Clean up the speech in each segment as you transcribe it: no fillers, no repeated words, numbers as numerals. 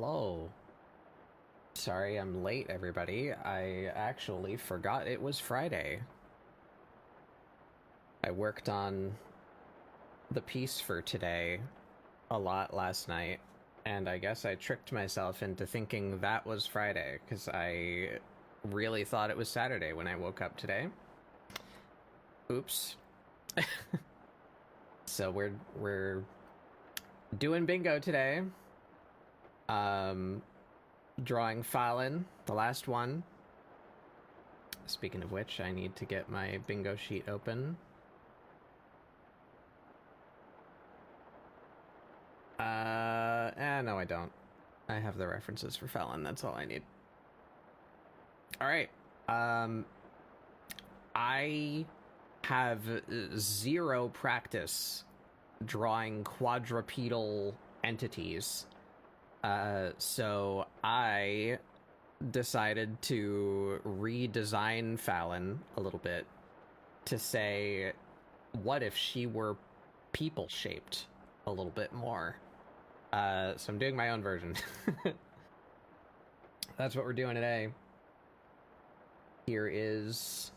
Hello. Sorry I'm late, everybody. I actually forgot it was Friday. I worked on the piece for today a lot last night, and I guess I tricked myself into thinking that was Friday, because I really thought it was Saturday when I woke up today. Oops. So we're doing bingo today. Drawing Falin, the last one. Speaking of which, I need to get my bingo sheet open. No, I don't. I have the references for Falin, that's all I need. Alright, I have zero practice drawing quadrupedal entities. So I decided to redesign Falin a little bit to say, what if she were people-shaped a little bit more? So I'm doing my own version. That's what we're doing today. Here is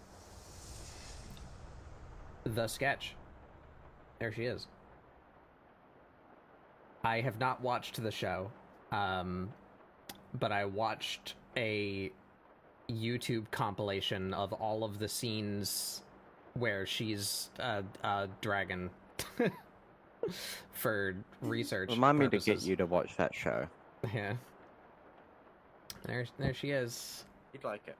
the sketch. There she is. I have not watched the show. But I watched a YouTube compilation of all of the scenes where she's a dragon for research Remind purposes. me to get you to watch that show. Yeah. There she is. You'd like it.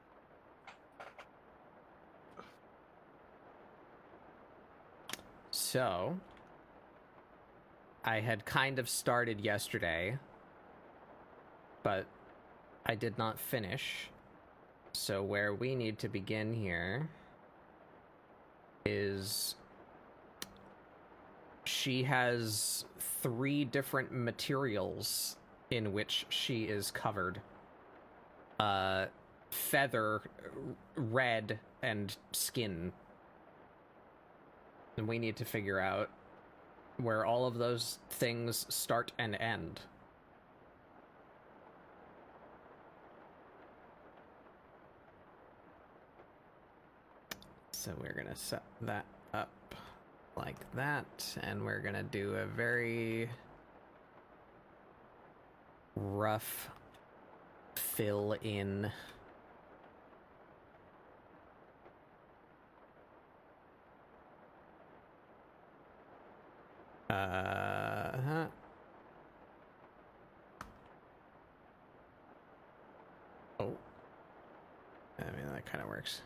So, I had kind of started yesterday, but I did not finish. So where we need to begin here is she has 3 different materials in which she is covered. Feather, red, and skin. And we need to figure out where all of those things start and end. So we're gonna set that up like that, and we're gonna do a very rough fill in. Oh. I mean, that kind of works.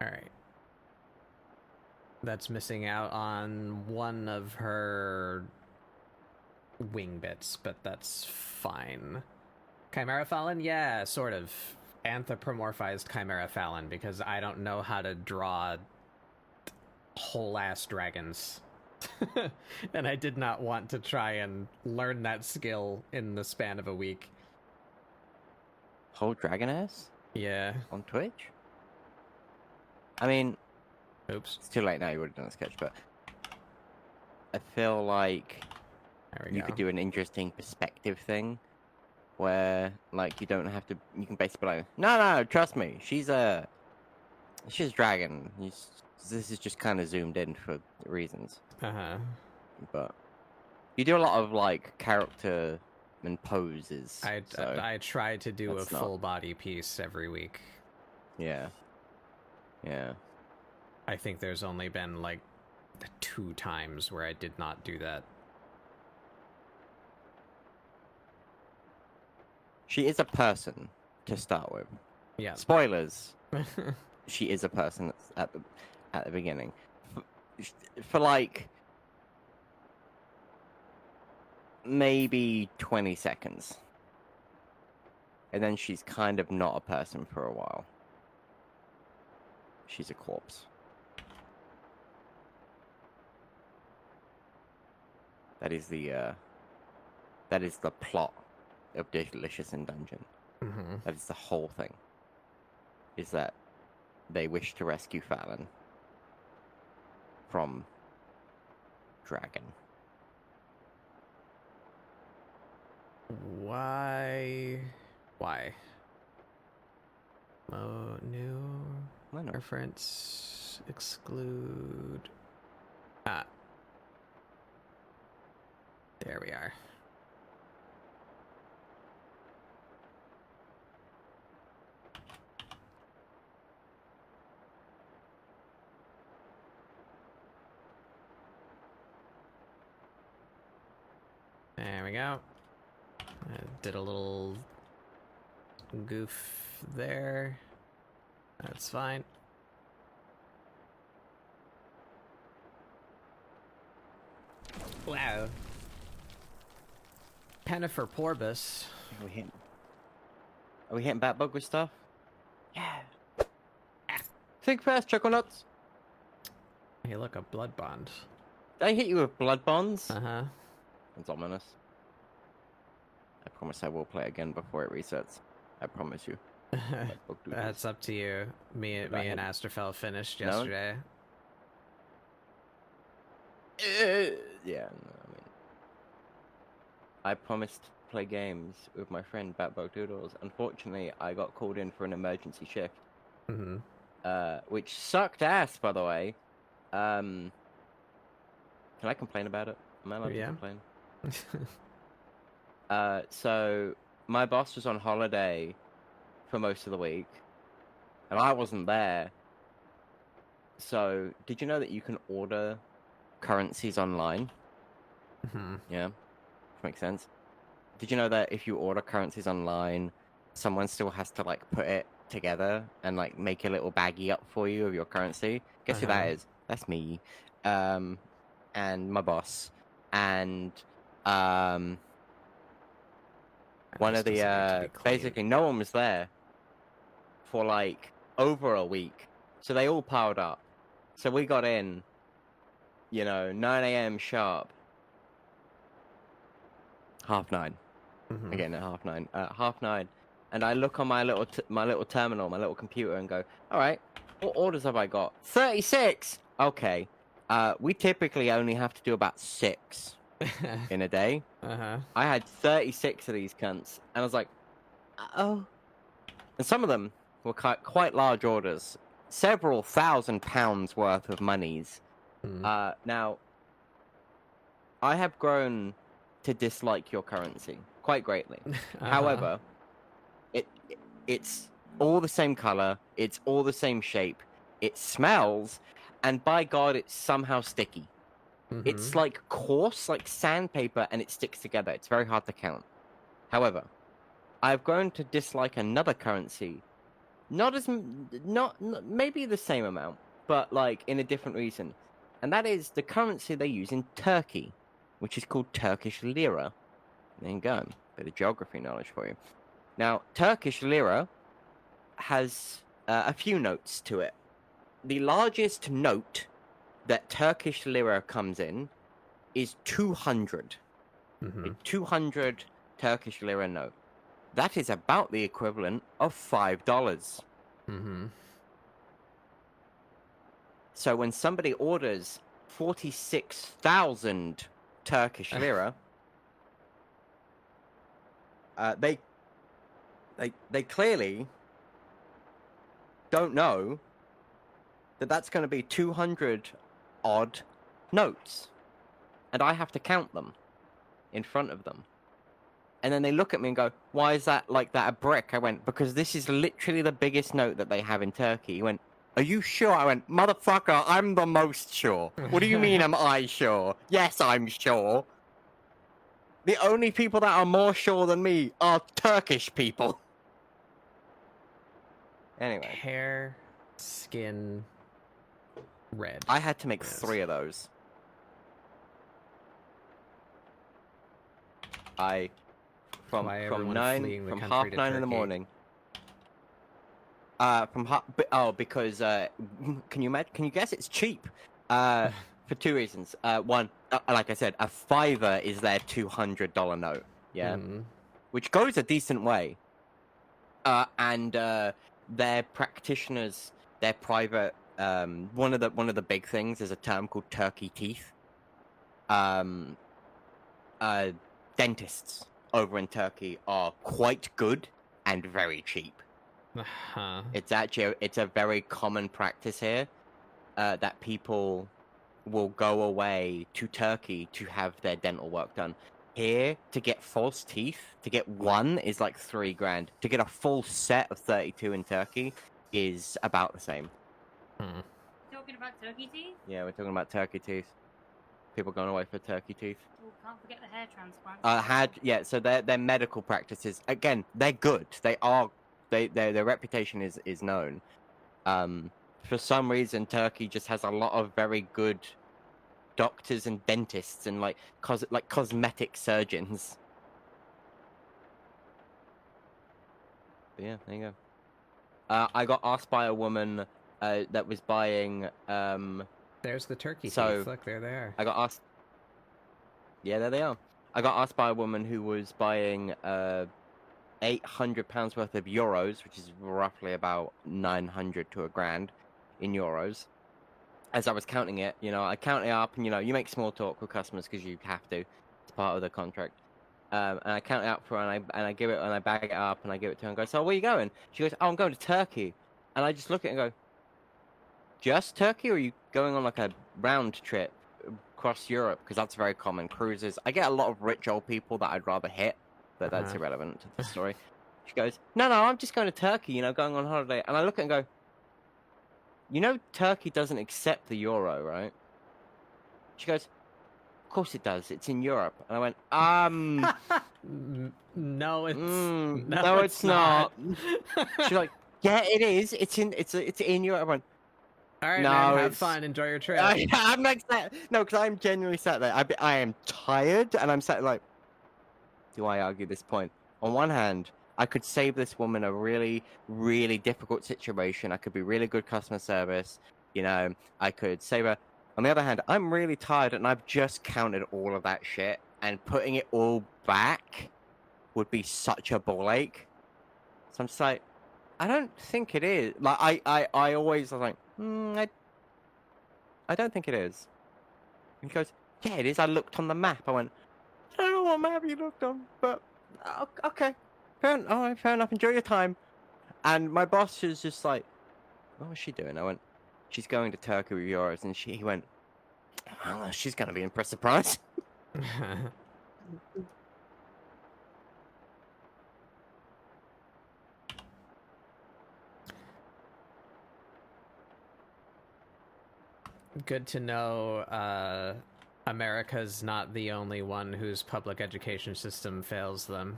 Alright. That's missing out on one of her wing bits, but that's fine. Chimera Falin? Yeah, sort of. Anthropomorphized Chimera Falin, because I don't know how to draw whole-ass dragons. And I did not want to try and learn that skill in the span of a week. Whole dragon ass? Yeah. On Twitch? I mean... Oops. It's too late now, you would have done a sketch, but... I feel like... You could do an interesting perspective thing. Where, like, you don't have to... You can basically be like, no, trust me, she's a dragon. This is just kind of zoomed in for reasons. Uh-huh. But... You do a lot of, like, character and poses. I try to do a full body piece every week. Yeah. Yeah. I think there's only been, like, 2 times where I did not do that. She is a person to start with. Yeah. Spoilers. She is a person at the beginning. For like maybe 20 seconds. And then she's kind of not a person for a while. She's a corpse. That is the plot of Delicious in Dungeon. Mm-hmm. That is the whole thing. Is that they wish to rescue Falin from Dragon. Why? Oh, new reference exclude. Ah, there we are. There we go. I did a little goof there. That's fine. Wow. Pennifer Porbus. Are we hitting Batbug with stuff? Yeah. Think fast, Choconuts. Hey, look, a blood bond. Did I hit you with blood bonds? Uh-huh. That's ominous. I promise I will play again before it resets. I promise you. That's up to you. Me and Asterfell finished yesterday. Yeah, no, I mean, I promised to play games with my friend Batbug Doodles. Unfortunately, I got called in for an emergency shift, which sucked ass, by the way. Can I complain about it? Am I allowed to complain? So my boss was on holiday for most of the week, and I wasn't there. So, did you know that you can order currencies online? Yeah, makes sense. Did you know that if you order currencies online, someone still has to like put it together and like make a little baggie up for you of your currency? Guess who that is? That's me, and my boss, and one of the basically no one was there for like over a week, so they all piled up. So we got in, 9 a.m. sharp. 9:30. Again at 9:30. 9:30, and I look on my little terminal, my little computer, and go, all right, what orders have I got? 36. Okay. We typically only have to do about 6 in a day. I had 36 of these cunts, and I was like, oh. And some of them were quite large orders, several £1,000s worth of monies. Now, I have grown to dislike your currency quite greatly. However, it's all the same color, it's all the same shape, it smells, and by God, it's somehow sticky. It's like coarse, like sandpaper, and it sticks together. It's very hard to count. However, I've grown to dislike another currency, not maybe the same amount, but like in a different reason, and that is the currency they use in Turkey, which is called Turkish lira. There you go, bit of geography knowledge for you. Now, Turkish lira has a few notes to it. The largest note that Turkish lira comes in is 200. A 200 Turkish lira note. That is about the equivalent of $5. So when somebody orders 46,000 Turkish lira, they clearly don't know that that's going to be 200 odd notes, and I have to count them in front of them. And then they look at me and go, why is that like that a brick? I went, because this is literally the biggest note that they have in Turkey. He went, are you sure? I went, motherfucker, I'm the most sure. What do you mean am I sure? Yes, I'm sure. The only people that are more sure than me are Turkish people. Anyway. Hair, skin, red. I had to make 3 of those. From half 9 in the morning. Because can you guess it's cheap? For 2 reasons. One, like I said, a $5 is their $200 note. Yeah, which goes a decent way. And their practitioners their private. One of the big things is a term called turkey teeth. Dentists over in Turkey are quite good and very cheap. Uh-huh. It's a very common practice here that people will go away to Turkey to have their dental work done. Here, to get false teeth, to get one is like $3,000. To get a full set of 32 in Turkey is about the same. Talking about turkey teeth? Yeah, we're talking about turkey teeth. People going away for turkey teeth. Oh, can't forget the hair transplants. So their medical practices, again, they're good. Their reputation is known. For some reason, Turkey just has a lot of very good doctors and dentists and like cosmetic surgeons. But yeah, there you go. I got asked by a woman that was buying. There's the turkey teeth. Look, they're there. I got asked. Yeah, there they are. I got asked by a woman who was buying £800 worth of euros, which is roughly about 900 to $1,000 in euros. As I was counting it, I count it up, and you make small talk with customers because you have to. It's part of the contract. And I count it up for her, and I give it, and I bag it up, and I give it to her, and go, "So where are you going?" She goes, "Oh, I'm going to Turkey." And I just look at it and go, "Just Turkey, or are you going on like a round trip across Europe?" Because that's very common. Cruises. I get a lot of rich old people that I'd rather hit, but that's irrelevant to the story. She goes, No, I'm just going to Turkey, going on holiday. And I look at it and go, Turkey doesn't accept the euro, right? She goes, Of course it does. It's in Europe. And I went, No, it's no, it's not. She's like, Yeah, it is. It's in Europe. I went, all right, man, have fun. Enjoy your trip. I'm like that. No, because I'm genuinely sat there. I am tired, and I'm sat like, do I argue this point? On one hand, I could save this woman a really, really difficult situation. I could be really good customer service. I could save her. On the other hand, I'm really tired, and I've just counted all of that shit, and putting it all back would be such a ball ache. So I'm just like, I don't think it is. Like, I always was like, I don't think it is. And he goes, Yeah, it is. I looked on the map. I went, I don't know what map you looked on, but okay. Fair enough. Enjoy your time. And my boss is just like, What was she doing? I went, She's going to Turkey with euros. And he went, Well, she's going to be in for a surprise. Good to know America's not the only one whose public education system fails them.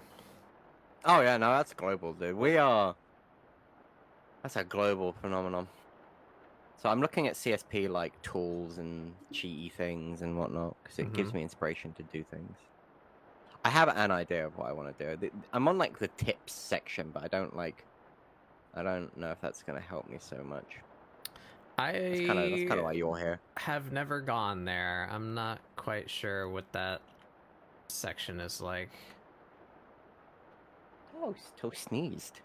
Oh, yeah, no, that's global, dude. That's a global phenomenon. So I'm looking at CSP, like, tools and cheaty things and whatnot, because it gives me inspiration to do things. I have an idea of what I want to do. I'm on, like, the tips section, but I don't know if that's going to help me so much. That's kind of why you're here. Have never gone there. I'm not quite sure what that section is like. Oh, still sneezed.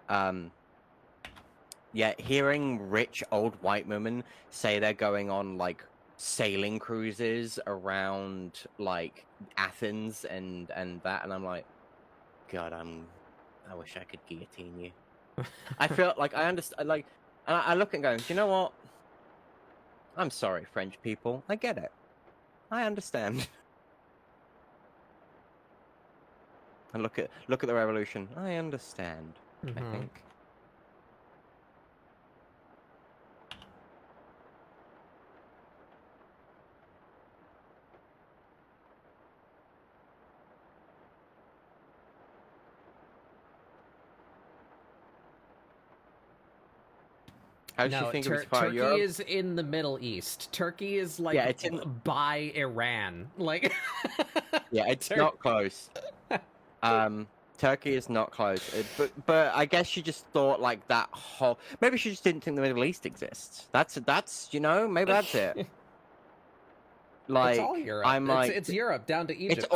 Yeah, hearing rich old white women say they're going on like sailing cruises around like Athens and that, and I'm like, God, I wish I could guillotine you. I feel like I understand, like. And I look and go, do you know what? I'm sorry, French people. I get it. I understand. And look at the revolution. I understand. I think. How does she think it was part of Europe? Turkey is in the Middle East. Turkey is like it's by Iran. Like yeah, it's not close. Turkey is not close. But I guess she just thought like that whole. Maybe she just didn't think the Middle East exists. That's maybe that's it. Like it's all Europe. I'm like it's Europe down to Egypt.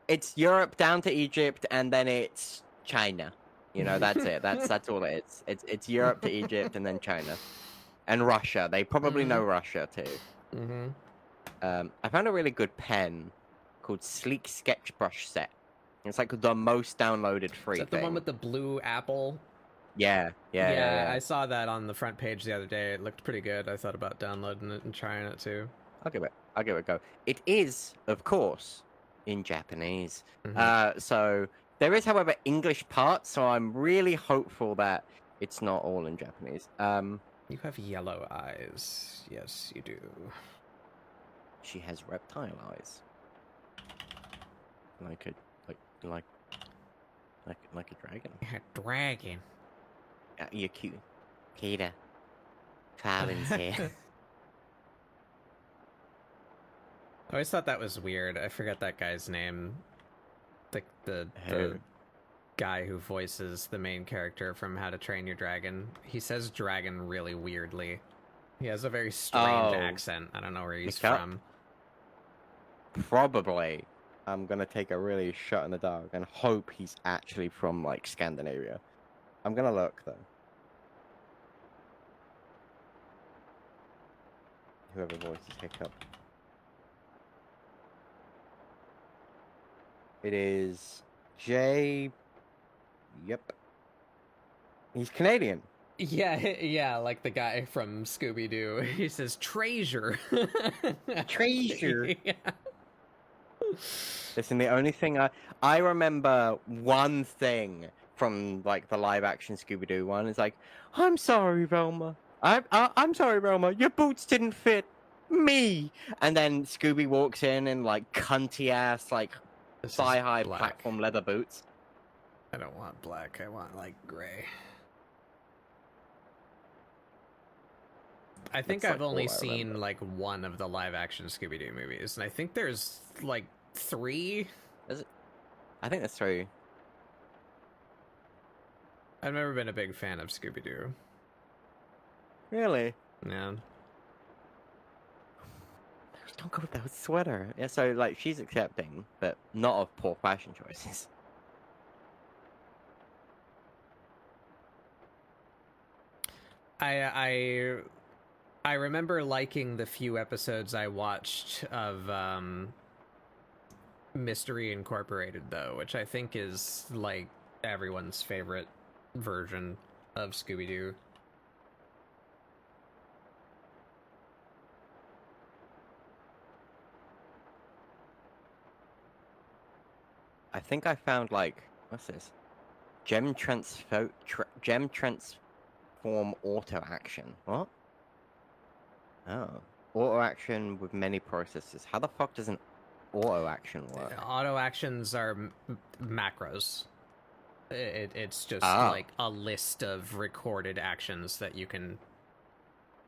It's Europe down to Egypt, and then it's China. You know, that's it. That's all it is. It's Europe to Egypt and then China. And Russia. They probably know Russia too. I found a really good pen called Sleek Sketch Brush Set. It's like the most downloaded free thing. Is that the one with the blue apple? Yeah. I saw that on the front page the other day. It looked pretty good. I thought about downloading it and trying it too. I'll give it a go. It is, of course, in Japanese. So there is, however, English parts, so I'm really hopeful that it's not all in Japanese. You have yellow eyes. Yes, you do. She has reptile eyes. Like a dragon. A dragon. You're cute. Peter. Falin's here. I always thought that was weird. I forget that guy's name. The guy who voices the main character from How to Train Your Dragon. He says dragon really weirdly. He has a very strange accent. I don't know where he's from. Probably. I'm gonna take a really shot in the dark and hope he's actually from, like, Scandinavia. I'm gonna look, though. Whoever voices Hiccup. It is Jay. Yep. He's Canadian. Yeah, like the guy from Scooby-Doo. He says treasure. Treasure. Yeah. Listen, the only thing I remember one thing from, like, the live-action Scooby-Doo one is like, I'm sorry, Velma. I'm sorry, Velma. Your boots didn't fit me. And then Scooby walks in like cunty-ass, like, thigh-high platform leather boots. I don't want black. I want, like, gray. I think I've only seen, like, one of the live-action Scooby-Doo movies, and I think there's, like, 3. Is it? I think that's 3. I've never been a big fan of Scooby-Doo. Really? Yeah. Don't go with that sweater. Yeah, so, like, she's accepting, but not of poor fashion choices. I remember liking the few episodes I watched of Mystery Incorporated, though, which I think is, like, everyone's favorite version of Scooby-Doo. I think I found, like, what's this? Gem transform auto action. What? Oh. Auto action with many processes. How the fuck does an auto action work? Auto actions are macros. It's just like a list of recorded actions that you can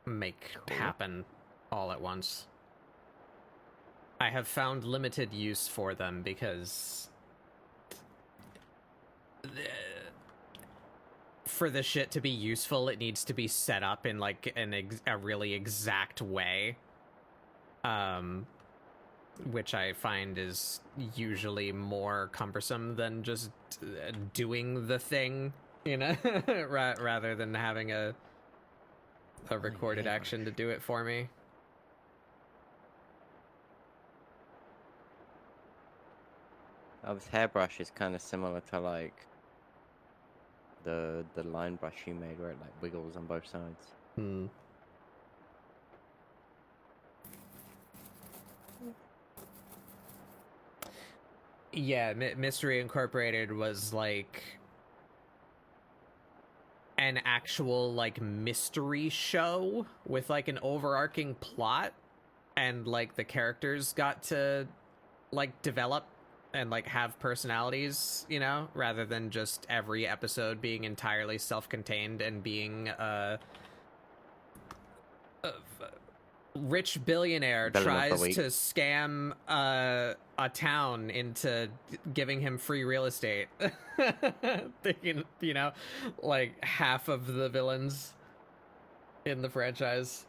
make happen all at once. I have found limited use for them because for the shit to be useful, it needs to be set up in, like, a really exact way, which I find is usually more cumbersome than just doing the thing, you know, rather than having a recorded action to do it for me. Oh, this hairbrush is kind of similar to, like, the line brush you made where it, like, wiggles on both sides. Yeah, Mystery Incorporated was, like, an actual, like, mystery show with, like, an overarching plot, and, like, the characters got to, like, develop and, like, have personalities, you know, rather than just every episode being entirely self-contained and being a rich billionaire tries to scam a town into giving him free real estate. Thinking, you know, like, half of the villains in the franchise.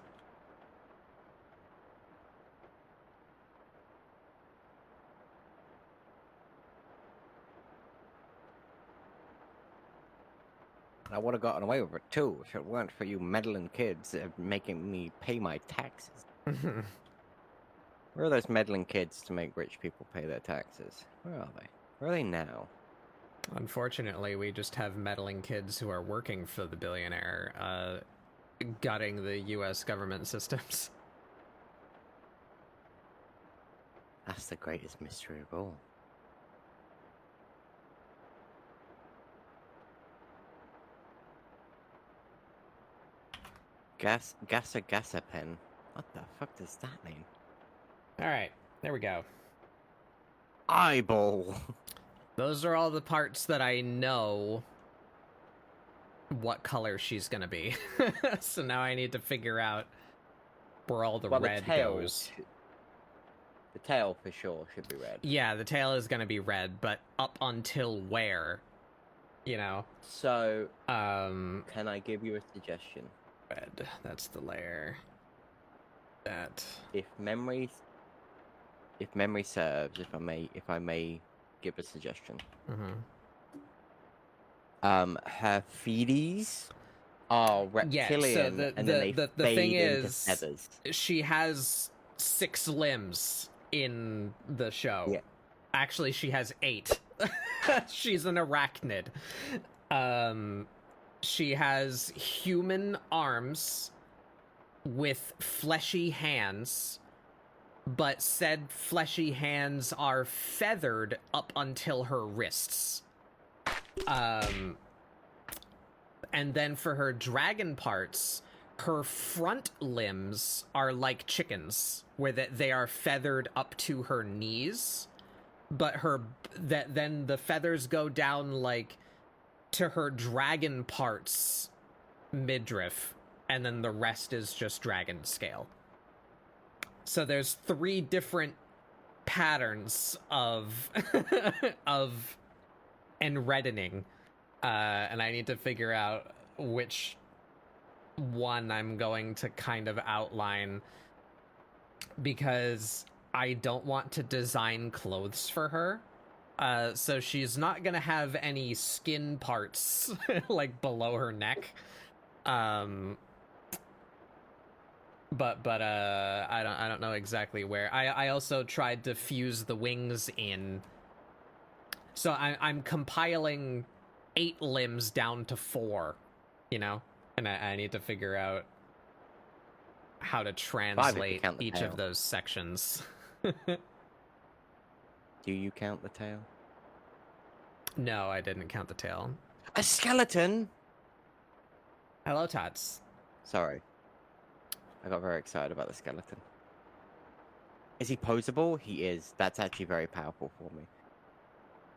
I would have gotten away with it too if it weren't for you meddling kids making me pay my taxes. Where are those meddling kids to make rich people pay their taxes? Where are they? Where are they now? Unfortunately, we just have meddling kids who are working for the billionaire, gutting the U.S. government systems. That's the greatest mystery of all. Gasa pen. What the fuck does that mean? Alright, there we go. Eyeball! Those are all the parts that I know what color she's gonna be. So now I need to figure out where all the red goes. The tail for sure should be red. Yeah, the tail is gonna be red, but up until where? You know? So, can I give you a suggestion? Red, that's the layer. That... If memory serves, if I may give a suggestion. Her feeties are reptilian, so and then they fade thing into is, feathers. She has 6 limbs in the show. Yeah. Actually, she has 8. She's an arachnid. She has human arms with fleshy hands, but said fleshy hands are feathered up until her wrists. And then for her dragon parts, her front limbs are like chickens, where they are feathered up to her knees, but then the feathers go down like to her dragon parts midriff, and then the rest is just dragon scale. So there's 3 different patterns of of enreddening, and I need to figure out which one I'm going to kind of outline, because I don't want to design clothes for her. So she's not gonna have any skin parts like below her neck. But I don't know exactly where. I also tried to fuse the wings in. So I'm compiling 8 limbs down to 4, you know? And I need to figure out how to translate each of those sections. Do you count the tail? No, I didn't count the tail. A skeleton? Hello, Tots. Sorry. I got very excited about the skeleton. Is he posable? He is. That's actually very powerful for me.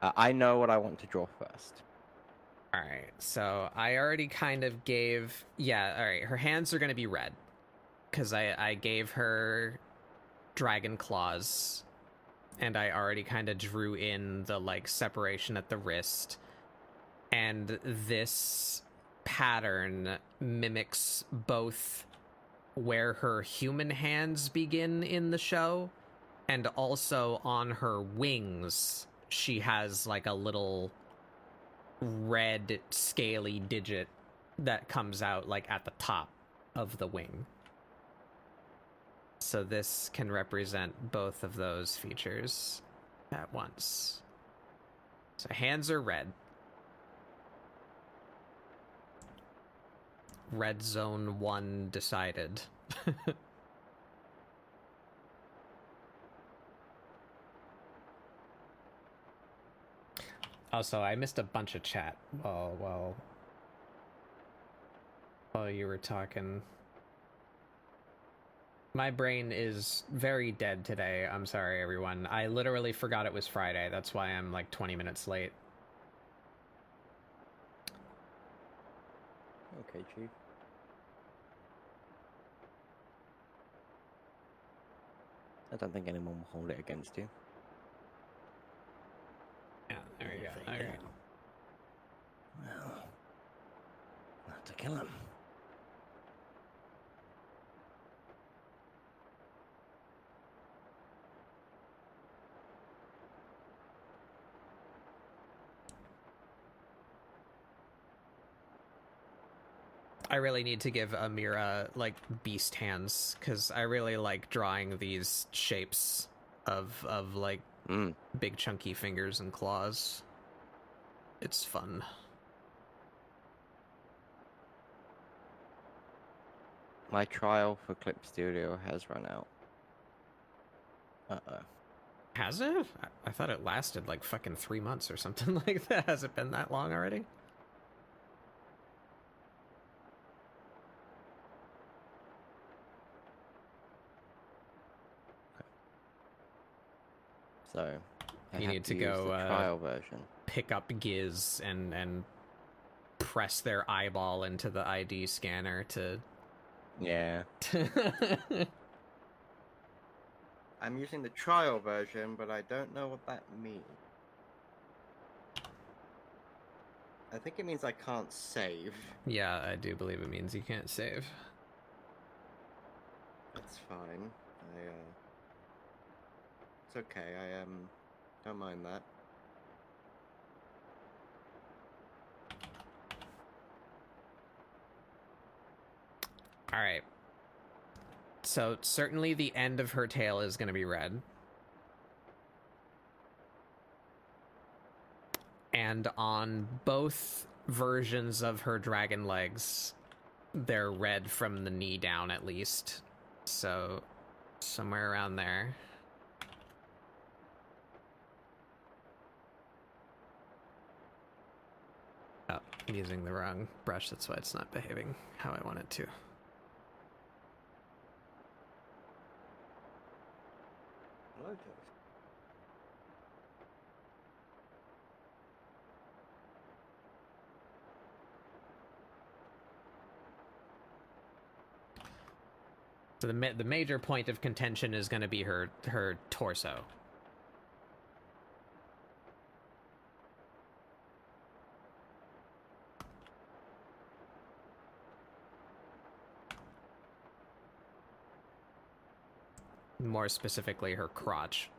I know what I want to draw first. Alright, so I already kind of gave... Yeah, alright, her hands are going to be red. Because I gave her dragon claws. And I already kind of drew in the, like, separation at the wrist. And this pattern mimics both where her human hands begin in the show, and also on her wings, she has, like, a little red scaly digit that comes out, like, at the top of the wing. So this can represent both of those features at once. So hands are red. Red zone 1 decided. Also, I missed a bunch of chat while you were talking. My brain is very dead today. I'm sorry, everyone. I literally forgot it was Friday. That's why I'm like 20 minutes late. Okay, Chief. I don't think anyone will hold it against you. Yeah, there we go. All right. Well, I'll have to kill him. I really need to give Amira, like, beast hands, because I really like drawing these shapes of like, big chunky fingers and claws. It's fun. My trial for Clip Studio has run out. Uh-oh. Has it? I thought it lasted, like, fucking 3 months or something like that. Has it been that long already? So you need to use go the trial version. Pick up Giz and press their eyeball into the ID scanner to. Yeah. I'm using the trial version, but I don't know what that means. I think it means I can't save. Yeah, I do believe it means you can't save. That's fine. It's okay. I don't mind that. All right. So certainly the end of her tail is going to be red. And on both versions of her dragon legs, they're red from the knee down at least. So somewhere around there. Oh, I'm using the wrong brush. That's why it's not behaving how I want it to. So the major point of contention is going to be her torso. More specifically, her crotch.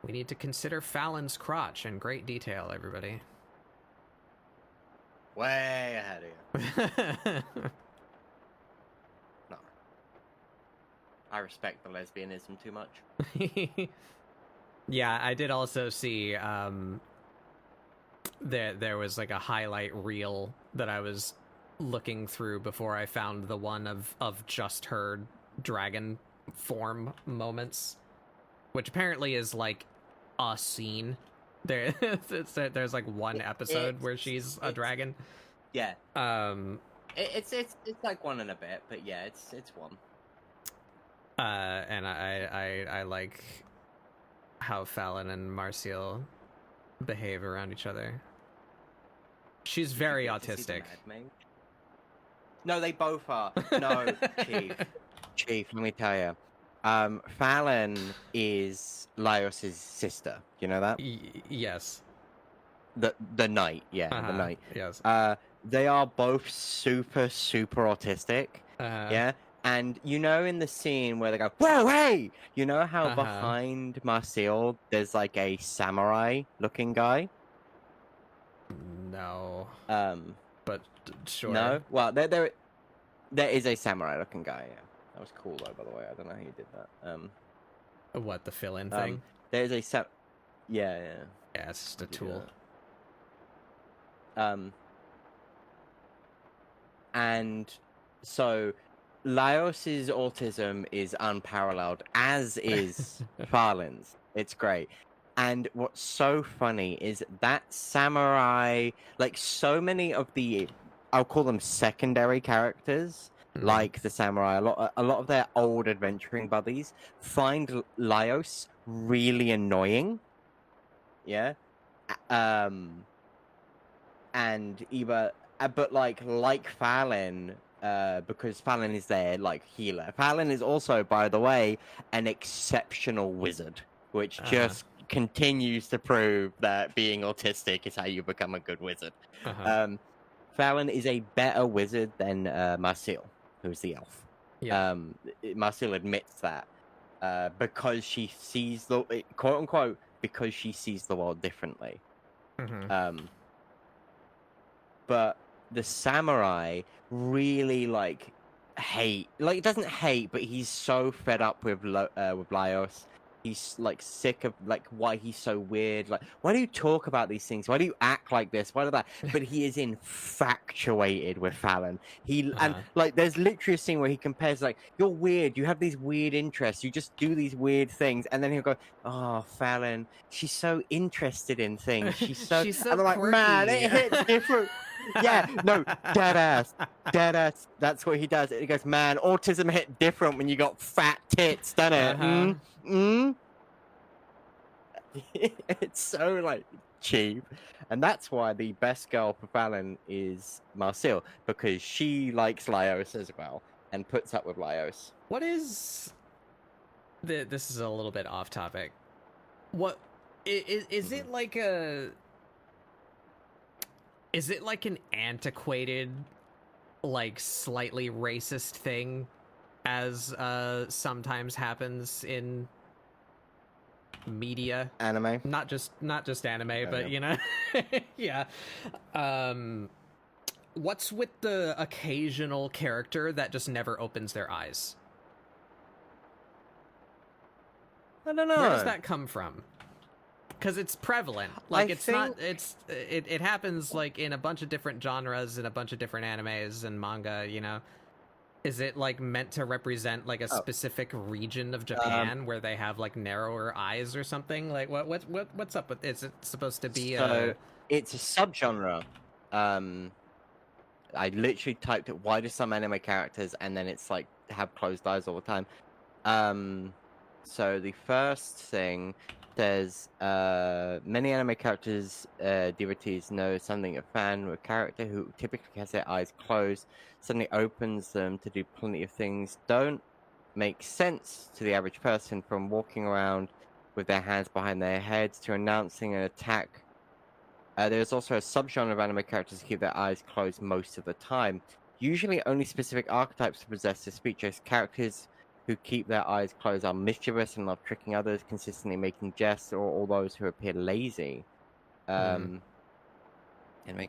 We need to consider Falin's crotch in great detail, everybody. Way ahead of you. No. I respect the lesbianism too much. Yeah, I did also see there was like a highlight reel that I was looking through before I found the one of just her dragon form moments, which apparently is like a scene. There's like one episode where she's a dragon. Yeah. It's like one and a bit, but yeah, it's one. And I like how Falin and Marcial behave around each other. She's very autistic. No, they both are. No, Chief, let me tell you. Falin is Laios' sister. You know that? Yes. The knight, yeah, the knight. Yes. They are both super autistic. Yeah. And you know in the scene where they go, whoa, hey! You know how behind Marcial there's like a samurai looking guy? No. But sure. No? Well, there is a samurai looking guy, yeah. That was cool though, by the way. I don't know how you did that. What, the fill-in thing? There's a yeah. Yeah, it's just a tool. And so Laios' autism is unparalleled, as is Falin's. It's great. And what's so funny is that samurai, like so many of the, I'll call them secondary characters, like the samurai, a lot of their old adventuring buddies find Laios really annoying. Yeah. And but like Falin, because Falin is their like healer. Falin is also, by the way, an exceptional wizard, which just continues to prove that being autistic is how you become a good wizard. Falin is a better wizard than Marcial, who's the elf. Yeah. Marcial admits that. because she sees the quote unquote because she sees the world differently. Mm-hmm. But the samurai really doesn't hate, but he's so fed up with Laios. He's like sick of like why he's so weird. Like, why do you talk about these things? Why do you act like this? Why do that? But he is infatuated with Falin. And like, there's literally a scene where he compares like, "You're weird. You have these weird interests. You just do these weird things." And then he'll go, "Oh, Falin, she's so interested in things. She's so." So and I'm like, quirky. man, it hits different. Yeah, no, dead ass. That's what he does. He goes, man, autism hit different when you got fat tits, doesn't it? It's so like cheap, and that's why the best girl for Falin is Marcille, because she likes Laios as well and puts up with Laios. What is this is a little bit off topic. What is it like a? Is it like an antiquated, like slightly racist thing, as sometimes happens in media? Anime? Not just anime, but you know, yeah. What's with the occasional character that just never opens their eyes? I don't know. Where does that come from? Because it's prevalent. Like, it happens like in a bunch of different genres and a bunch of different animes and manga, you know. Is it like meant to represent like a specific region of Japan where they have like narrower eyes or something? Like what's up with, is it supposed to be it's a subgenre. I literally typed it, why do some anime characters, and then it's like have closed eyes all the time. So the first thing says, many anime characters, devotees know something a fan or a character who typically has their eyes closed suddenly opens them to do plenty of things don't make sense to the average person, from walking around with their hands behind their heads to announcing an attack. There's also a subgenre of anime characters who keep their eyes closed most of the time. Usually only specific archetypes possess this feature. Characters who keep their eyes closed are mischievous and love tricking others, consistently making jests, or all those who appear lazy. Anime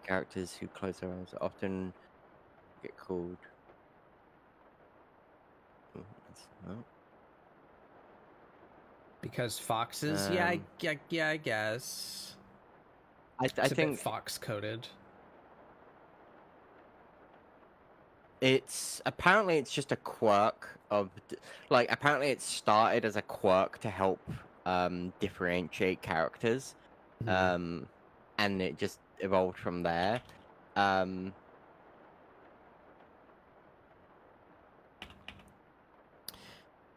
characters who close their eyes often get called... because foxes? Yeah, I guess. I think fox coded. It's apparently it's just a quirk of, like, apparently it started as a quirk to help differentiate characters, and it just evolved from there.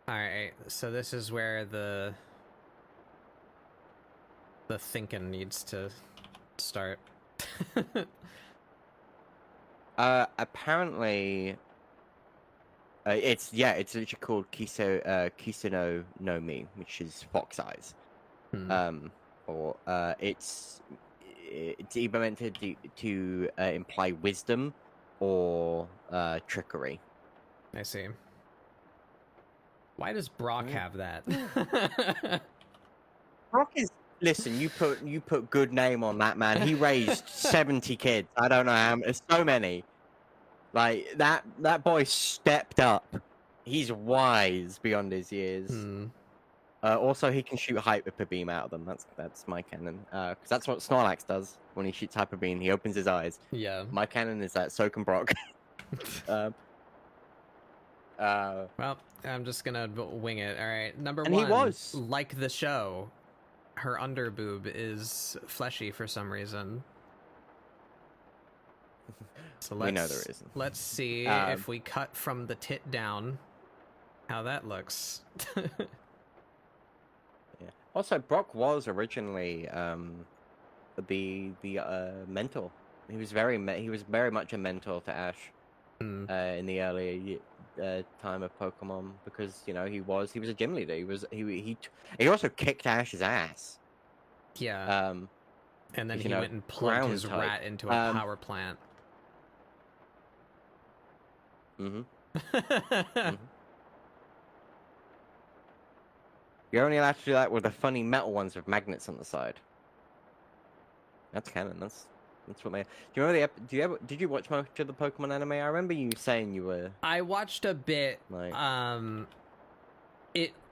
Alright, so this is where the thinking needs to start. Apparently, it's literally called Kiso no Mi, which is fox eyes. Or it's either meant to imply wisdom or trickery. I see. Why does Brock have that? Brock is... Listen, you put good name on that man. He raised 70 kids. I don't know how many. So many. Like, that boy stepped up. He's wise beyond his years. Also, he can shoot hyper beam out of them. That's my cannon. Because that's what Snorlax does when he shoots hyper beam. He opens his eyes. Yeah. My cannon is that. So can Brock. Well, I'm just gonna wing it. All right, number one. And he was like the show. Her underboob is fleshy for some reason. So we know there isn't. Let's see if we cut from the tit down, how that looks. Yeah. Also, Brock was originally the mentor. He was very much a mentor to Ash in the early time of Pokemon, because he was a gym leader. He also kicked Ash's ass. Yeah. And then he went and plugged his rat into a power plant. You're only allowed to do that with the funny metal ones with magnets on the side. That's canon. That's what they. Do you remember did you watch much of the Pokemon anime? I remember you saying you were. I watched a bit. Like...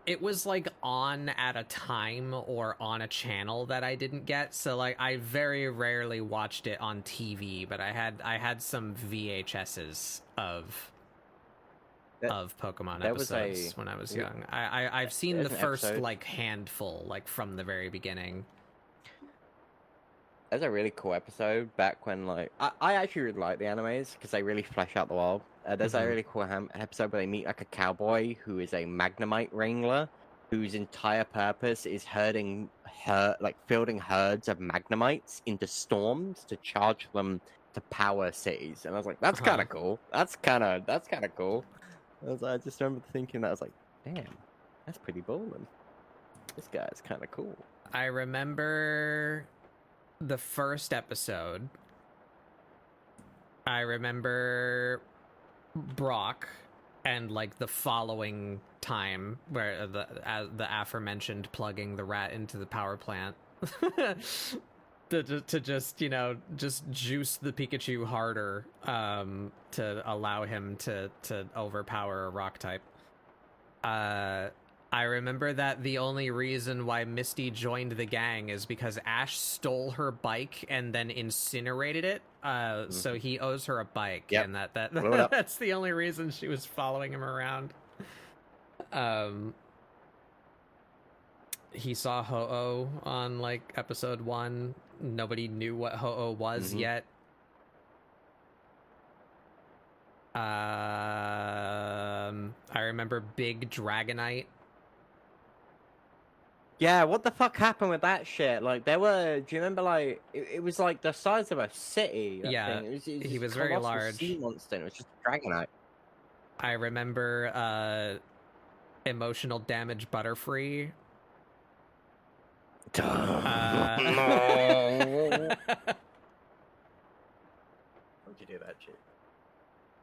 It was like on at a time or on a channel that I didn't get, so like I very rarely watched it on TV, but I had some VHSs of Pokemon episodes when I was young. I've seen the first like handful, like from the very beginning. There's a really cool episode back when, like, I actually really like the animes because they really flesh out the world. There's a really cool episode where they meet like a cowboy who is a Magnemite wrangler, whose entire purpose is fielding herds of Magnemites into storms to charge them to power cities. And I was like, that's kind of cool. That's kind of cool. I just remember thinking that. I was like, damn, that's pretty bold. This guy's kind of cool. I remember the first episode. I remember Brock, and like the following time where the aforementioned plugging the rat into the power plant to just, you know, just juice the Pikachu harder to allow him to overpower a rock type. I remember that the only reason why Misty joined the gang is because Ash stole her bike and then incinerated it. So he owes her a bike, and that's the only reason she was following him around. He saw Ho-Oh on like episode 1. Nobody knew what Ho-Oh was yet. I remember Big Dragonite. Yeah, what the fuck happened with that shit? Like, do you remember, like, it was like the size of a city. Yeah, thing. he was very large. Sea monster. It was just a Dragonite. I remember emotional damage Butterfree. No. How'd you do that shit?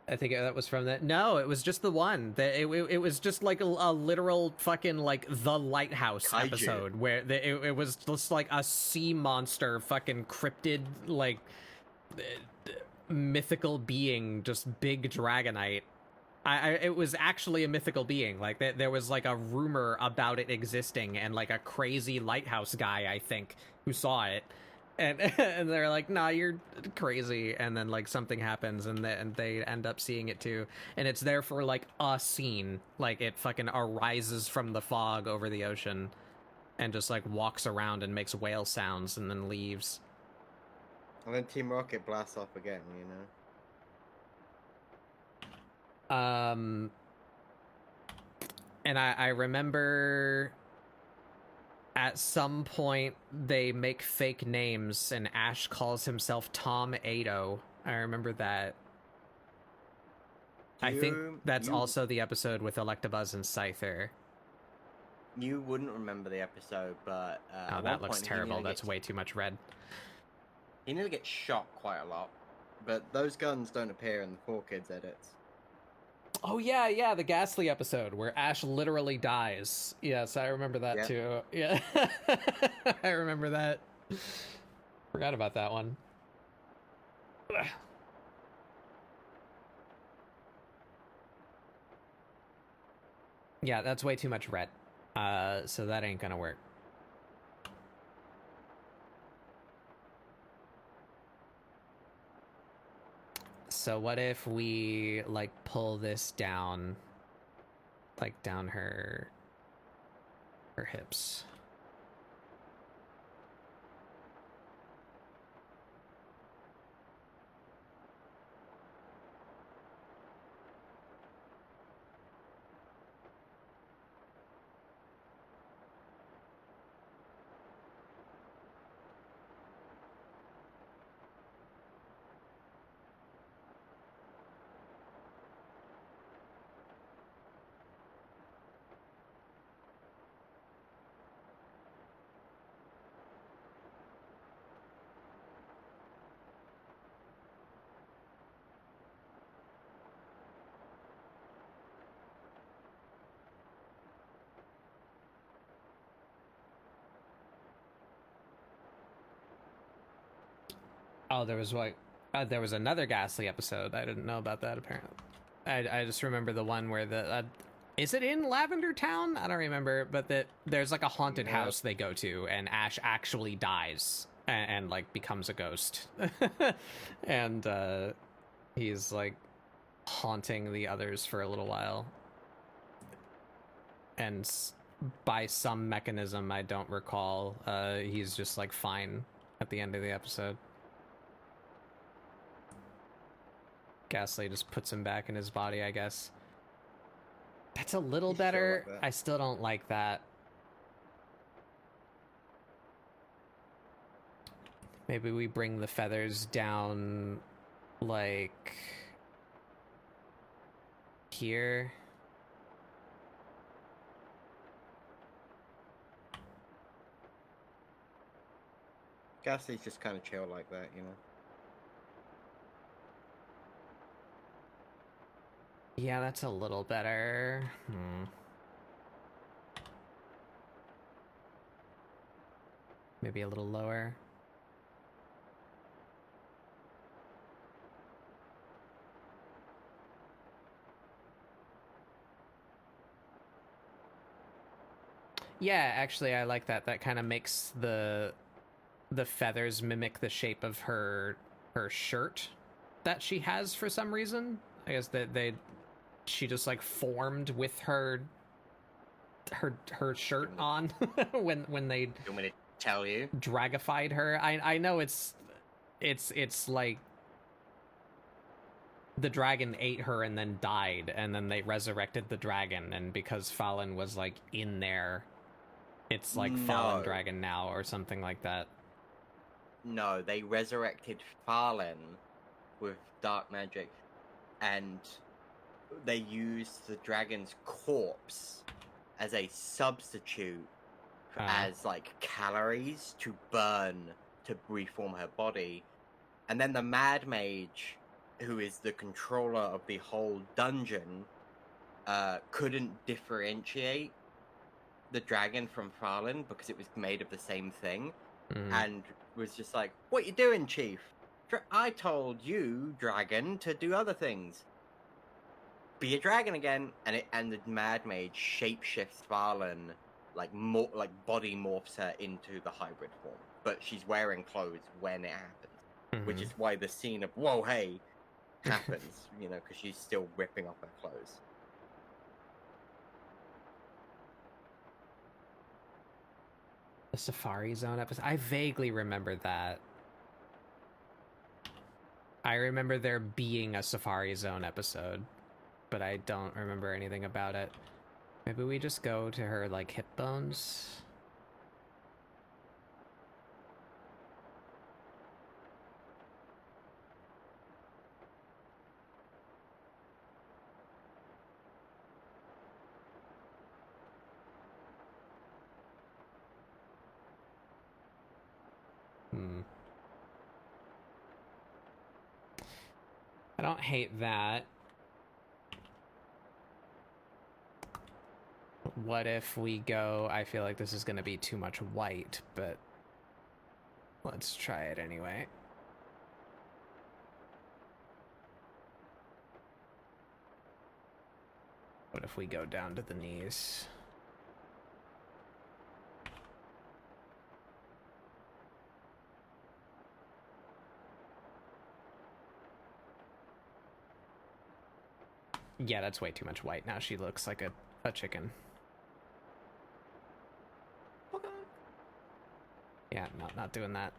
I think that was from that. No, it was just the one. It was just like a literal fucking like the lighthouse Kaiju episode where it was just like a sea monster, fucking cryptid, like mythical being, just big Dragonite. It was actually a mythical being. Like there was like a rumor about it existing, and like a crazy lighthouse guy, I think, who saw it. And they're like, nah, you're crazy. And then like something happens, and they end up seeing it too. And it's there for like a scene. Like it fucking arises from the fog over the ocean and just like walks around and makes whale sounds and then leaves. And then Team Rocket blasts off again, you know? And I remember at some point they make fake names and Ash calls himself Tom Ado. I remember that. I think that's also the episode with Electabuzz and Scyther. You wouldn't remember the episode, but oh, that looks terrible. That's way too much red. He nearly gets shot quite a lot, but those guns don't appear in the 4Kids edits. Oh yeah, the Ghastly episode where Ash literally dies. Yes, I remember that too. Yeah, I remember that. Forgot about that one. Yeah, that's way too much red. So that ain't gonna work. So what if we like pull this down, like down her hips? Oh, there was another Ghastly episode. I didn't know about that, apparently. I just remember the one where the... is it in Lavender Town? I don't remember, but there's like a haunted house they go to, and Ash actually dies and like becomes a ghost. And he's like haunting the others for a little while. And by some mechanism I don't recall, he's just like fine at the end of the episode. Ghastly just puts him back in his body, I guess. That's a little better. Like I still don't like that. Maybe we bring the feathers down, like, here. Ghastly's just kind of chill like that, you know? Yeah, that's a little better. Maybe a little lower. Yeah, actually, I like that. That kind of makes the feathers mimic the shape of her shirt that she has for some reason. I guess that she just like formed with her shirt on when they... You want me to tell you? Dragified her. I know it's like the dragon ate her and then died, and then they resurrected the dragon, and because Falin was like in there, it's like Fallen Dragon now or something like that. No, they resurrected Falin with dark magic, and they used the dragon's corpse as a substitute as like calories to burn to reform her body. And then the Mad Mage, who is the controller of the whole dungeon, couldn't differentiate the dragon from Falin because it was made of the same thing, and was just like, "What you doing, Chief? I told you, dragon, to do other things. Be a dragon again." And the Mad Mage shapeshifts Falin, like body morphs her into the hybrid form, but she's wearing clothes when it happens, which is why the scene of "Whoa, hey" happens, you know, because she's still ripping off her clothes. The Safari Zone episode. I vaguely remember that. I remember there being a Safari Zone episode, but I don't remember anything about it. Maybe we just go to her, like, hip bones? I don't hate that. What if we go... I feel like this is going to be too much white, but let's try it anyway. What if we go down to the knees? Yeah, that's way too much white. Now she looks like a chicken. Okay. Yeah, not doing that.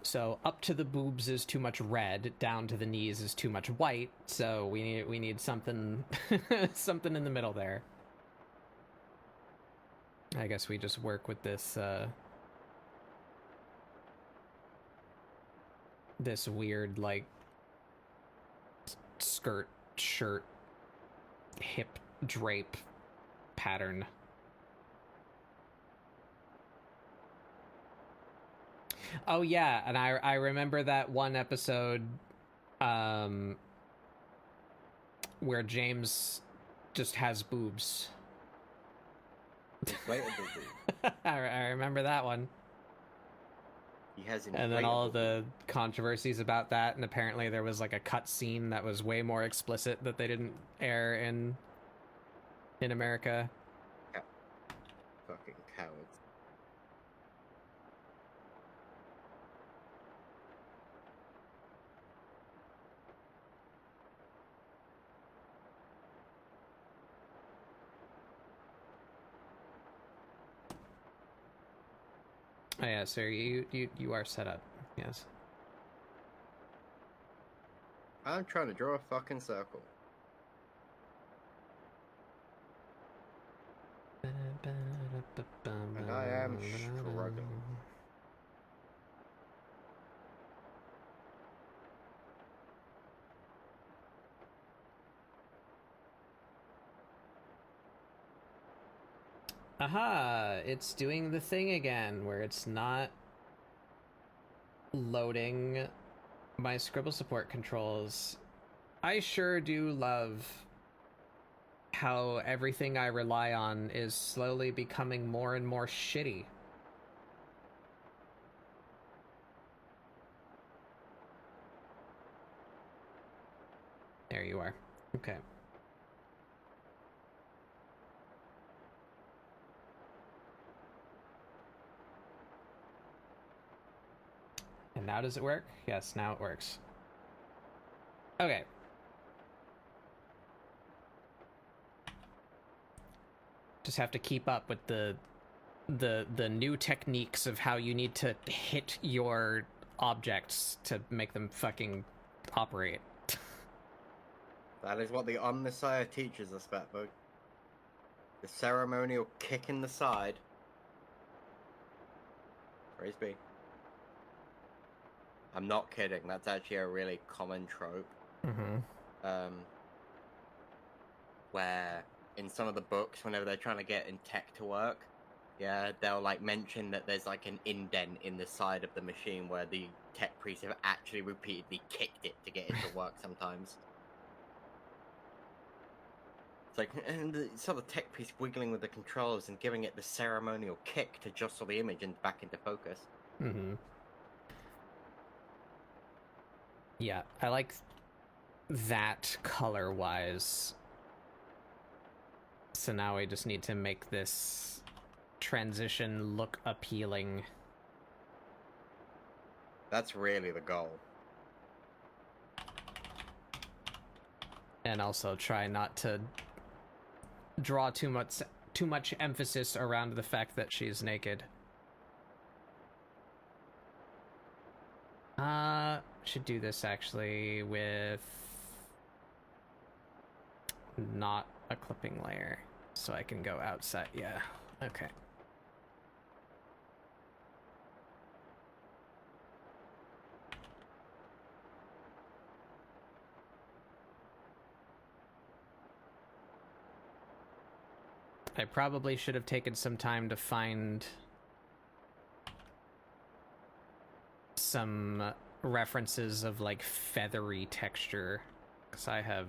So up to the boobs is too much red, down to the knees is too much white. So we need something something in the middle there. I guess we just work with this this weird, like, skirt, shirt, hip drape pattern. Oh yeah, and I remember that one episode where James just has boobs. Inflatable dude. I remember that one. He has and then all of the controversies about that, and apparently there was like a cut scene that was way more explicit that they didn't air in America. Fucking cowards. Oh yeah, sir, you are set up. Yes. I'm trying to draw a fucking circle. And I am struggling. Aha! It's doing the thing again, where it's not loading my ScribbleSupport controls. I sure do love how everything I rely on is slowly becoming more and more shitty. There you are. Okay. And now does it work? Yes, now it works. Okay. Just have to keep up with the new techniques of how you need to hit your objects to make them fucking operate. That is what the Omnissiah teaches us, Fatbook. The ceremonial kick in the side. Praise be. I'm not kidding. That's actually a really common trope. Mm-hmm. Where in some of the books, whenever they're trying to get in tech to work, yeah, they'll like mention that there's like an indent in the side of the machine where the tech priests have actually repeatedly kicked it to get it to work sometimes. It's like, and it's the tech piece wiggling with the controls and giving it the ceremonial kick to jostle the image and back into focus. Mm-hmm. Yeah, I like that color-wise. So now we just need to make this transition look appealing. That's really the goal. And also try not to draw too much emphasis around the fact that she's naked. Should do this actually with not a clipping layer, so I can go outside. Yeah, okay. I probably should have taken some time to find some references of like feathery texture, because I have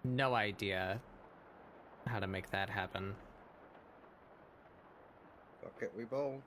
no idea how to make that happen. Fuck it, we bowl.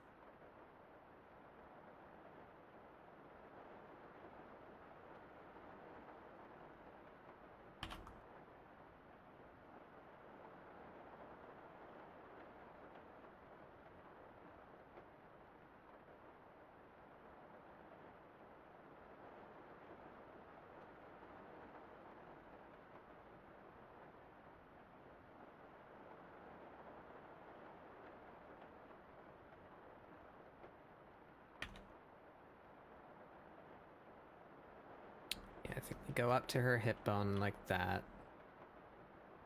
Yeah, I think we go up to her hip bone like that.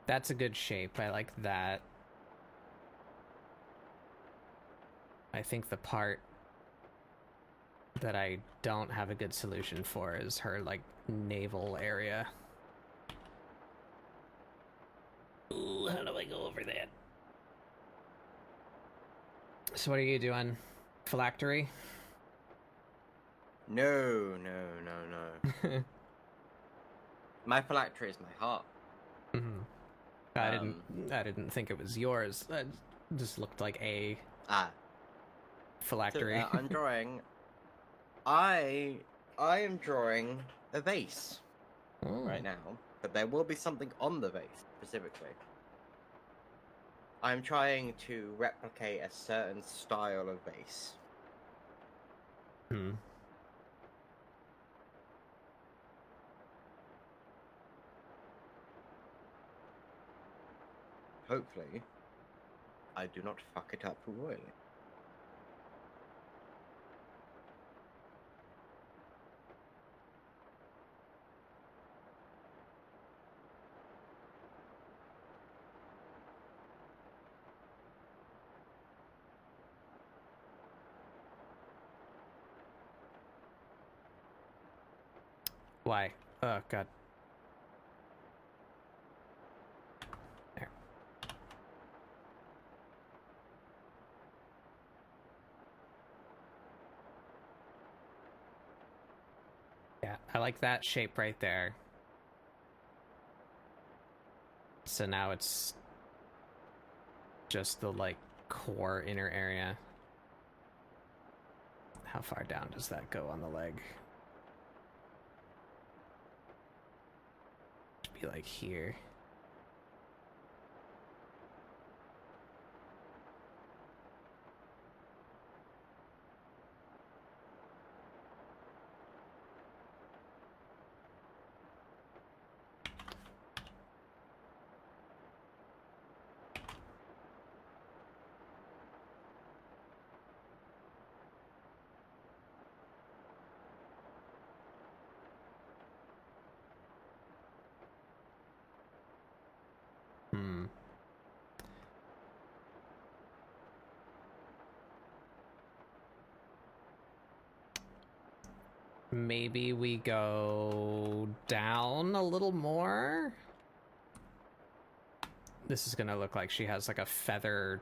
That's a good shape. I like that. I think the part that I don't have a good solution for is her, like, navel area. Ooh, how do I go over that? So what are you doing? Phylactery? No. My phylactery is my heart. Mm-hmm. I didn't think it was yours. That just looked like a phylactery. So, I'm drawing. I am drawing a vase right now, but there will be something on the vase specifically. I'm trying to replicate a certain style of vase. Hopefully, I do not fuck it up royally. Why? Oh, God. There. Yeah, I like that shape right there. So now it's just the, like, core inner area. How far down does that go on the leg? Be like here. Maybe we go down a little more. This is gonna look like she has like a feather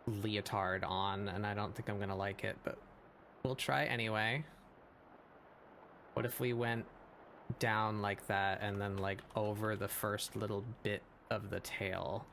leotard on, and I don't think I'm gonna like it, but we'll try anyway. What if we went down like that and then like over the first little bit of the tail?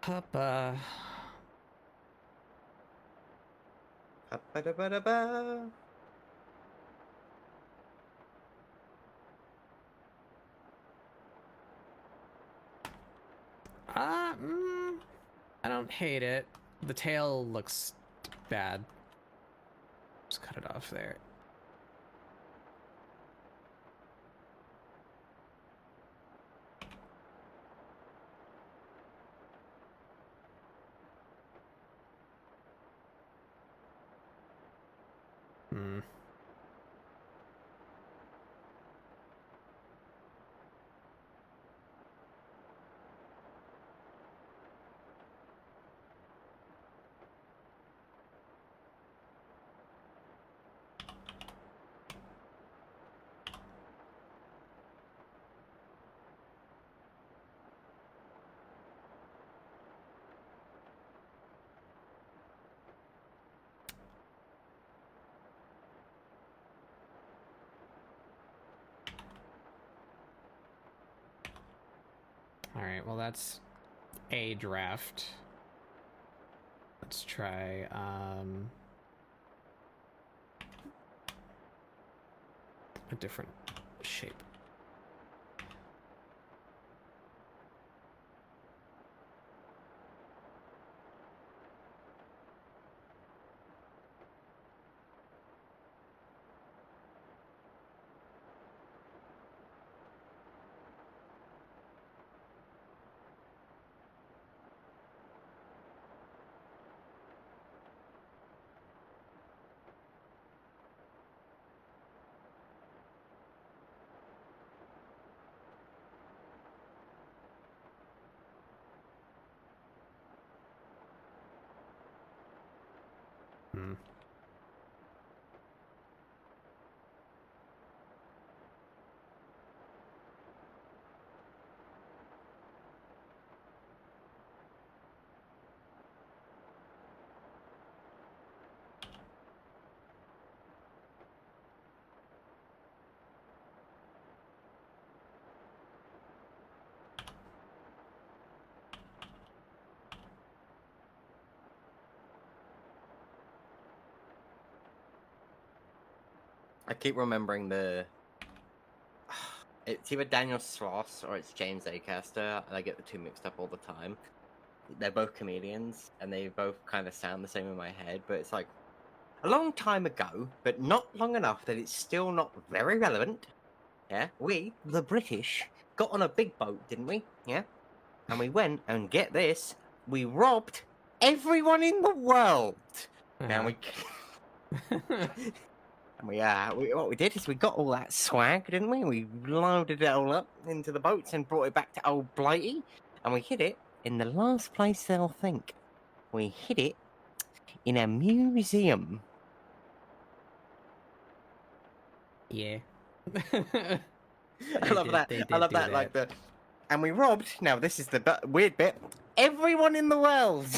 Papa. Ba-da-ba-da-ba. I don't hate it. The tail looks bad. Just cut it off there. Alright, well that's a draft. Let's try, a different shape. I keep remembering it's either Daniel Sloss or it's James Acaster. I get the two mixed up all the time. They're both comedians, and they both kind of sound the same in my head, but it's like a long time ago, but not long enough that it's still not very relevant. Yeah, we, the British, got on a big boat, didn't we? Yeah, and we went and get this, we robbed everyone in the world. Now we. And what we did is we got all that swag, didn't we? We loaded it all up into the boats and brought it back to old Blighty, and we hid it in the last place they'll think. We hid it in a museum. Yeah. I love that. I love that. Like and we robbed. Now this is the weird bit. Everyone in the world.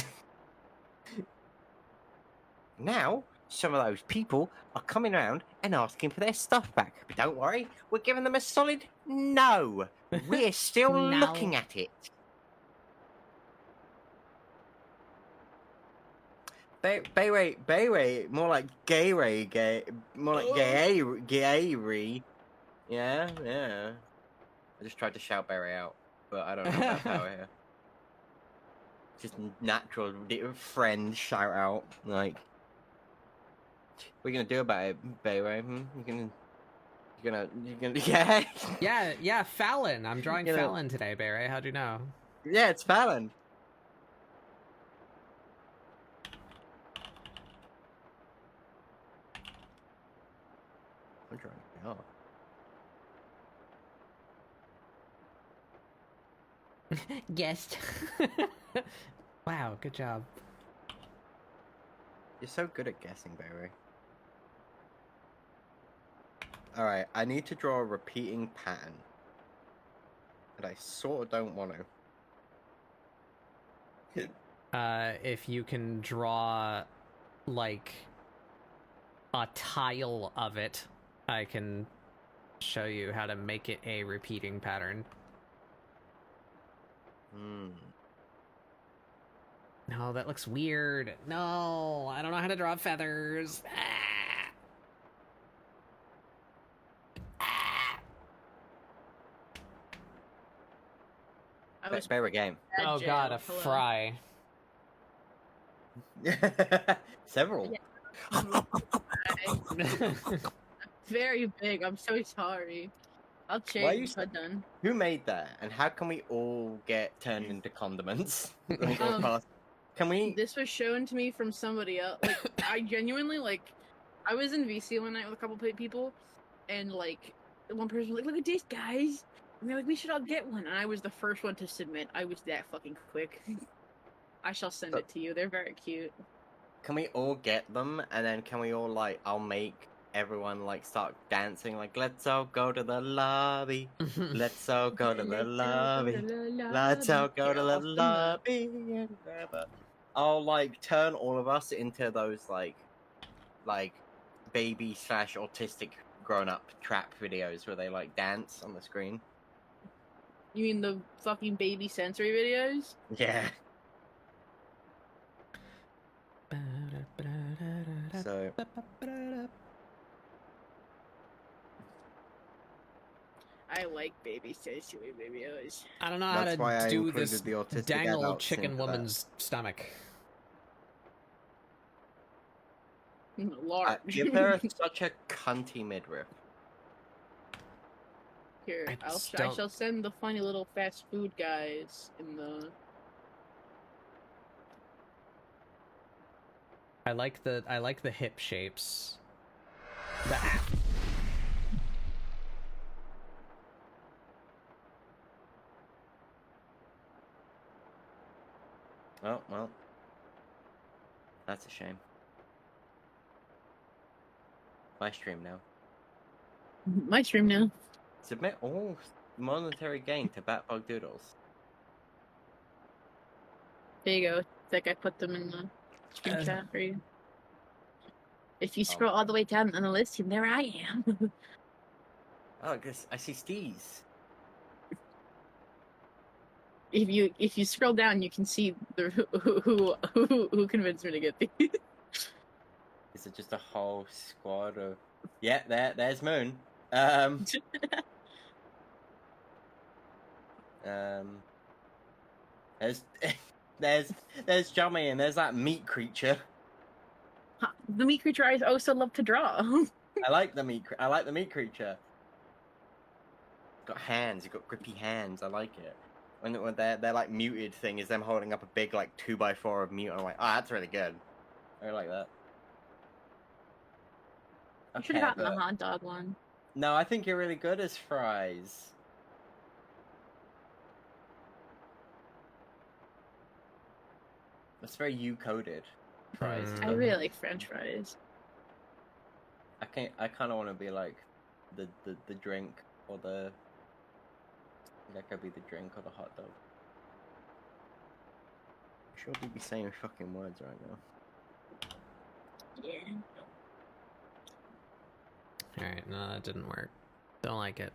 Now some of those people are coming around and asking for their stuff back. But don't worry, we're giving them a solid no. We're still No. looking at it. Bayray, more like more like gay. Yeah. I just tried to shout Bayray out, but I don't know that power here. Just natural friend shout out, like. What are you gonna do about it, Bayray? You're gonna, yeah. Yeah, Falin. I'm drawing Falin today, Barry. How'd you know? Yeah, it's Falin. I'm drawing. Oh. Guessed. Wow, good job. You're so good at guessing, Barry. Alright, I need to draw a repeating pattern. But I sort of don't want to. If you can draw, like, a tile of it, I can show you how to make it a repeating pattern. No, that looks weird. No, I don't know how to draw feathers. Favorite game. Oh god, a fry. Several. Very big. I'm so sorry. I'll change. I'm done. Who made that? And how can we all get turned into condiments? Can we? This was shown to me from somebody else. Like, I genuinely, like, I was in VC one night with a couple of people, and, like, one person was like, look at this, guys. And they're like, we should all get one. And I was the first one to submit. I was that fucking quick. I shall send it to you. They're very cute. Can we all get them? And then can we all, like, I'll make everyone, like, start dancing. Like, let's all go to the lobby. Let's all go to the lobby. Let's all go to the lobby. I'll, like, turn all of us into those, like baby / autistic grown-up trap videos where they, like, dance on the screen. You mean the fucking baby sensory videos? Yeah. So. I like baby sensory videos. I don't know how to do this dangle chicken woman's stomach. Large. Give her such a cunty midriff. Here, I shall send the funny little fast food guys in the. I like the hip shapes. Oh, well. That's a shame. My stream now. My stream now. Submit all monetary gain to Batbug Doodles. There you go. I think I put them in the stream chat for you. If you scroll all the way down on the list, there I am. Oh, I see Steez. If you scroll down, you can see the who convinced me to get these. Is it just a whole squad of Yeah, there's Moon. There's there's Jummy, and there's that meat creature. The meat creature I also love to draw. I like the meat creature. Got hands. You've got grippy hands. I like it. When they're like muted thing is them holding up a big like 2x4 of meat. I'm like, oh, that's really good. I like that. I should have gotten the hot dog one. No, I think you're really good as fries. That's very you-coded. Fries. I really like French fries. I kind of want to be like the drink or the. That could be the drink or the hot dog. I'm sure we'd be saying fucking words right now. Yeah. Alright, no, that didn't work. Don't like it.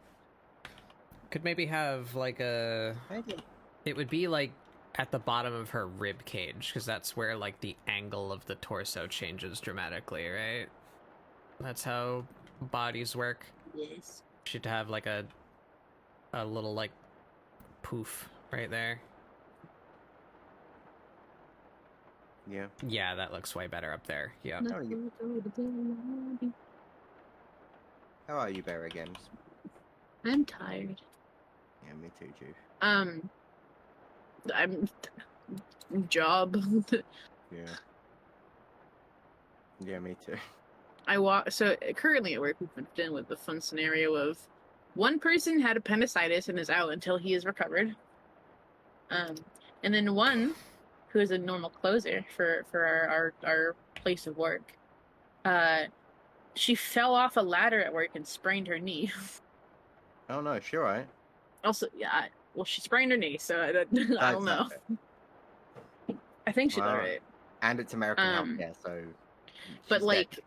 Could maybe have like a... It would be like at the bottom of her rib cage, because that's where like the angle of the torso changes dramatically, right? That's how bodies work. Yes. Should have like a little like poof right there. Yeah. Yeah, that looks way better up there. Yeah. How are you, Bear Games? I'm tired. Yeah, me too, Chief. I'm job. Yeah. Yeah, me too. So currently at work we've been dealing with the fun scenario of one person had appendicitis and is out until he is recovered. And then one who is a normal closer for our place of work. She fell off a ladder at work and sprained her knee. Oh no, she alright. Also, yeah, well, she sprained her knee, so I don't know. I think she's alright. And it's American healthcare, so. But like,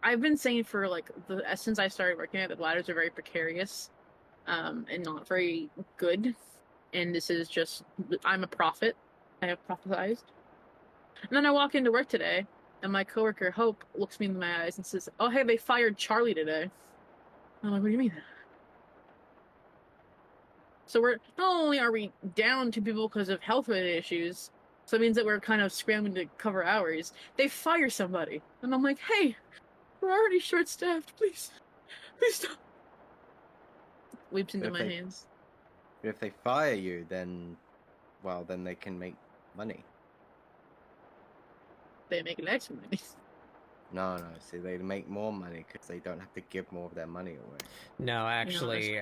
I've been saying for like since I started working at, the ladders are very precarious, and not very good. And this is just, I'm a prophet. I have prophesized. And then I walk into work today, and my coworker Hope looks me in my eyes and says, "Oh, hey, they fired Charlie today." I'm like, "What do you mean?" So we're not only are we down two people because of health-related issues, so it means that we're kind of scrambling to cover hours. They fire somebody, and I'm like, "Hey, we're already short-staffed. Please stop." Weeps into my hands. If they fire you, then, well, then they can make money. They make less money. No, see, they make more money because they don't have to give more of their money away. No, actually,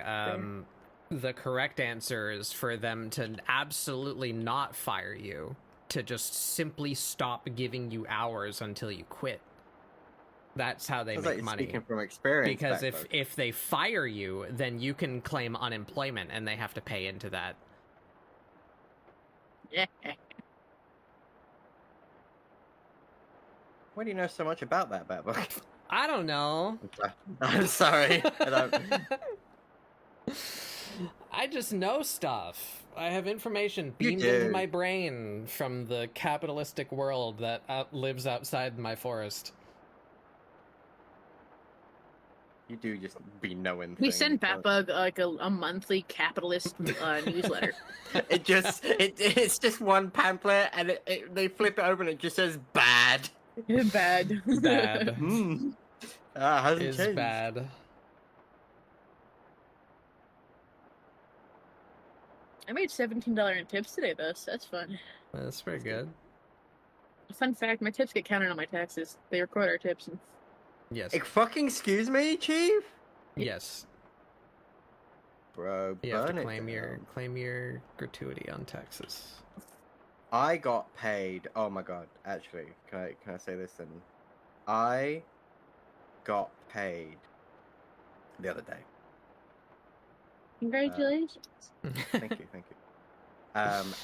the correct answer is for them to absolutely not fire you, to just simply stop giving you hours until you quit. That's how they make money. Speaking from experience, because if they fire you, then you can claim unemployment, and they have to pay into that. Yeah. Why do you know so much about that, Batbook? I don't know. I'm sorry. I just know stuff. I have information beamed into my brain from the capitalistic world that lives outside my forest. You do just be knowing. We send Batbug like a monthly capitalist newsletter. It's just one pamphlet, and they flip it over and it just says bad. Bad. Hasn't is changed. Bad. I made $17 in tips today, though, so that's fun. That's pretty good. Fun fact, my tips get counted on my taxes. They record our tips. And... Yes. Fucking excuse me, Chief? Yes. Bro, you have to claim your gratuity on taxes. I got paid. Oh my god! Actually, can I say this? Then I got paid the other day. Congratulations! Thank you.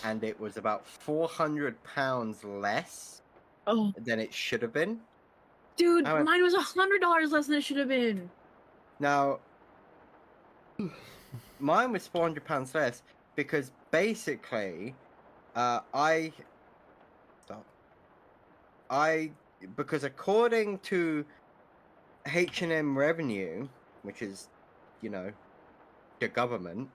And it was about £400 less than it should have been. Dude, mine was $100 less than it should have been. Now, mine was £400 less because basically. Because according to H&M revenue, which is, you know, the government,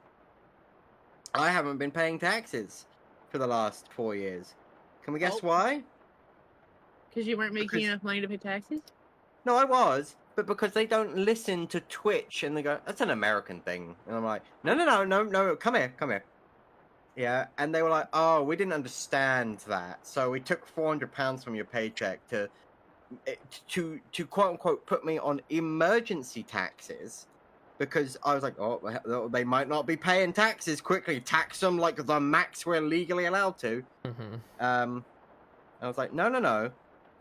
I haven't been paying taxes for the last 4 years. Can we guess why? Because you weren't making enough money to pay taxes? No, I was, but because they don't listen to Twitch and they go, that's an American thing. And I'm like, no, come here. Yeah, and they were like, oh, we didn't understand that. So we took £400 from your paycheck to quote unquote put me on emergency taxes because I was like, oh, they might not be paying taxes quickly. Tax them like the max we're legally allowed to. I was like, no.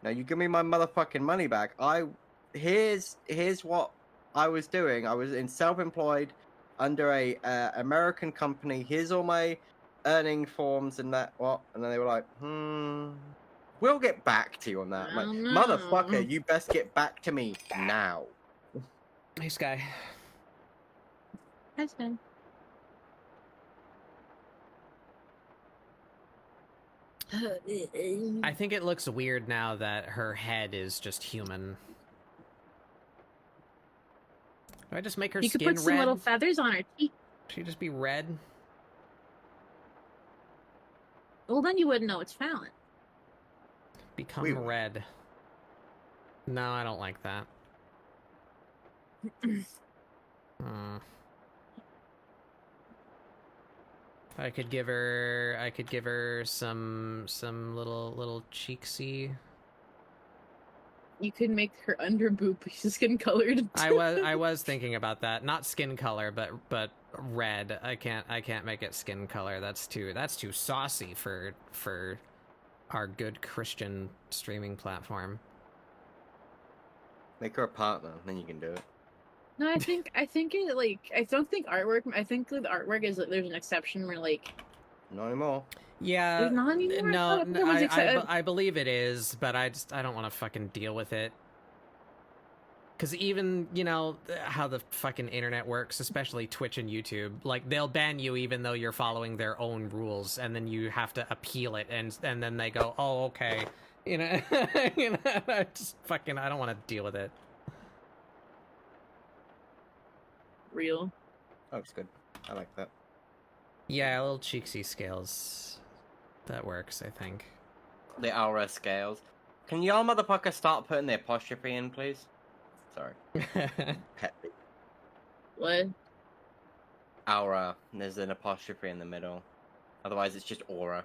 Now you give me my motherfucking money back. Here's what I was doing. I was in self-employed under a American company. Here's all my earning forms and that. What? And then they were like, we'll get back to you on that. I'm like, motherfucker, you best get back to me now. Hey, Sky. Hi, Sky. I think it looks weird now that her head is just human. Do I just make her you skin red? You could put some little feathers on her teeth. Should she just be red? Well, then you wouldn't know it's Falin. Become red. No, I don't like that. I could give her some little cheeksy. You could make her under boob skin colored. I was thinking about that. Not skin color, but red. I can't make it skin color. That's too saucy for our good Christian streaming platform. Make her a partner, then you can do it. No, I think it like I don't think artwork. I think the artwork is there's an exception where like not anymore. Yeah, there's not anymore. No, I believe it is, but I don't want to fucking deal with it. Because even, you know, how the fucking internet works, especially Twitch and YouTube, like, they'll ban you even though you're following their own rules, and then you have to appeal it, and then they go, oh, okay. You know, I don't want to deal with it. Real. Oh, it's good. I like that. Yeah, little cheeksy scales. That works, I think. The aura scales. Can y'all motherfuckers start putting the apostrophe in, please? Sorry. Pet me. What? Aura. There's an apostrophe in the middle. Otherwise, it's just aura.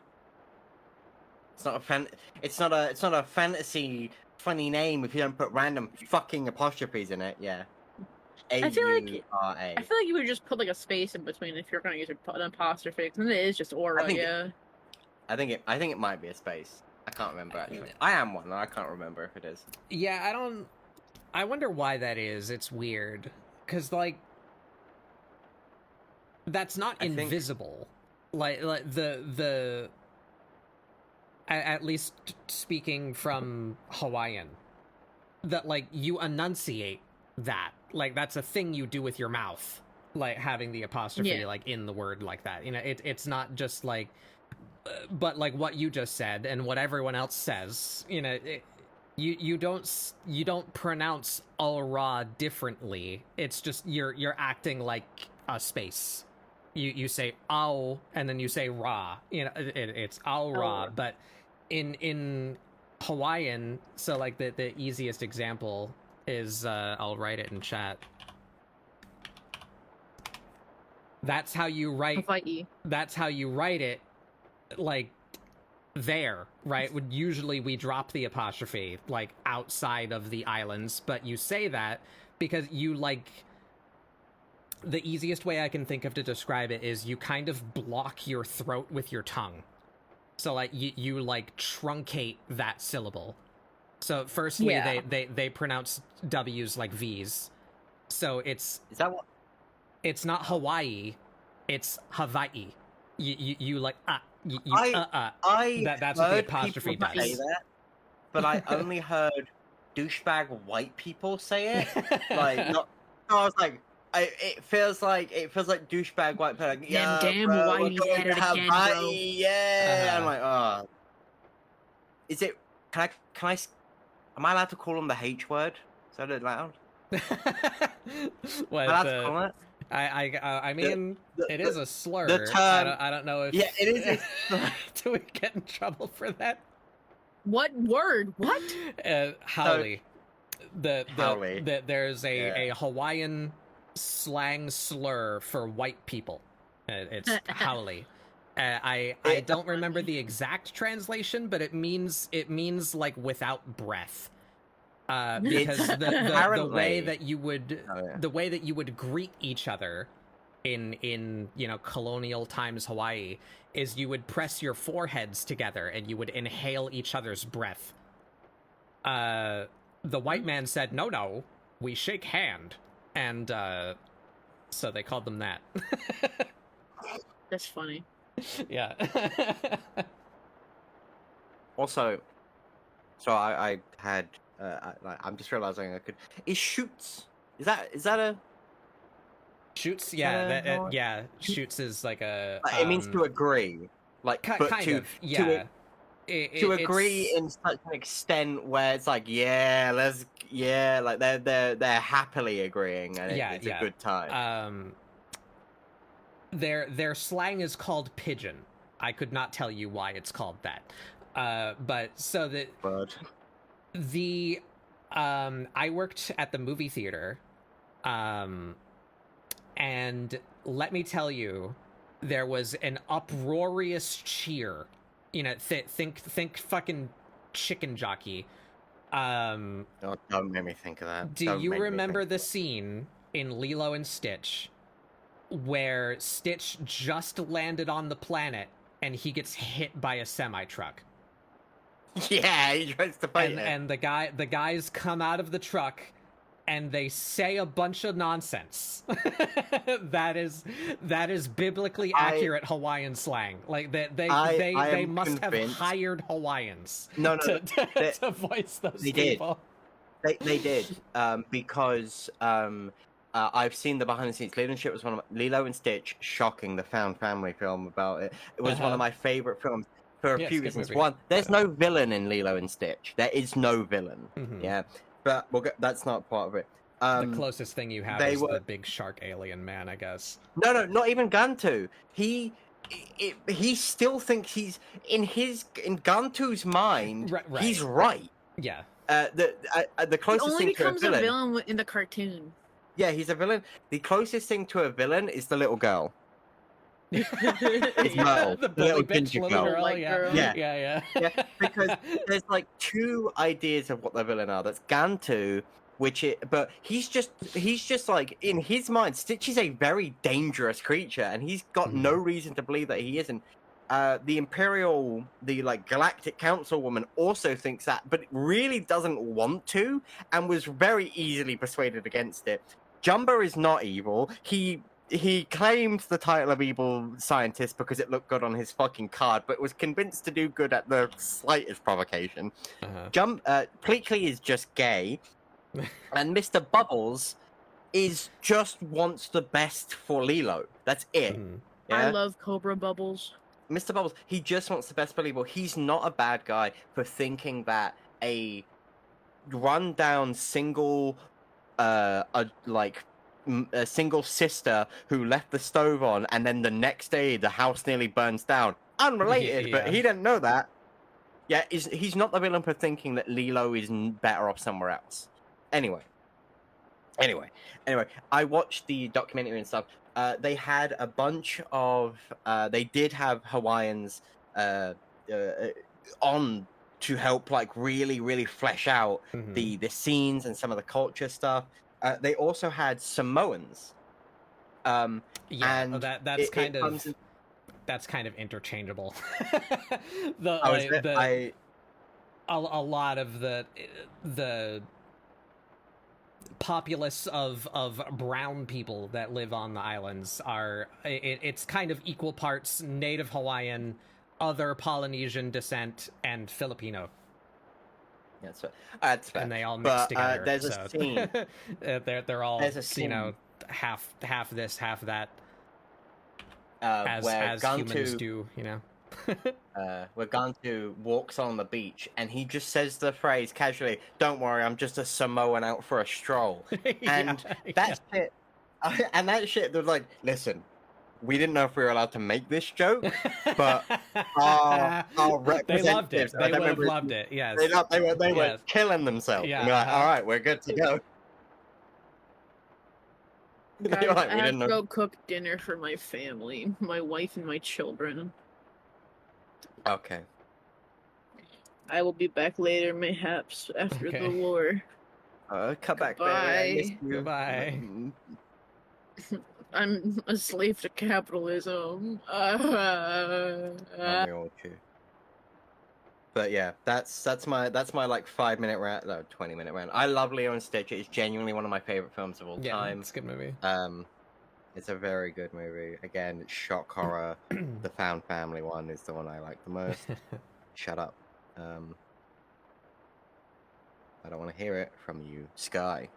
It's not a fantasy funny name if you don't put random fucking apostrophes in it. Yeah. I feel like A-U-R-A. you would just put like a space in between if you're going to use an apostrophe. And it is just aura. I think it might be a space. I can't remember actually. I am one. I can't remember if it is. Yeah, I wonder why that is. It's weird. Because, like, that's not invisible. Like the at least speaking from Hawaiian, that, like, you enunciate that. Like, that's a thing you do with your mouth. Like, having the apostrophe, like, in the word like that. You know, it's not just, like... But, like, what you just said and what everyone else says, you know... You don't pronounce aura differently. It's just you're acting like a space. You say ow and then you say ra. You know, it's aura. But in Hawaiian, so like the easiest example is I'll write it in chat. That's how you write. Hawaii. That's how you write it. Like. There, right? Usually we drop the apostrophe, like, outside of the islands, but you say that because you, like... The easiest way I can think of to describe it is you kind of block your throat with your tongue. So, like, you like, truncate that syllable. So, firstly, they pronounce W's like V's. So, it's... Is that what... It's not Hawaii, it's Hawaii. You like, that's what the apostrophe does. Say that, but I only heard douchebag white people say it. Like, not. I was like, it feels like douchebag white people. Like, yeah, damn bro, whitey's at it again, bro. Yeah, I'm like, oh. Is it? Can I? Am I allowed to call them the H word? Is that it loud? What Well, the? that's cool. I mean, it is a slur. The term, I don't know if. Yeah, it is. Do we get in trouble for that? What word? What? Howley. Howley. There's a Hawaiian slang slur for white people. It's howley. I don't remember the exact translation, but it means like without breath. Because the way that you would the way that you would greet each other in colonial times Hawaii is you would press your foreheads together and you would inhale each other's breath. The white man said, no, we shake hand, and so they called them that. That's funny. Yeah. Also, so I had I'm just realizing I could. Is shoots? Is that a shoots? Yeah, yeah. Shoots is like a. It means to agree, like but kind to of, yeah. To agree in such an extent where it's like, like they're happily agreeing, and it's a good time. Their slang is called pigeon. I could not tell you why it's called that. But so that I worked at the movie theater, and let me tell you, there was an uproarious cheer. Think fucking chicken jockey. Don't make me think of that. Do you remember the scene in Lilo and Stitch where Stitch just landed on the planet and he gets hit by a semi-truck? Yeah, he tries to fight it. And the guys come out of the truck and they say a bunch of nonsense. that is biblically accurate Hawaiian slang. Like they must have hired Hawaiians to voice those people. They did because I've seen the behind the scenes. Lilo and Stitch, shocking, the found family film about it. It was one of my favorite films for a few reasons. One, there's no villain in Lilo and Stitch. There is no villain. Mm-hmm. Yeah. But that's not part of it. The closest thing you have is the big shark alien man, I guess. No, not even Gantu. He still thinks he's in Gantu's mind. Right. He's right. Yeah. The closest thing to a villain. He only becomes a villain in the cartoon. Yeah, he's a villain. The closest thing to a villain is the little girl. It's Myrtle, the little bitch girl. Yeah. Because there's like two ideas of what the villain are. That's Gantu, but he's just like, in his mind, Stitch is a very dangerous creature, and he's got no reason to believe that he isn't. The Galactic Council woman also thinks that, but really doesn't want to, and was very easily persuaded against it. Jumbo is not evil. He claimed the title of evil scientist because it looked good on his fucking card, but was convinced to do good at the slightest provocation. Pleakley is just gay, and Mr. Bubbles just wants the best for Lilo. That's it. I love Cobra Bubbles. Mr. Bubbles, he just wants the best for Lilo. He's not a bad guy for thinking that a rundown single, a single sister who left the stove on, and then the next day the house nearly burns down. Unrelated, but he didn't know that. Yeah, he's not the villain for thinking that Lilo is better off somewhere else. Anyway, I watched the documentary and stuff. They had a bunch of... they did have Hawaiians on to help, really, really flesh out the scenes and some of the culture stuff. They also had Samoans. And that's kind of interchangeable. A lot of the populace of brown people that live on the islands it's kind of equal parts Native Hawaiian, other Polynesian descent, and Filipino. That's fair. And they all mix together. There's a scene. they're all half this, half that. As where humans do, we're going to walks on the beach, and he just says the phrase casually, "Don't worry, I'm just a Samoan out for a stroll." And that shit, and that shit, they're like, listen, we didn't know if we were allowed to make this joke, but our they loved it. representatives, They would have loved it. Yes, they were killing themselves. Yeah, And we're like, all right, we're good to go. Guys, Like, I have to go cook dinner for my family, my wife and my children. Okay. I will be back later, mayhaps, after the war. Come back, baby. Goodbye. I miss you. Goodbye. I'm a slave to capitalism. I'm all too. But yeah, that's my like 5-minute rant, no 20-minute rant. I love Leo and Stitch. It's genuinely one of my favorite films of all time. It's a good movie. It's a very good movie. Again, it's shock horror. The Found Family one is the one I like the most. Shut up. I don't want to hear it from you, Sky.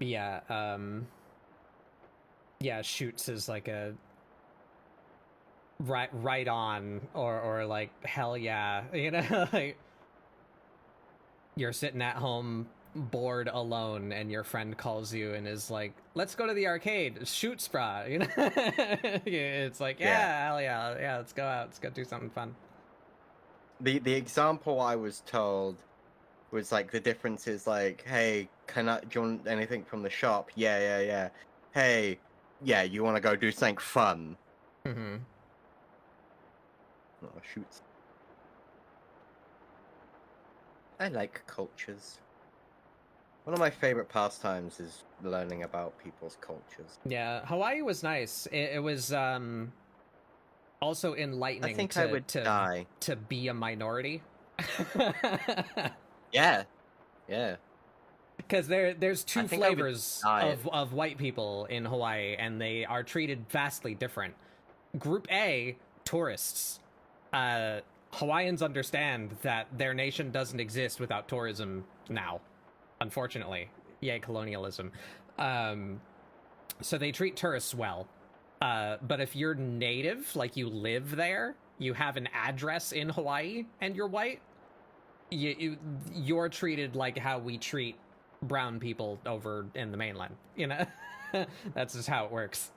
Yeah, yeah, Shoots is like a right on or like hell yeah, you know, like you're sitting at home bored alone and your friend calls you and is like, let's go to the arcade, Shoots brah, you know. It's like, yeah, hell yeah, let's go out, let's go do something fun. The example I was told was like, the difference is like, hey, do you want anything from the shop? Yeah. Hey, yeah, you want to go do something fun? Mm-hmm. Oh, Shoots. I like cultures. One of my favorite pastimes is learning about people's cultures. Yeah, Hawaii was nice. It was also enlightening. I think I would die to be a minority. Yeah. Because there's two flavors of white people in Hawaii, and they are treated vastly different. Group A, tourists. Hawaiians understand that their nation doesn't exist without tourism now, unfortunately. Yay, colonialism. So they treat tourists well. But if you're native, like you live there, you have an address in Hawaii, and you're white, you're treated like how we treat brown people over in the mainland, you know. That's just how it works.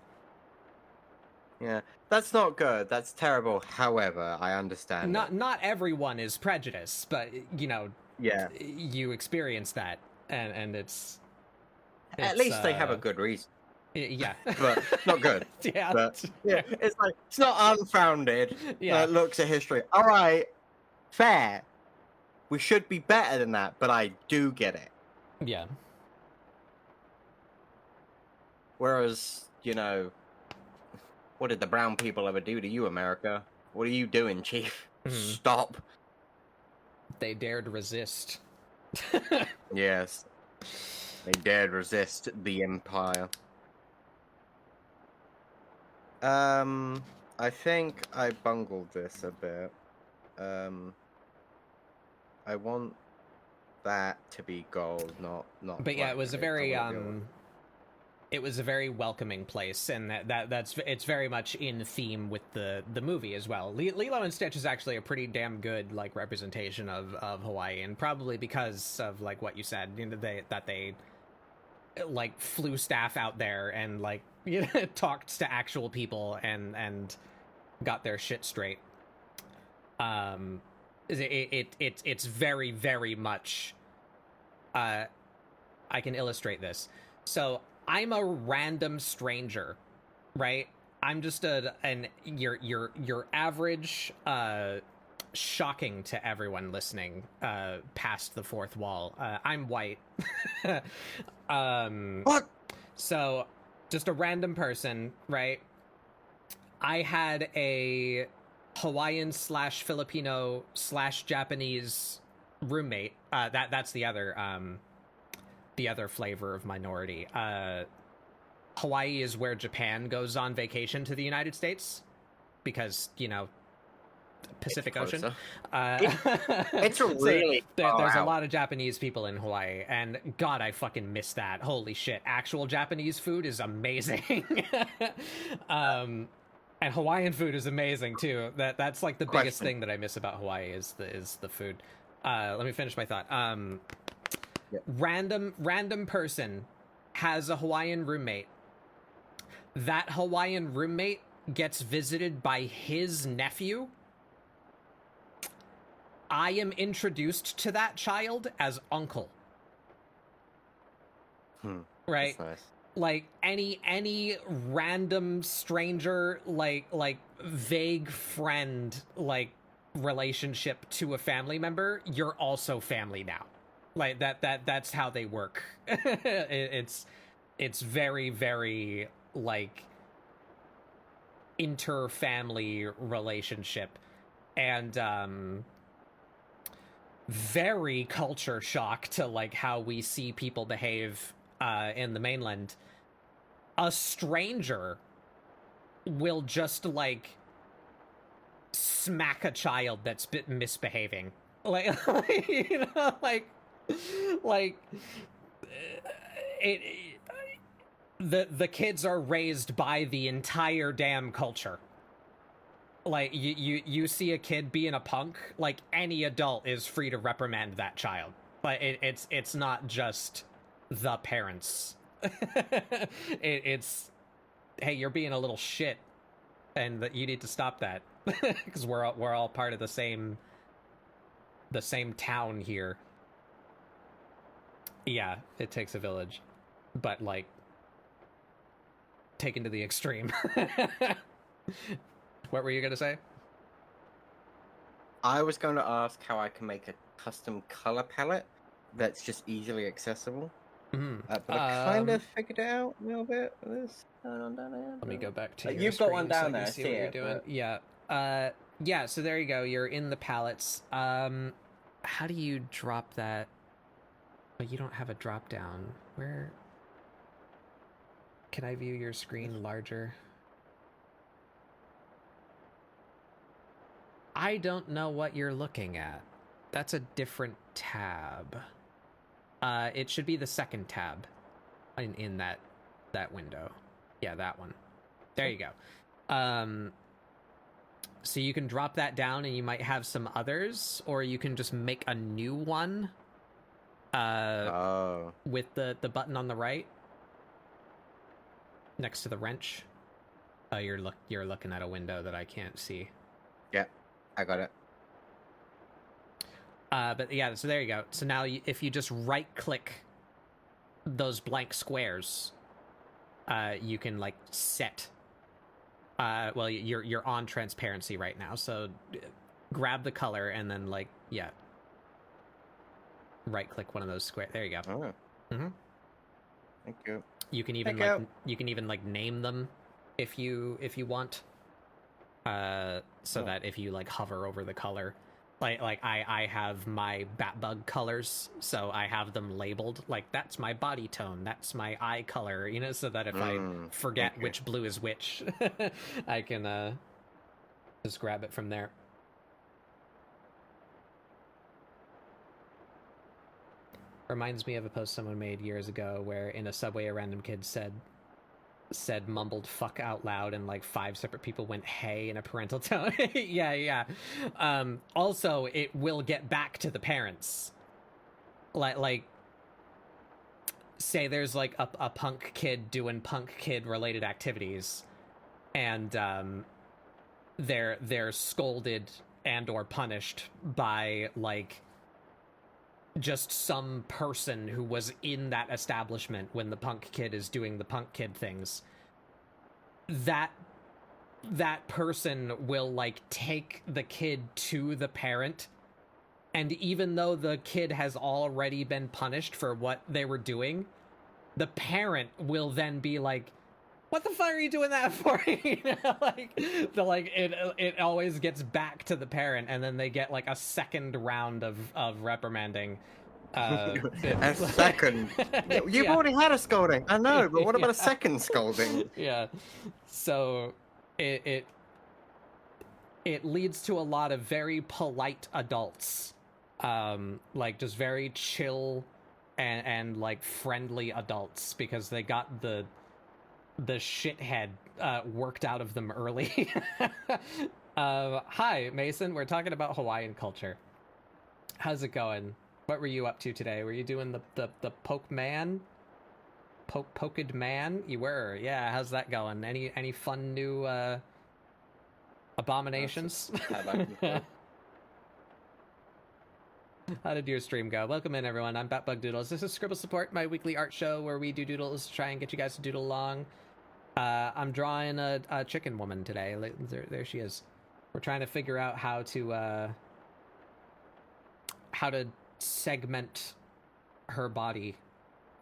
Yeah, that's not good. That's terrible. However, I understand. Not everyone is prejudiced, but you know, you experience that, and it's at least they have a good reason. Yeah, but not good. Yeah, but, yeah, it's like, it's not unfounded. Yeah, looks at history. All right, fair. We should be better than that, but I do get it. Yeah. Whereas, you know, what did the brown people ever do to you, America? What are you doing, Chief? Stop. They dared resist. Yes. They dared resist the Empire. I think I bungled this a bit. I want that to be gold, not. But yeah, it was a very it was a very welcoming place, and it's very much in theme with the movie as well. Lilo and Stitch is actually a pretty damn good like representation of Hawaii, and probably because of like what you said, you know, they like flew staff out there and like, you know, talked to actual people and got their shit straight. It's very, very much. I can illustrate this. So I'm a random stranger, right? I'm just your average, shocking to everyone listening, past the fourth wall. I'm white. What? So just a random person, right? I had a Hawaiian / Filipino / Japanese roommate. That's the other flavor of minority. Hawaii is where Japan goes on vacation to the United States because, you know, Pacific Ocean. It's a really there's a lot of Japanese people in Hawaii, and God, I fucking miss that. Holy shit! Actual Japanese food is amazing, and Hawaiian food is amazing too. That's like the biggest thing that I miss about Hawaii is the food. Let me finish my thought. Random person has a Hawaiian roommate. That Hawaiian roommate gets visited by his nephew. I am introduced to that child as uncle. Right? That's nice. Like any random stranger, like vague friend, like relationship to a family member, you're also family now. Like that's how they work. It's very, very like inter-family relationship, and very culture shock to like how we see people behave in the mainland. A stranger will just like smack a child that's misbehaving, like you know, like the kids are raised by the entire damn culture. Like you see a kid being a punk, like any adult is free to reprimand that child. But it's not just the parents. It's hey, you're being a little shit, and that you need to stop that because we're all part of the same town here. Yeah, it takes a village, but like taken to the extreme. What were you gonna say? I was going to ask how I can make a custom color palette that's just easily accessible. But I kind of figured it out a little bit. This going on down there. Let me go back to your You've screen got one down so there. see what you're doing. But... yeah. So there you go. You're in the palettes. How do you drop that? Oh, you don't have a drop down. Where? Can I view your screen larger? I don't know what you're looking at. That's a different tab. It should be the second tab in that window. Yeah, that one. There you go. So you can drop that down and you might have some others, or you can just make a new one with the button on the right next to the wrench. You're looking at a window that I can't see. Yeah, I got it. But yeah, so there you go. So now if you just right click those blank squares, you can like set well, you're on transparency right now, so grab the color and then like right click one of those squares. There you go. Thank you. You can even you can even like name them if you want, so that if you like hover over the color, like I have my Batbug colors, so I have them labeled like that's my body tone, that's my eye color, you know, so that if I forget which blue is which, I can just grab it from there. Reminds me of a post someone made years ago where in a subway a random kid said mumbled fuck out loud and like 5 separate people went hey in a parental tone. yeah. Also, it will get back to the parents. Like say there's like a punk kid doing punk kid related activities, and they're scolded and or punished by like just some person who was in that establishment when the punk kid is doing the punk kid things. That person will like take the kid to the parent, and even though the kid has already been punished for what they were doing, the parent will then be like, what the fuck are you doing that for? You know, it always gets back to the parent, and then they get like a second round of reprimanding. A second? You've already had a scolding. I know, but what about a second scolding? Yeah. So it it leads to a lot of very polite adults, like just very chill and like friendly adults, because they got the shithead worked out of them early. Hi, Mason. We're talking about Hawaiian culture. How's it going? What were you up to today? Were you doing the poke man? Poked man? You were, yeah. How's that going? Any fun new abominations? How did your stream go? Welcome in, everyone. I'm Batbug Doodles. This is ScribbleSupport, my weekly art show where we do doodles to try and get you guys to doodle along. I'm drawing a chicken woman today. There she is. We're trying to figure out how to segment her body,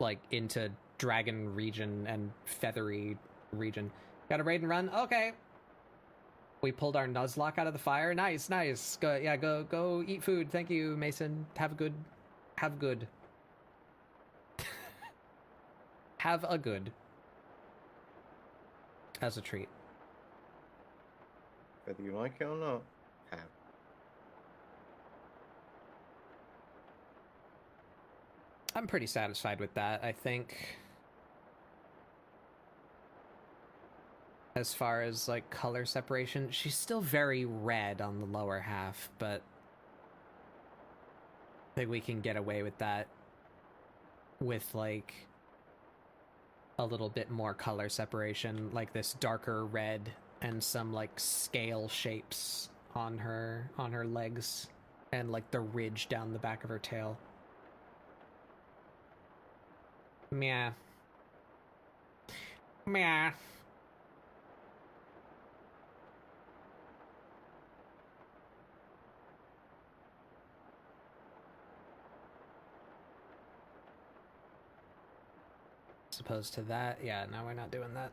like, into dragon region and feathery region. Got a raid and run? Okay. We pulled our Nuzlocke out of the fire. Nice. Go eat food. Thank you, Mason. Have a good. Have a good. As a treat. Whether you like it or not, have. I'm pretty satisfied with that, I think. As far as, like, color separation, she's still very red on the lower half, but I think we can get away with that with, like, a little bit more color separation, like this darker red and some, like, scale shapes on her legs and, like, the ridge down the back of her tail. Meow. Meow. As opposed to that, yeah, no, we're not doing that.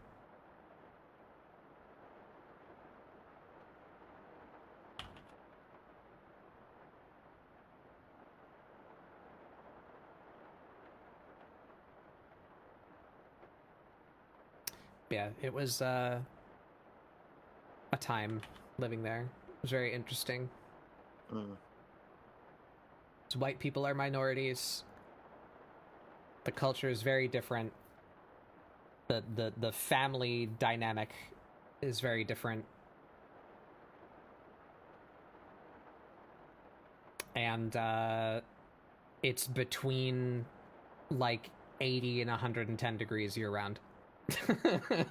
Yeah, it was a time living there. It was very interesting. White people are minorities. The culture is very different. The family dynamic is very different. And it's between like 80 and 110 degrees year round. It's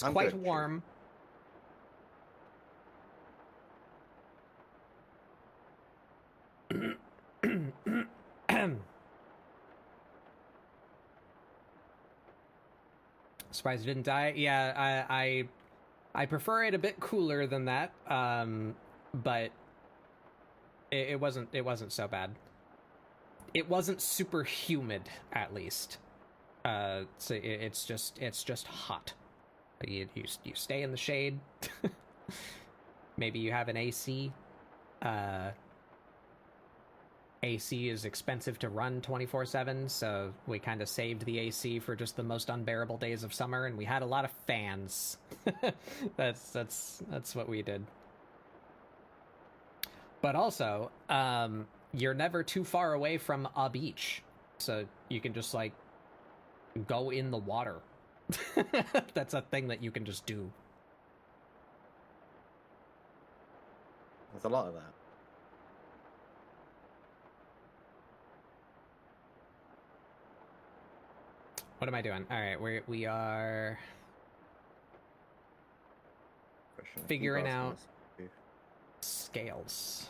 quite warm. Surprised it didn't die. Yeah, I prefer it a bit cooler than that. But it wasn't so bad. It wasn't super humid, at least. So it's just hot. You stay in the shade. Maybe you have an AC. AC is expensive to run 24/7, so we kind of saved the AC for just the most unbearable days of summer, and we had a lot of fans. That's what we did. But also, you're never too far away from a beach, so you can just like go in the water. That's a thing that you can just do. There's a lot of that. What am I doing? All right, we are figuring out scales.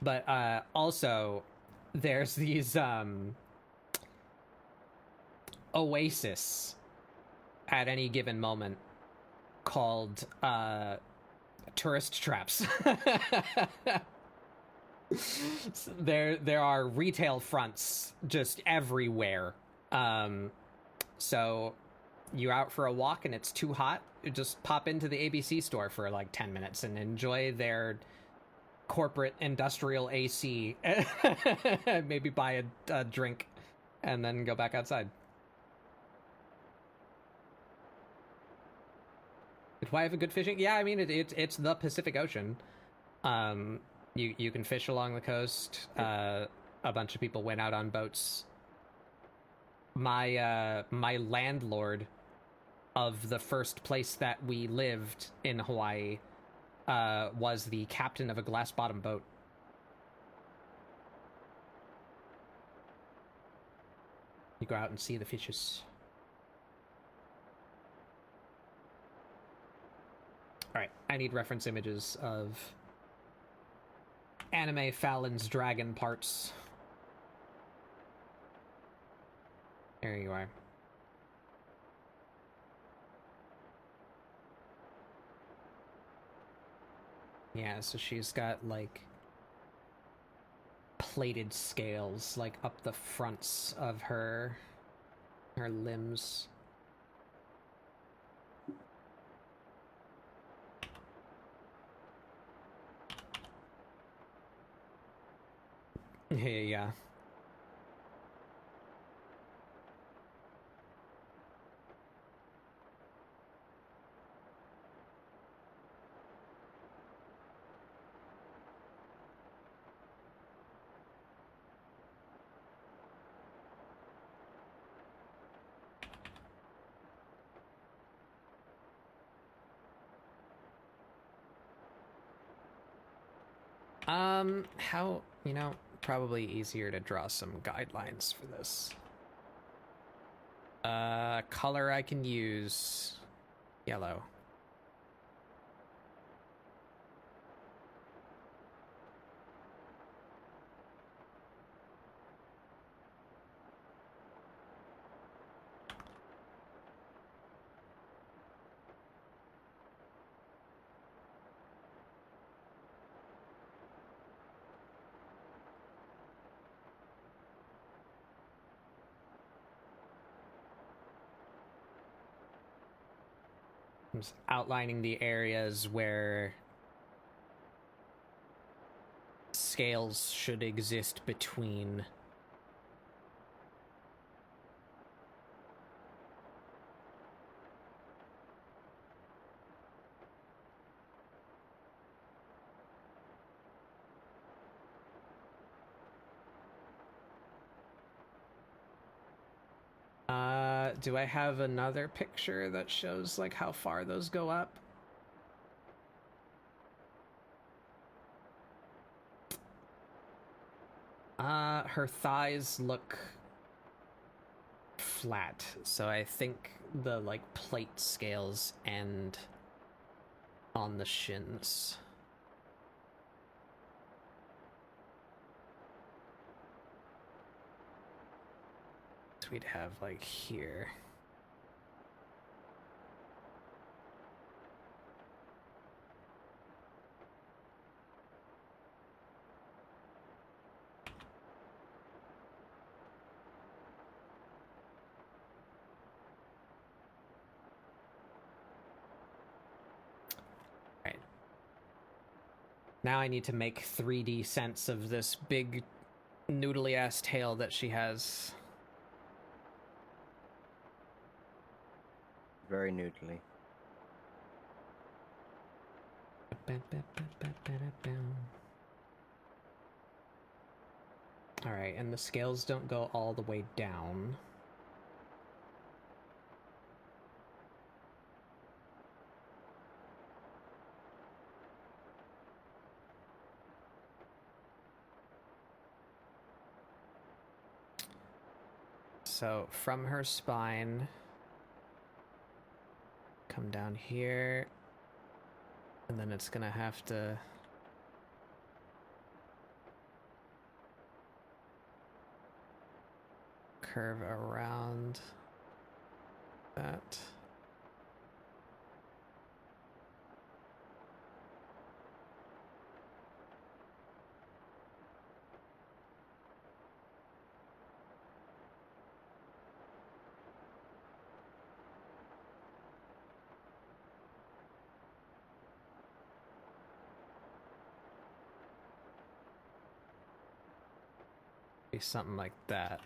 But also, there's these oasis at any given moment called tourist traps. There are retail fronts just everywhere. So you're out for a walk and it's too hot, you just pop into the ABC store for like 10 minutes and enjoy their corporate industrial AC. Maybe buy a drink and then go back outside. Do I have a good fishing? Yeah, I mean it's the Pacific Ocean. You can fish along the coast. A bunch of people went out on boats. My landlord of the first place that we lived in Hawaii was the captain of a glass bottom boat. You go out and see the fishes. Alright, I need reference images of anime Falin's dragon parts. There you are. Yeah, so she's got, like, plated scales, like, up the fronts of her limbs. Yeah. How, probably easier to draw some guidelines for this. Color I can use yellow. I'm just outlining the areas where scales should exist between. Do I have another picture that shows, like, how far those go up? Her thighs look flat, so I think the, like, plate scales end on the shins. We'd have, like, here. Right. Now I need to make 3D sense of this big noodly ass tail that she has. Very noodly. Alright, and the scales don't go all the way down. So, from her spine, come down here, and then it's gonna have to curve around that. Be something like that.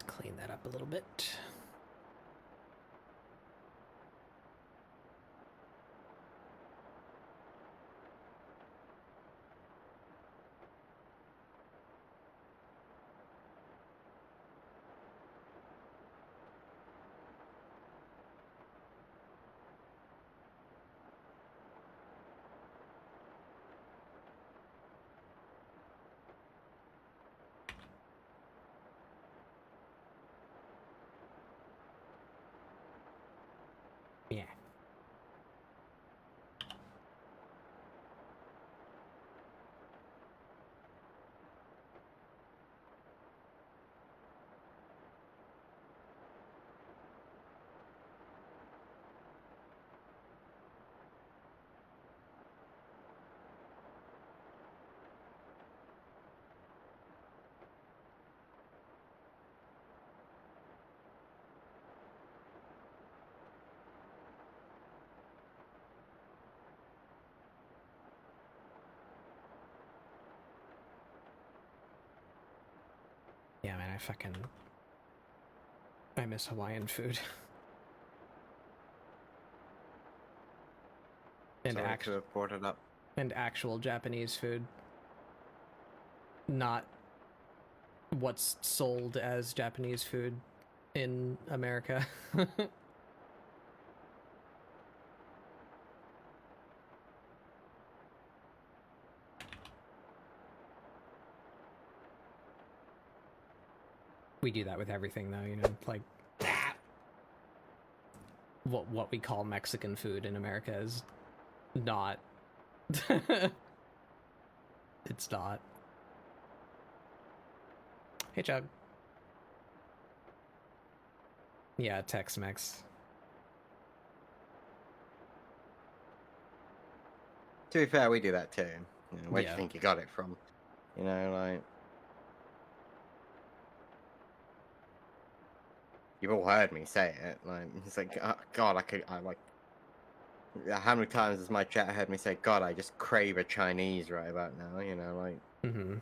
Clean that up a little bit. Yeah. Yeah, man, I miss Hawaiian food. And Sorry to have brought it up. And actual Japanese food. Not what's sold as Japanese food in America. We do that with everything, though, you know, like what we call Mexican food in America is not. It's not. Hey, Chug. Yeah, Tex-Mex. To be fair, we do that too. You know, where do Yeah. you think you got it from? You know, like... You've all heard me say it. Like, it's like, God, I like... How many times has my chat heard me say, God, I just crave a Chinese right about now, you know, like... Mm-hmm.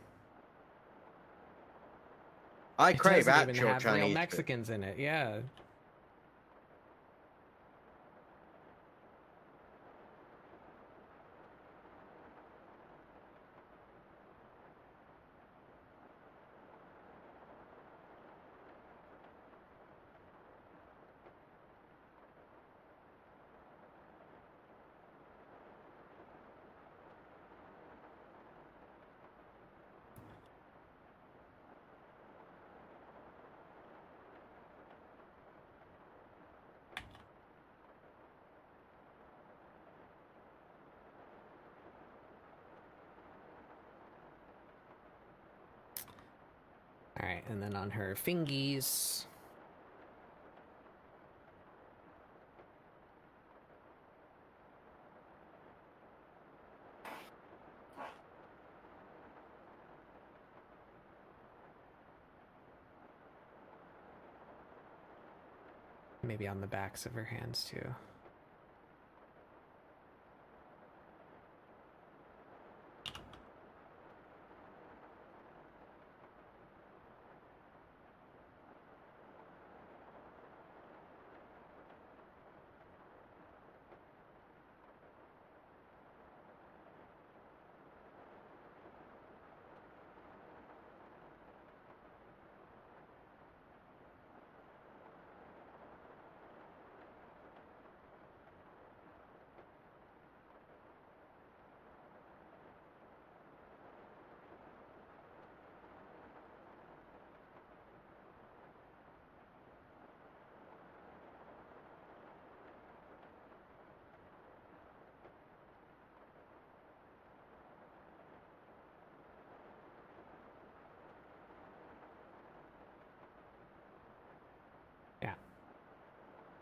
I crave doesn't actual even have Chinese real food. Mexicans in it, yeah. Alright, and then on her fingies. Maybe on the backs of her hands, too.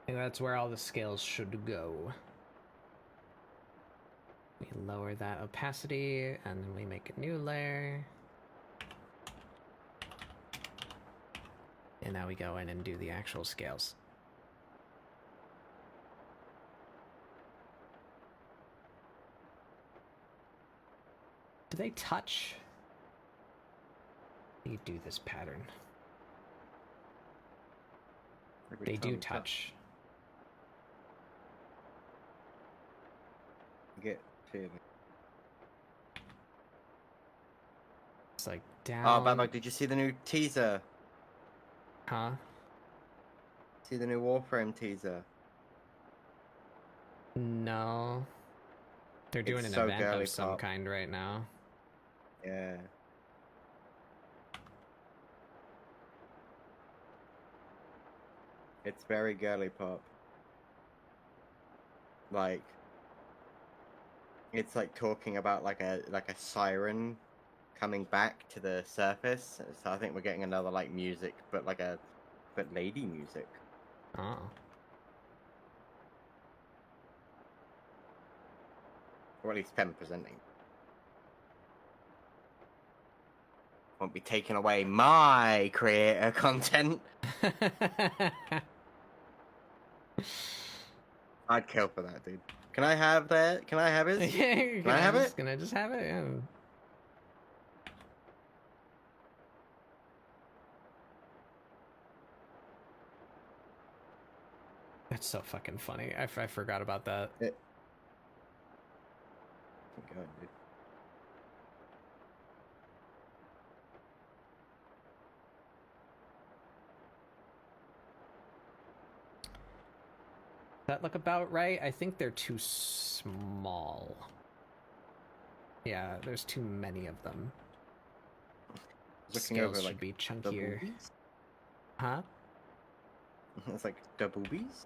think that's where all the scales should go. We lower that opacity, and then we make a new layer. And now we go in and do the actual scales. Do they touch? How do you do this pattern? They do touch. Get feeling. It's like down. Oh, Baba, did you see the new teaser? Huh? See the new Warframe teaser? No. They're doing It's an so event girly of some pop. kind right now. Yeah. It's very girly pop. Like, it's like talking about like a siren coming back to the surface. So I think we're getting another like music, but lady music. Oh. Or at least Pen presenting. Won't be taking away my creator content. I'd kill for that, dude. Can I have that? Can I have it? Can I have it? Can I just have it? Yeah. That's so fucking funny. I forgot about that. Go on, dude. That look about right? I think they're too small. Yeah, there's too many of them. Looking Scales over should like be the chunkier. boobies. Huh? It's like the boobies.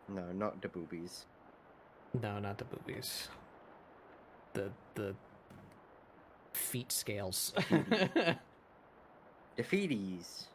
No, not the boobies. No, not the boobies. The feet scales. The feeties.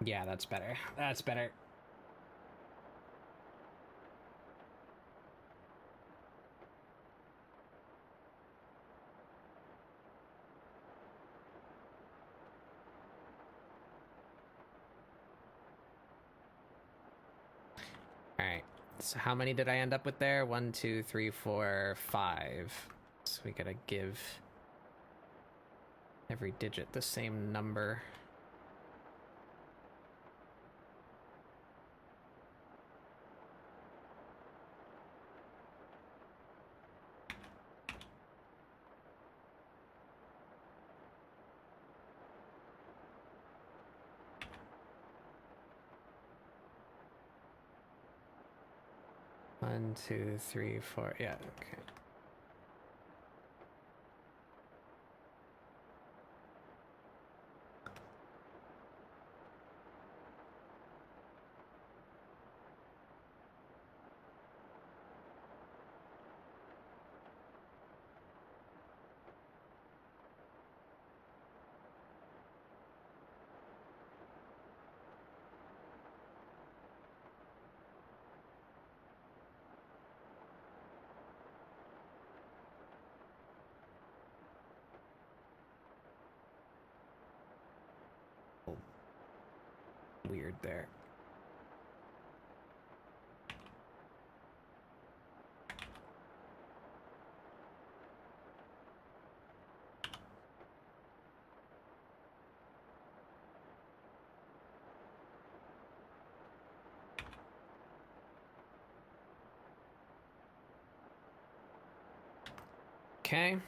Yeah, that's better. That's better. Alright, so how many did I end up with there? 1, 2, 3, 4, 5. So we gotta give every digit the same number. One, 2, 3, 4. Yeah, okay. Weird there. Okay.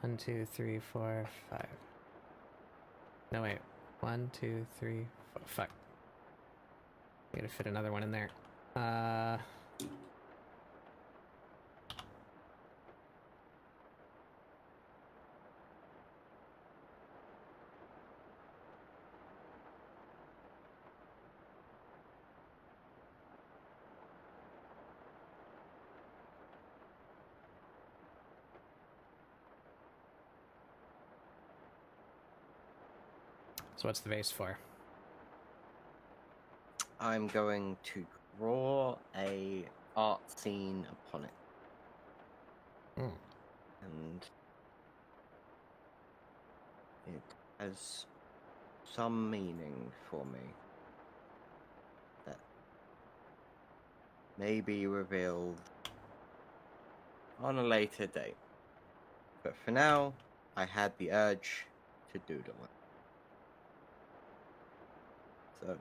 1, 2, 3, 4, 5. No, wait. 1, 2, 3, 4. Fuck. I gotta fit another one in there. So what's the vase for? I'm going to draw a art scene upon it. And it has some meaning for me that may be revealed on a later date. But for now, I had the urge to doodle it. So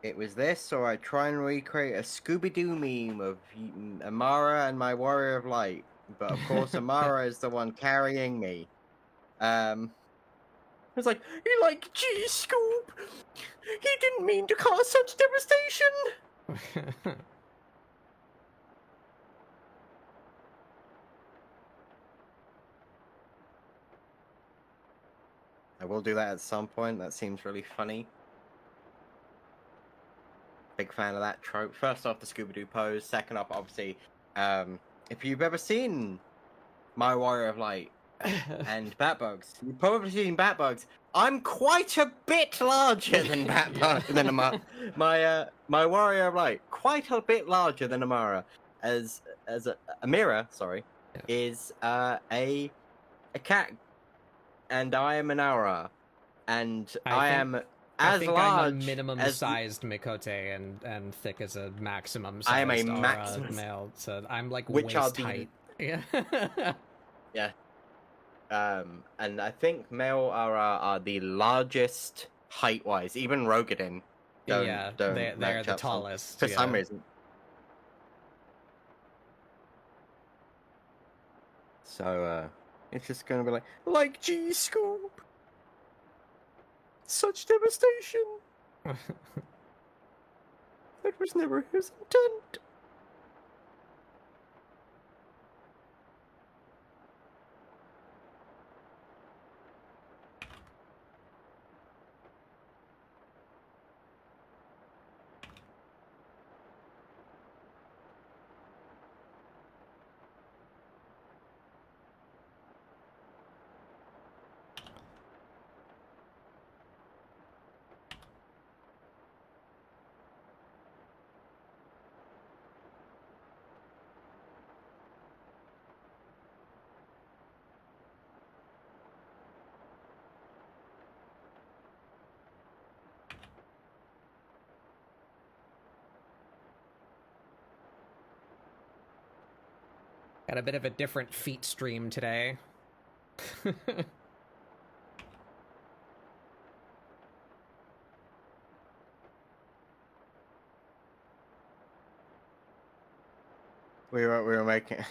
it was this, or I try and recreate a Scooby-Doo meme of Amara and my Warrior of Light. But of course, Amara is the one carrying me. It's like, you like, gee, Scoop, he didn't mean to cause such devastation. I will do that at some point. That seems really funny. Big fan of that trope. First off, the Scooby-Doo pose. Second up, obviously, if you've ever seen My Warrior of Light and Batbugs, you've probably seen Batbugs. I'm quite a bit larger than than Amara. My Warrior of Light, quite a bit larger than Amara. Amira, sorry, is a cat, and I am an aura, and I am as large. I'm a minimum-sized Mikote and thick as a maximum-sized I am a aura maximum male, so I'm like which waist height. Yeah. Yeah. And I think male aura are the largest height-wise. Even Rogadin they're the tallest for some reason. So it's just gonna be like G Scoop. Such devastation. That was never his intent. Got a bit of a different feat stream today. We were making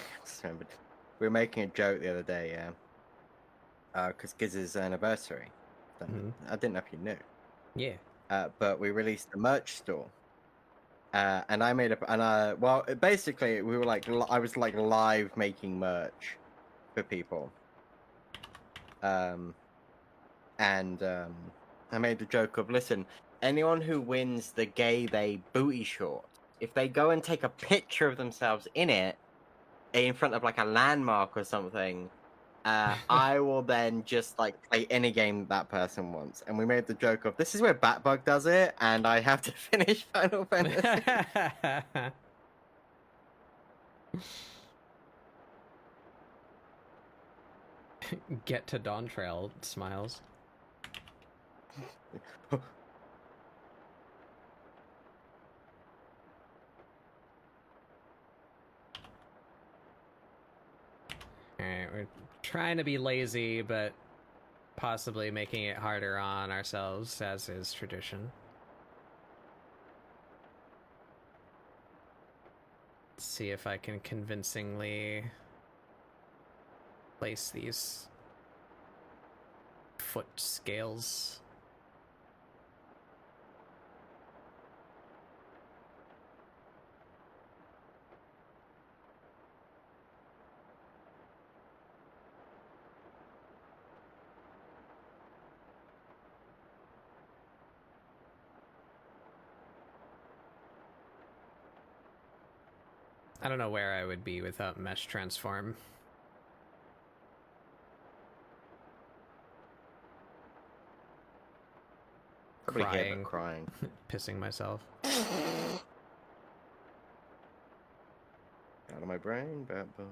we were making a joke the other day, yeah. Because Giz's anniversary. I didn't know if you knew. Yeah. But we released a merch store. And I made basically we were I was live making merch for people. I made the joke of, listen, anyone who wins the Gay Bay booty short, if they go and take a picture of themselves in it, in front of a landmark or something, I will then just play any game that person wants. And we made the joke of, this is where Batbug does it, and I have to finish Final Fantasy. Get to Dawn Trail smiles. Alright, we're trying to be lazy, but possibly making it harder on ourselves, as is tradition. Let's see if I can convincingly place these foot scales. I don't know where I would be without mesh transform. Probably here, but crying. Pissing myself. Out of my brain, bad boy.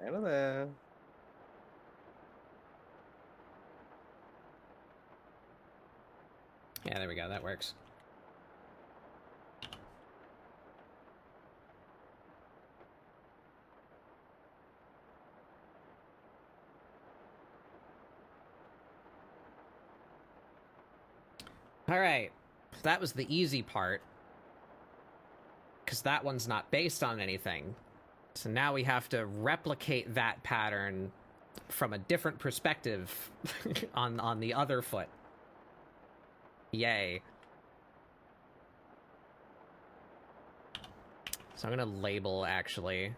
Out of there. Yeah, there we go. That works. Alright, that was the easy part. Because that one's not based on anything. So now we have to replicate that pattern from a different perspective on the other foot. Yay. So I'm gonna label, actually.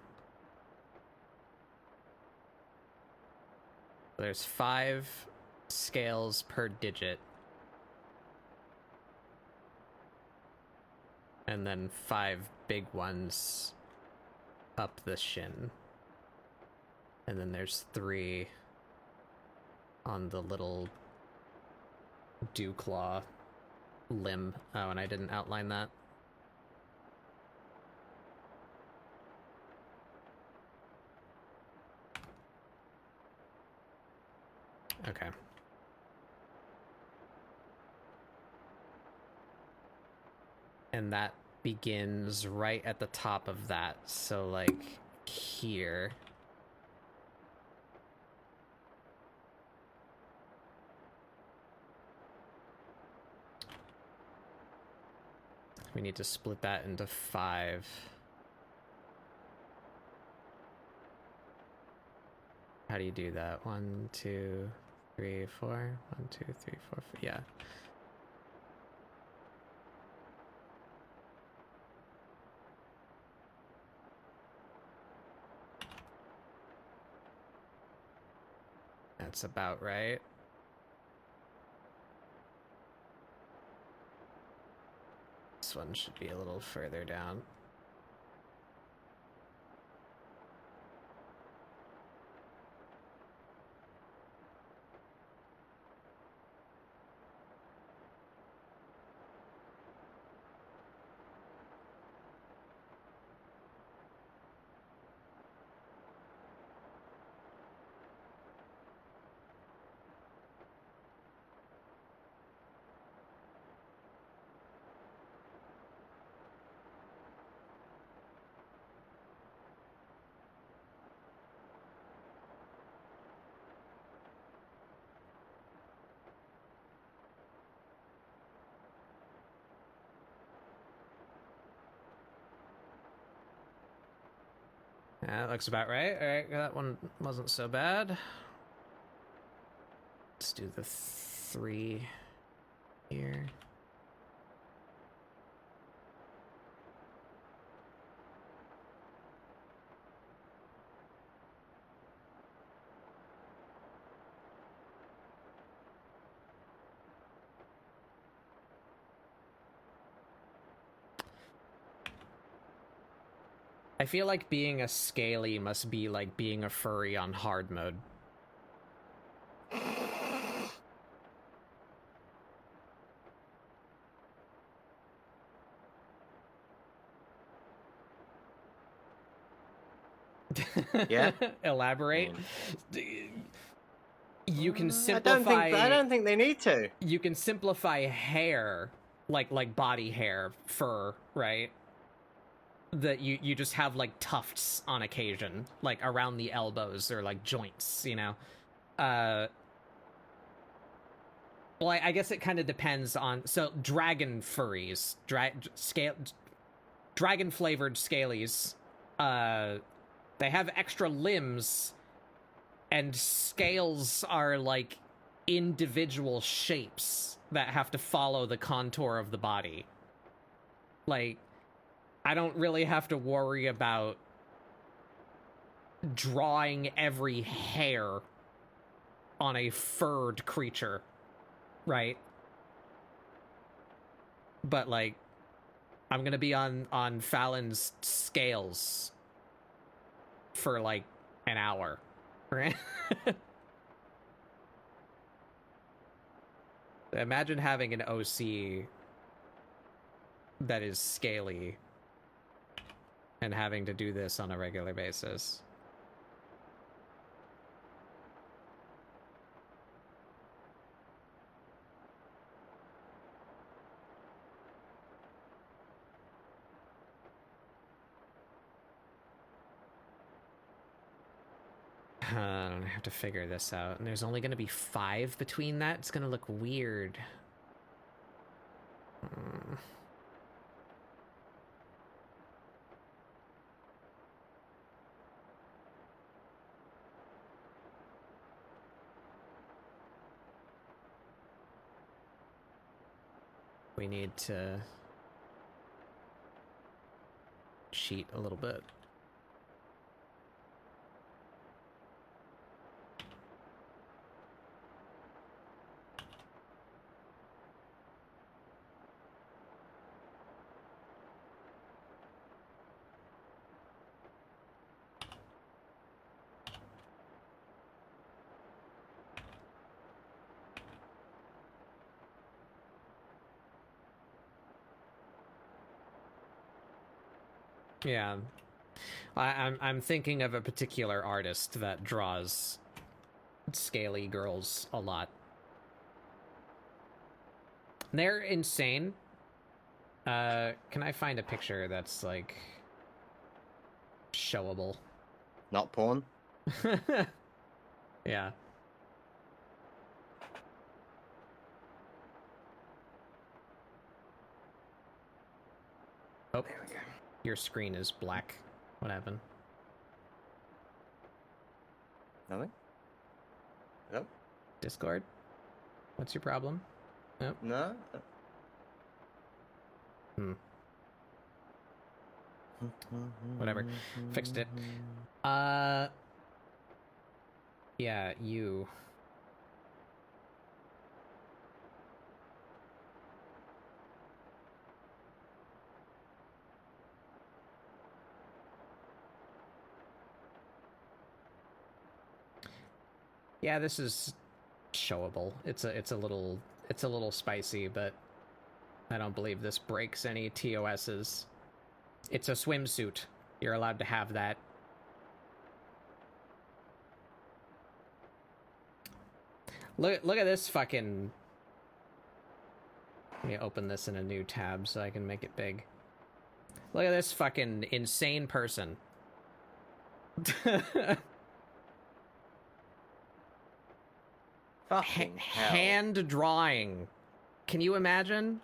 There's 5 scales per digit. And then 5 big ones up the shin. And then there's 3 on the little dew claw limb. Oh, and I didn't outline that. Okay. And that begins right at the top of that. So, like, here. We need to split that into 5. How do you do that? 1, 2, 3, 4. 1, 2, 3, 4. Yeah. That's about right. This one should be a little further down. That looks about right. Alright, that one wasn't so bad. Let's do the 3 here. I feel like being a scaly must be like being a furry on hard mode. Yeah. Elaborate. You can simplify. I don't think they need to. You can simplify hair, like body hair, fur, right? That you just have like tufts on occasion, like around the elbows or like joints, you know. Well, I guess it kind of depends on. So dragon furries, dragon flavored scalies, They have extra limbs, and scales are like individual shapes that have to follow the contour of the body. Like, I don't really have to worry about drawing every hair on a furred creature, right? But, like, I'm gonna be on Falin's scales for, like, an hour, right? Imagine having an OC that is scaly and having to do this on a regular basis. I have to figure this out. And there's only going to be 5 between that. It's going to look weird. We need to cheat a little bit. Yeah, I'm thinking of a particular artist that draws scaly girls a lot. They're insane. Can I find a picture that's like showable? Not porn. Yeah. Oh, There we go. your screen is black. What happened? Nothing? Nope. Discord? What's your problem? Nope. No? Whatever. Fixed it. Yeah, you. Yeah, this is showable. It's a little spicy, but I don't believe this breaks any TOSs. It's a swimsuit. You're allowed to have that. Look at this fucking... Let me open this in a new tab so I can make it big. Look at this fucking insane person. Fucking hell. Hand drawing. Can you imagine?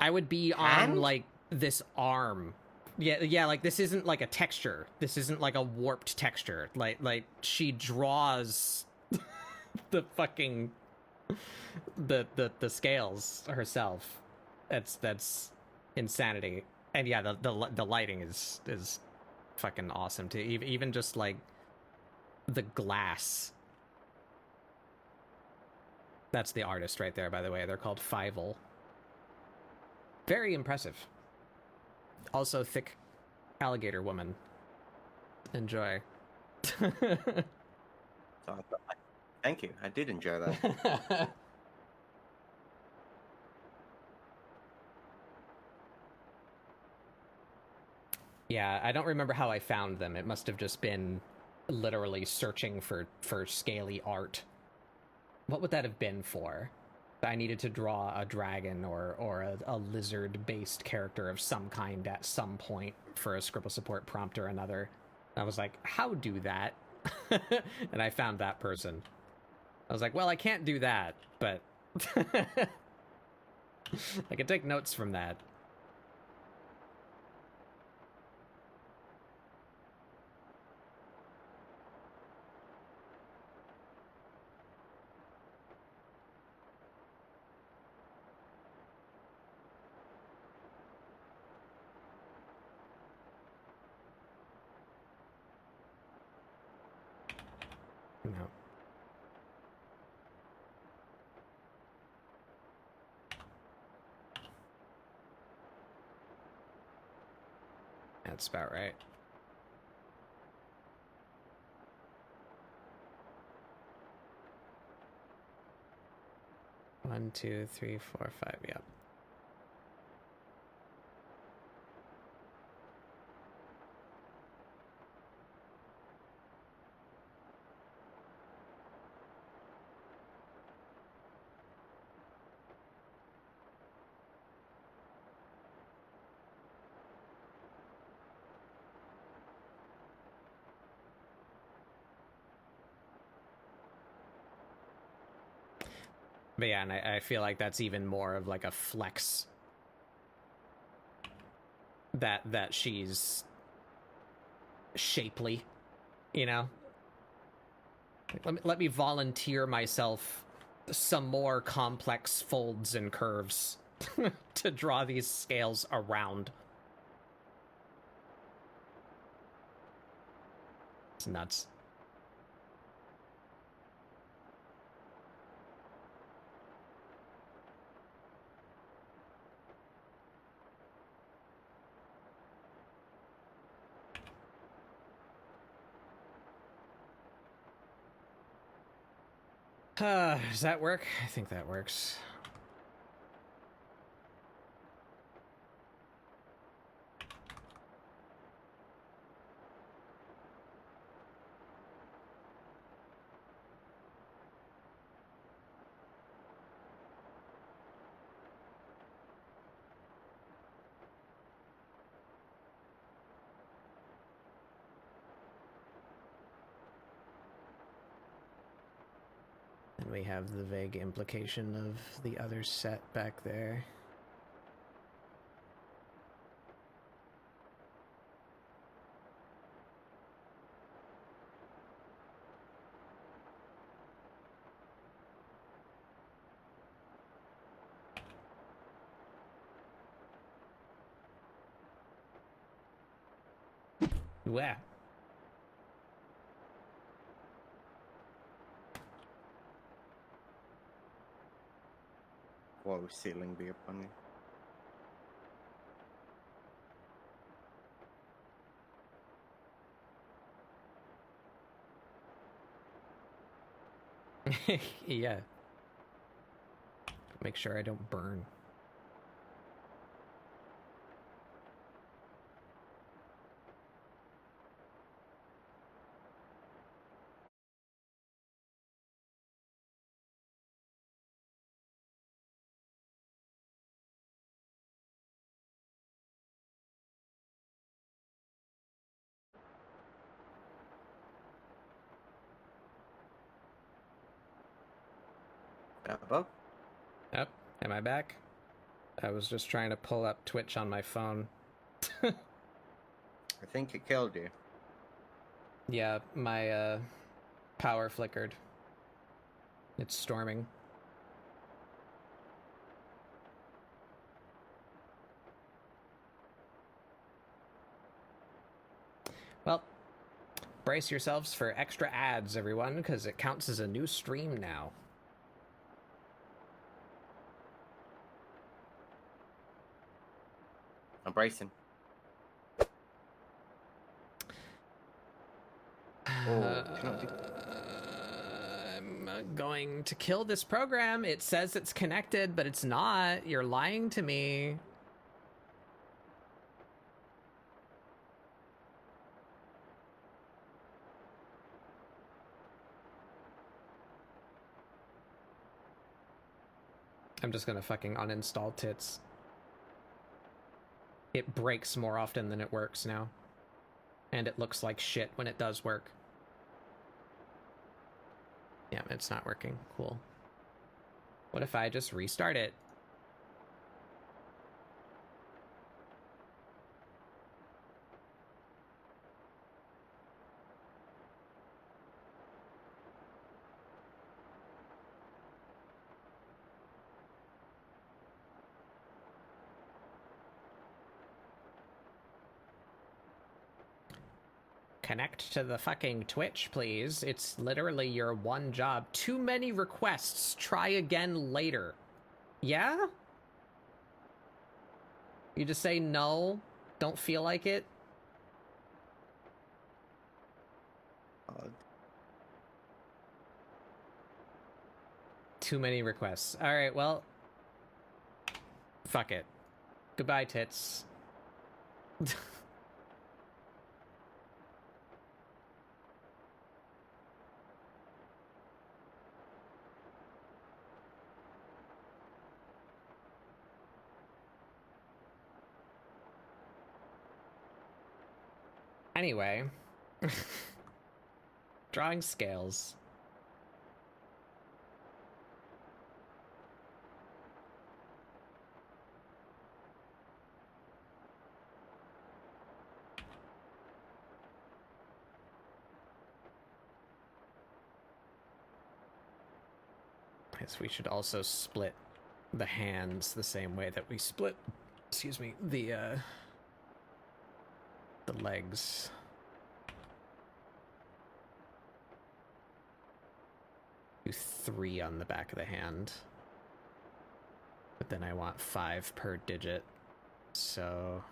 I would be on, like, this arm. Yeah, like, this isn't, like, a texture. This isn't, like, a warped texture. Like, she draws the fucking... the scales herself. That's insanity. And yeah, the lighting is fucking awesome, too. Even just, like, the glass. That's the artist right there, by the way. They're called Fievel. Very impressive. Also, thick alligator woman. Enjoy. Thank you. I did enjoy that. Yeah, I don't remember how I found them. It must have just been literally searching for scaly art. What would that have been for? I needed to draw a dragon or a lizard-based character of some kind at some point for a ScribbleSupport prompt or another. I was like, how do that? And I found that person. I was like, well, I can't do that, but I can take notes from that. No. That's about right. One, two, three, four, five. Yep. But yeah, and I feel like that's even more of like a flex that she's shapely, you know? Like, let me volunteer myself some more complex folds and curves to draw these scales around. It's nuts. Does that work? I think that works. And we have the vague implication of the other set back there. Wow. Whoa, ceiling be upon you. Yeah. Make sure I don't burn. Above? Yep. Am I back? I was just trying to pull up Twitch on my phone. I think it killed you. Yeah, my power flickered. It's storming. Well, brace yourselves for extra ads, everyone, because it counts as a new stream now. I'm bracing. I'm going to kill this program. It says it's connected, but it's not. You're lying to me. I'm just gonna fucking uninstall tits. It breaks more often than it works now. And it looks like shit when it does work. Yeah, it's not working. Cool. What if I just restart it? connect to the fucking Twitch, please. It's literally your one job. Too many requests. Try again later. Yeah? You just say no? Don't feel like it? Too many requests. Alright, well... Fuck it. Goodbye, tits. Anyway. Drawing scales. Yes, we should also split the hands the same way that we split, excuse me, the legs. Do 3 on the back of the hand. But then I want 5 per digit, so...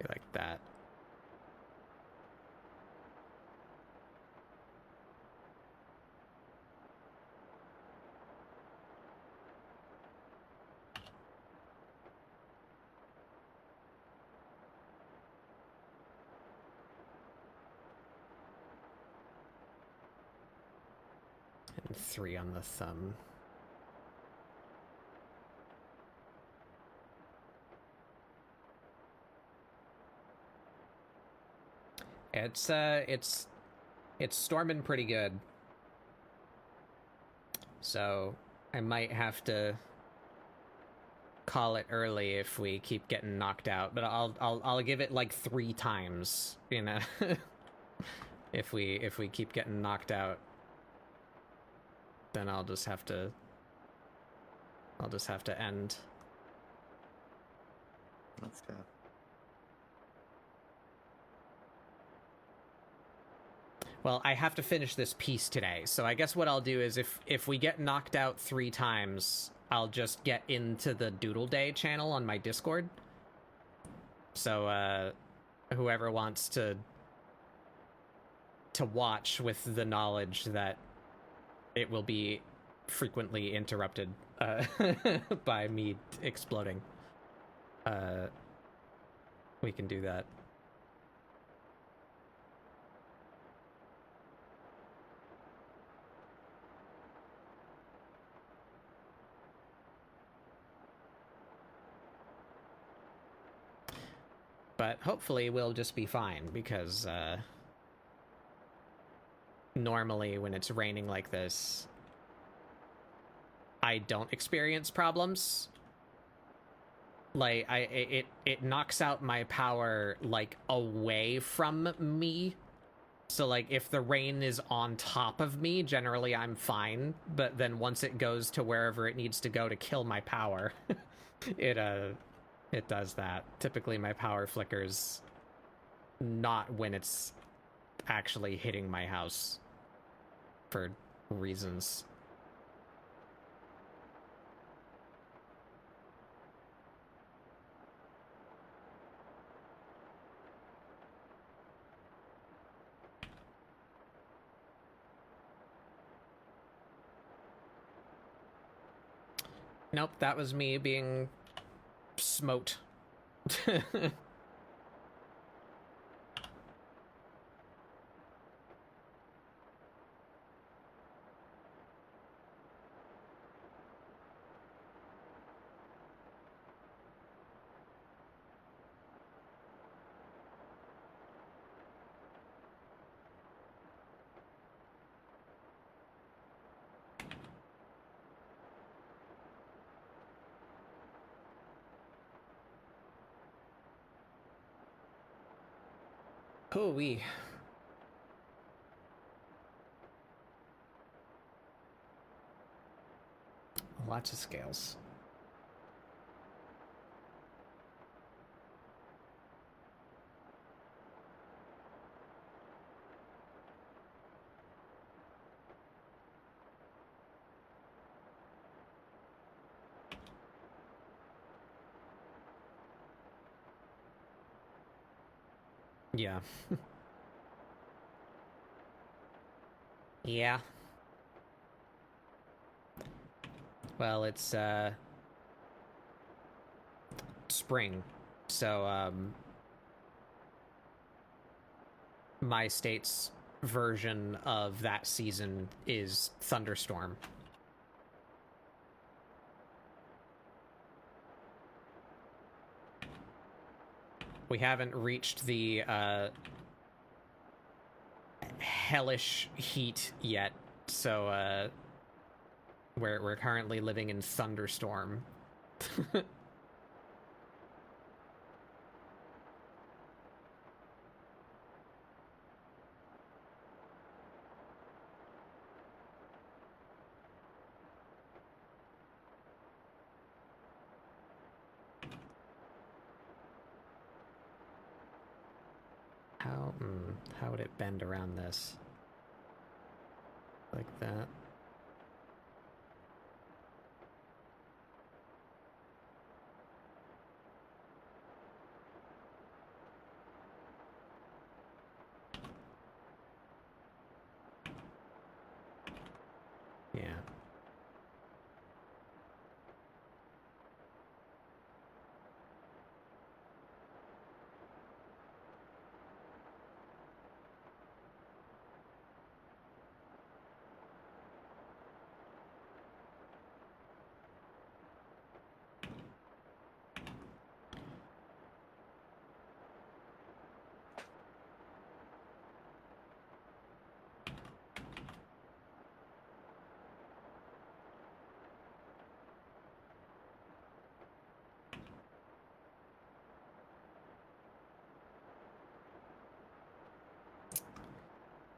like that. And 3 on the thumb. It's storming pretty good. So I might have to call it early if we keep getting knocked out, but I'll give it like 3 times, you know. if we keep getting knocked out, then I'll just have to end. Let's go. Well, I have to finish this piece today, so I guess what I'll do is if we get knocked out 3 times, I'll just get into the Doodle Day channel on my Discord. So, whoever wants to watch with the knowledge that it will be frequently interrupted by me exploding, we can do that. But hopefully we'll just be fine, because normally when it's raining like this, I don't experience problems. Like, it knocks out my power, like, away from me. So, like, if the rain is on top of me, generally I'm fine. But then once it goes to wherever it needs to go to kill my power, it does that. Typically my power flickers not when it's actually hitting my house for reasons. Nope, that was me being smote. Hoo-wee. lots of scales. Yeah. Yeah. Well, it's, spring, so, my state's version of that season is thunderstorm. We haven't reached the, hellish heat yet, so, we're currently living in thunderstorm. How would it bend around this? Like that? Yeah.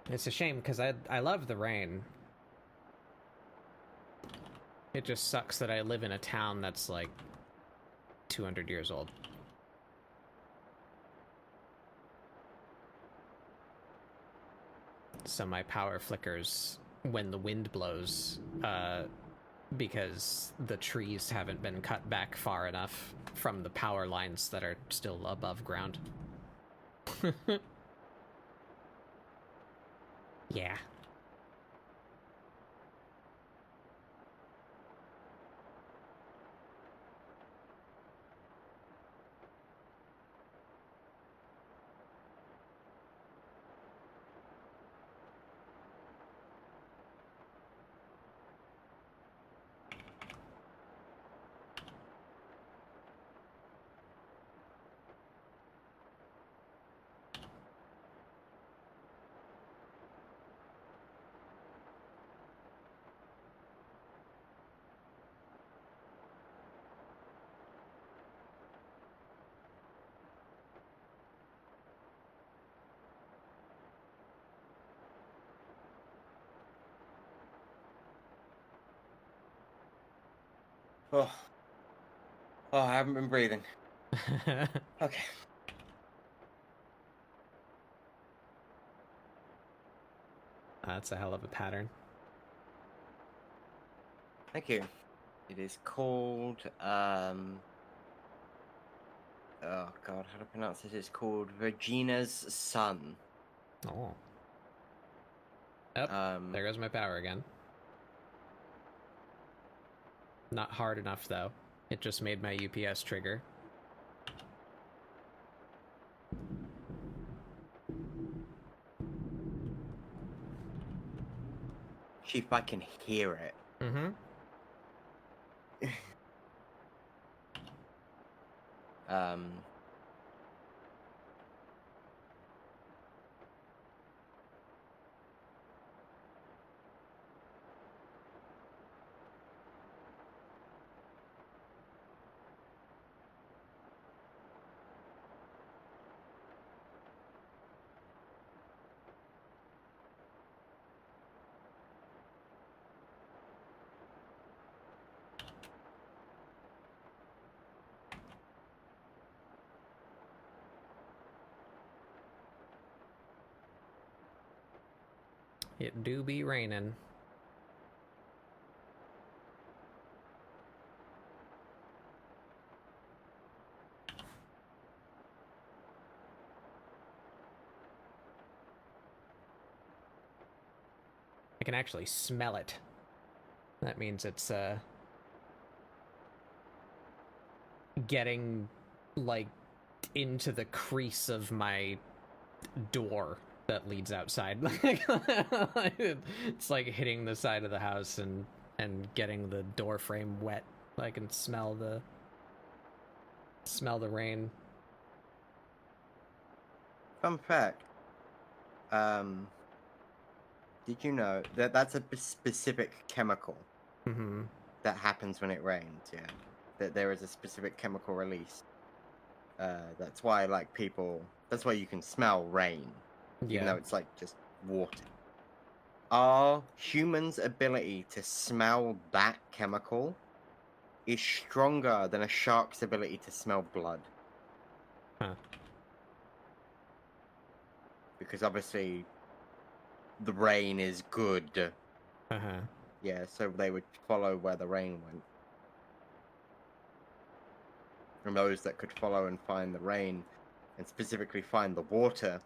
It's a shame, because I love the rain. It just sucks that I live in a town that's, like, 200 years old. So my power flickers when the wind blows, because the trees haven't been cut back far enough from the power lines that are still above ground. Yeah. Oh, I haven't been breathing. Okay. That's a hell of a pattern. Thank you. It is called, oh god, how to pronounce it? It's called Regina's Son. Oh. There goes my power again. Not hard enough, though. It just made my UPS trigger. Chief, I can hear it. Mm-hmm. It do be raining. I can actually smell it. That means it's getting like into the crease of my door that leads outside. It's like hitting the side of the house and getting the door frame wet. I can smell the rain. Fun fact. Did you know that that's a specific chemical that happens when it rains? Yeah, that there is a specific chemical release. That's why, like, people. That's why you can smell rain, even though it's like just water. Our humans' ability to smell that chemical is stronger than a shark's ability to smell blood. Huh. Because obviously the rain is good. Yeah, so they would follow where the rain went. And those that could follow and find the rain, and specifically find the water,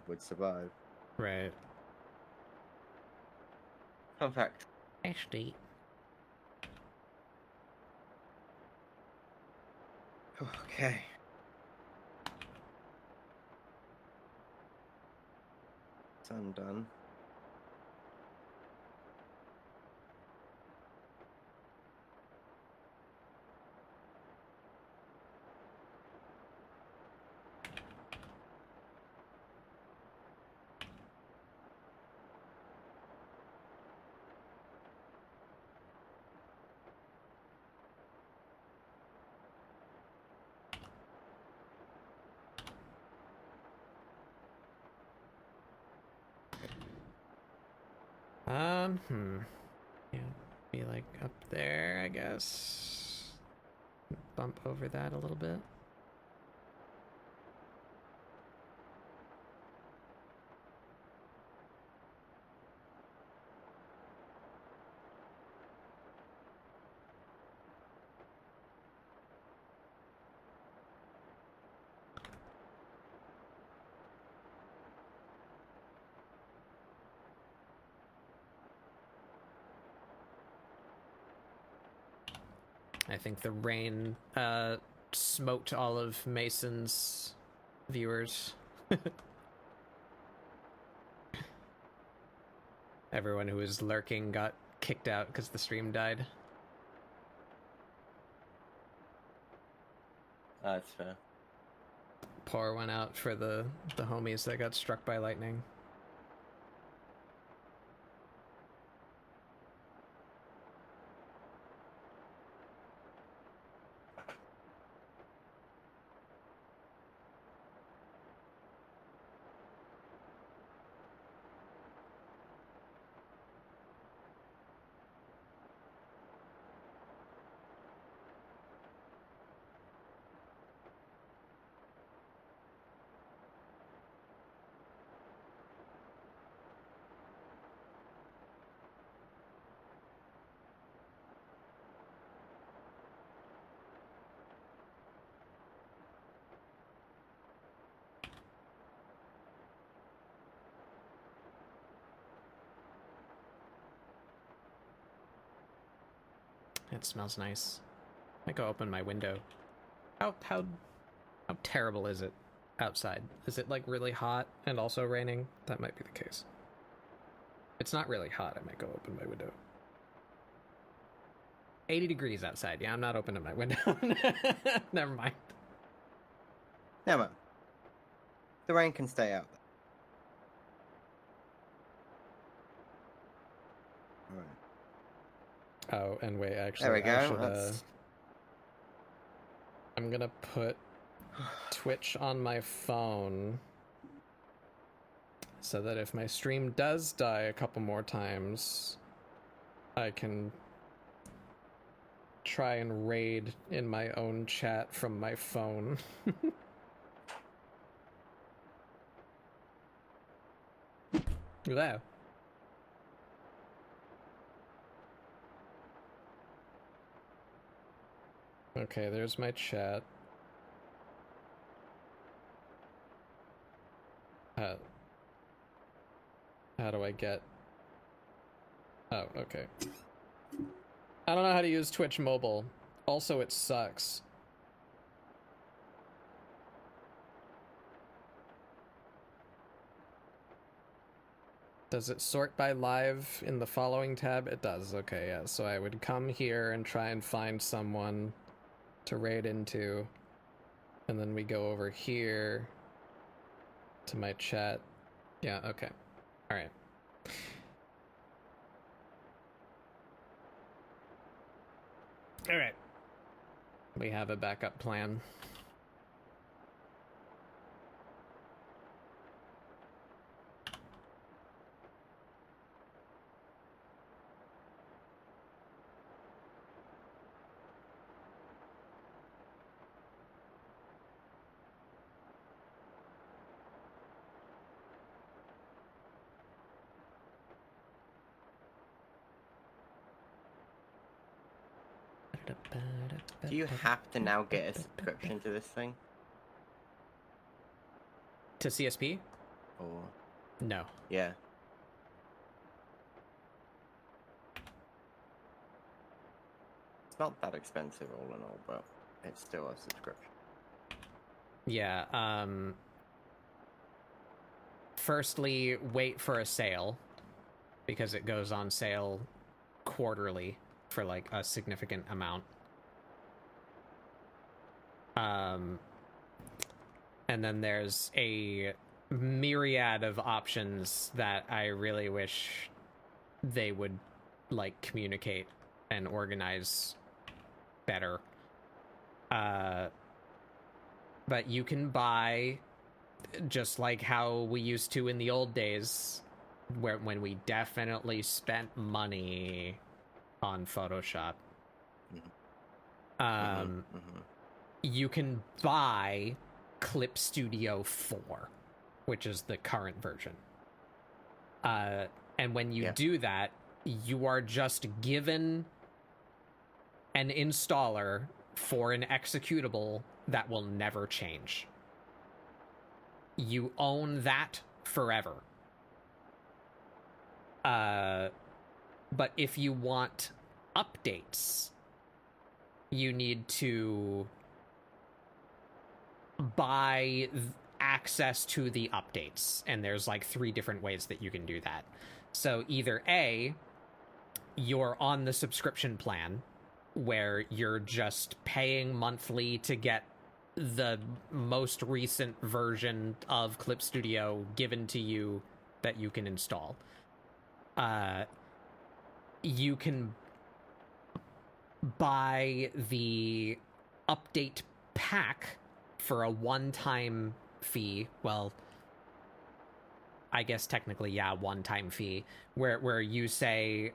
would survive. Right. Fun fact. Actually. Okay. So I'm done. Yeah, be like up there, I guess. Bump over that a little bit. I think the rain smoked all of Mason's viewers. Everyone who was lurking got kicked out because the stream died. That's fair. Pour one out for the homies that got struck by lightning. It smells nice. I go open my window. How terrible is it outside? Is it like really hot and also raining? That might be the case. It's not really hot. I might go open my window. 80 degrees outside. Yeah, I'm not opening my window. Never mind. Never mind. The rain can stay out. Alright. Oh, and wait, actually, There we go. I'm gonna put Twitch on my phone so that if my stream does die a couple more times, I can try and raid in my own chat from my phone. There. Okay, there's my chat. How do I get... Oh, okay. I don't know how to use Twitch mobile. Also, it sucks. Does it sort by live in the following tab? It does. Okay, yeah. So I would come here and try and find someone to raid into. And then we go over here to my chat. Yeah, okay. All right. All right. We have a backup plan. Do you have to now get a subscription to this thing? To CSP? Or No. yeah. It's not that expensive all in all, but it's still a subscription. Yeah, firstly, wait for a sale, because it goes on sale quarterly for, like, a significant amount. And then there's a myriad of options that I really wish they would, like, communicate and organize better. But you can buy, just like how we used to in the old days, when we definitely spent money on Photoshop. You can buy Clip Studio 4, which is the current version. And when you do that, you are just given an installer for an executable that will never change. You own that forever. But if you want updates, you need to buy access to the updates, and there's like 3 different ways that you can do that. So either A, you're on the subscription plan where you're just paying monthly to get the most recent version of Clip Studio given to you that you can install. You can buy the update pack for a one-time fee. Well, I guess technically, yeah, one-time fee, where you say,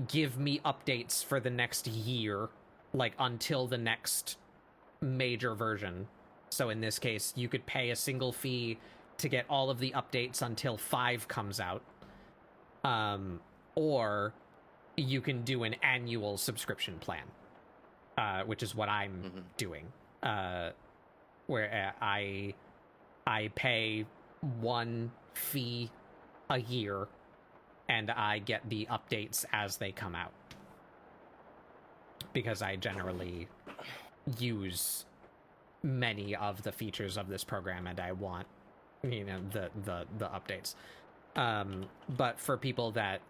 give me updates for the next year, like until the next major version. So in this case, you could pay a single fee to get all of the updates until 5 comes out. Or you can do an annual subscription plan, which is what I'm doing. Where I pay 1 fee a year, and I get the updates as they come out. Because I generally use many of the features of this program, and I want, you know, the updates. But for people that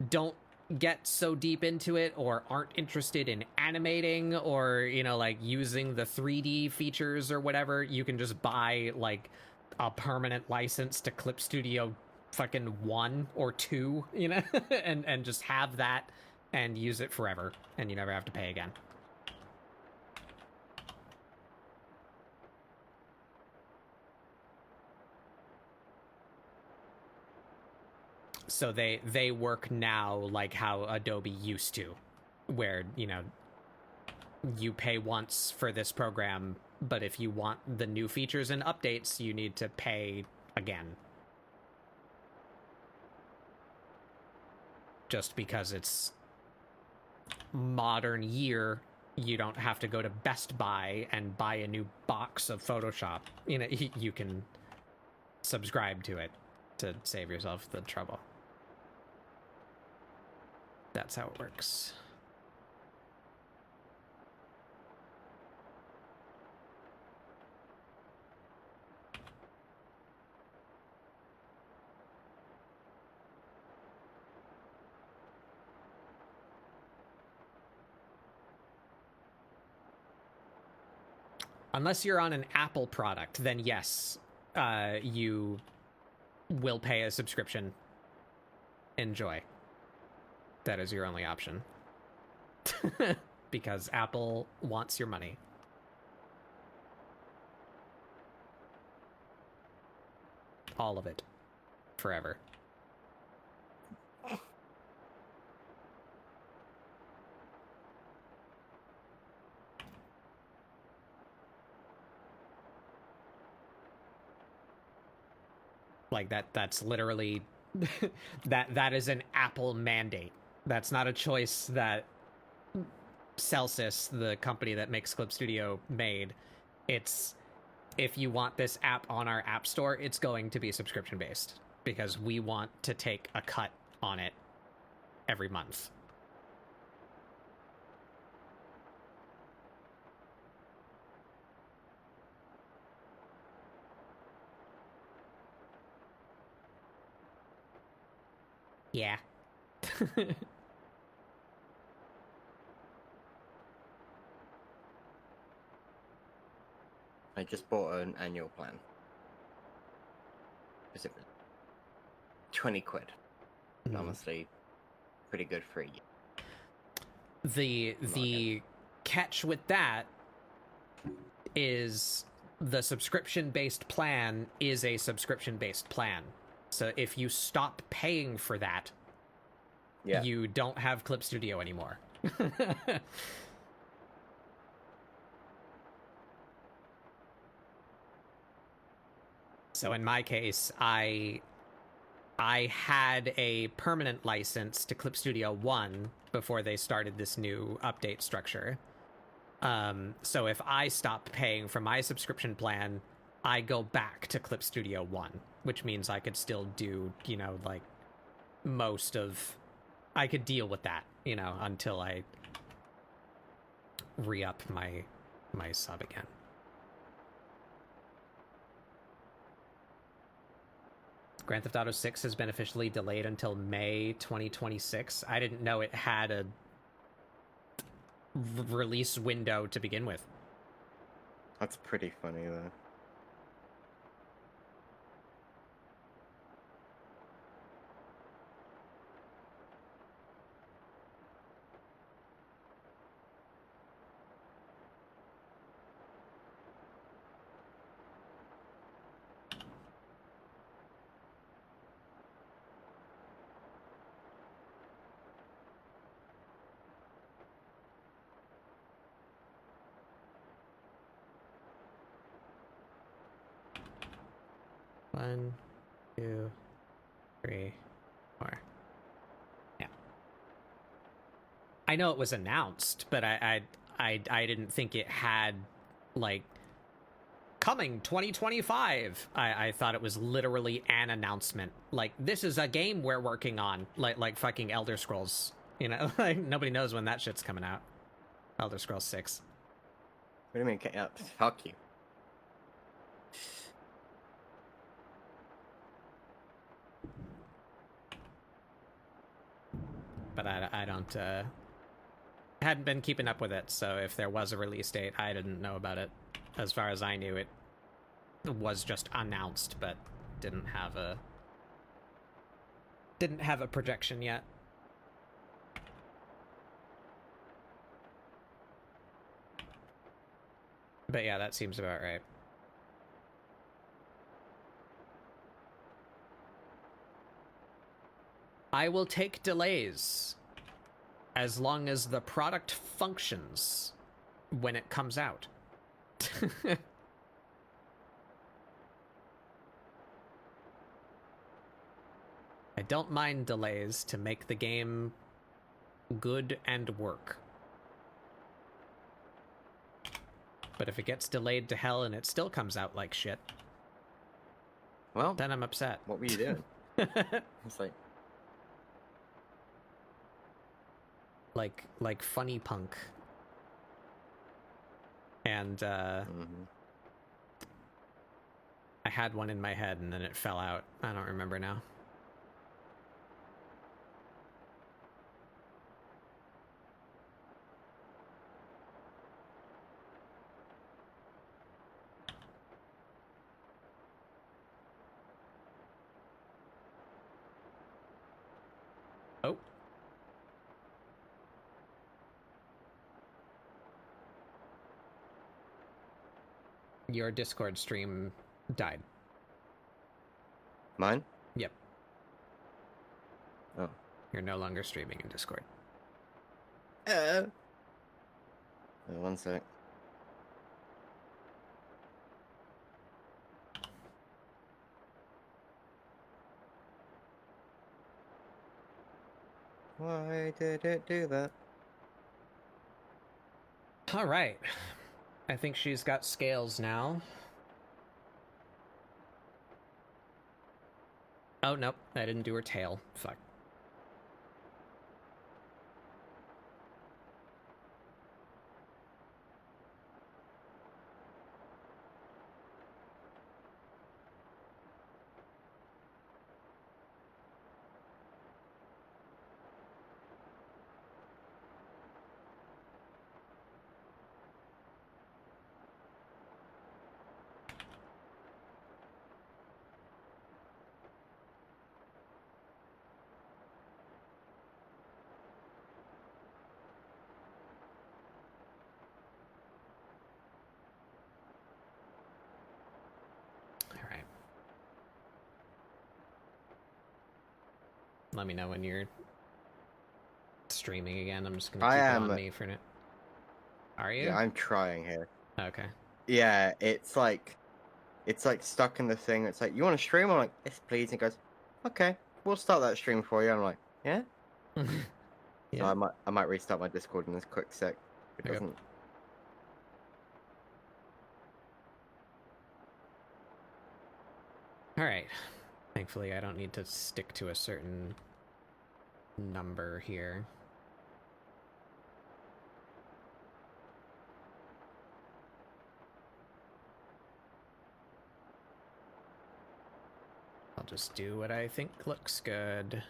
don't get so deep into it, or aren't interested in animating, or, you know, like using the 3D features or whatever, you can just buy like a permanent license to Clip Studio fucking 1 or 2, you know, and just have that and use it forever, and you never have to pay again. So they work now like how Adobe used to, where, you know, you pay once for this program, but if you want the new features and updates, you need to pay again. Just because it's modern year, you don't have to go to Best Buy and buy a new box of Photoshop. You know, you can subscribe to it to save yourself the trouble. That's how it works. Unless you're on an Apple product, then yes, you will pay a subscription. Enjoy. That is your only option. Because Apple wants your money. All of it. Forever. Like that's literally that is an Apple mandate. That's not a choice that Celsius, the company that makes Clip Studio, made. It's, if you want this app on our app store, it's going to be subscription based because we want to take a cut on it every month. Yeah. I just bought an annual plan. Because it was 20 quid. And honestly, pretty good for a year. The catch with that is the subscription-based plan is a subscription-based plan. So if you stop paying for that, you don't have Clip Studio anymore. So in my case, I had a permanent license to Clip Studio 1 before they started this new update structure. So if I stop paying for my subscription plan, I go back to Clip Studio 1, which means I could still do, you know, like most of... I could deal with that, you know, until I re-up my sub again. Grand Theft Auto 6 has been officially delayed until May 2026. I didn't know it had a release window to begin with. That's pretty funny, though. One, 2, 3, 4. Yeah. I know it was announced, but I didn't think it had, like, coming 2025. I thought it was literally an announcement. Like, this is a game we're working on. Like fucking Elder Scrolls. You know, like, nobody knows when that shit's coming out. Elder Scrolls 6. What do you mean? Fuck you. But I don't, hadn't been keeping up with it, so if there was a release date, I didn't know about it. As far as I knew, it was just announced, but didn't have a projection yet. But yeah, that seems about right. I will take delays as long as the product functions when it comes out. I don't mind delays to make the game good and work. But if it gets delayed to hell and it still comes out like shit, Well, then I'm upset. what were you doing? It's like funny punk. And I had one in my head and then it fell out. I don't remember now. Oh. Your Discord stream died. Mine? Yep. Oh. You're no longer streaming in Discord. One sec. Why did it do that? All right. I think she's got scales now. Oh, nope. I didn't do her tail. Fuck. Let me know when you're streaming again. I'm just gonna keep it on me for now. Are you? Yeah, I'm trying here. Okay. Yeah, it's like stuck in the thing. It's like, you want to stream? I'm like, yes, please. And it goes, okay, we'll start that stream for you. I'm like, yeah. Yeah. So I might restart my Discord in this quick sec. It Okay. doesn't. All right. Thankfully, I don't need to stick to a certain number here. I'll just do what I think looks good.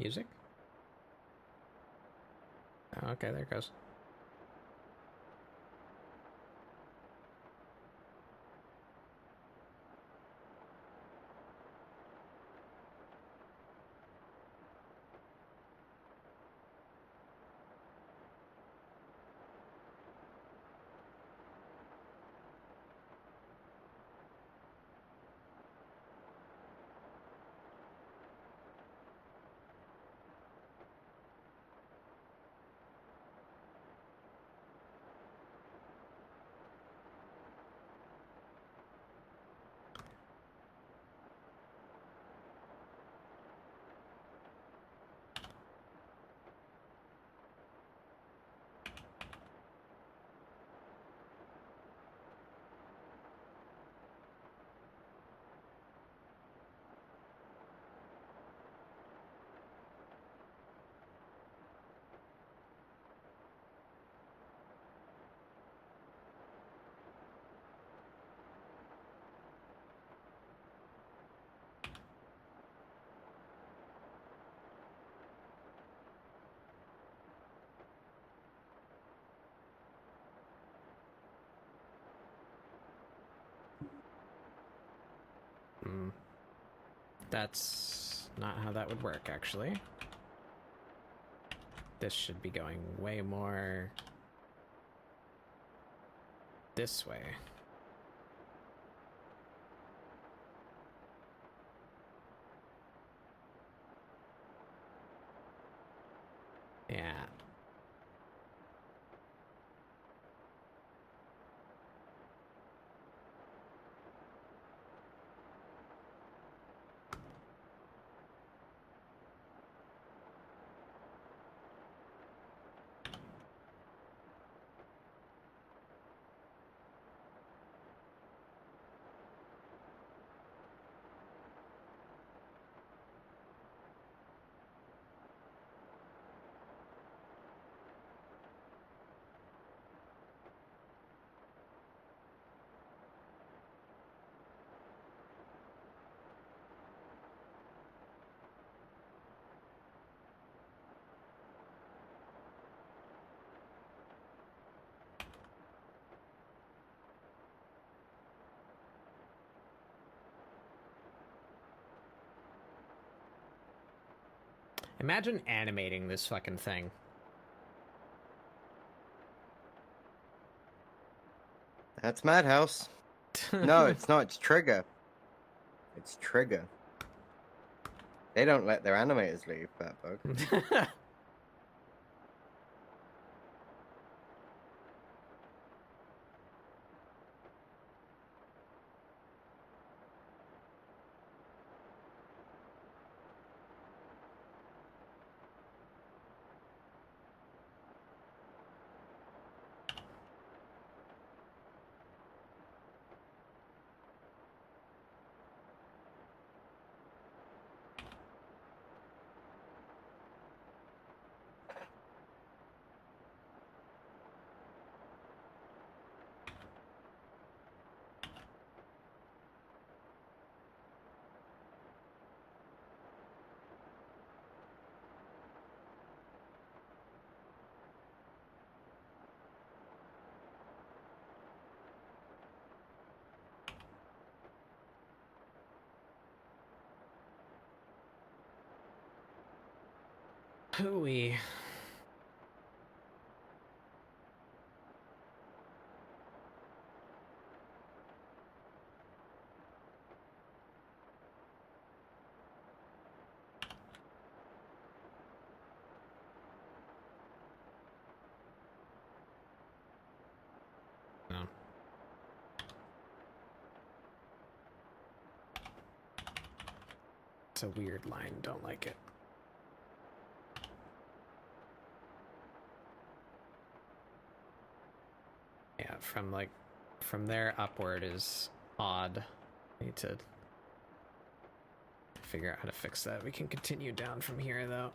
Music? Oh, okay, there it goes. That's not how that would work, actually. This should be going way more this way. Yeah. Imagine animating this fucking thing. That's Madhouse. No, it's not. It's Trigger. It's Trigger. They don't let their animators leave, that bug. Hooey. No. It's a weird line, don't like it. Yeah, from there upward is odd. Need to figure out how to fix that. We can continue down from here though.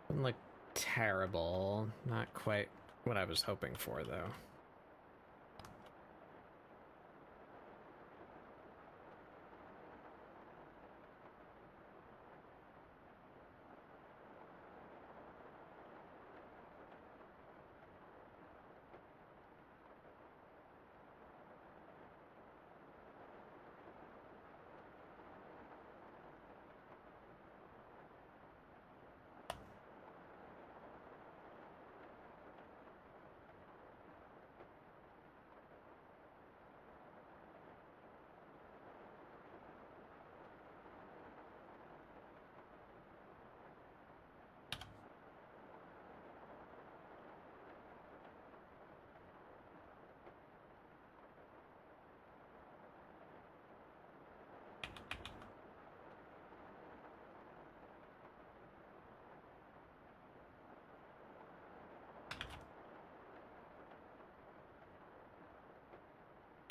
Doesn't look terrible. Not quite what I was hoping for, though.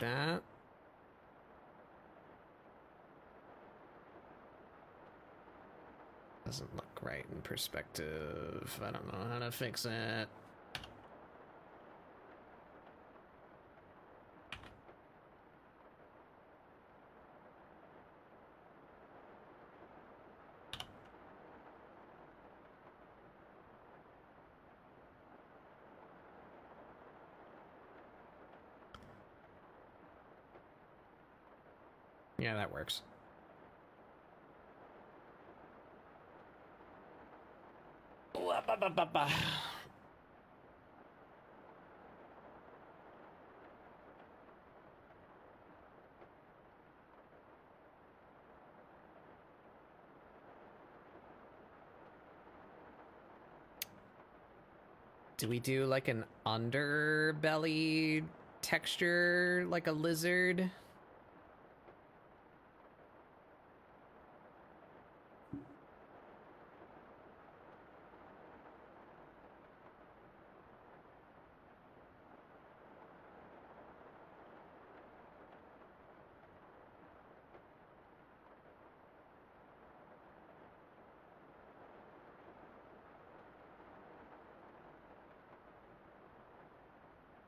that. Doesn't look right in perspective. I don't know how to fix it. Yeah, that works. Do we do like an underbelly texture, like a lizard?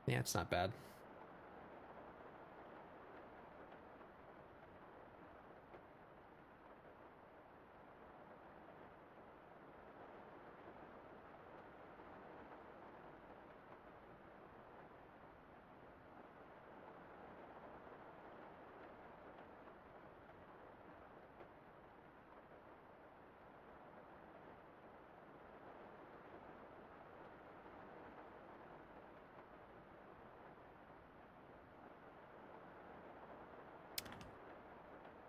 Yeah, it's not bad.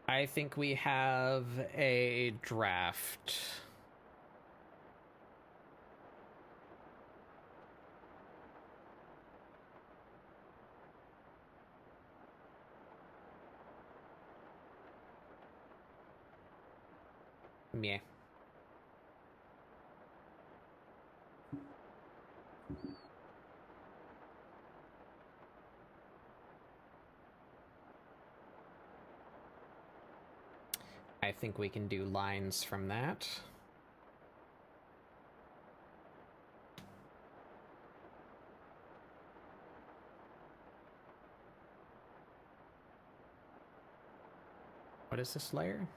I think we have a draft. Yeah. I think we can do lines from that. What is this layer?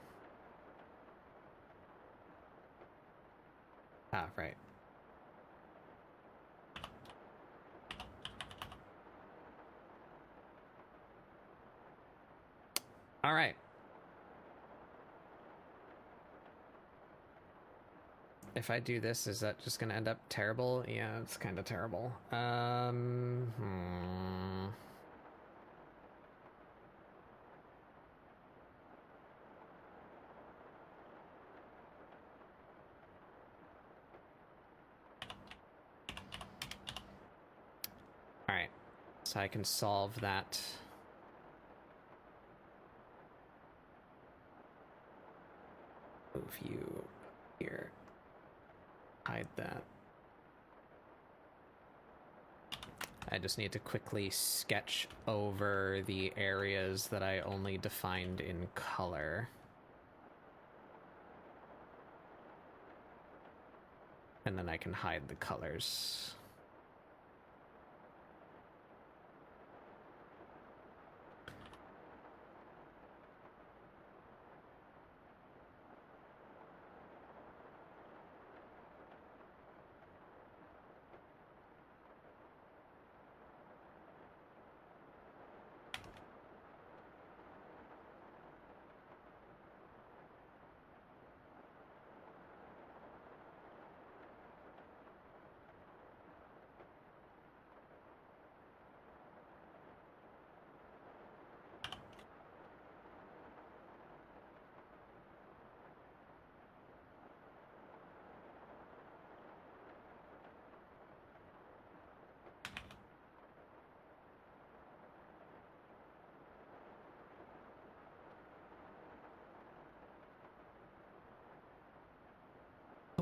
Ah, right. All right. If I do this, is that just gonna end up terrible? Yeah, it's kind of terrible. All right, so I can solve that. Move you here. Hide that. I just need to quickly sketch over the areas that I only defined in color. And then I can hide the colors.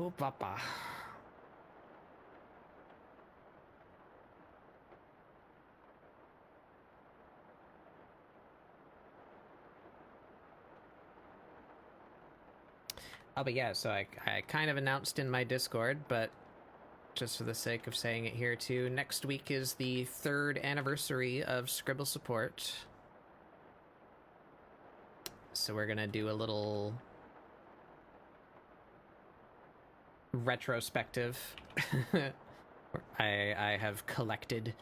Oh, papa. but yeah, so I kind of announced in my Discord, but just for the sake of saying it here too, next week is the 3rd anniversary of ScribbleSupport. So we're gonna do a little retrospective. I have collected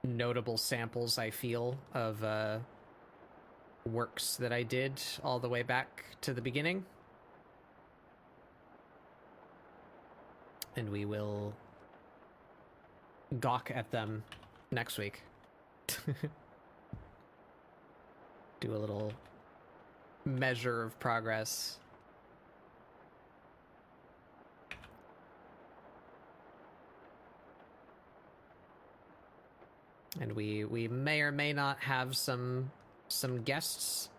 notable samples, I feel, of works that I did all the way back to the beginning. And we will gawk at them next week. Do a little measure of progress. And we may or may not have some guests.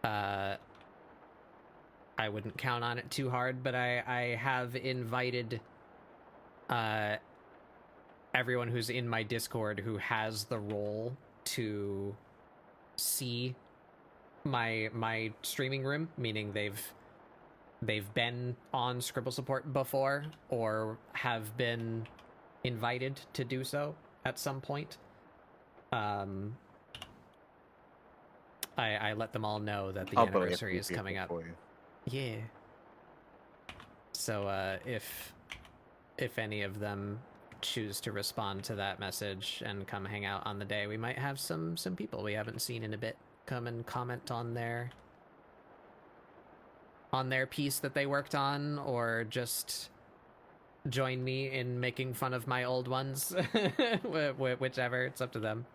I wouldn't count on it too hard, but I have invited everyone who's in my Discord who has the role to see my streaming room, meaning they've been on ScribbleSupport before or have been invited to do so at some point. I let them all know that the anniversary is coming up. Yeah. So if any of them choose to respond to that message and come hang out on the day, we might have some people we haven't seen in a bit come and comment on their piece that they worked on, or just join me in making fun of my old ones. Whichever, it's up to them.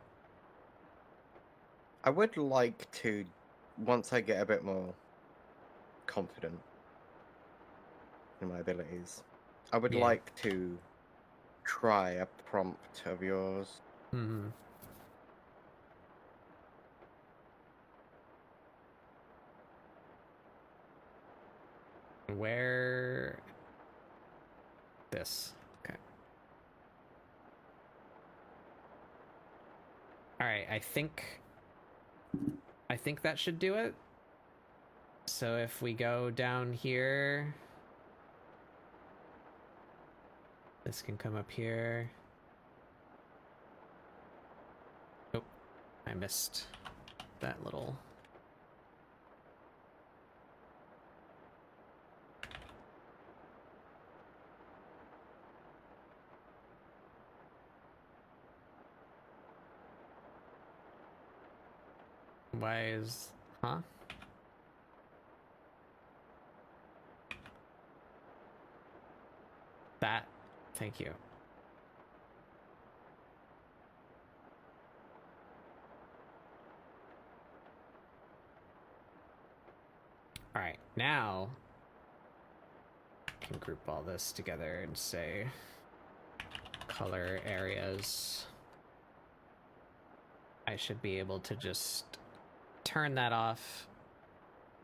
I would like to, once I get a bit more confident in my abilities, I would like to try a prompt of yours. Mm-hmm. Where... This. Okay. Alright, I think that should do it. So if we go down here, this can come up here. Oh, I missed that little... Why is... Huh? That. Thank you. Alright, now I can group all this together and say color areas. I should be able to just turn that off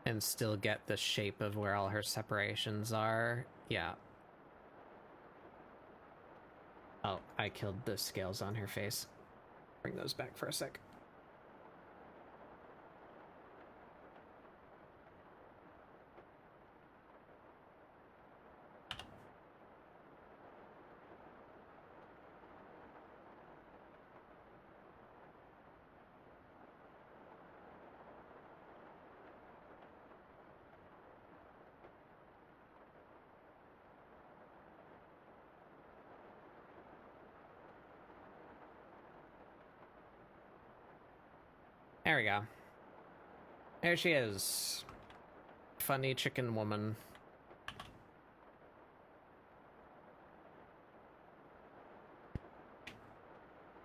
and still get the shape of where all her separations are. Yeah. Oh, I killed the scales on her face. Bring those back for a sec. There we go. There she is. Funny chicken woman.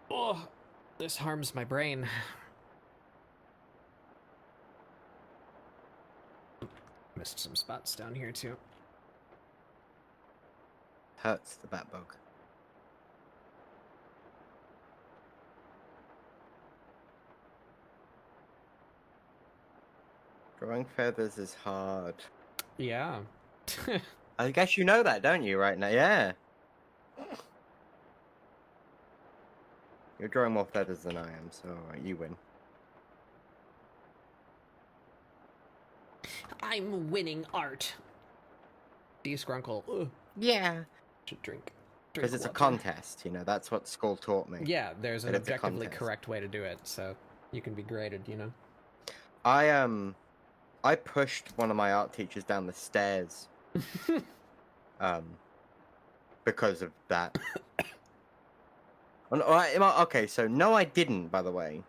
Oh, this harms my brain. Missed some spots down here too. Hurts the bat bug. Drawing feathers is hard. Yeah. I guess you know that, don't you, right now? Yeah. You're drawing more feathers than I am, so you win. I'm winning art. Descrunkle. Ugh. Yeah. Should drink. Because it's a water. contest, you know, that's what school taught me. Yeah, there's an That it's a objectively contest. correct way to do it, so you can be graded, you know? I pushed one of my art teachers down the stairs. Because of that. Okay, so no, I didn't, by the way.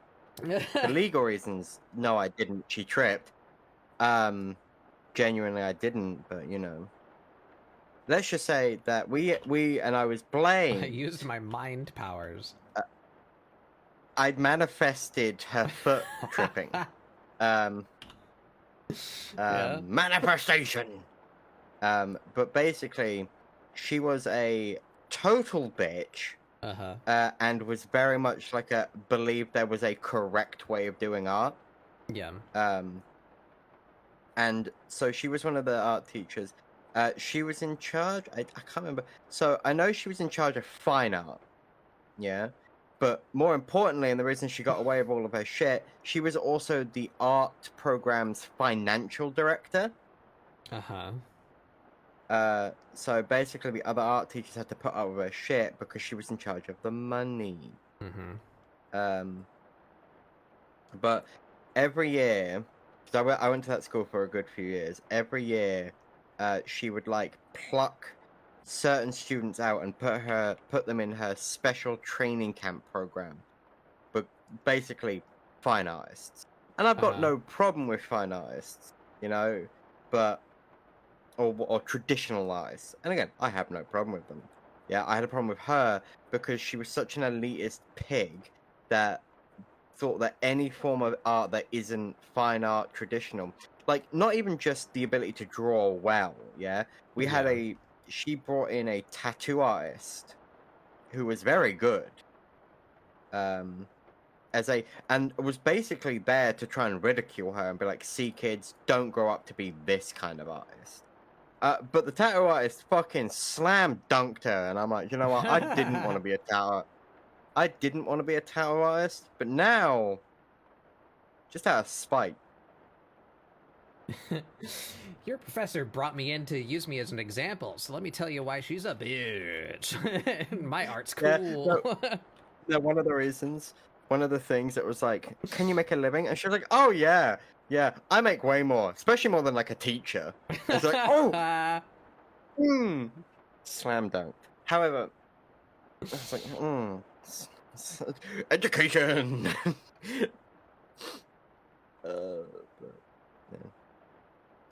For legal reasons, no, I didn't. She tripped. Genuinely, I didn't, but, you know. Let's just say that and I was blamed. I used my mind powers. I'd manifested her foot tripping. Yeah. Manifestation! But basically, she was a total bitch. And was very much like believed there was a correct way of doing art. Yeah. And so she was one of the art teachers. She was in charge. I can't remember. So I know she was in charge of fine art. Yeah. But more importantly, and the reason she got away with all of her shit, she was also the art program's financial director. So basically, the other art teachers had to put up with her shit because she was in charge of the money. But every year, because I went to that school for a good few years, every year, she would like pluck certain students out and put them in her special training camp program. But basically, fine artists. And I've got no problem with fine artists, you know, but or traditional artists. And again, I have no problem with them. Yeah, I had a problem with her because she was such an elitist pig that thought that any form of art that isn't fine art, traditional, like not even just the ability to draw well, yeah? She brought in a tattoo artist who was very good. And was basically there to try and ridicule her and be like, see kids, don't grow up to be this kind of artist. But the tattoo artist fucking slam dunked her, and I'm like, you know what? I didn't want to be a tattoo artist, but now, just out of spite. Your professor brought me in to use me as an example, so let me tell you why she's a bitch. My art's cool. Yeah, one of the reasons, one of the things that was like, can you make a living? And she was like, oh yeah, I make way more, especially more than like a teacher. It's like, oh, slam dunk. However, I was like, education. But, yeah.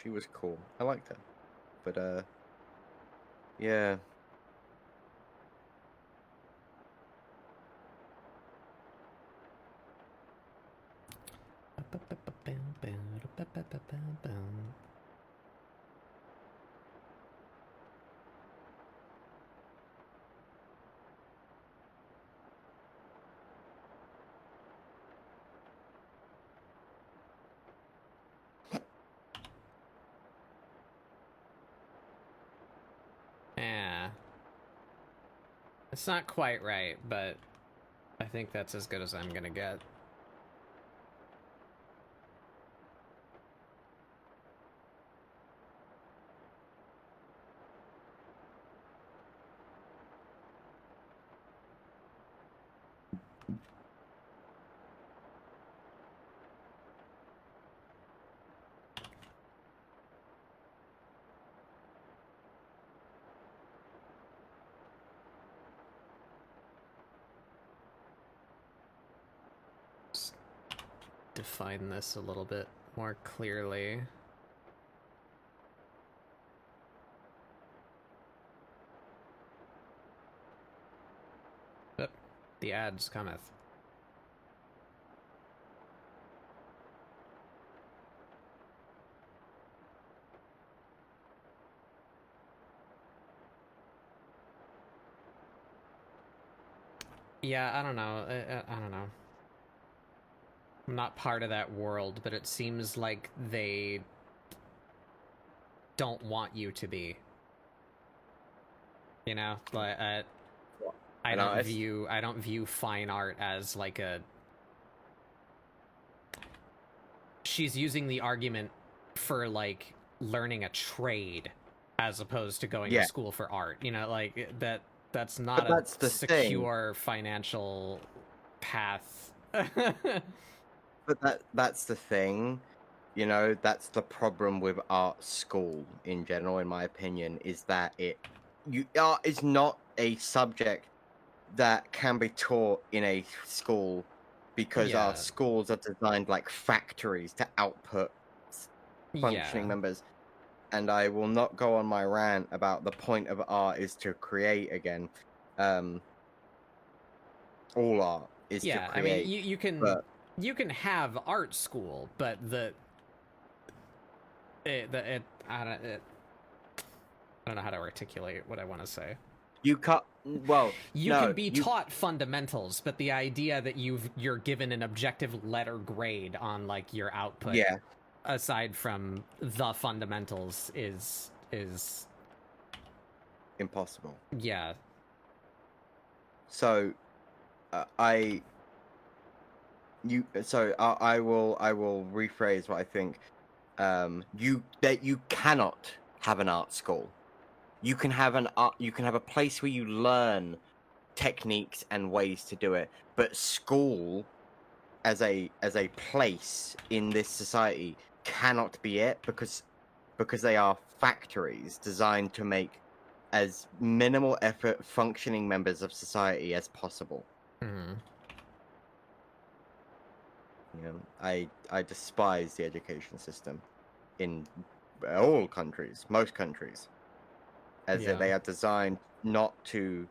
She was cool. I liked her, but yeah. Yeah. It's not quite right, but I think that's as good as I'm gonna get. Define this a little bit more clearly. Oop, the ads cometh. Yeah, I don't know. I don't know. I'm not part of that world, but it seems like they don't want you to be. You know, like I don't view fine art as like a. She's using the argument for like learning a trade as opposed to going Yeah. to school for art. You know, like that's not that's a the secure financial path. But that's the thing, you know, that's the problem with art school in general, in my opinion, is that art is not a subject that can be taught in a school because Yeah. our schools are designed like factories to output functioning Yeah. members. And I will not go on my rant about the point of art is to create again. All art is to I create. mean, you can have art school, but I don't know how to articulate what I want to say. You can't. Well, you can be taught fundamentals, but the idea that you're given an objective letter grade on like your output, yeah, aside from the fundamentals, is impossible. Yeah. So, I will rephrase what I think. You cannot have an art school. You can have a place where you learn techniques and ways to do it, but school as a place in this society cannot be it because they are factories designed to make as minimal effort functioning members of society as possible. Mm-hmm. You know, I despise the education system in all countries, most countries, as they are designed not to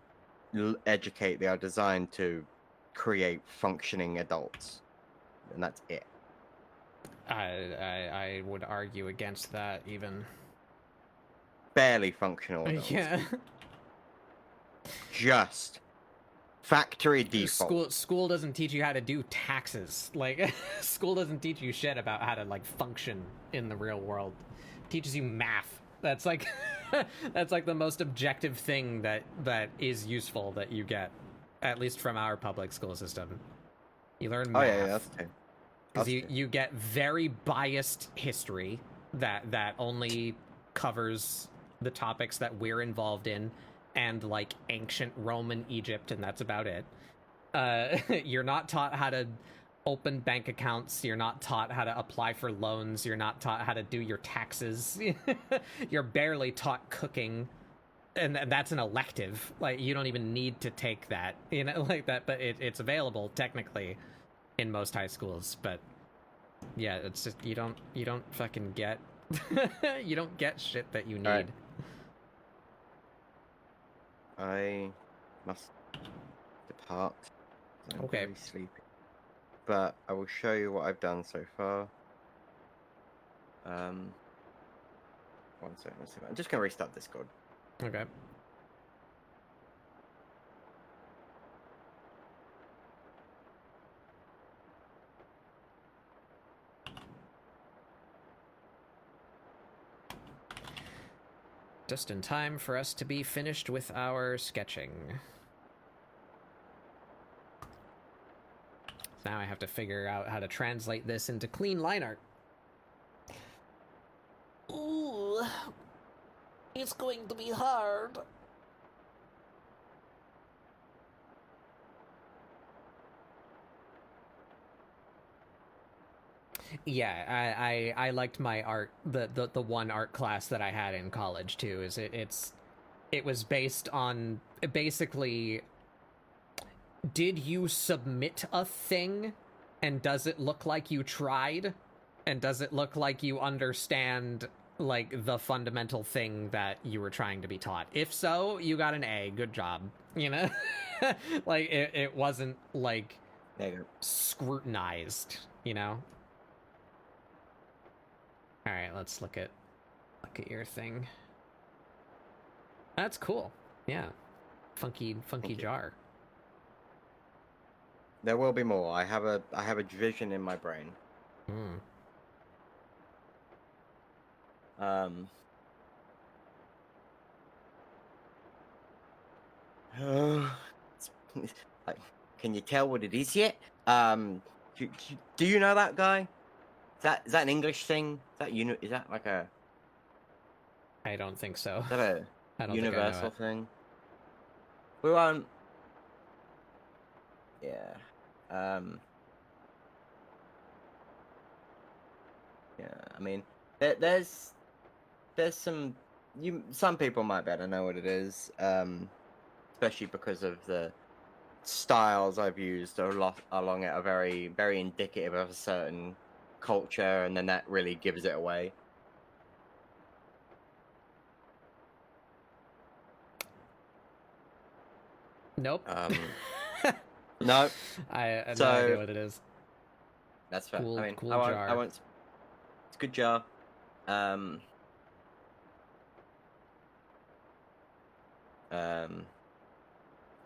educate, they are designed to create functioning adults, and that's it. I would argue against that even. Barely functional adults. Yeah. Just factory default. School doesn't teach you how to do taxes. Like, school doesn't teach you shit about how to like function in the real world. It teaches you math. That's like that's like the most objective thing that is useful that you get, at least from our public school system. You learn math. Oh yeah, that's true. Because you get very biased history that only covers the topics that we're involved in, and like ancient Roman Egypt, and that's about it. You're not taught how to open bank accounts. You're not taught how to apply for loans. You're not taught how to do your taxes. You're barely taught cooking, and that's an elective. Like, you don't even need to take that, you know, like that. But it's available technically in most high schools. But yeah, it's just you don't fucking get you don't get shit that you need. Right. I must depart. I'm Okay. very sleepy. But I will show you what I've done so far. 1 second, I'm just gonna restart Discord. Okay. Just in time for us to be finished with our sketching. Now I have to figure out how to translate this into clean line art. Ooh, it's going to be hard. Yeah, I liked my art, the one art class that I had in college too. Is it was based on basically, did you submit a thing, and does it look like you tried, and does it look like you understand like the fundamental thing that you were trying to be taught? If so, you got an A. Good job. You know, like it wasn't like scrutinized. You know. All right, let's look at your thing. That's cool. Yeah, funky jar. There will be more. I have a vision in my brain. Can you tell what it is yet? Do you know that guy? Is that an English thing? Is that like a I don't think so. Is that a I don't universal think I know thing? We won't. Yeah. Yeah. I mean, there's some some people might better know what it is. Especially because of the styles I've used along it are very, very indicative of a certain culture, and then that really gives it away. Nope. No. I have So, no idea what it is. That's fair. Cool, I mean, cool I jar. won't. It's a good jar.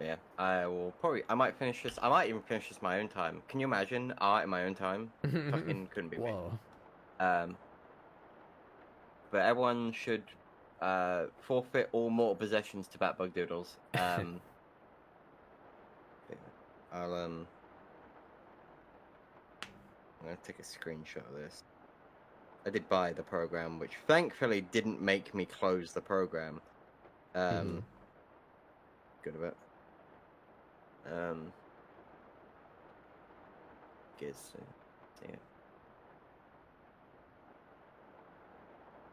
Yeah, I will probably. I might finish this. I might even finish this my own time. Can you imagine art in my own time? Fucking couldn't be. Whoa. Me. But everyone should forfeit all mortal possessions to Batbug Doodles. I'm gonna take a screenshot of this. I did buy the program, which thankfully didn't make me close the program. Good of it. Guess see it.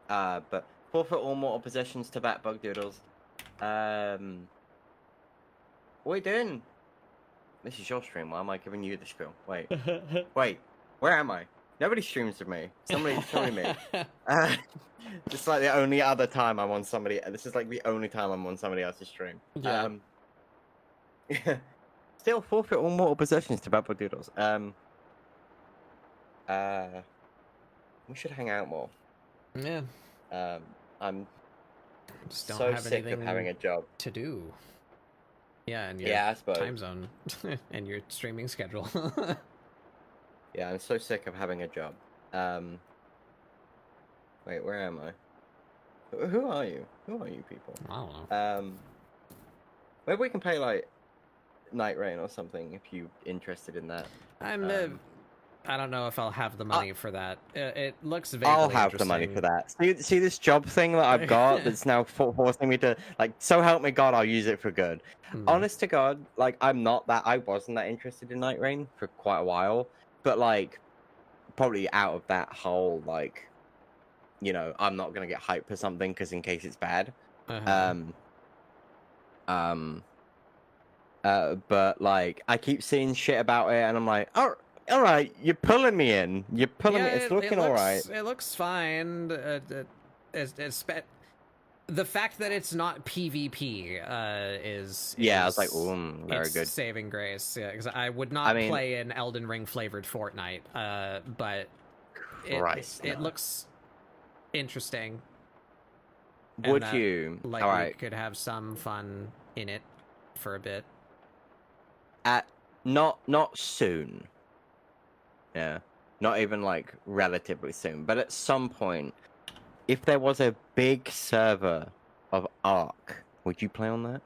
But forfeit all mortal possessions to Batbug Doodles. What are we doing? This is your stream. Why am I giving you the spiel? Wait, wait. Where am I? Nobody streams with me. Somebody's telling me. This is like the only other time I'm on somebody. This is like the only time I'm on somebody else's stream. Yeah. Still forfeit all mortal possessions to Batbug Doodles. We should hang out more. Yeah. I'm Just don't so have sick of anything having a job. to do. Yeah, and your Yeah, I suppose. time zone and your streaming schedule. Yeah, I'm so sick of having a job. Wait, where am I? Who are you? Who are you people? I don't know. Maybe we can play like Night Rain or something if you're interested in that. I don't know if I'll have the money for that. It looks vaguely I'll have the money for that. See this job thing that I've got that's now forcing me to, like, so help me God, I'll use it for good. Honest to God, like, I wasn't that interested in Night Rain for quite a while, but, like, probably out of that whole, like, you know, I'm not going to get hyped for something because in case it's bad. But, like, I keep seeing shit about it and I'm like, oh, all right, you're pulling me in. You're pulling me. It's looking all right. It looks fine. The fact that it's not PvP is I was like, ooh, very good. Saving grace. Yeah, because I would not play an Elden Ring flavored Fortnite. But it looks interesting. Would you? Like, all right, we could have some fun in it for a bit. Not soon. Yeah, not even like relatively soon, but at some point, if there was a big server of Ark, would you play on that?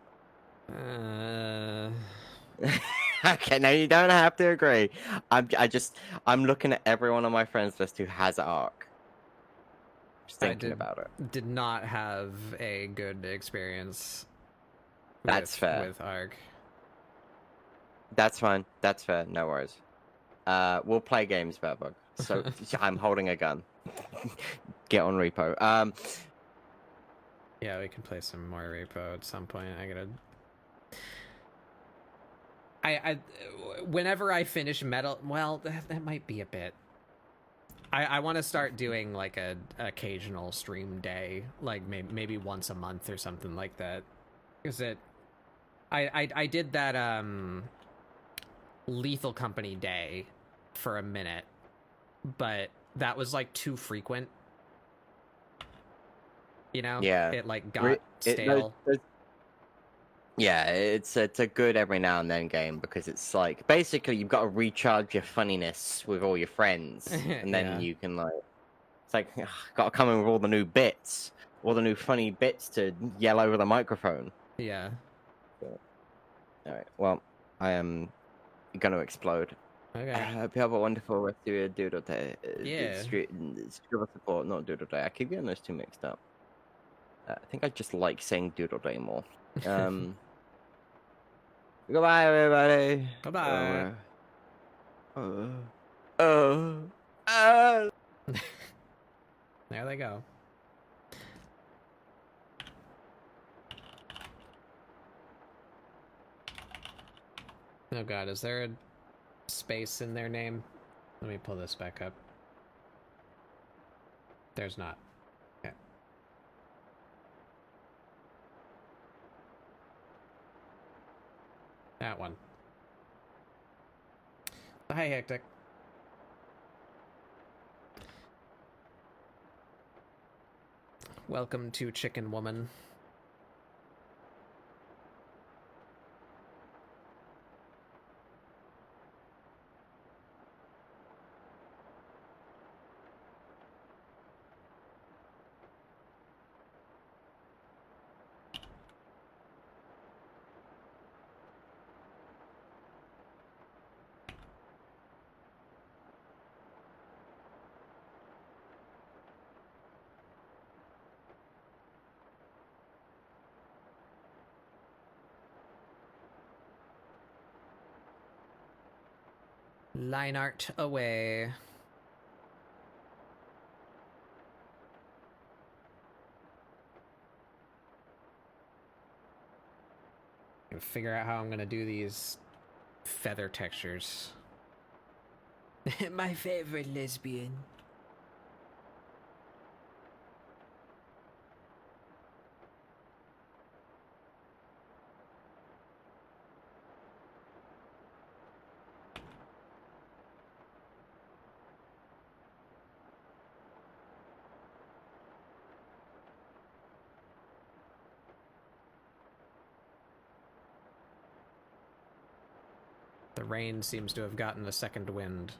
Okay, no, you don't have to agree. I'm looking at everyone on my friends list who has Ark. Just thinking about it. Did not have a good experience. That's fair. With Ark. That's fine. That's fair. No worries. We'll play games, Batbug. So I'm holding a gun. Get on repo. Yeah, we can play some more repo at some point. Whenever I finish Metal, well, that might be a bit. I want to start doing like a occasional stream day, like maybe once a month or something like that. Because I did that Lethal Company day for a minute, but that was like too frequent. You know? Yeah. It like got stale. Yeah, it's a good every now and then game because it's like basically you've got to recharge your funniness with all your friends, and then you can like it's like got to come in with all the new bits, all the new funny bits to yell over the microphone. Yeah. But, all right. Well, I am gonna explode. Okay. I hope you have a wonderful rest of your doodle day. Yeah. ScribbleSupport, not doodle day. I keep getting those two mixed up. I think I just like saying Doodle Day more. Goodbye, everybody. Goodbye. There they go. Oh god, is there a space in their name? Let me pull this back up. There's not. Okay. That one. Hi, Hectic. Welcome to Chicken Woman. Line art away. Gonna figure out how I'm gonna do these feather textures. My favorite lesbian. The rain seems to have gotten a second wind.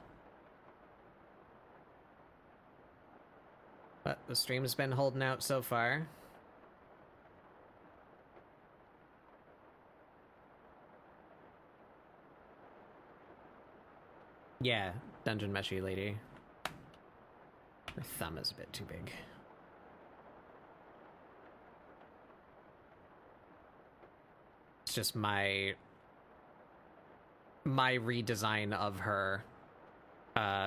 But the stream's been holding out so far. Yeah, Dungeon Meshy Lady. Her thumb is a bit too big. It's just my redesign of her,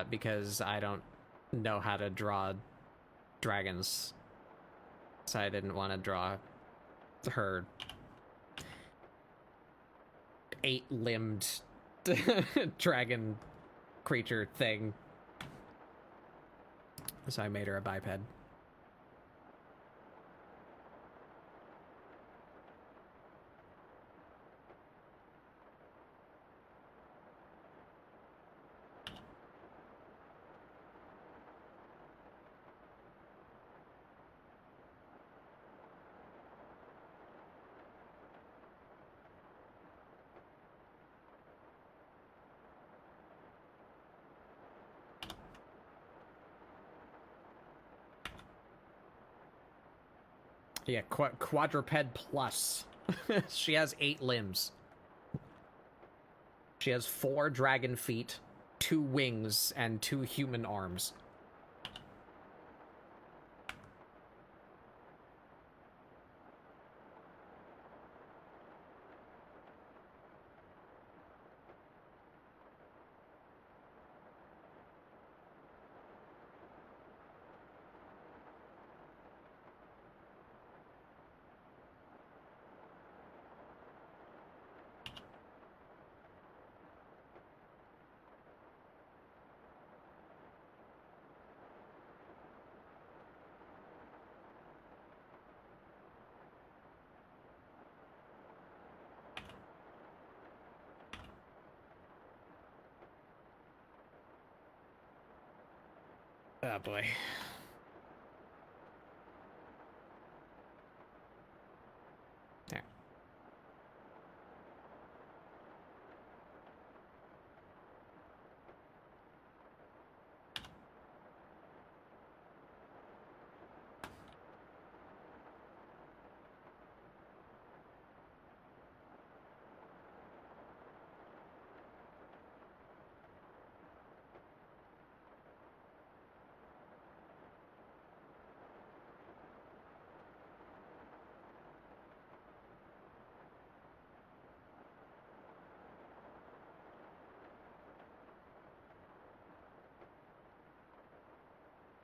because I don't know how to draw dragons, so I didn't want to draw her 8-limbed dragon creature thing, so I made her a biped. Yeah, quadruped plus. She has 8 limbs. She has 4 dragon feet, 2 wings, and 2 human arms. Oh boy. There.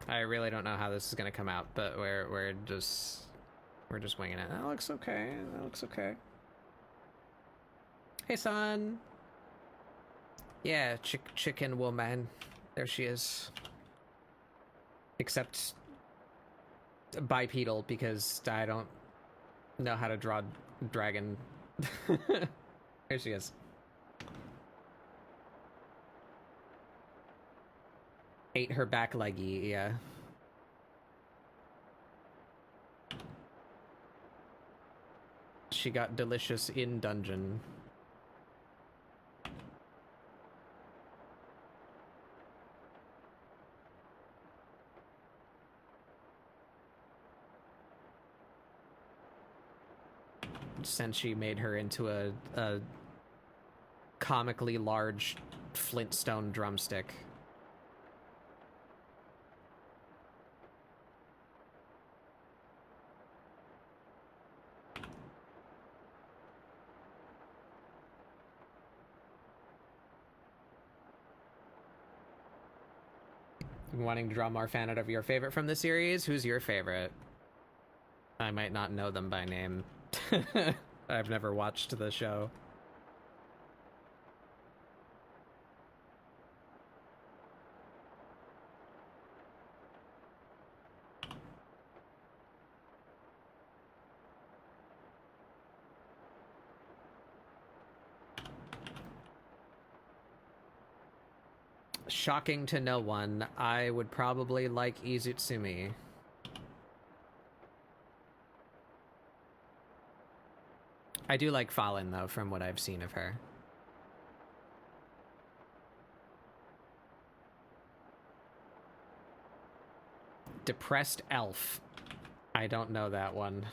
I really don't know how this is gonna come out, but we're just winging it. That looks okay. That looks okay. Hey, son. Yeah, chicken woman. There she is. Except bipedal, because I don't know how to draw dragon. There she is. Ate her back leggy, yeah. She got delicious in dungeon. Senshi made her into a comically large Flintstone drumstick. Wanting to draw more fan out of your favorite from the series? Who's your favorite? I might not know them by name. I've never watched the show. Shocking to no one, I would probably like Izutsumi. I do like Falin, though, from what I've seen of her. Depressed Elf. I don't know that one.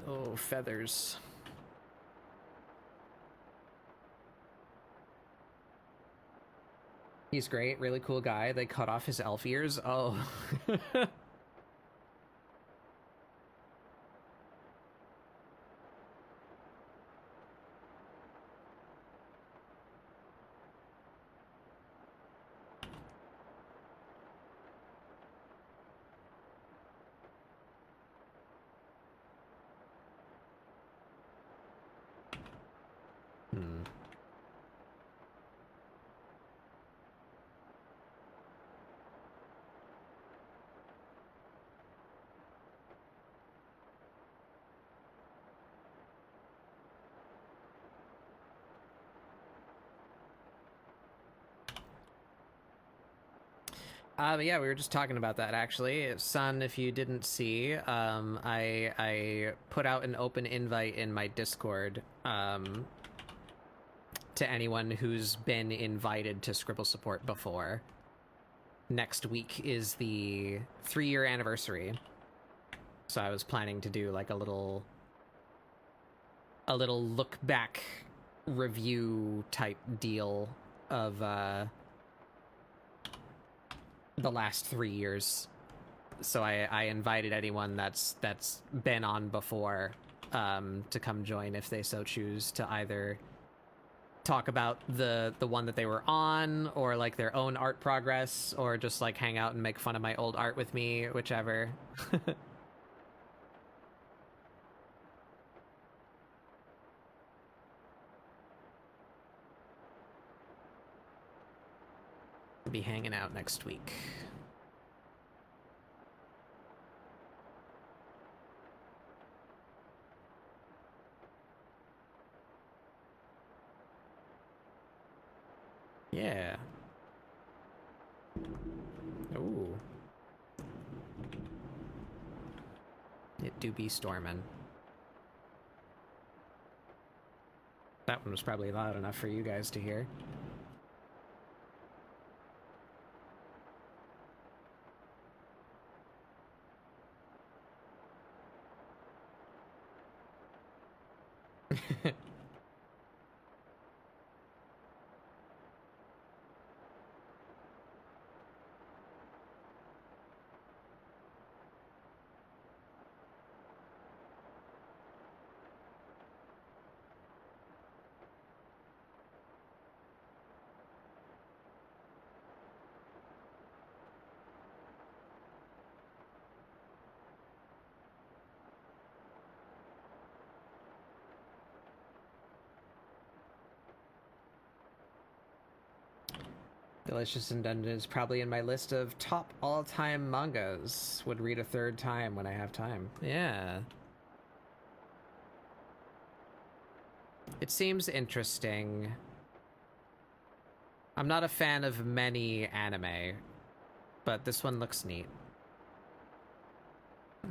Oh, feathers. He's great, really cool guy. They cut off his elf ears. Oh. Yeah, we were just talking about that, actually. Son, if you didn't see, I put out an open invite in my Discord to anyone who's been invited to ScribbleSupport before. Next week is the 3-year anniversary. So I was planning to do like a little look back review type deal of the last 3 years. So I invited anyone that's been on before to come join if they so choose, to either talk about the one that they were on, or like their own art progress, or just like hang out and make fun of my old art with me, whichever. Be hanging out next week. Yeah. Ooh. It do be stormin'. That one was probably loud enough for you guys to hear. Delicious in Dungeon is probably in my list of top all-time mangas. Would read a third time when I have time. Yeah. It seems interesting. I'm not a fan of many anime, but this one looks neat.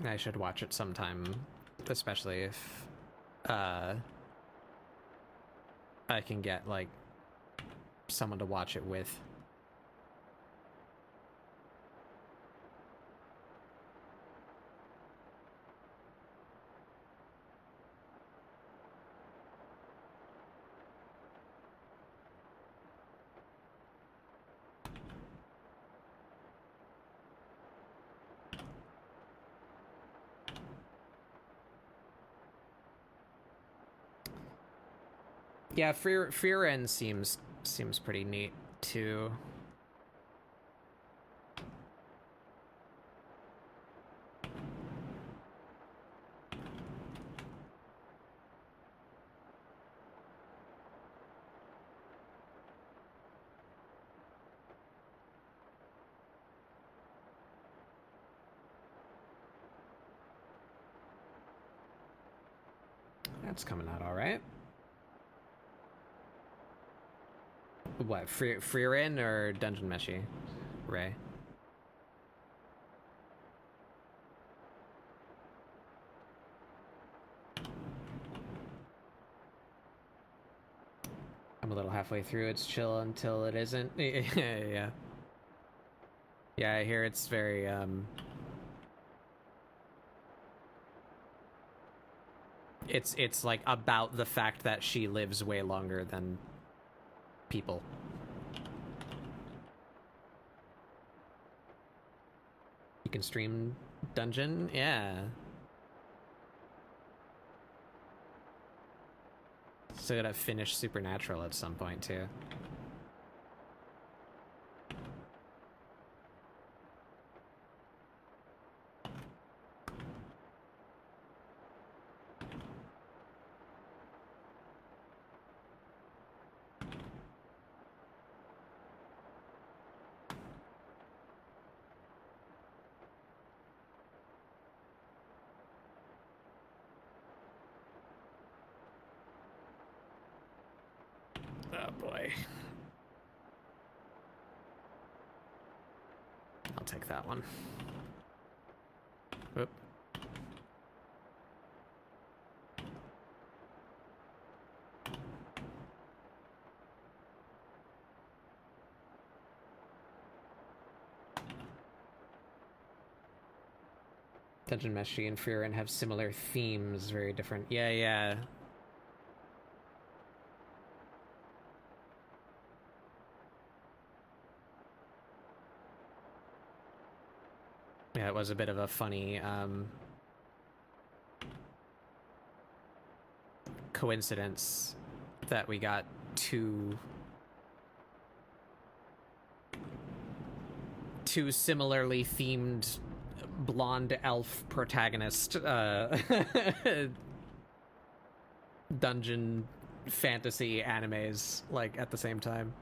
I should watch it sometime, especially if I can get, like, someone to watch it with. Yeah, Frieren seems pretty neat too. That's coming out all right. What, Frieren or Dungeon Meshi? Ray? I'm a little halfway through. It's chill until it isn't. Yeah. Yeah, I hear it's very, It's like about the fact that she lives way longer than people. You can stream Dungeon? Yeah. Still gotta finish Supernatural at some point, too. Oh boy. I'll take that one. Whoop. Dungeon Meshi and Frieren have similar themes, very different. Yeah, yeah. Yeah, it was a bit of a funny coincidence that we got two similarly themed blonde elf protagonist dungeon fantasy animes like at the same time.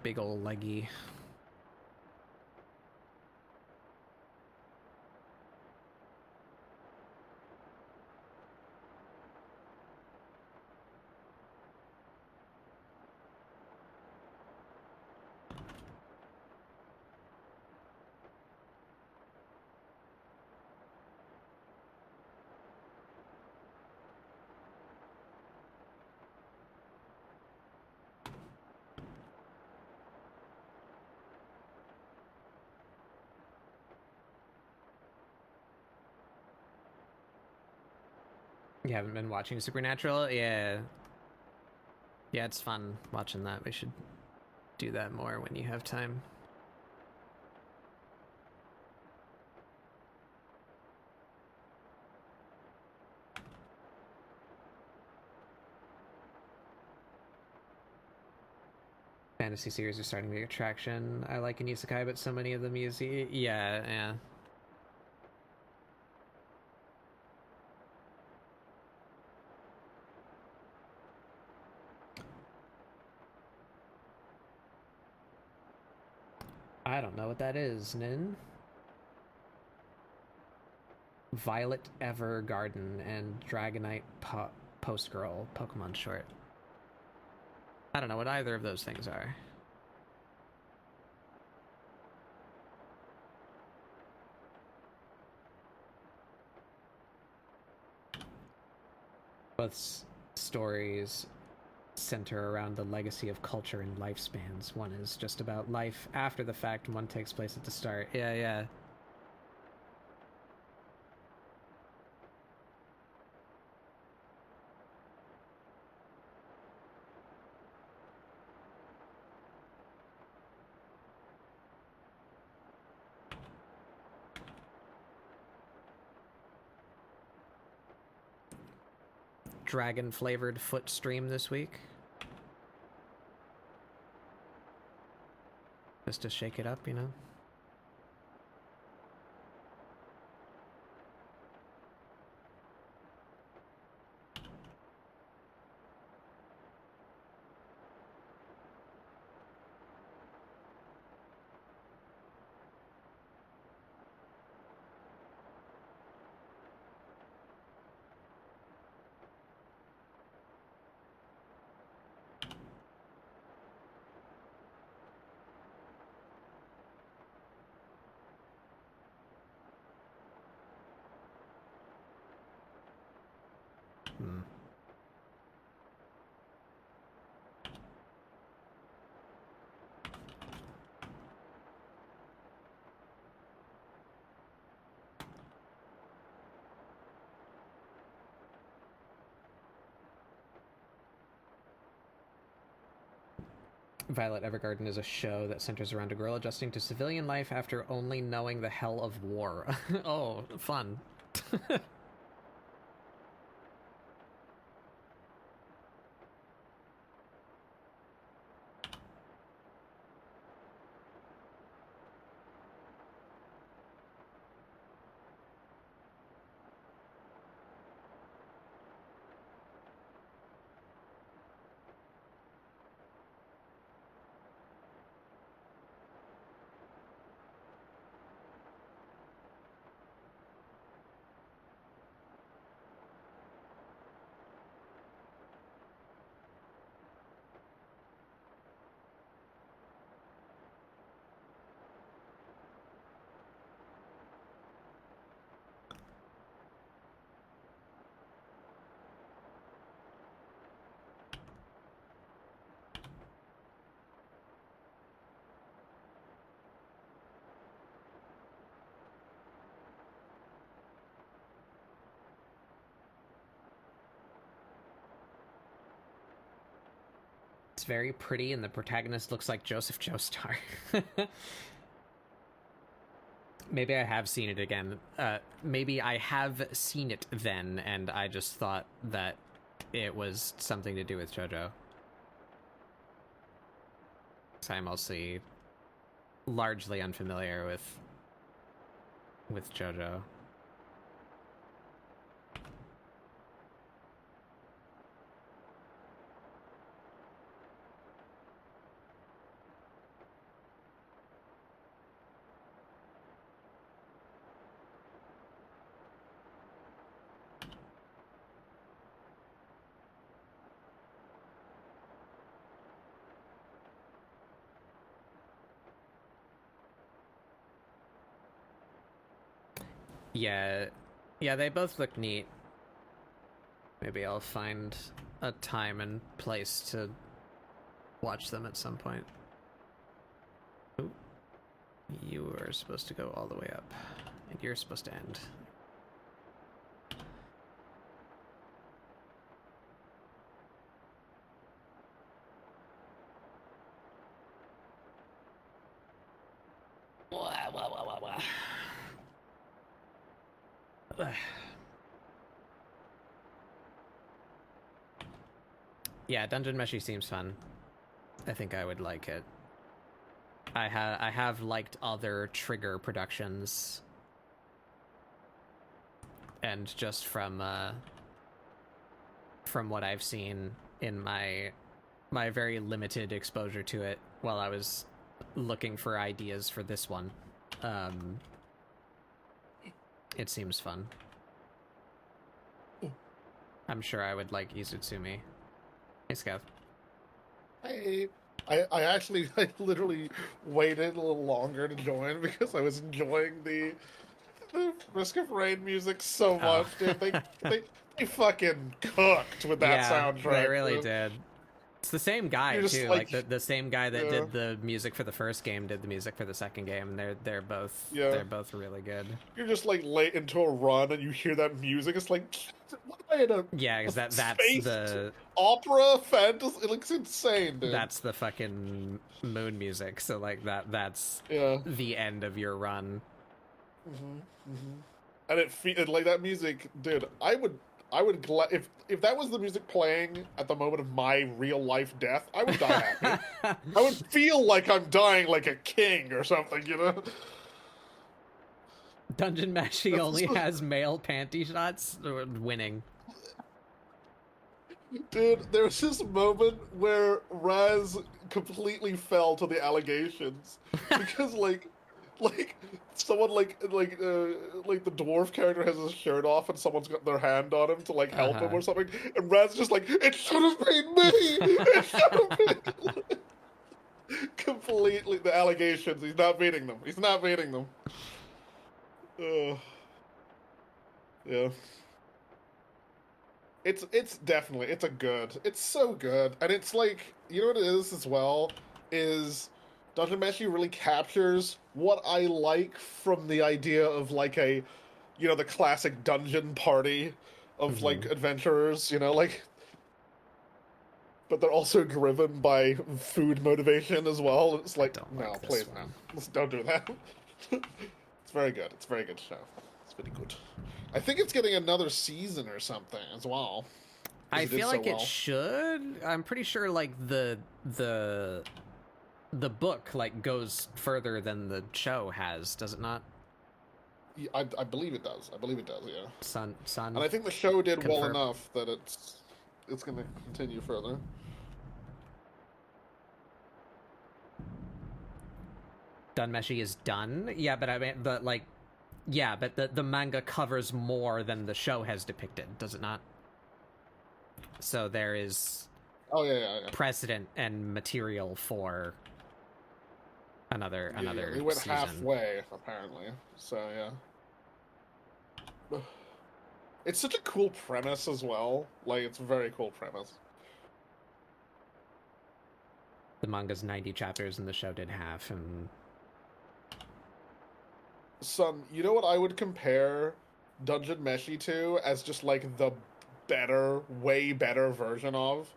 Big ol' leggy. You haven't been watching Supernatural? Yeah. Yeah, it's fun watching that. We should do that more when you have time. Fantasy series are starting to get traction. I like an isekai, but so many of them use... Yeah. I don't know what that is, Nin. Violet Evergarden and Dragonite Post Girl Pokemon short. I don't know what either of those things are. Both stories center around the legacy of culture and lifespans. One is just about life after the fact, and one takes place at the start. Yeah. Dragon flavored foot stream this week. Just to shake it up, you know? Violet Evergarden is a show that centers around a girl adjusting to civilian life after only knowing the hell of war. Oh, fun. It's very pretty, and the protagonist looks like Joseph Joestar. Maybe I have seen it again. Maybe I have seen it then, and I just thought that it was something to do with JoJo. So I'm mostly largely unfamiliar with JoJo. Yeah, they both look neat. Maybe I'll find a time and place to watch them at some point. Ooh. You are supposed to go all the way up, and you're supposed to end. Yeah, Dungeon Meshi seems fun. I think I would like it. I have liked other Trigger productions, and just from what I've seen in my very limited exposure to it while I was looking for ideas for this one, it seems fun. I'm sure I would like Izutsumi. Hey, Scav. Hey. I actually literally waited a little longer to join because I was enjoying the Risk of Rain music so much, dude. They fucking cooked with that soundtrack. They really did. It's the same guy too, like the same guy that did the music for the first game did the music for the second game, and they're both really good. You're just like late into a run and you hear that music, it's like, what am I in a because that's the opera fantasy? It looks insane, dude. That's the fucking moon music, so like that's the end of your run. And it like that music, dude. I would if that was the music playing at the moment of my real life death, I would die happy. I would feel like I'm dying like a king or something, you know. Dungeon Meshi only has male panty shots. Winning. Dude, there was this moment where Raz completely fell to the allegations because like someone like the dwarf character has his shirt off and someone's got their hand on him to like help him or something, and Raz just like, it should have been me. It should have been. Completely the allegations. He's not beating them. Yeah. It's definitely it's so good, and it's like, you know what it is as well is Dungeon Meshi really captures what I like from the idea of like a, you know, the classic dungeon party of like adventurers, you know, like, but they're also driven by food motivation as well. It's like, no, please, man, let's don't do that. It's very good. It's a very good show. It's pretty good. I think it's getting another season or something as well. I feel like it should. I'm pretty sure like the book like goes further than the show has, does it not? Yeah, I believe it does. Yeah. Sun. And I think the show did well enough that it's going to continue further. Dunmeshi is done. Yeah, but I mean, but the manga covers more than the show has depicted, does it not? So there is precedent and material for another They went season. halfway apparently. So yeah. It's such a cool premise as well. Like, it's a very cool premise. The manga's 90 chapters and the show did half, and Son, you know what I would compare Dungeon Meshi to as just like the better, way better version of,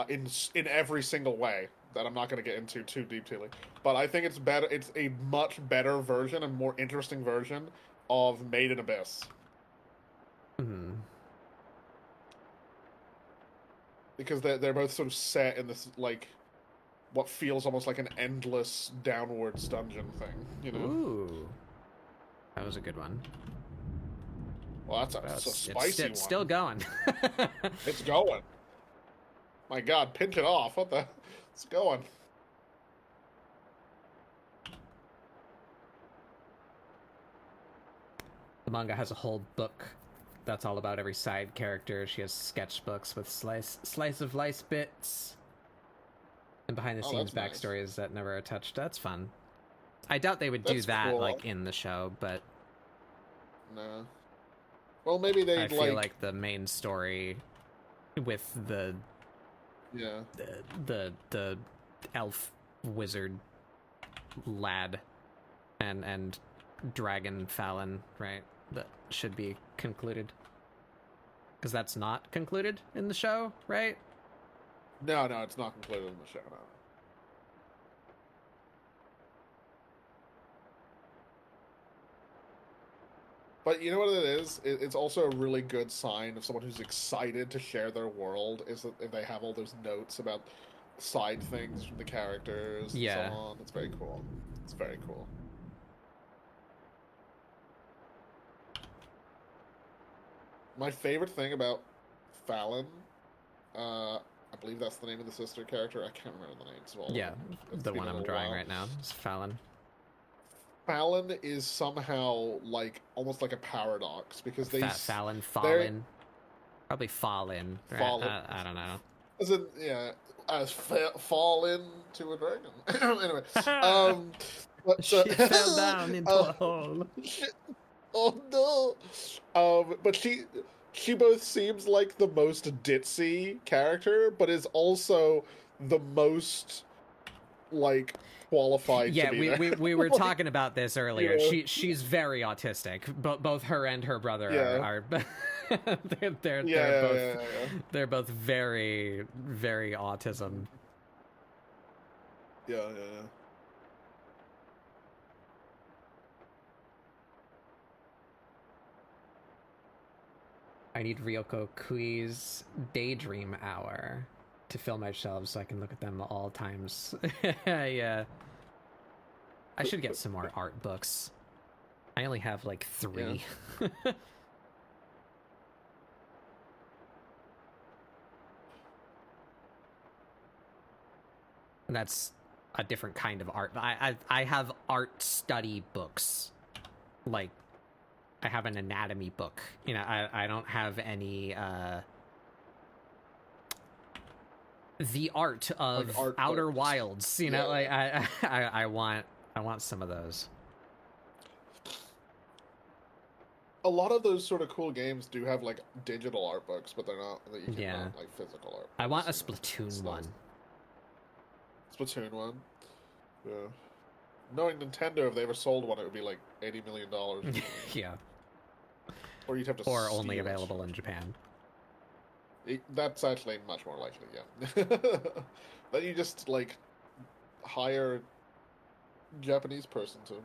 in every single way that I'm not going to get into too deeply. But I think it's better. It's a much better version and more interesting version of Made in Abyss. Mm-hmm. Because they're both sort of set in this like what feels almost like an endless downwards dungeon thing, you know? Ooh, that was a good one. Well, that's a spicy one. It's still going. It's going. My God, pinch it off. What the? It's going. The manga has a whole book that's all about every side character. She has sketchbooks with slice of life bits and behind the scenes backstories that never are touched. That's fun. I doubt they would do that cool. like in the show, but no. Well, maybe they. I feel like the main story with the elf wizard lad and dragon Falin, right? That should be concluded. Because that's not concluded in the show, right? No, it's not concluded in the show, no. But you know what it is? It's also a really good sign of someone who's excited to share their world, is that if they have all those notes about side things from the characters and so on. It's very cool. It's very cool. My favorite thing about Falin, I believe that's the name of the sister character. I can't remember the names of all Yeah, of them. the one I'm drawing right now is Falin. Falin is somehow like almost like a paradox because they Falin, Falin, probably Falin. Right? I don't know. As in, yeah, as fall into a dragon. Anyway, but, she fell down into a hole. Oh no! But she both seems like the most ditzy character, but is also the most like qualified. Yeah, to be we were like, talking about this earlier. Yeah. She's very autistic. Both her and her brother are they're both very very autism. Yeah. I need Ryoko Kui's Daydream Hour to fill my shelves so I can look at them all times. Yeah. I should get some more art books. I only have like 3. Yeah. And that's a different kind of art. I have art study books. Like, I have an anatomy book. You know, I don't have any the art of like Outer books. Wilds. You know, like I want some of those. A lot of those sort of cool games do have like digital art books, but they're not that you can run, like physical art books. I want a Splatoon one. Splatoon one. Yeah. Knowing Nintendo, if they ever sold one, it would be like $80 million. Yeah. Or you'd have to. Or only available in Japan. That's actually much more likely. Yeah. Then you just like hire a Japanese person to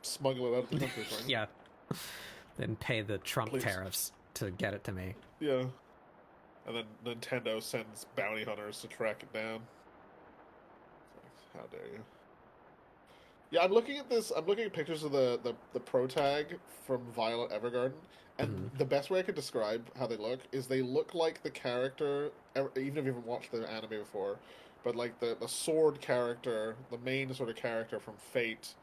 smuggle it out of the country. Right? Yeah. Then pay the Trump tariffs to get it to me. Yeah. And then Nintendo sends bounty hunters to track it down. How dare you? Yeah, I'm looking at this. I'm looking at pictures of the pro tag from Violet Evergarden, and the best way I could describe how they look like the character, even if you haven't watched the anime before, but like the sword character, the main sort of character from Fate,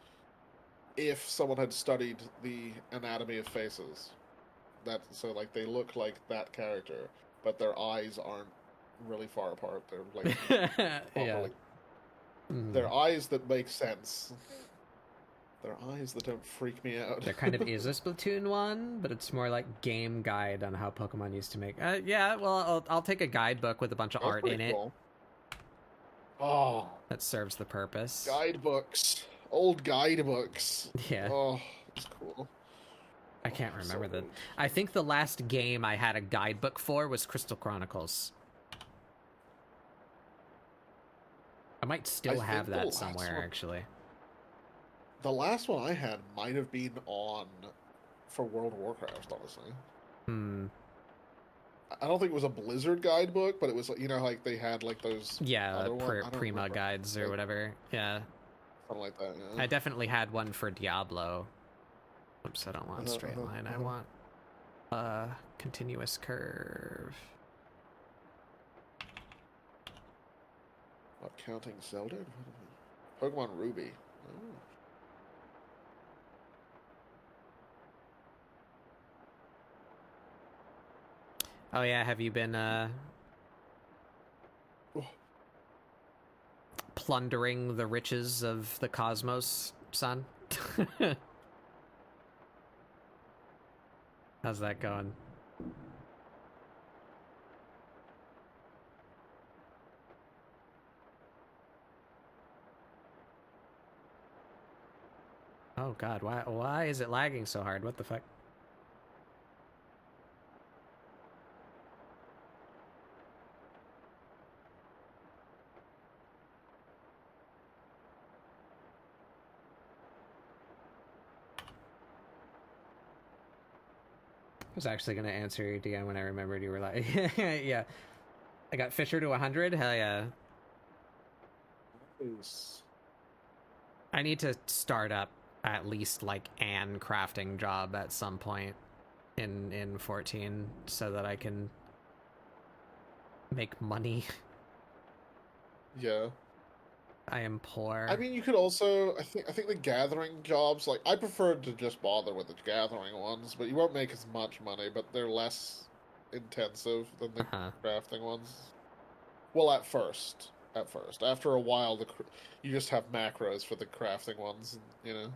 if someone had studied the anatomy of faces. So like they look like that character, but their eyes aren't really far apart. They're like yeah. They're eyes that make sense. They're eyes that don't freak me out. There kind of is a Splatoon one, but it's more like game guide on how Pokemon used to make. Yeah, well, I'll take a guidebook with a bunch of art in it. Oh, that serves the purpose. Guidebooks, old guidebooks. Yeah. Oh, that's cool. I can't remember that. I think the last game I had a guidebook for was Crystal Chronicles. I might still have that somewhere, actually. The last one I had might have been on for World of Warcraft, honestly. I don't think it was a Blizzard guidebook, but it was, you know, like they had like those Prima guides or whatever. Yeah. Something like that, yeah. I definitely had one for Diablo. Oops, I don't want straight line. I want a continuous curve. Not counting Zelda? Pokemon Ruby. Oh yeah, have you been plundering the riches of the cosmos, son? How's that going? Oh god, why is it lagging so hard? What the fuck? was actually gonna answer you, Dion, when I remembered you were like, yeah. I got Fisher to 100. Hell yeah. Nice. I need to start up at least like an crafting job at some point in 14 so that I can make money. Yeah. I am poor. I mean, you could also. I think the gathering jobs. Like, I prefer to just bother with the gathering ones, but you won't make as much money. But they're less intensive than the crafting ones. Well, at first. After a while, you just have macros for the crafting ones, you know.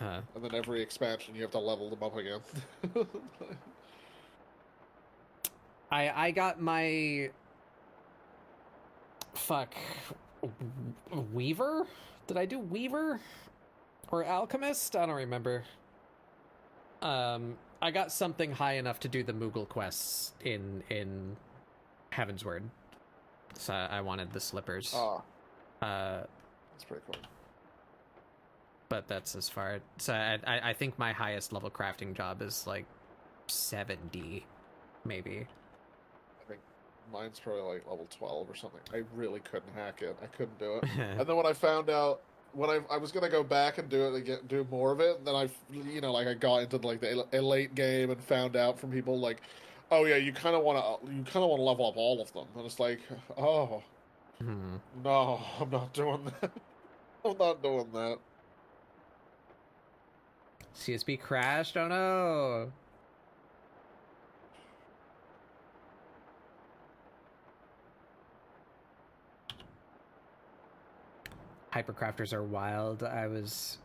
And then every expansion, you have to level them up again. I got my Weaver? Did I do Weaver? Or Alchemist? I don't remember. I got something high enough to do the Moogle quests in Heaven's Word. So I wanted the slippers. Oh. That's pretty cool. But that's as far. So I think my highest level crafting job is like 70, maybe. I think mine's probably like level 12 or something. I really couldn't hack it. I couldn't do it. And then when I found out, when I was gonna go back and do it, do more of it, and then I got into like the late game and found out from people like, oh yeah, you kind of want to level up all of them, and it's like, oh, no, I'm not doing that. I'm not doing that. CSB crashed. Oh no. Hypercrafters are wild. I was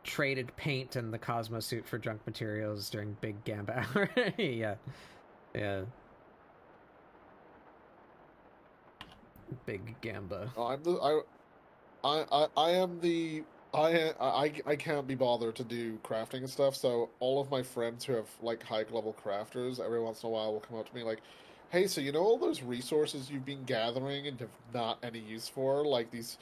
traded paint and the Cosmo suit for junk materials during Big Gamba Hour. Yeah. Big Gamba. I can't be bothered to do crafting and stuff, so all of my friends who have like high level crafters every once in a while will come up to me like, hey, so you know all those resources you've been gathering and have not any use for, like these,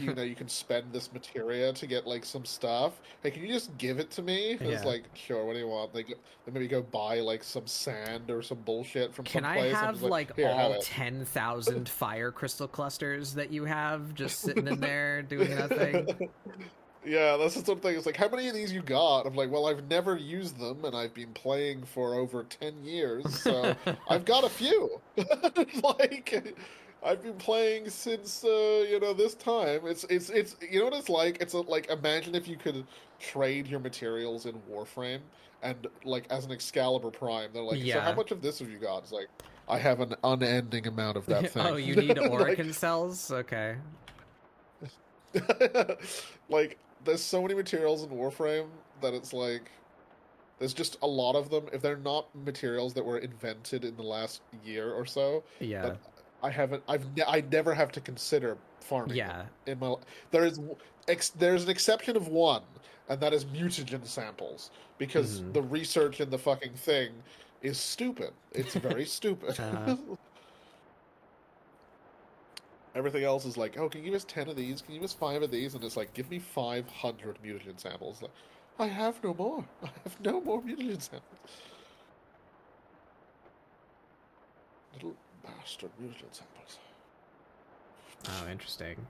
you know, you can spend this materia to get like some stuff. Hey, can you just give it to me? And it's like, sure, what do you want? They maybe go buy like some sand or some bullshit from some place. Can I have like all 10,000 fire crystal clusters that you have just sitting in there doing nothing? Yeah, that's the sort of thing. It's like, how many of these you got? I'm like, well, I've never used them, and I've been playing for over 10 years, so I've got a few. Like, I've been playing since this time. It's you know what it's like? It's like, imagine if you could trade your materials in Warframe, and like as an Excalibur Prime, they're like, so how much of this have you got? It's like, I have an unending amount of that thing. Oh, you need Oracle cells? Okay. Like, there's so many materials in Warframe that it's like, there's just a lot of them. If they're not materials that were invented in the last year or so, that I never have to consider farming. Yeah. In my, there's an exception of one, and that is mutagen samples, because the research in the fucking thing is stupid. It's very stupid. Everything else is like, oh, can you give us 10 of these? Can you give us 5 of these? And it's like, give me 500 mutagen samples. Like, I have no more. I have no more mutagen samples. Little bastard mutagen samples. Oh, interesting.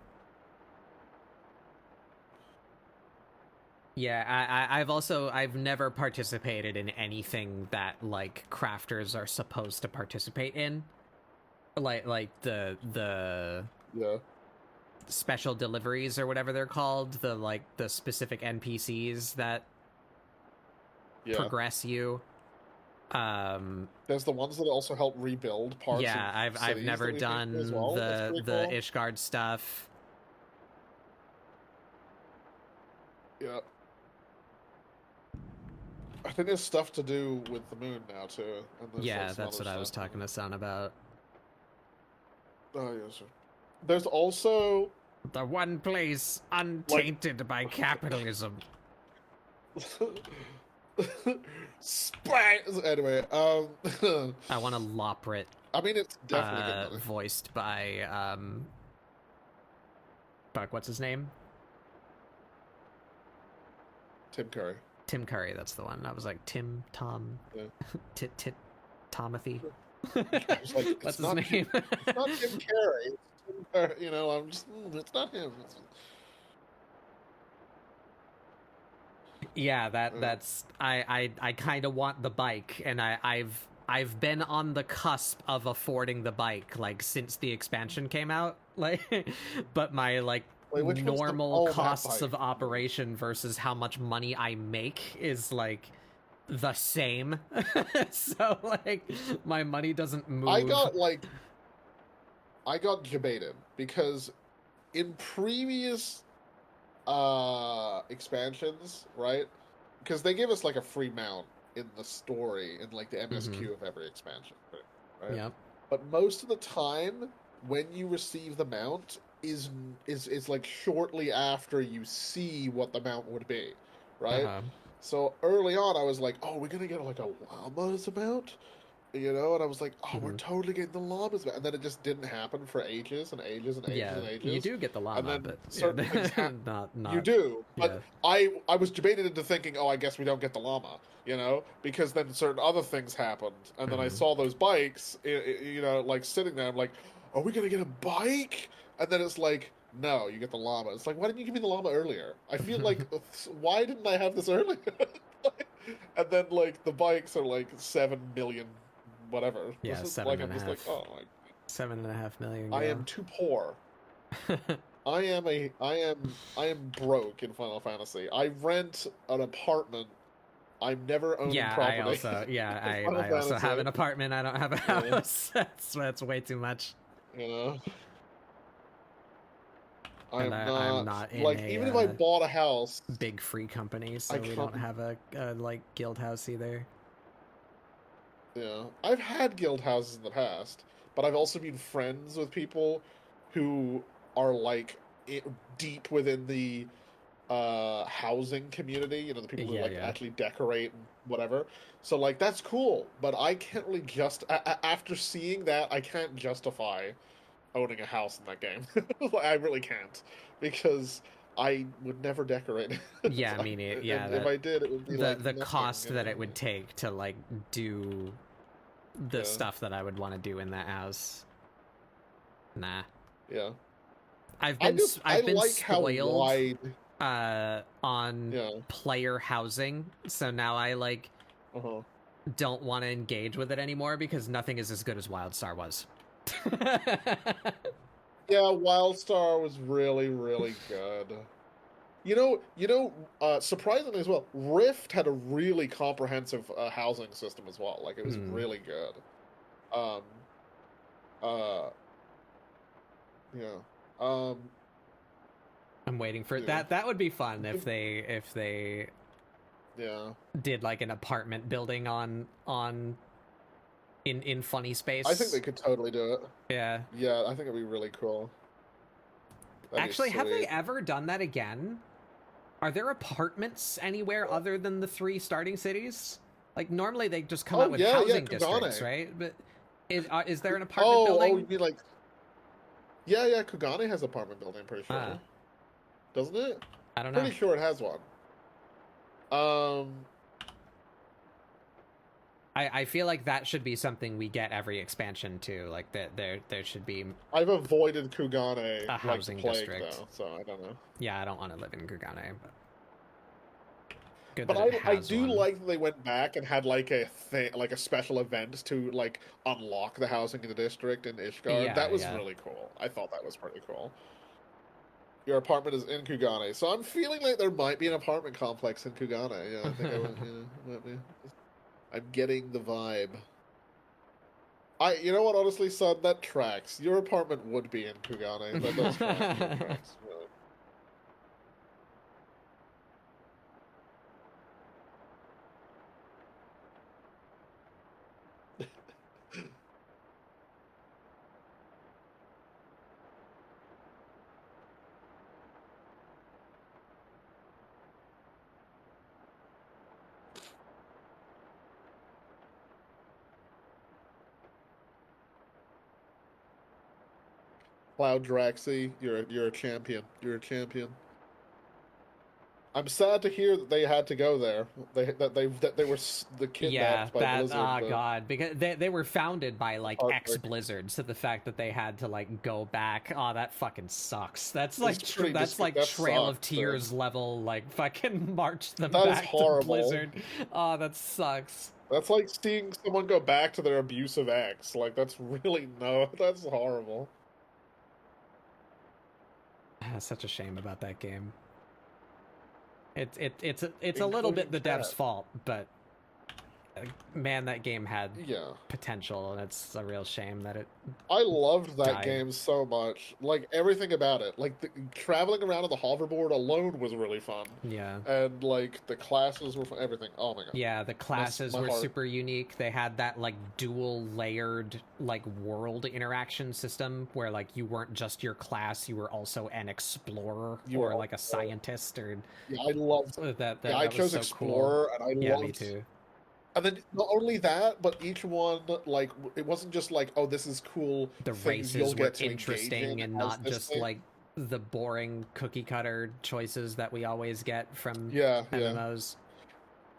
Yeah, I've never participated in anything that like crafters are supposed to participate in. Like the special deliveries or whatever they're called, the specific NPCs that progress you. There's the ones that also help rebuild parts. Yeah, I've never done the cool. Ishgard stuff. Yeah. I think there's stuff to do with the moon now too. And yeah, that's what I was talking to Son about. Oh yes, sir. There's also the one place untainted by capitalism. Anyway, I want a Loprit. I mean, it's definitely voiced by fuck, what's his name? Tim Curry. Tim Curry, that's the one. I was like, Tim, Tom, Yeah. Tit, Tomothy. I was like, What's it's his not name? It's not Tim Carey. It's Tim Curry. You know, I'm just, it's not him. Yeah, that's I kind of want the bike, and I've been on the cusp of affording the bike like since the expansion came out, like, but my like Wait, which one's the- normal that costs of bike. operation versus how much money I make is like the same. So like my money doesn't move. I got debated because in previous expansions, right? Because they give us like a free mount in the story in like the MSQ of every expansion, right? Yep. But most of the time, when you receive the mount, is like shortly after you see what the mount would be, right? So early on, I was like, "Oh, we're gonna get like a llama's mount," you know, and I was like, "Oh, we're totally getting the llamas mount," and then it just didn't happen for ages and ages and ages Yeah, and ages. you do get the llama, then but certain things not You do, but yeah. I was debated into thinking, "Oh, I guess we don't get the llama," you know, because then certain other things happened, and then I saw those bikes, you know, like sitting there. I'm like, "Are we gonna get a bike?" And then it's like, "No, you get the llama." It's like, why didn't you give me the llama earlier? I feel like, why didn't I have this earlier? And then like the bikes are like 7 million, whatever. Yeah, This is, 7 like, and I'm a just like, half. oh my. 7.5 million. I am too poor. I am broke in Final Fantasy. I rent an apartment. I'm never owning property. I also have an apartment. I don't have a house. That's way too much. You know. And I'm not in like a, even if I bought a house, big free company, so we don't have a like guild house either. Yeah, I've had guild houses in the past, but I've also been friends with people who are like deep within the housing community. You know, the people who actually decorate and whatever. So like that's cool, but I can't really after seeing that, I can't justify owning a house in that game. I really can't, because I would never decorate. Yeah, I mean, if I did, it would be the nothing, cost that it would take to like do the stuff that I would want to do in that house. Nah. Yeah. I've been like spoiled on player housing, so now I like don't want to engage with it anymore because nothing is as good as WildStar was. Yeah, WildStar was really, really good. You know, surprisingly as well, Rift had a really comprehensive housing system as well. Like, it was really good. I'm waiting for that. That would be fun if they did like an apartment building on in funny space. I think they could totally do it. Yeah. Yeah, I think it'd be really cool. Actually, have they ever done that again? Are there apartments anywhere other than the 3 starting cities? Like, normally they just come out with housing districts, right? But is there an apartment building? Oh, you mean like... Yeah, Kugane has apartment building, I'm pretty sure. Doesn't it? I don't know. Pretty sure it has one. I feel like that should be something we get every expansion too. Like there should be. I've avoided Kugane a housing district, though, so I don't know. Yeah, I don't want to live in Kugane, but good. But I do like that they went back and had like a thing, like a special event to like unlock the housing in the district in Ishgard. Yeah, that was really cool. I thought that was pretty cool. Your apartment is in Kugane, so I'm feeling like there might be an apartment complex in Kugane. Yeah, I think I would. Might be. I'm getting the vibe. You know what, honestly, son, that tracks. Your apartment would be in Kugane. That does track. That tracks, really. Cloud Draxi, you're a champion. You're a champion. I'm sad to hear that they had to go there. That they were the kidnapped by Blizzard. Oh god, because they were founded by like ex Blizzard, so the fact that they had to like go back, oh, that fucking sucks. That's like Trail of Tears level, like fucking march them back to Blizzard. Oh, that sucks. That's like seeing someone go back to their abusive ex. Like that's horrible. Such a shame about that game. It's a little bit the dev's fault, but man, that game had potential, and it's a real shame that it. I loved that died. game so much. Like everything about it. Like traveling around on the hoverboard alone was really fun. Yeah. And like the classes were fun. Everything. Oh my god. Yeah, the classes were super unique. They had that like dual layered like world interaction system where like you weren't just your class, you were also an explorer or like a scientist or. Yeah, I loved that. Yeah, I chose so explorer, cool. and I loved. Me too. And then not only that, but each one, like, it wasn't just like, oh, this is cool. The races were interesting and not just like the boring cookie cutter choices that we always get from MMOs.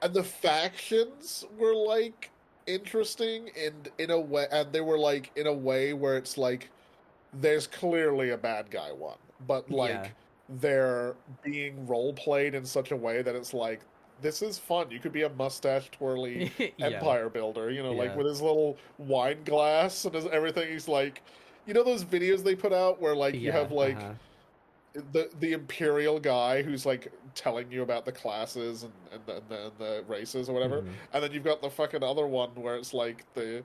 And the factions were like interesting and in a way, and they were like in a way where it's like there's clearly a bad guy one, but like they're being role played in such a way that it's like, this is fun. You could be a mustache twirly empire builder, you know, like with his little wine glass and everything. He's like, you know, those videos they put out where like you have like the imperial guy who's like telling you about the classes and the races or whatever, and then you've got the fucking other one where it's like the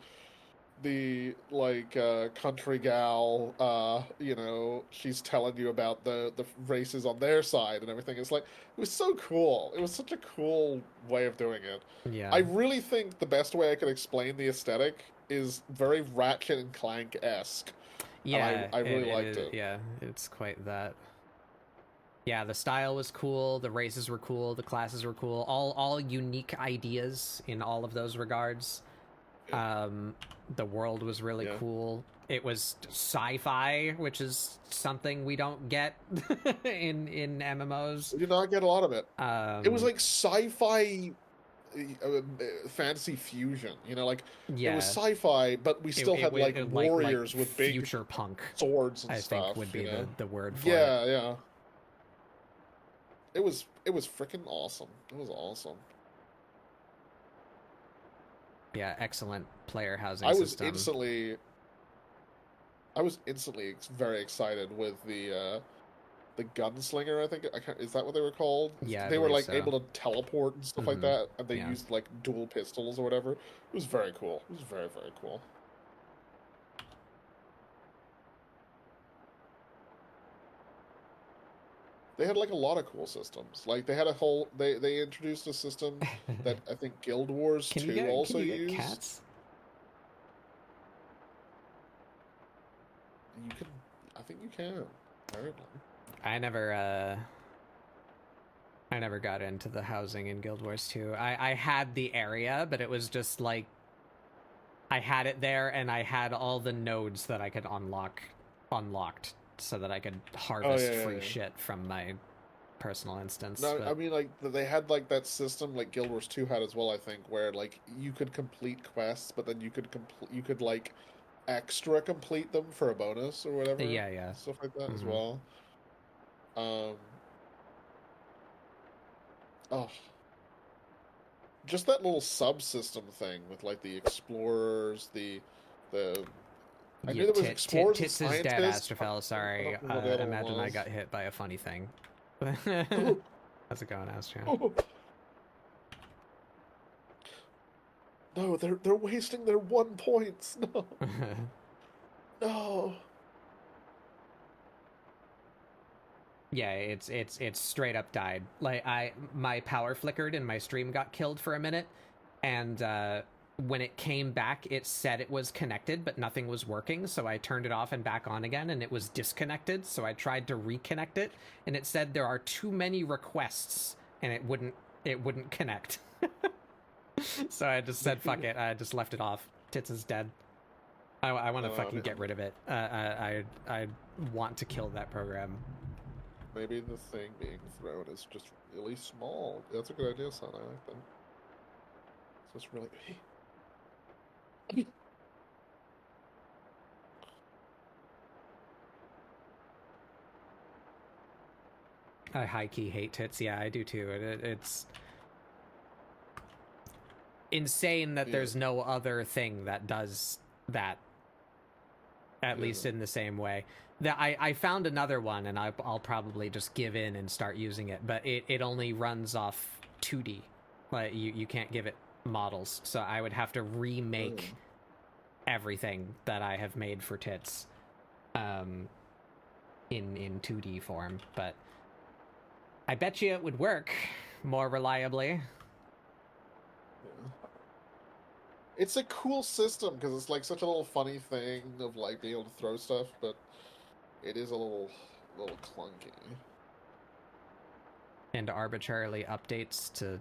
like country gal, you know, she's telling you about the races on their side and everything. It's like, it was so cool. It was such a cool way of doing it. Yeah. I really think the best way I could explain the aesthetic is very Ratchet and Clank-esque. Yeah, I really liked it. Yeah, it's quite that. Yeah, the style was cool, the races were cool, the classes were cool, all unique ideas in all of those regards. The world was really cool. It was sci-fi, which is something we don't get in MMOs. We do not get a lot of it. It was like sci-fi fantasy fusion, you know, like it was sci-fi, but we still had like warriors with big future punk swords and stuff. I think would be the word for it. Yeah. It was freaking awesome. It was awesome. Yeah, excellent player housing system. I was instantly very excited with the gunslinger. I think is that what they were called? Yeah, they were like able to teleport and stuff like that, and they used like dual pistols or whatever. It was very cool. It was very, very cool. They had like a lot of cool systems. Like they had a whole they introduced a system that I think Guild Wars 2 also used. Cats? You can, I think you can. Apparently. I never got into the housing in Guild Wars 2. I had the area, but it was just like I had it there and I had all the nodes that I could unlocked so that I could harvest free shit from my personal instance. No, I mean, like, they had, like, that system, like, Guild Wars 2 had as well, I think, where, like, you could complete quests, but then you could, like, extra complete them for a bonus or whatever. Yeah. Stuff like that as well. Just that little subsystem thing with, like, the explorers, I knew there was explorers and Tits is dead, scientists. Astrofel, sorry. Imagine I got hit by a funny thing. How's it going, Astro? No, they're wasting their 1 points. No. No. Yeah, it's straight up died. Like my power flickered and my stream got killed for a minute, and when it came back, it said it was connected, but nothing was working, so I turned it off and back on again, and it was disconnected, so I tried to reconnect it, and it said there are too many requests, and it wouldn't connect. So I just said, fuck it, I just left it off. Tits is dead. I want to fucking get rid of it. I want to kill that program. Maybe the thing being thrown is just really small. That's a good idea, son. I like that. So it's really. I high-key hate tits. Yeah, I do too. It's insane that there's no other thing that does that, at least in the same way. That I found another one, and I'll probably just give in and start using it, but it only runs off 2D. Like, you can't give it models, so I would have to remake everything that I have made for tits in 2D form, but I bet you it would work more reliably. It's a cool system because it's like such a little funny thing of like being able to throw stuff, but it is a little clunky. And arbitrarily updates to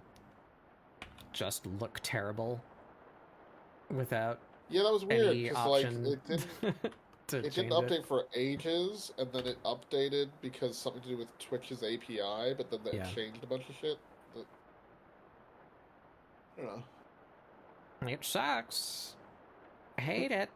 just look terrible without that was weird any because like option it didn't update for ages, and then it updated because something to do with Twitch's API, but then they changed a bunch of shit. But, I don't know. It sucks. I hate it.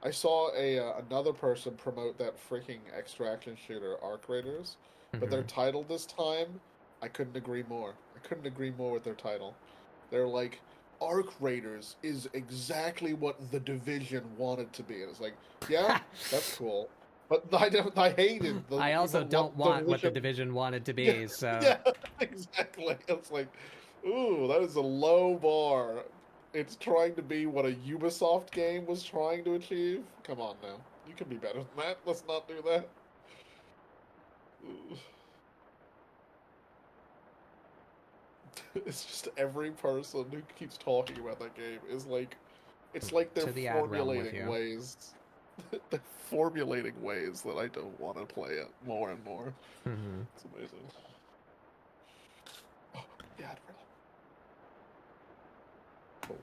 I saw another person promote that freaking extraction shooter, Arc Raiders, but their title this time, I couldn't agree more. I couldn't agree more with their title. They're like, Arc Raiders is exactly what The Division wanted to be. And it's like, yeah, that's cool. But I hated the... I also don't want what The Division wanted to be, so... Yeah, exactly. It's like, ooh, that is a low bar. It's trying to be what a Ubisoft game was trying to achieve. Come on now. You can be better than that. Let's not do that. It's just every person who keeps talking about that game is like... It's like they're formulating ways... They're formulating ways that I don't want to play it more and more. It's amazing. Oh, yeah,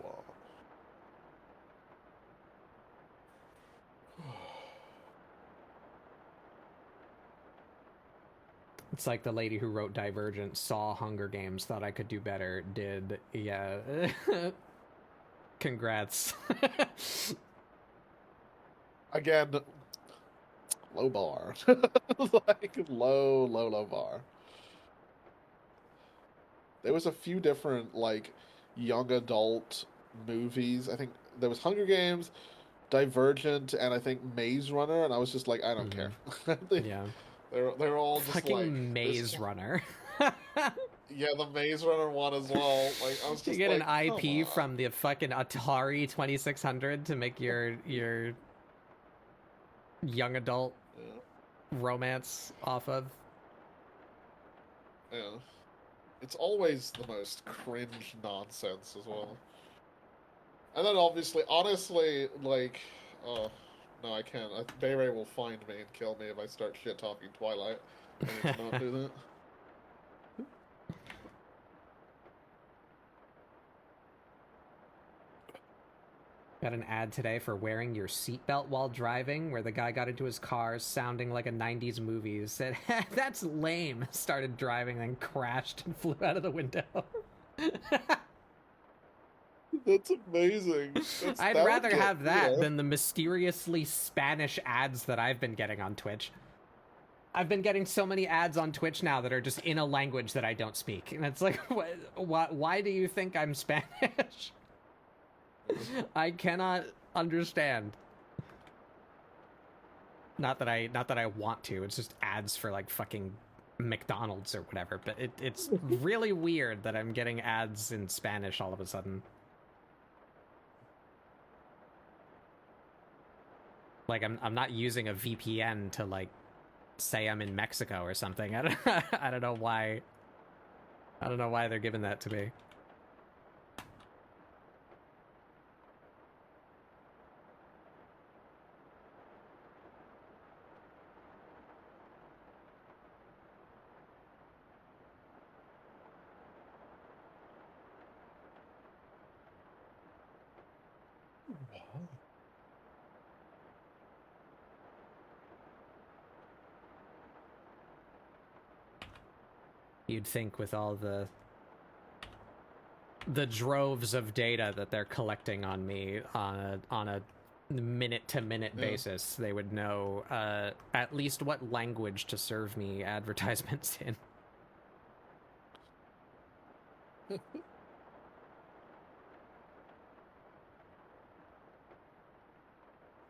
wow. It's like the lady who wrote Divergent saw Hunger Games, thought I could do better, did. Yeah. Congrats. Again, low bar. Like, low bar. There was a few different, like, young adult movies. I think there was Hunger Games, Divergent, and I think Maze Runner, and I was just like, I don't care. Yeah. They're all just fucking like... Maze Runner. Yeah, the Maze Runner one as well. Like, I was just you get like, an IP from the fucking Atari 2600 to make your young adult romance off of. Yeah. It's always the most cringe nonsense as well. And then obviously, honestly, like, oh, no, I can't. Bay Ray will find me and kill me if I start shit-talking Twilight. I need to not do that. Got an ad today for wearing your seatbelt while driving, where the guy got into his car sounding like a 90s movie. Said, that's lame. Started driving, then crashed and flew out of the window. That's amazing. I'd rather have that than the mysteriously Spanish ads that I've been getting on Twitch. I've been getting so many ads on Twitch now that are just in a language that I don't speak. And it's like, why do you think I'm Spanish? I cannot understand. Not that I want to. It's just ads for like fucking McDonald's or whatever. But it's really weird that I'm getting ads in Spanish all of a sudden. Like I'm not using a VPN to like say I'm in Mexico or something. I don't know why. I don't know why they're giving that to me. You'd think with all the droves of data that they're collecting on me on a minute-to-minute basis, they would know at least what language to serve me advertisements in.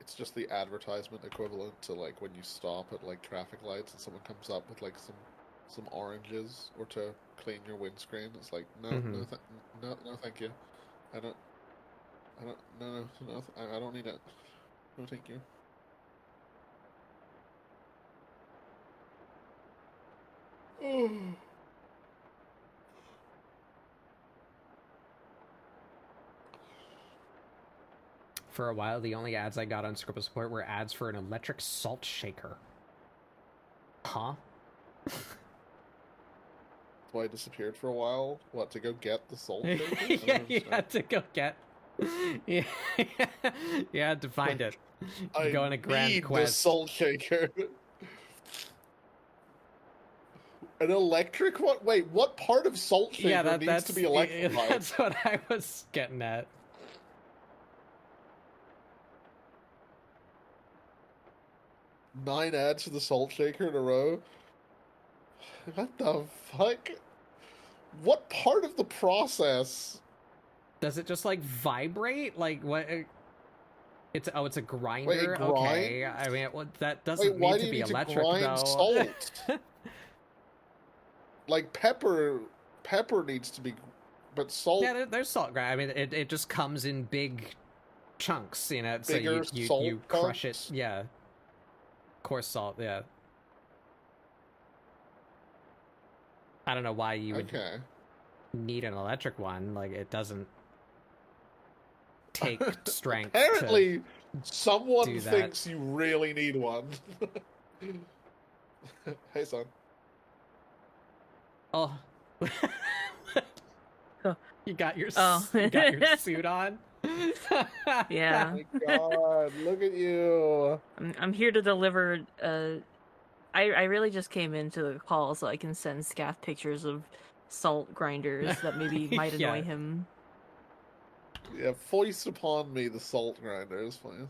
It's just the advertisement equivalent to like when you stop at like traffic lights and someone comes up with like some oranges or to clean your windscreen. It's like no, no, thank you. I don't need it. No, thank you. For a while, the only ads I got on ScribbleSupport were ads for an electric salt shaker. Huh? That's why I disappeared for a while. What, to go get the salt shaker? Yeah, you had to go get. Yeah, you had to find it. Go on a grand quest. The salt shaker. An electric one? Wait, what part of salt shaker needs to be electrified? That's what I was getting at. Nine ads for the salt shaker in a row? What the fuck? What part of the process? Does it just like vibrate? Like what? It's a grinder. Wait, it okay, I mean that doesn't need to be electric though. Salt? Like pepper needs to be, but salt. Yeah, there's salt grind. I mean, it just comes in big chunks, you know. Bigger so you salt crush chunks? it. Yeah, coarse salt. Yeah. I don't know why you would need an electric one. Like it doesn't take strength. Apparently, someone that. thinks you really need one. Hey, son. Oh. You got your suit on. Yeah. Oh my god, look at you. I'm here to deliver. I really just came into the call so I can send Scath pictures of salt grinders that maybe might annoy him. Yeah, foist upon me the salt grinders, please.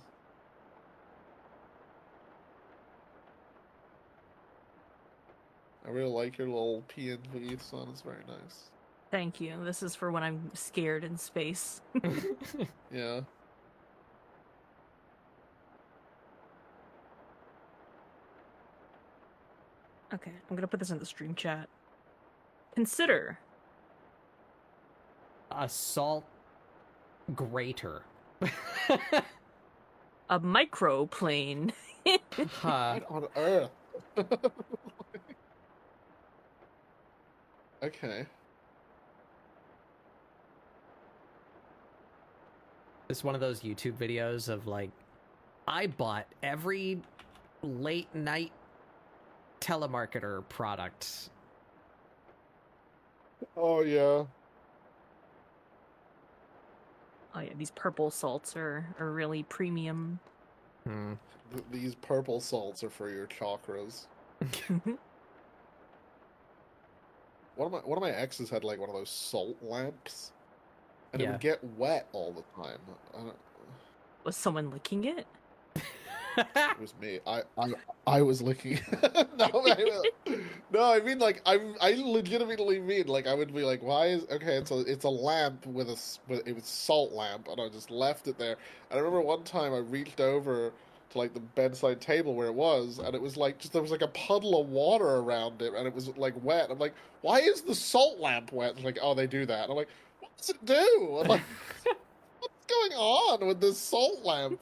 I really like your little PNV, son. It's very nice. Thank you. This is for when I'm scared in space. Yeah. Okay, I'm gonna put this in the stream chat. Consider a salt grater. a microplane. What on earth? Okay. It's one of those YouTube videos of like, I bought every late night telemarketer product. Oh yeah. Oh yeah, these purple salts are really premium. These purple salts are for your chakras. One of my exes had like one of those salt lamps, and it would get wet all the time. Was someone licking it? It was me. I was licking. No, I mean like I legitimately mean like I would be like, why is it's a lamp it was salt lamp, and I just left it there. And I remember one time I reached over to like the bedside table where it was, and it was like there was like a puddle of water around it, and it was like wet. I'm like, why is the salt lamp wet? It's like, oh, they do that. And I'm like, what does it do? I'm like, what's going on with this salt lamp?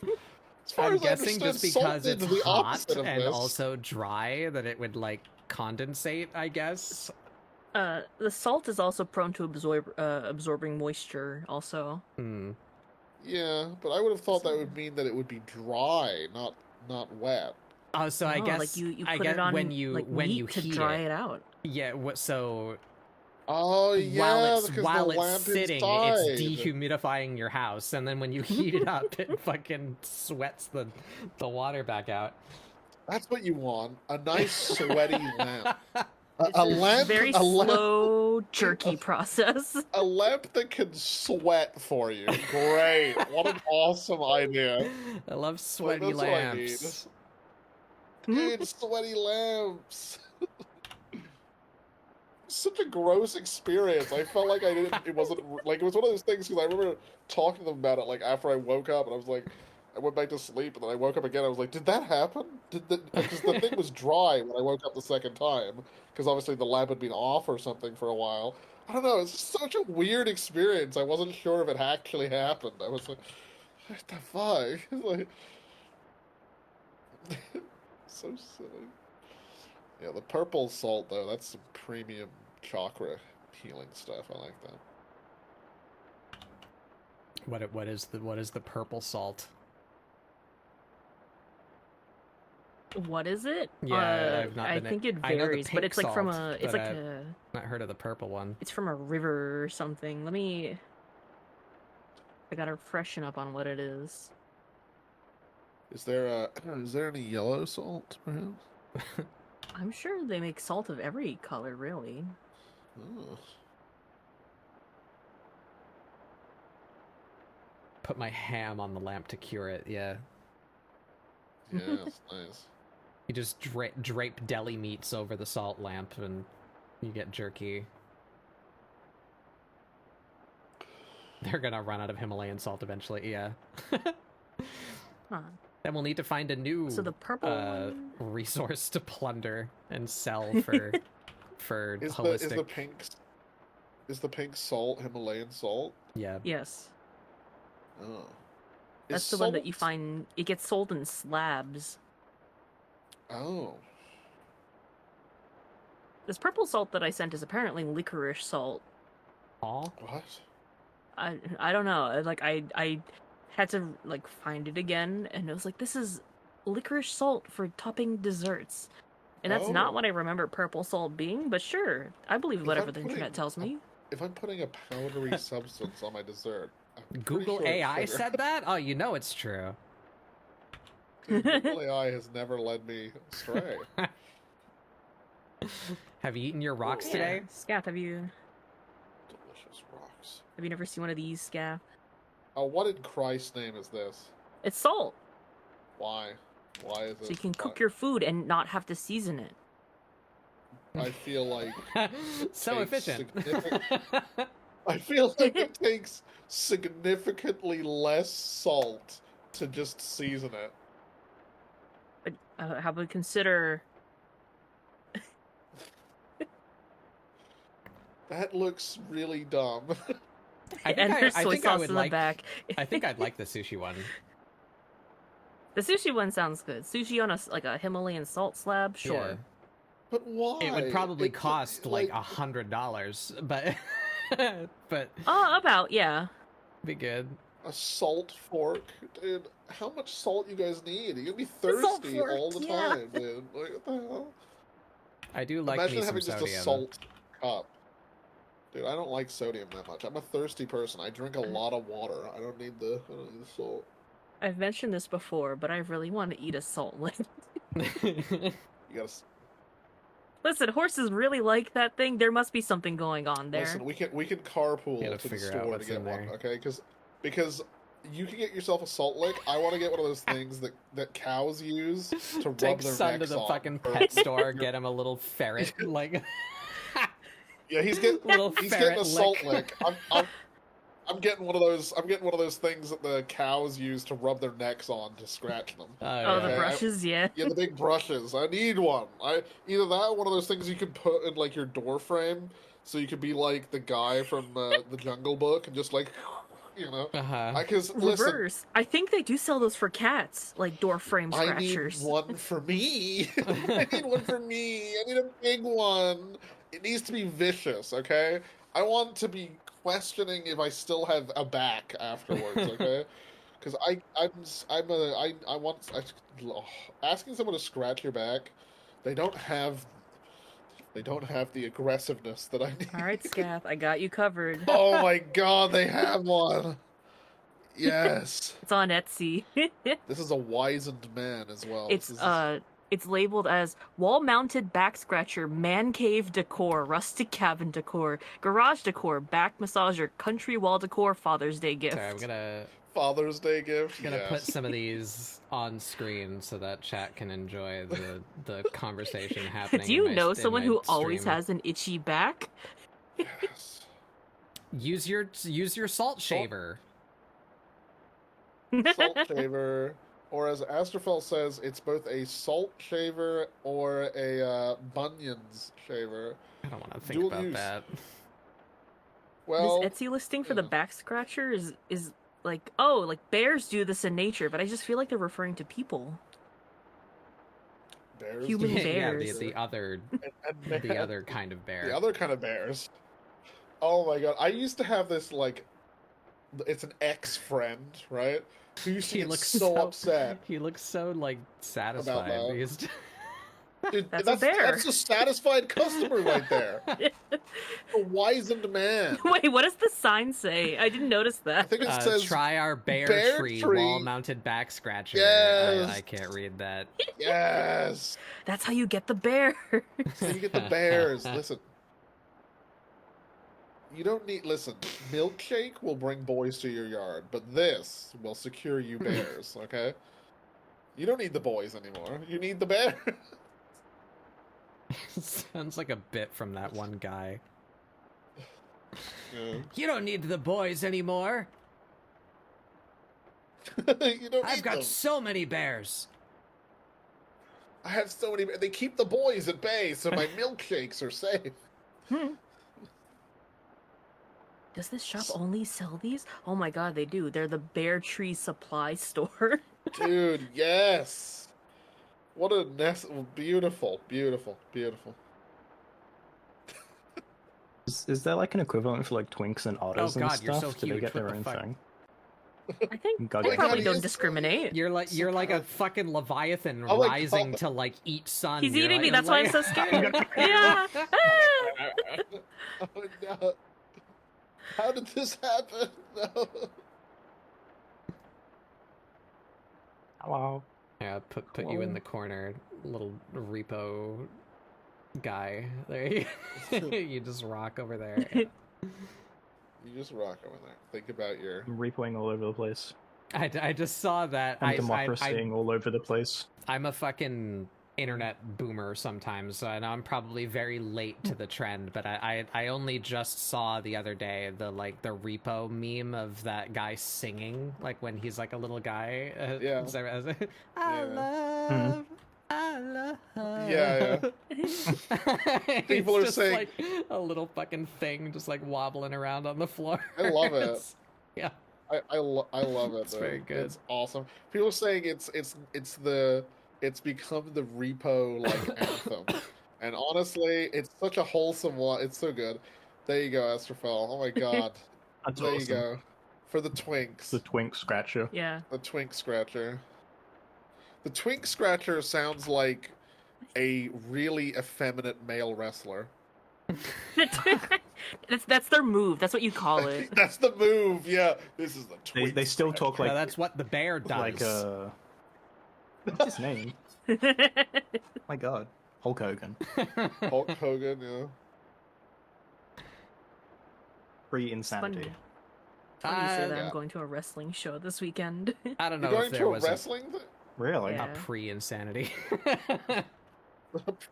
I'm guessing just because it's hot and also dry that it would like condensate, I guess. The salt is also prone to absorbing moisture also. Yeah, but I would have thought that would mean that it would be dry, not wet. Oh, so I guess like you I put guess it on when you to heat dry it out. Yeah, so oh yeah, while it's sitting, it's dehumidifying your house, and then when you heat it up, it fucking sweats the water back out. That's what you want, a nice sweaty lamp. It's a very slow, jerky process. A lamp that can sweat for you. Great. What an awesome idea. I love sweaty That's what I lamps. need. Dude, sweaty lamps. Such a gross experience. I felt like it wasn't, like, it was one of those things, because I remember talking to them about it, like, after I woke up, and I was like, I went back to sleep, and then I woke up again, I was like, did that happen? Because the thing was dry when I woke up the second time, because obviously the lamp had been off or something for a while. I don't know, it's just such a weird experience. I wasn't sure if it actually happened. I was like, what the fuck? Like, so silly. Yeah, the purple salt, though, that's some premium chakra healing stuff. I like that. What is the purple salt? What is it? Yeah, I think it varies, but it's like from a. It's like I've not heard of the purple one. It's from a river or something. Let me. I gotta freshen up on what it is. Is there any yellow salt, perhaps? I'm sure they make salt of every color, really. Oh. Put my ham on the lamp to cure it. Yeah. Yeah, it's nice. You just drape deli meats over the salt lamp, and you get jerky. They're gonna run out of Himalayan salt eventually. Yeah. Huh. Then we'll need to find a new So the purple resource to plunder and sell for holistic. Is the pink salt Himalayan salt? Yeah. Yes. Oh. That's the one that you find. It gets sold in slabs. Oh. This purple salt that I sent is apparently licorice salt. Aw. What? I don't know. Like I had to like find it again, and it was like, this is licorice salt for topping desserts, and that's not what I remember purple salt being. But sure, I believe whatever the internet tells me. If I'm putting a powdery substance on my dessert, Google sure AI sugar. said that? Oh, you know it's true. Dude, Google AI has never led me astray. Have you eaten your rocks Yeah. today? Scath, have you Delicious rocks. never seen one of these, Scath? Oh, what in Christ's name is this? It's salt, Why? Why is it? so you can cook your food and not have to season it. I feel like So takes efficient. I feel like it takes significantly less salt to just season it. But how about consider? That looks really dumb. And there's soy sauce in the back. I think I'd like the sushi one. The sushi one sounds good. Sushi on a Himalayan salt slab, sure. Yeah. But why? It would probably It- cost like $100, but but Oh, about, yeah. be good. a salt fork, dude. How much salt you guys need? You're gonna be salt thirsty fork, all the yeah. time, dude. Like, what the hell? I do like Imagine me some having just sodium. a salt cup. Dude, I don't like sodium that much. I'm a thirsty person. I drink a lot of water. I don't need the salt. I've mentioned this before, but I really want to eat a salt lick. You gotta Listen, horses really like that thing. There must be something going on there. listen. We can carpool Gotta to the figure out store to what's get in one, there. okay? Because you can get yourself a salt lick. I want to get one of those things that cows use to rub Take their son to necks the on fucking for- pet store, get him a little ferret, like Yeah, he's getting little he's ferret getting a salt lick. lick. I'm getting one of those. I'm getting one of those things that the cows use to rub their necks on to scratch them. Oh, yeah. the brushes, yeah. Yeah, the big brushes. I need one. Either that, or one of those things you can put in like your door frame, so you could be like the guy from the Jungle Book and just like, you know. Uh-huh. Because listen, Reverse. I think they do sell those for cats, like door frame I scratchers. need one for me. I need one for me. I need a big one. It needs to be vicious, okay? I want to be questioning if I still have a back afterwards, okay? Because asking someone to scratch your back, they don't have the aggressiveness that I need. All right, Scath, I got you covered. Oh my god, they have one. Yes. It's on Etsy. This is a wizened man as well. It's This is- it's labeled as wall-mounted back scratcher, man cave decor, rustic cabin decor, garage decor, back massager, country wall decor, Father's Day gift. Sorry, I'm gonna Father's Day gift. put Yes. some of these on screen so that chat can enjoy the conversation happening. Do you in know my someone who stream. always has an itchy back? Yes. Use your salt shaver. Salt shaver, or as Astrofel says, it's both a salt shaver or a Bunyan's shaver. I don't want to think Dual about use. that. Well, This Etsy listing for the yeah. back scratcher is like, oh, like bears do this in nature, but I just feel like they're referring to people. bears. Human do Yeah, bears. the other and the other kind of bear. The other kind of bears. Oh my god! I used to have this like, it's an ex-friend, right? Who used to He get looks so upset. He looks so like satisfied. that. He's just- Dude, That's a bear. That's a satisfied customer right there. A wizened man. Wait, what does the sign say? I didn't notice I that. think it says try our bear, bear tree, tree. wall-mounted back scratcher. Yes. I can't read that. yes. That's how you get the bear. So you get the bears. Listen. You don't need. Listen, milkshake will bring boys to your yard, but this will secure you bears. Okay. You don't need the boys anymore. You need the bear. Sounds like a bit from that one guy. Yeah. You don't need the boys anymore. You don't I've need got them. so many bears. I have so many. They keep the boys at bay, so my milkshakes are safe. Does this shop only sell these? Oh my god, they do. They're the Bear Tree Supply Store. Dude, yes. What a beautiful, beautiful, beautiful. Is there like an equivalent for like Twinks and Otters Oh and God, you're stuff? so Do they huge, get what their the own fuck? thing? I think God, they yeah. probably he don't is- discriminate. You're like a fucking leviathan Oh my rising God. to like eat sun. He's You're eating me, like- that's why I'm so scared. Yeah. Ah! Oh no. How did this happen? No. Hello. Yeah, put you in the corner, little repo guy. There you you just rock over there. Yeah. You just rock over there. Think about your. I'm repoing all over the place. I just saw that. I'm democracying all over the place. I'm a fucking internet boomer sometimes, so I know I'm probably very late to the trend, but I only just saw the other day the repo meme of that guy singing like when he's like a little guy. Yeah. I Yeah. love. Yeah, People It's are just saying- like a little fucking thing just like wobbling around on the floor. I love it. Yeah. I love it. It's though. very good. It's awesome. People are saying it's become the repo like anthem, and honestly, it's such a wholesome one. It's so good. There you go, Astrofel. Oh my god. That's There awesome. you go. For the Twinks. The Twink Scratcher. Yeah. The Twink Scratcher. The Twink Scratcher sounds like a really effeminate male wrestler. That's their move. That's what you call it. That's the move. Yeah, this is the Twink. They still talk No, like that's what the bear does. like what's his name? My God, Hulk Hogan. Hulk Hogan. Yeah. Free insanity. Funny. Funny you say that. Yeah. I'm going to a wrestling show this weekend. I don't You're know going if there to a was wrestling thing? Really? Yeah. a pre-insanity.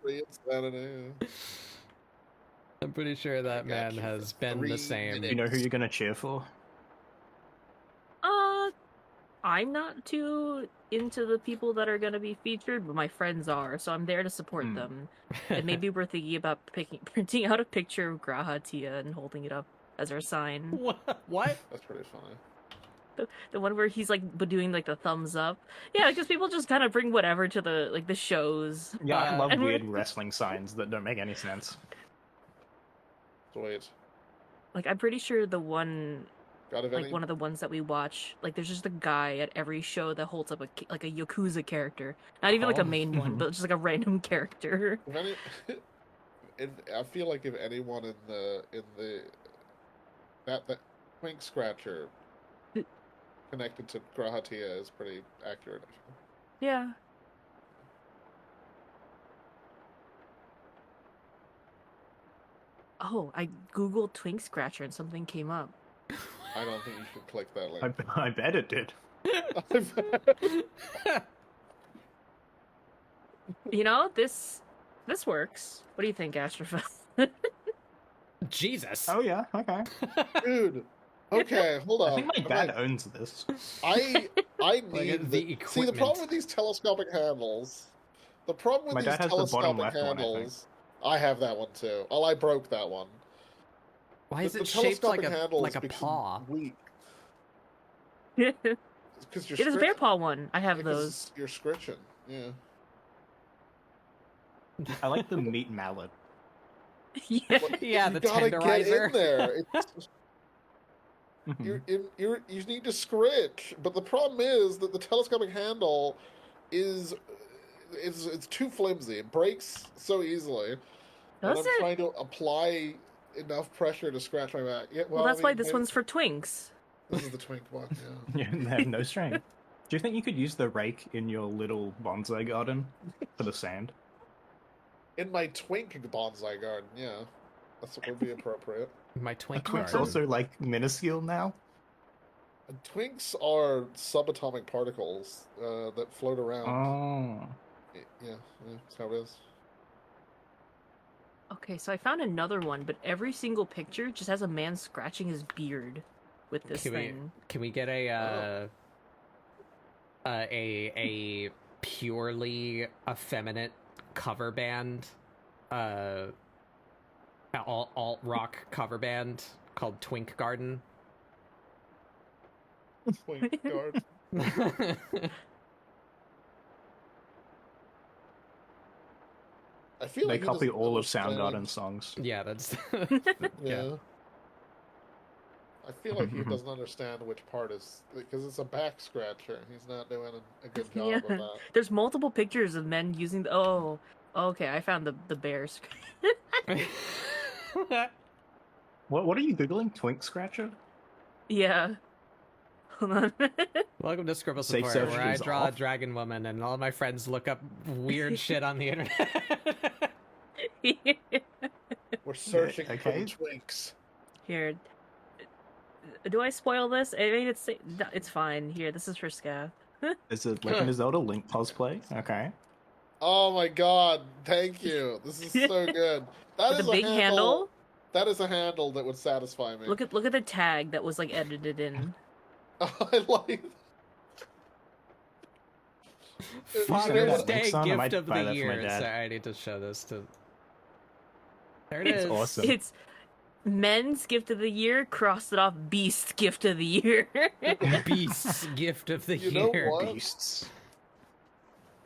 Pre-insanity. Yeah. I'm pretty sure that got man you has for been 3 the same. Do you know who you're gonna cheer for? I'm not too into the people that are going to be featured, but my friends are, so I'm there to support Hmm. them. And maybe we're thinking about printing out a picture of Graha Tia and holding it up as our sign. What? That's pretty funny. The one where he's like doing like the thumbs up. Yeah, because people just kind of bring whatever to the shows. Yeah, I love and we're- weird wrestling signs that don't make any sense. Wait. Like I'm pretty sure the one God, if like any, one of the ones that we watch, like there's just a guy at every show that holds up like a Yakuza character. Not even like Oh. a main one, but just like a random character. if any I feel like if anyone in the that Twink Scratcher connected to Grahatia is pretty accurate. Yeah. Oh, I googled twink scratcher and something came up. I don't think you should click that link. I bet it did. You know, this works. What do you think, Astrophil? Jesus. Oh yeah, okay. Dude. Okay, hold on. I think my dad owns this. I Like, need the See, the equipment. problem with these telescopic handles. The problem with My these dad has the bottom telescopic left one, I think. handles. I have that one too. Oh, I broke that one. Why is The it shaped like telescopic a handles like a become paw? Weak. It Because you're is a bear paw one. I have those. You're scritching. Yeah. I like the meat mallet. Yeah. Yeah, you the gotta get tenderizer. in there. You need to scritch, but the problem is that the telescopic handle is it's too flimsy. It breaks so easily. And Does I'm it? trying to apply enough pressure to scratch my back. Yeah, Well, I that's why mean, this maybe- one's for twinks. This is the twink one. Yeah. Yeah, they have no strength. Do you think you could use the rake in your little bonsai garden for the sand? In my twink bonsai garden, yeah, that's what would be appropriate. My twink Twink's garden. also like minuscule now. And twinks are subatomic particles that float around. Oh. Yeah, that's how it is. Okay, so I found another one, but every single picture just has a man scratching his beard with this thing. Can we get a purely effeminate cover band, alt rock cover band called Twink Garden? Twink garden. I feel They like he copy doesn't all of understand- Soundgarden songs. Yeah, that's Yeah. I feel like he doesn't understand which part is because it's a back scratcher. He's not doing a good job Yeah. of that. There's multiple pictures of men using the. Oh, okay. I found the bears. What are you googling? Twink scratcher? Yeah. Hold on. Welcome to Scribble Safe Support, search where I is draw a off. dragon woman and all my friends look up weird shit on the internet. We're searching for okay. the twinks. Here. Do I spoil this? I mean, it's fine. Here, this is for Scath. Is it Legend of Zelda Link cosplay? Okay. Oh my god! Thank you. This is so good. That With is the big a handle. That is a handle that would satisfy me. Look at the tag that was like edited in. I like. Father's that Day next time? I might gift of buy the that for my year. dad. Sorry, I need to show this to. There it It's is. awesome. It's men's gift of the year. Crossed it off. Beast gift of the year. Beast's gift of the You know year. what? Beasts.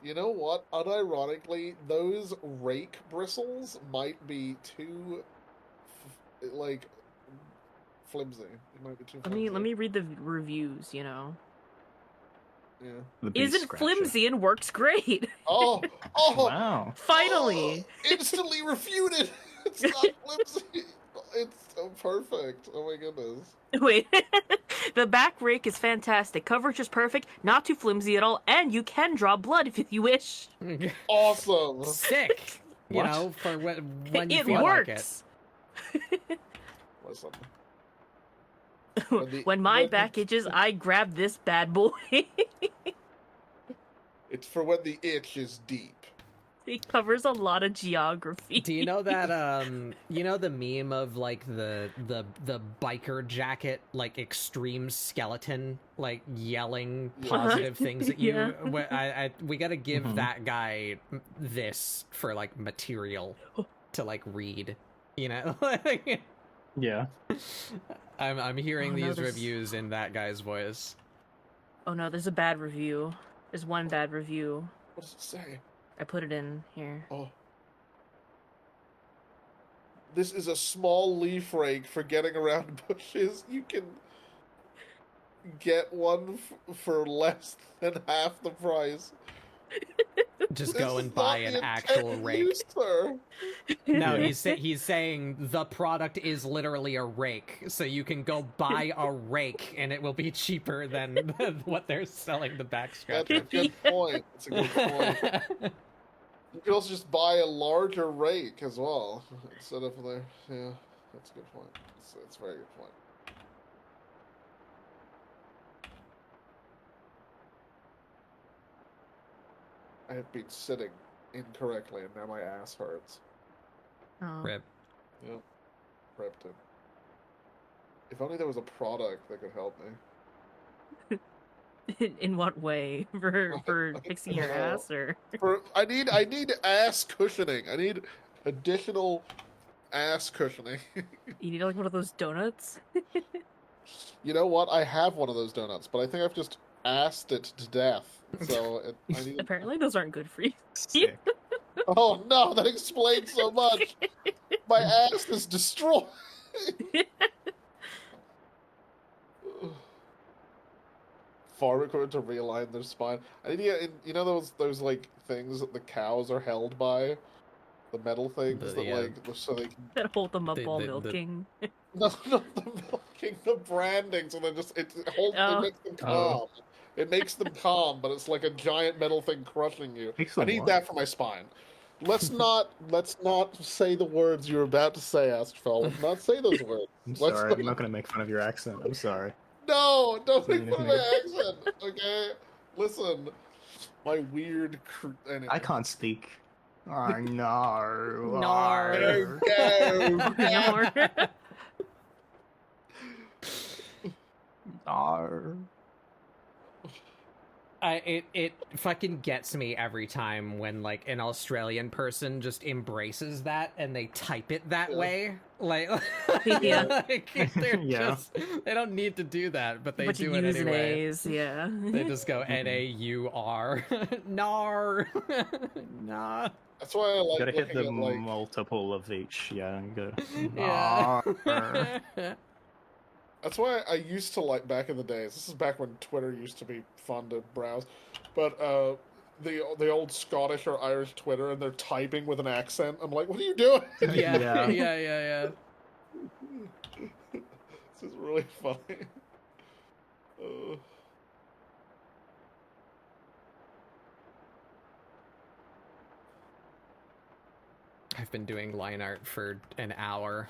You know what? Unironically, those rake bristles might be too, like, flimsy. It might be too flimsy. Let me read the reviews. You know, Yeah. The beast isn't scratcher. flimsy and works great. Oh! Oh! Wow. Finally. Oh, instantly refuted! It's not flimsy! It's so perfect. Oh my goodness. Wait, the back rake is fantastic. Coverage is perfect, not too flimsy at all, and you can draw blood if you wish. Awesome! Sick. You What? know, for when you It feel works. Listen. When my back itches, I grab this bad boy. It's for when the itch is deep. It covers a lot of geography. Do you know that you know the meme of like the biker jacket, like extreme skeleton, like yelling positive things at you? Yeah. We gotta give Mhm. that guy this for like material to like read, you know? Yeah. I'm hearing Oh, no, these this- reviews in that guy's voice. Oh no, there's a bad review. There's one bad review. What does it say? I put it in here. Oh. This is a small leaf rake for getting around bushes. You can get one for less than half the price. Just This go is and buy not an the actual intended rake. use, sir. No, Yeah. he's saying the product is literally a rake, so you can go buy a rake and it will be cheaper than what they're selling the back That's a scratcher. good point. It's a good point. You can also just buy a larger rake as well instead of the yeah. That's a good point. It's a very good point. I have been sitting incorrectly, and now my ass hurts. Oh. Rip. Yep. Ripped it. If only there was a product that could help me. In what way? For fixing your ass, or? I need ass cushioning. I need additional ass cushioning. You need like one of those donuts? You know what? I have one of those donuts, but I think I've just assed it to death. So I need. Apparently those aren't good for you. Sick. Oh no, that explains so much. My ass is destroyed. Farm equipment to realign their spine. I need to get, you know those like things that the cows are held by, the metal things that like so they can That hold them up while milking. no, not the milking, the branding, so they just it holds it makes them calm. It makes them calm, but it's like a giant metal thing crushing you. I need that for my spine. Let's not say the words you're about to say, Astrofel. Let's not say those words. I'm sorry, I'm not going to make fun of your accent. I'm sorry. No, don't make fun of my accent, okay? Listen, my weird... Anyway. I can't speak. Oh, no. Nar. Nar. Nar. It fucking gets me every time when like an Australian person just embraces that and they type it that way. Like, Yeah. like they're Yeah. just they don't need to do that, but they But do you it use anyway. A's, yeah. They just go N-A-U-R. Nar. Nah. That's why I like Gotta hit the looking at, like... multiple of each. Yeah, you gotta. Yeah. Nar. That's why I used to like, back in the days, this is back when Twitter used to be fun to browse, but the old Scottish or Irish Twitter, and they're typing with an accent. I'm like, what are you doing? Yeah. This is really funny. I've been doing line art for an hour.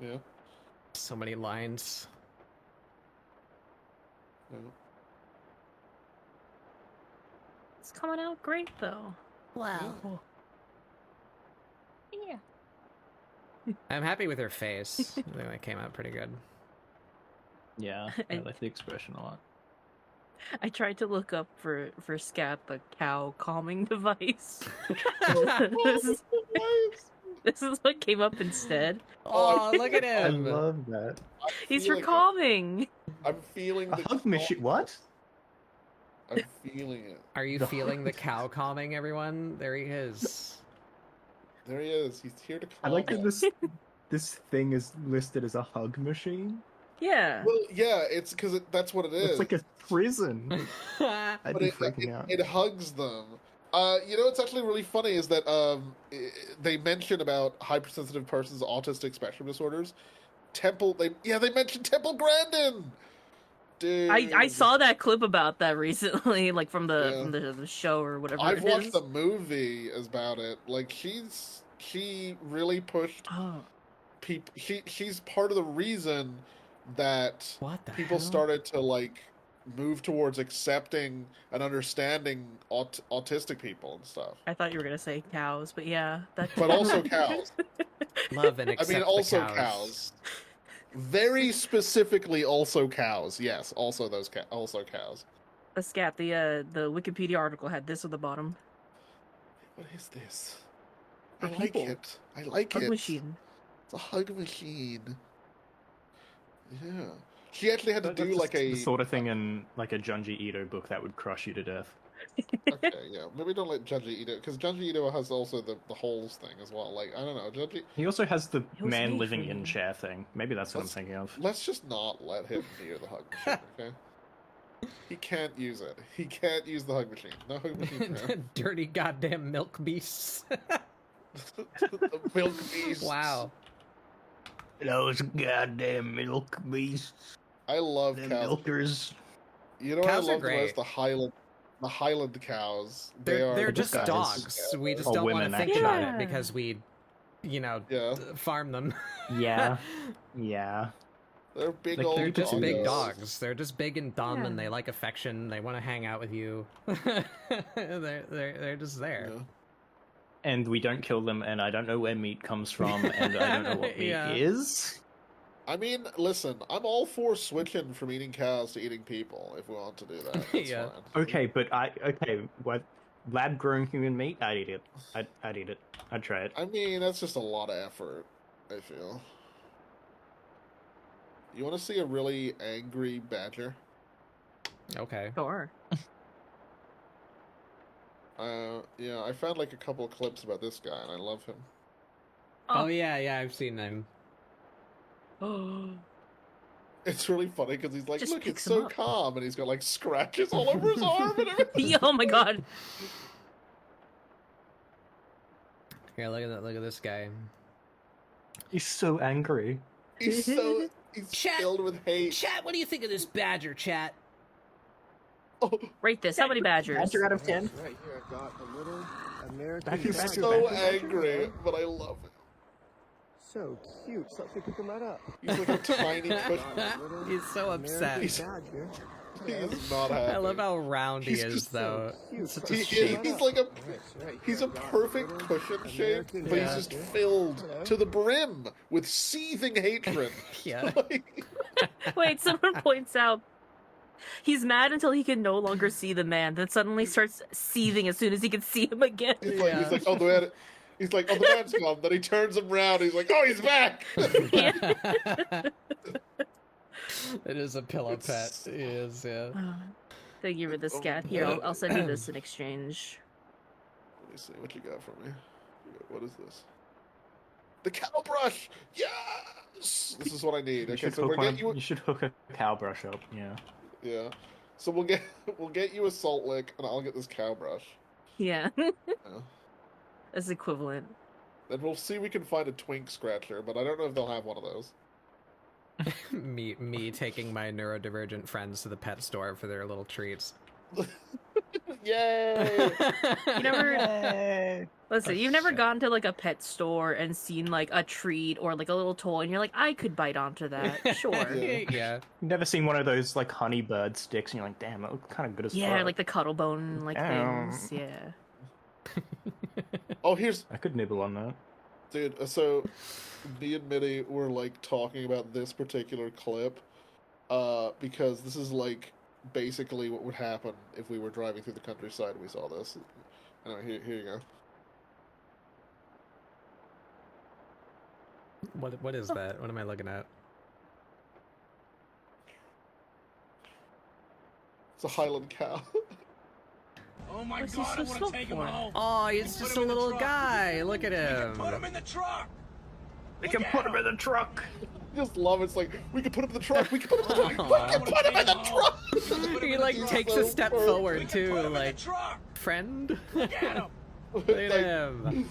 Yeah. So many lines. Yeah. It's coming out great though. Wow. Yeah. I'm happy with her face. I think that came out pretty good. Yeah, I like the expression a lot. I tried to look up for Scat the cow calming device. This is what came up instead. Oh, look at I him! love that. He's for calming. I'm feeling A the hug machine. What? I'm feeling it. Are you feeling the cow calming, everyone? There he is. There he is. He's here to calm. I like that us. this thing is listed as a hug machine. Yeah. Well, yeah, it's because that's what it is. It's like a prison. I'd but be freaking out. it hugs them. You know what's actually really funny is that they mention about hypersensitive persons' autistic spectrum disorders. They mentioned Temple Grandin. Dude, I saw that clip about that recently, like from the show or whatever. I've watched the movie about it. Like she really pushed people. She's part of the reason that people started to like move towards accepting and understanding autistic people and stuff. I thought you were gonna say cows, but yeah, that. But also cows. Love and accept also the cows. Very specifically, also cows. Yes, also those also cows. The Scat, the Wikipedia article had this at the bottom. What is this? For I like people. it. I like Hug it. machine. It's a hug machine. Yeah. She actually had to do like the sort of thing in like a Junji Ito book that would crush you to death. Okay, yeah. Maybe don't let Junji Ito, because Junji Ito has also the holes thing as well. Like, I don't know, Junji... He also has the was man made living for in you. chair thing. Maybe that's what I'm thinking of. Let's just not let him near the hug machine, okay? He can't use it. He can't use the hug machine. No hug machine for him. Dirty goddamn milk beasts. The milk beast. Wow. Those goddamn milk beasts. I love Them cows. milkers. You know what Cows I are love the most? great. The Highland cows. They're the just best. dogs. We just Or don't want to women, think actually. about Yeah. it because we Yeah. farm them. Yeah. Yeah. They're big Like, old They're just big doggos. dogs. They're just big and dumb, and Yeah. they like affection. They want to hang out with you. they're just there. Yeah. And we don't kill them, and I don't know where meat comes from, and I don't know what meat Yeah. is. I mean, listen, I'm all for switching from eating cows to eating people if we want to do that. That's Yeah. fine. Okay, but what? Lab-grown human meat? I'd eat it. I'd eat it. I'd try it. I mean, that's just a lot of effort, I feel. You want to see a really angry badger? Okay. Sure. Yeah, I found like a couple of clips about this guy, and I love him. Oh yeah, I've seen them. Oh. It's really funny because he's like, Just look, it's picks him so up. calm, and he's got like scratches all over his arm and everything. Oh my god. Here, look at this guy. He's so angry. He's Chat. filled with hate. Chat, what do you think of this badger, chat? Oh, Rate this. How many badgers? Badger out of 10. Right here, I've got a little American. Badger, he's badger, so badger. angry, but I love him. So cute. Stop picking that up. He's like a tiny push. He's so upset. He's- Badger. He's not happy. I love how round he He's is, just though. Cute. Such a He shape. is, he's like he's a perfect cushion shape, but he's just filled to the brim with seething hatred. Yeah. Like, Wait, someone points out he's mad until he can no longer see the man, then suddenly starts seething as soon as he can see him again. he's like, oh, the man's gone. Then he turns him around. He's like, oh, he's back. It is a pillow pet. It is, yeah. Thank you for the scat. Here, I'll send you this in exchange. Let me see what you got for me. What is this? The cow brush. Yes, this is what I need. You Okay, should, so hook we're one, getting you. you should hook a cow brush up, yeah. Yeah. So we'll get you a salt lick, and I'll get this cow brush. Yeah, Yeah. that's equivalent. Then we'll see if we can find a twink scratcher, but I don't know if they'll have one of those. me taking my neurodivergent friends to the pet store for their little treats. Yay! You never listen. You've never gone to like a pet store and seen like a treat or like a little toy, and you're like, I could bite onto that. Sure. Yeah. Yeah. You've never seen one of those like honey bird sticks, and you're like, damn, that looks kind of good as Yeah, fuck. like the cuddle bone like Ow. things. Yeah. Oh, here's I could nibble on that. dude. So me and Mitty were like talking about this particular clip, because this is like basically what would happen if we were driving through the countryside and we saw this. Anyway, here you go. What is that? What am I looking at? It's a Highland cow. Oh my What's god, I this want so to take him for? home. Oh, he's Put just him a in the little truck. guy. Look at him. Put him in the truck. We can put him in the truck! Just love it. It's like we can put him in the truck. We can put him in the truck. We can put him in the truck. He like He's takes so a step perfect. We forward can too, put him in like the truck. friend. Get him. Look at Like, him.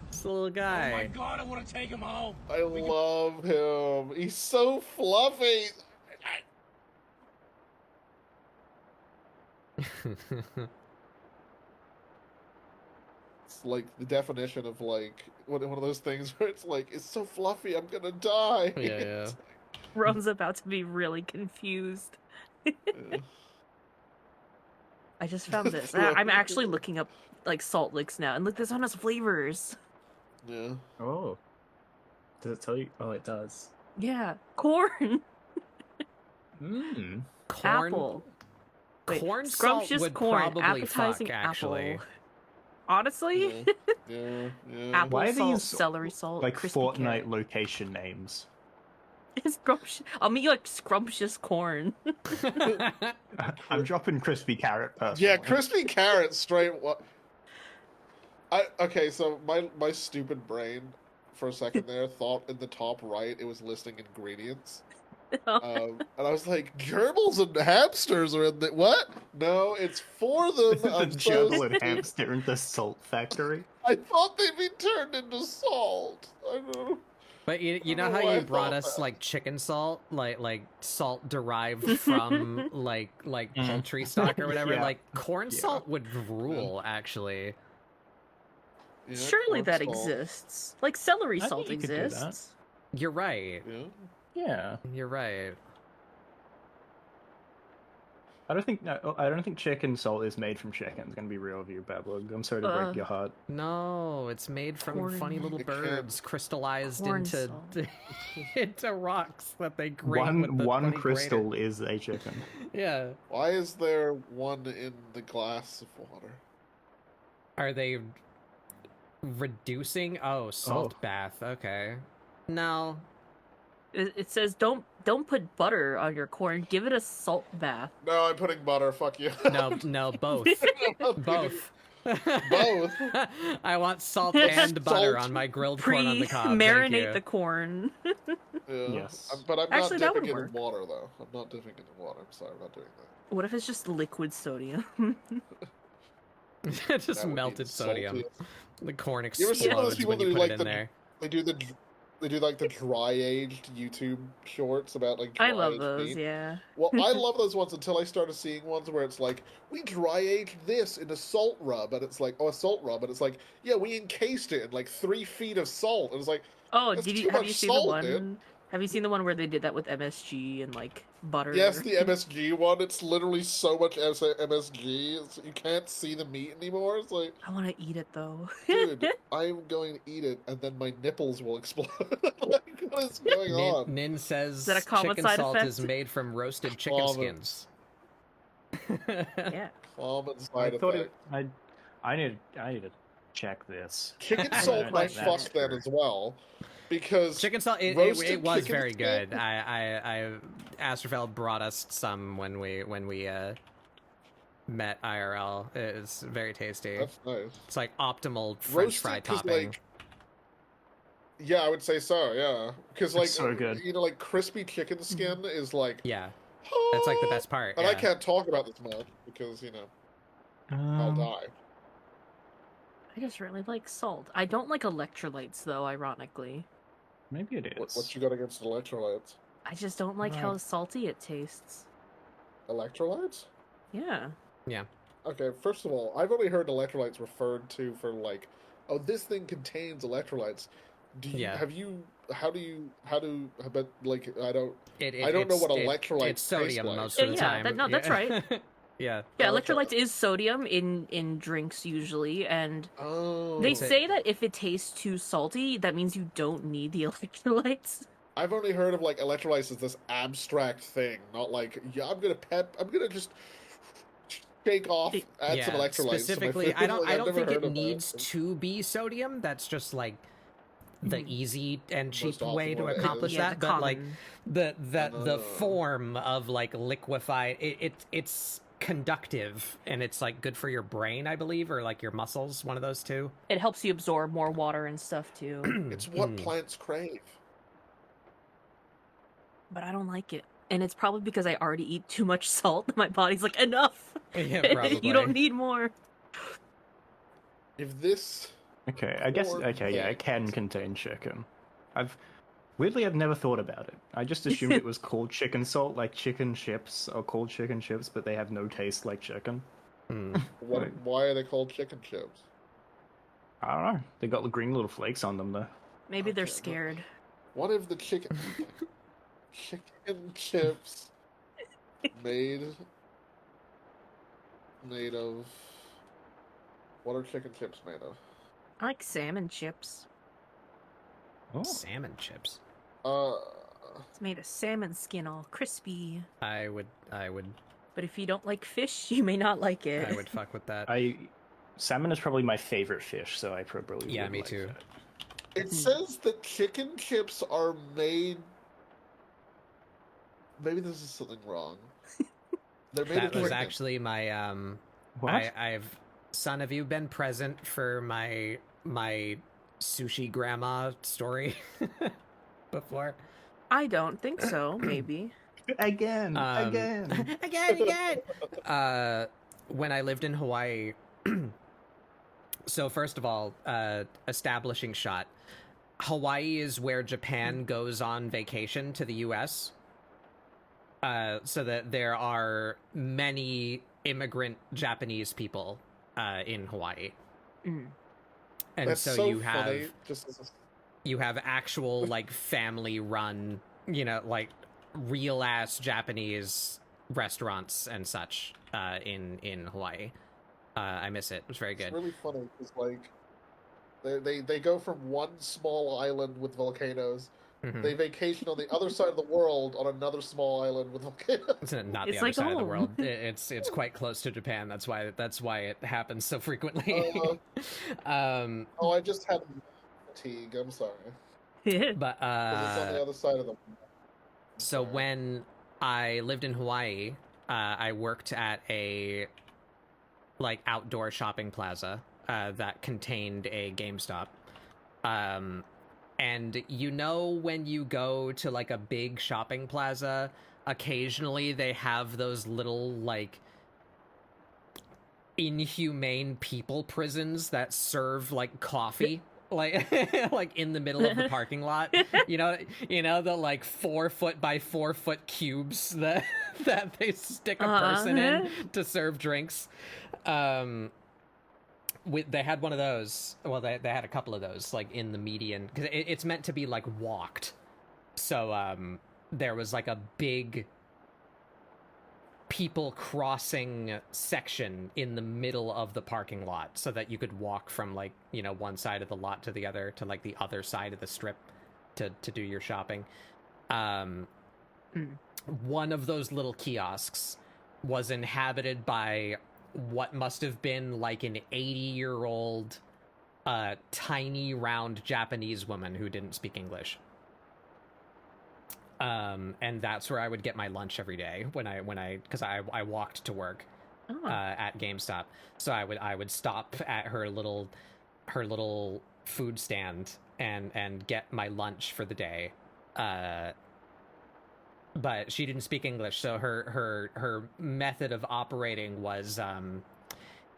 It's a little Oh my guy. god, I want to take him home. I love him. He's so fluffy. It's like the definition of like one of those things where it's like it's so fluffy, I'm gonna die. Yeah. Ron's about to be really confused. Yeah. I just found this. I'm actually looking up like salt licks now, and look, this one has flavors. Yeah. Oh. Does it tell you? Oh, it does. Yeah, corn, Mmm. Corn. apple. Wait, Corn salt scrumptious would corn, probably appetizing fuck, actually. apple. Honestly, Yeah. Yeah. apple Why are salt, these, celery salt, Like crispy Fortnite carrot. location names. Scrumptious. I'll meet you like scrumptious corn. I'm dropping crispy carrot personally. Yeah, crispy carrot straight. What? Okay, so my stupid brain, for a second there, thought in the top right it was listing ingredients, and I was like, gerbils and hamsters are in the what? No, it's for them. the I'm so gerbil and hamster in the salt factory. I thought they'd be turned into salt. I don't know. But you I know don't how know why you I brought thought us that. like chicken salt, like salt derived from like Mhm. poultry stock or whatever. Yeah. Like corn Yeah. salt would rule, actually. Yeah, Surely corn that salt. exists. Like celery I salt think you could do that. exists. You're right. Yeah. Yeah. You're right. I don't think chicken salt is made from chicken. It's gonna be real with you, Bablug. I'm sorry to break your heart. No, it's made from Corn- funny little It can't- birds crystallized Corn into salt. into rocks that they grate with the One funny crystal grater. is a chicken. Yeah. Why is there one in the glass of water? Are they reducing? Oh, salt Oh. bath. Okay. No. It says don't put butter on your corn. Give it a salt bath. No, I'm putting butter. Fuck you. No, both. Both. Both? I want salt and butter on my grilled corn on the cob. Thank Marinate you. the corn. Yeah. Yes. But I'm Actually, not that would dipping it work. in water, though. I'm not dipping it in water. I'm sorry, I'm not doing that. What if it's just liquid sodium? Just That would be melted sodium. salty. The corn You ever seen one of those explodes people when you that do, put like, it in the- there. They do like the dry aged YouTube shorts about like dry I love aged those, meat. yeah. Well, I love those ones until I started seeing ones where it's like, we dry aged this in a salt rub, and it's like, oh, a salt rub, and it's like, yeah, we encased it in like 3 feet of salt. And it's like, Oh, That's have too you much seen salt, the one? dude. Have you seen the one where they did that with MSG and like butter? yes, the MSG one, it's literally so much MSG, you can't see the meat anymore. It's like, I want to eat it though. dude, I'm going to eat it, and then my nipples will explode. Like, what is going on? Nin says that a common chicken side salt effect? is made from roasted chicken Common. skins. Yeah. Common I side thought effect. I need to check this. Chicken I salt don't might like fuck that. then as well, because Chicken salt, it roasted was chicken very skin? good. Astrofeld brought us some when we met IRL. It was very tasty. That's nice. It's like optimal French fry Roasted 'cause, topping. like, yeah, I would say so. Yeah, because like so good. you know, like crispy chicken skin is like Yeah, that's like the best part. And I yeah. can't talk about this much because you know I'll die. I just really like salt. I don't like electrolytes though, ironically. Maybe it is. What you got against electrolytes? I just don't like how salty it tastes. Electrolytes? Yeah. Okay, first of all, I've only heard electrolytes referred to for like, oh, this thing contains electrolytes. Do you, Yeah. have you? How do? But like, I don't. It, I don't know what it's- electrolytes It's sodium taste like. most of the Yeah, time. that's right. Yeah. Yeah, Oh, okay. electrolytes is sodium in drinks usually, and Oh. they It's a- say that if it tastes too salty, that means you don't need the electrolytes. I've only heard of like electrolytes as this abstract thing, not like I'm gonna just shake off, add some electrolytes. to my Specifically, food. I don't. Like, I I've don't never think heard it of that. needs to be sodium. That's just like the easy and cheap Most way to optimal way. accomplish Yeah, that. the But like common. the Oh. form of like liquefied, it's conductive and it's like good for your brain, I believe, or like your muscles. One of those two. It helps you absorb more water and stuff too. It's what Mm. plants crave. But I don't like it. And it's probably because I already eat too much salt that my body's like, enough! Yeah, probably. You don't need more. If this, Okay, I guess. Or Okay, yeah, it can contain chicken. I've never thought about it. I just assumed it was called chicken salt, like chicken chips are called chicken chips, but they have no taste like chicken. Mm. why are they called chicken chips? I don't know. They got the green little flakes on them though. Maybe they're Okay, but- scared. What if the chicken chips made of? What are chicken chips made of? I like salmon chips. Oh, Salmon chips. It's made of salmon skin, all crispy. I would. But if you don't like fish, you may not like it. I would fuck with that. salmon is probably my favorite fish, so I probably Yeah, would me like too. that. It says that chicken chips are made. Maybe this is something wrong. They're made That of was chicken. actually my What? I've son, have you been present for my sushi grandma story before? I don't think so, maybe. Again. again. When I lived in Hawaii. So first of all, establishing shot. Hawaii is where Japan goes on vacation to the U.S. So that there are many immigrant Japanese people in Hawaii. Mm. And That's so so you have funny. Just as a you have actual like family run, like real ass Japanese restaurants and such in Hawaii. I miss it. It's very good. It's really funny because like they go from one small island with volcanoes. Mhm. They vacation on the other side of the world on another small island with volcanoes. It's not It's the other like side of the home. world. It's quite close to Japan. That's why it happens so frequently. Oh, I just had fatigue. I'm sorry. But 'Cause it's on the other side of the. so when I lived in Hawaii, I worked at a like outdoor shopping plaza that contained a GameStop. And when you go to like a big shopping plaza, occasionally they have those little like inhumane people prisons that serve like coffee. Like like in the middle of the parking lot, the like 4 foot by 4 foot cubes that they stick a person in to serve drinks. They had one of those. Well, they had a couple of those like in the median because it's meant to be like walked. So there was like a big people crossing section in the middle of the parking lot so that you could walk from like one side of the lot to the other to like the other side of the strip to do your shopping. One of those little kiosks was inhabited by what must have been like an 80-year-old tiny round Japanese woman who didn't speak English. And that's where I would get my lunch every day because I walked to work at GameStop. So I would stop at her little food stand and get my lunch for the day. But she didn't speak English, so her method of operating was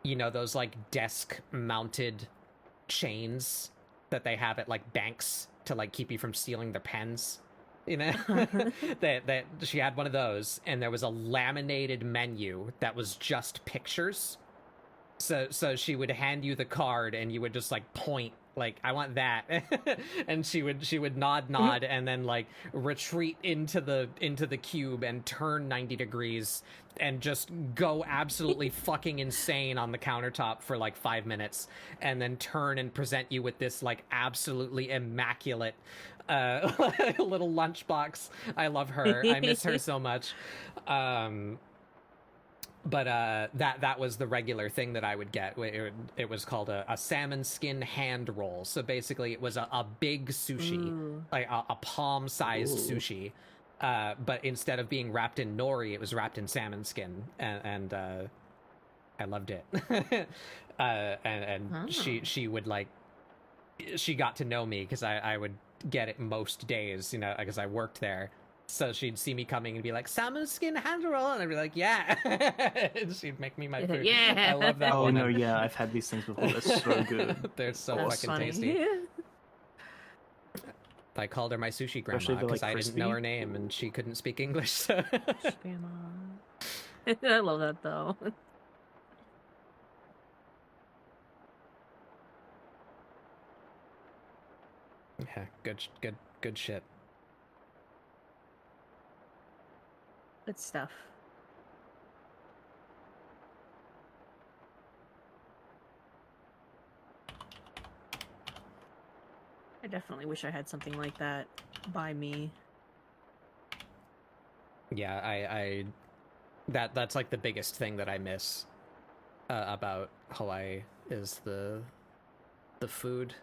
those like desk mounted chains that they have at like banks to like keep you from stealing their pens. That she had one of those, and there was a laminated menu that was just pictures. So she would hand you the card, and you would just like point, like, I want that, and she would nod, and then like retreat into the cube and turn 90 degrees and just go absolutely fucking insane on the countertop for like 5 minutes, and then turn and present you with this like absolutely immaculate little lunchbox. I love her. I miss her so much. But that was the regular thing that I would get. It was called a salmon skin hand roll. So basically, it was a big sushi, like a palm-sized sushi. But instead of being wrapped in nori, it was wrapped in salmon skin, and I loved it. She would like, she got to know me because I would get it most days, because I worked there. So she'd see me coming and be like, salmon skin hand roll, and I'd be like, yeah. And she'd make me my food. Yeah. I love that. Oh no, yeah, I've had these things before. They're so good. They're so That's fucking funny. tasty. I called her my sushi grandma Especially because the, like, I didn't know crispy. her name and she couldn't speak English. So. I love that though. Yeah, good shit. Good stuff. I definitely wish I had something like that by me. Yeah, I that's like the biggest thing that I miss about Hawaii is the food.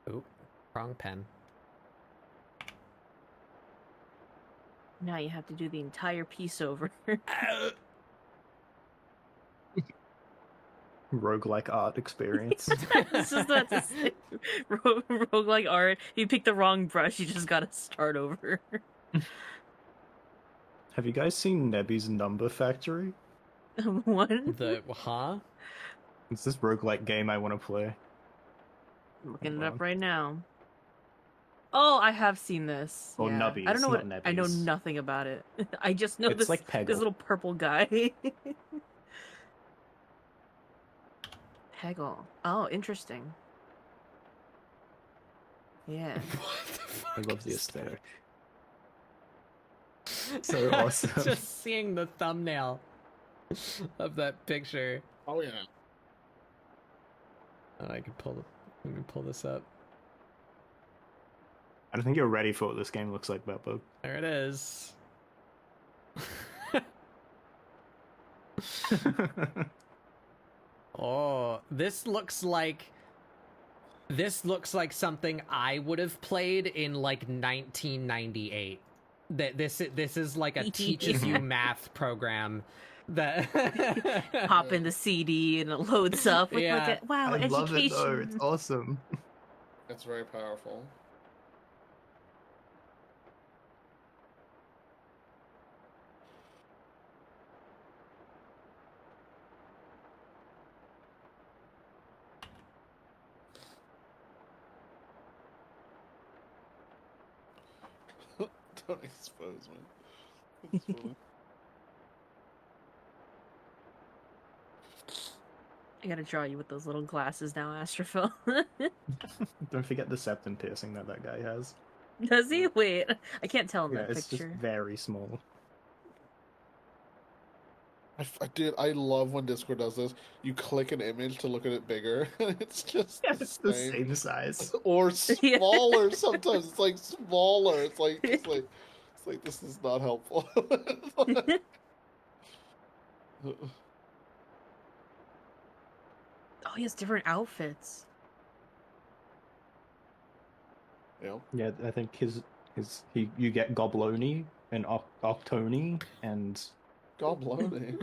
Oop, wrong pen. Now you have to do the entire piece over. Roguelike art experience. This is not the same. Roguelike art. You picked the wrong brush, you just gotta start over. Have you guys seen Nebby's Number Factory? One. The huh? It's this roguelike game I want to play. I'm looking Hold it up on. right now. Oh, I have seen this. Or yeah. Nubbies, I don't know what. not I know Nebbies. nothing about it. I just know It's this like Peggle. this little purple guy. Peggle. Oh, interesting. Yeah. What the fuck? I love the is aesthetic. So awesome. Just seeing the thumbnail of that picture. Oh yeah. Oh, I can pull. Let me pull this up. I don't think you're ready for what this game looks like, Beppo. There it is. Oh, this looks like something I would have played in like 1998. This is like a teaches you math program that Pop in the CD and it loads up with Yeah. like a, wow, I education. love it though. It's awesome. It's very powerful. Don't expose me. That's funny. I gotta draw you with those little glasses now, Astrophil. Don't forget the septum piercing that guy has. Does he? Wait, I can't tell in Yeah, that it's picture. just very small. Dude, I love when Discord does this. You click an image to look at it bigger, and it's just It's the same size. or Yeah. smaller. Sometimes it's like smaller. It's like this is not helpful. Oh, he has different outfits. Yeah. Yeah, I think you get Gobloni and Octoni and Gobloni.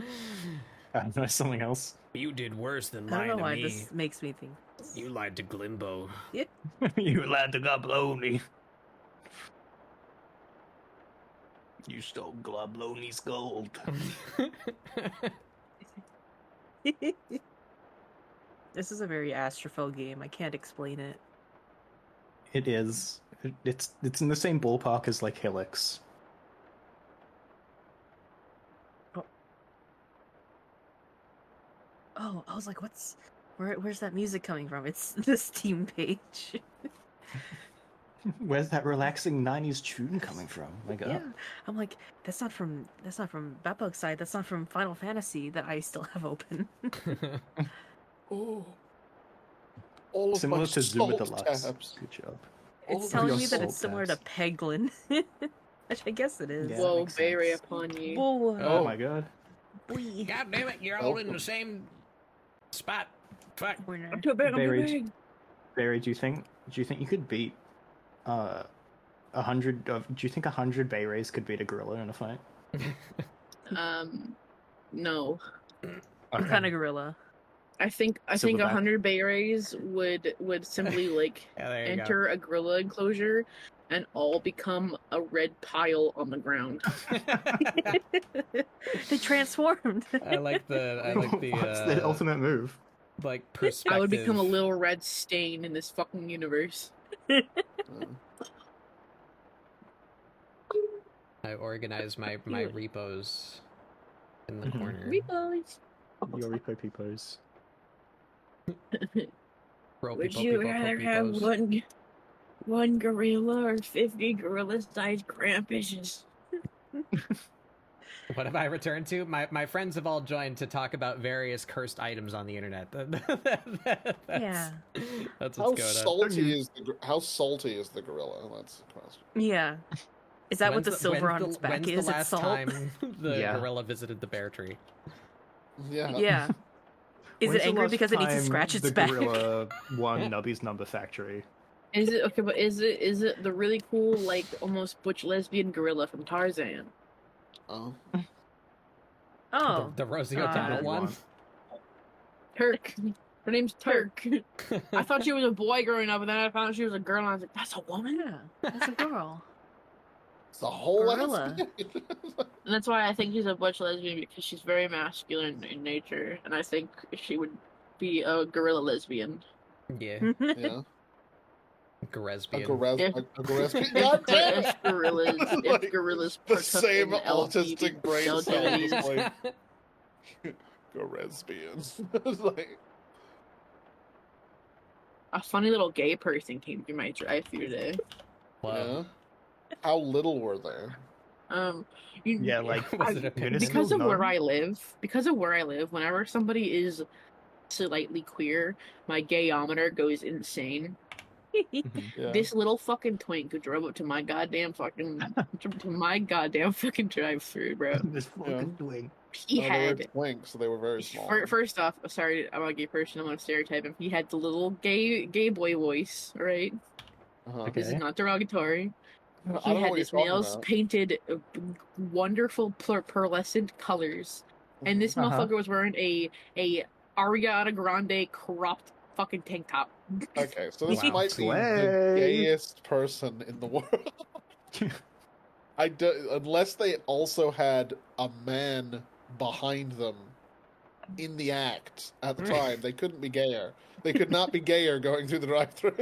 I don't know, something else. you did worse than I don't lying know to why me. this makes me think. You lied to Glimbo. You allowed to Gobloni. You stole Gobloni's gold. This is a very Astrophil game. I can't explain it. It is. It's in the same ballpark as like Helix. Oh, I was like, where's that music coming from? It's the Steam page. Where's that relaxing 90s tune coming from? My God. Yeah, I'm like, that's not from Beppo's side. That's not from Final Fantasy that I still have open. Oh. All of Similar my to Zuma salt Deluxe. tabs. Good job. All It's of telling your me that soul it's similar to tabs. Peglin, which I guess it is. Yeah, that Whoa, makes Bay Ray sense. upon you. Whoa, Oh my God. boy. God damn it! You're all in the same spot. Fuck. Corner. I'm too big, I'm too Very- big. Barry, do you think you could beat 100 of? Do you think 100 Bay Rays could beat a gorilla in a fight? No. What kind of gorilla? I think Silverback. 100 Bay Rays would simply like Yeah, there you enter a gorilla enclosure and all become a red pile on the ground. go. They transformed. I like the What's the ultimate move? like perspective. I would become a little red stain in this fucking universe. I organize my repos in the Mhm. corner. Repos. Your Repo Peepos. Roll Would people, you people, rather people, have peoples. one gorilla or 50 gorilla-sized Krampuses? What have I returned to? My friends have all joined to talk about various cursed items on the internet. Yeah. That's How what's going on. how salty is the gorilla? That's the question. Yeah. Is that what When's the silver on when's its back when's is? the It's last salt? time the Yeah. gorilla visited the bear tree? Yeah. Yeah. Is When's it the angry last because it needs to time scratch its the back? gorilla won Nubby's Number Factory? Is it okay? But is it the really cool, like almost butch lesbian gorilla from Tarzan? Oh. Oh. The Rosie Uh, O'Donnell one. Turk. Her name's Turk. I thought she was a boy growing up, and then I found out she was a girl, and I was like, "That's a woman." Yeah. That's a girl. It's the whole Gorilla. lesbian. And that's why I think she's a butch lesbian, because she's very masculine in nature, and I think she would be a gorilla lesbian. Yeah. Yeah. A Gresbian. Goresbian. God damn it! If gorillas, Like, if gorillas the partook same in autistic brain cell activities. just like Goresbians. Like, A funny little gay person came through my drive-thru today. Whoa. yeah. How little were there? Yeah, like Was it a Minuscule because of where gnome? I live, whenever somebody is slightly queer, my gayometer goes insane. Yeah. This little fucking twink who drove up to my goddamn fucking drive-through, bro. This fucking twink. He They had were twinks, so they were very small. first off, sorry, I'm a gay person. I'm gonna stereotype him. He had the little gay boy voice, right? Uh-huh. This is Okay. not derogatory. I He don't know had what his you're talking nails about. painted wonderful pearlescent colors, and this Uh-huh. motherfucker was wearing a Ariana Grande cropped fucking tank top. Okay, so this Wow. might be the Slay. gayest person in the world. Unless they also had a man behind them in the act at the time, they couldn't be gayer. They could not be gayer going through the drive-thru.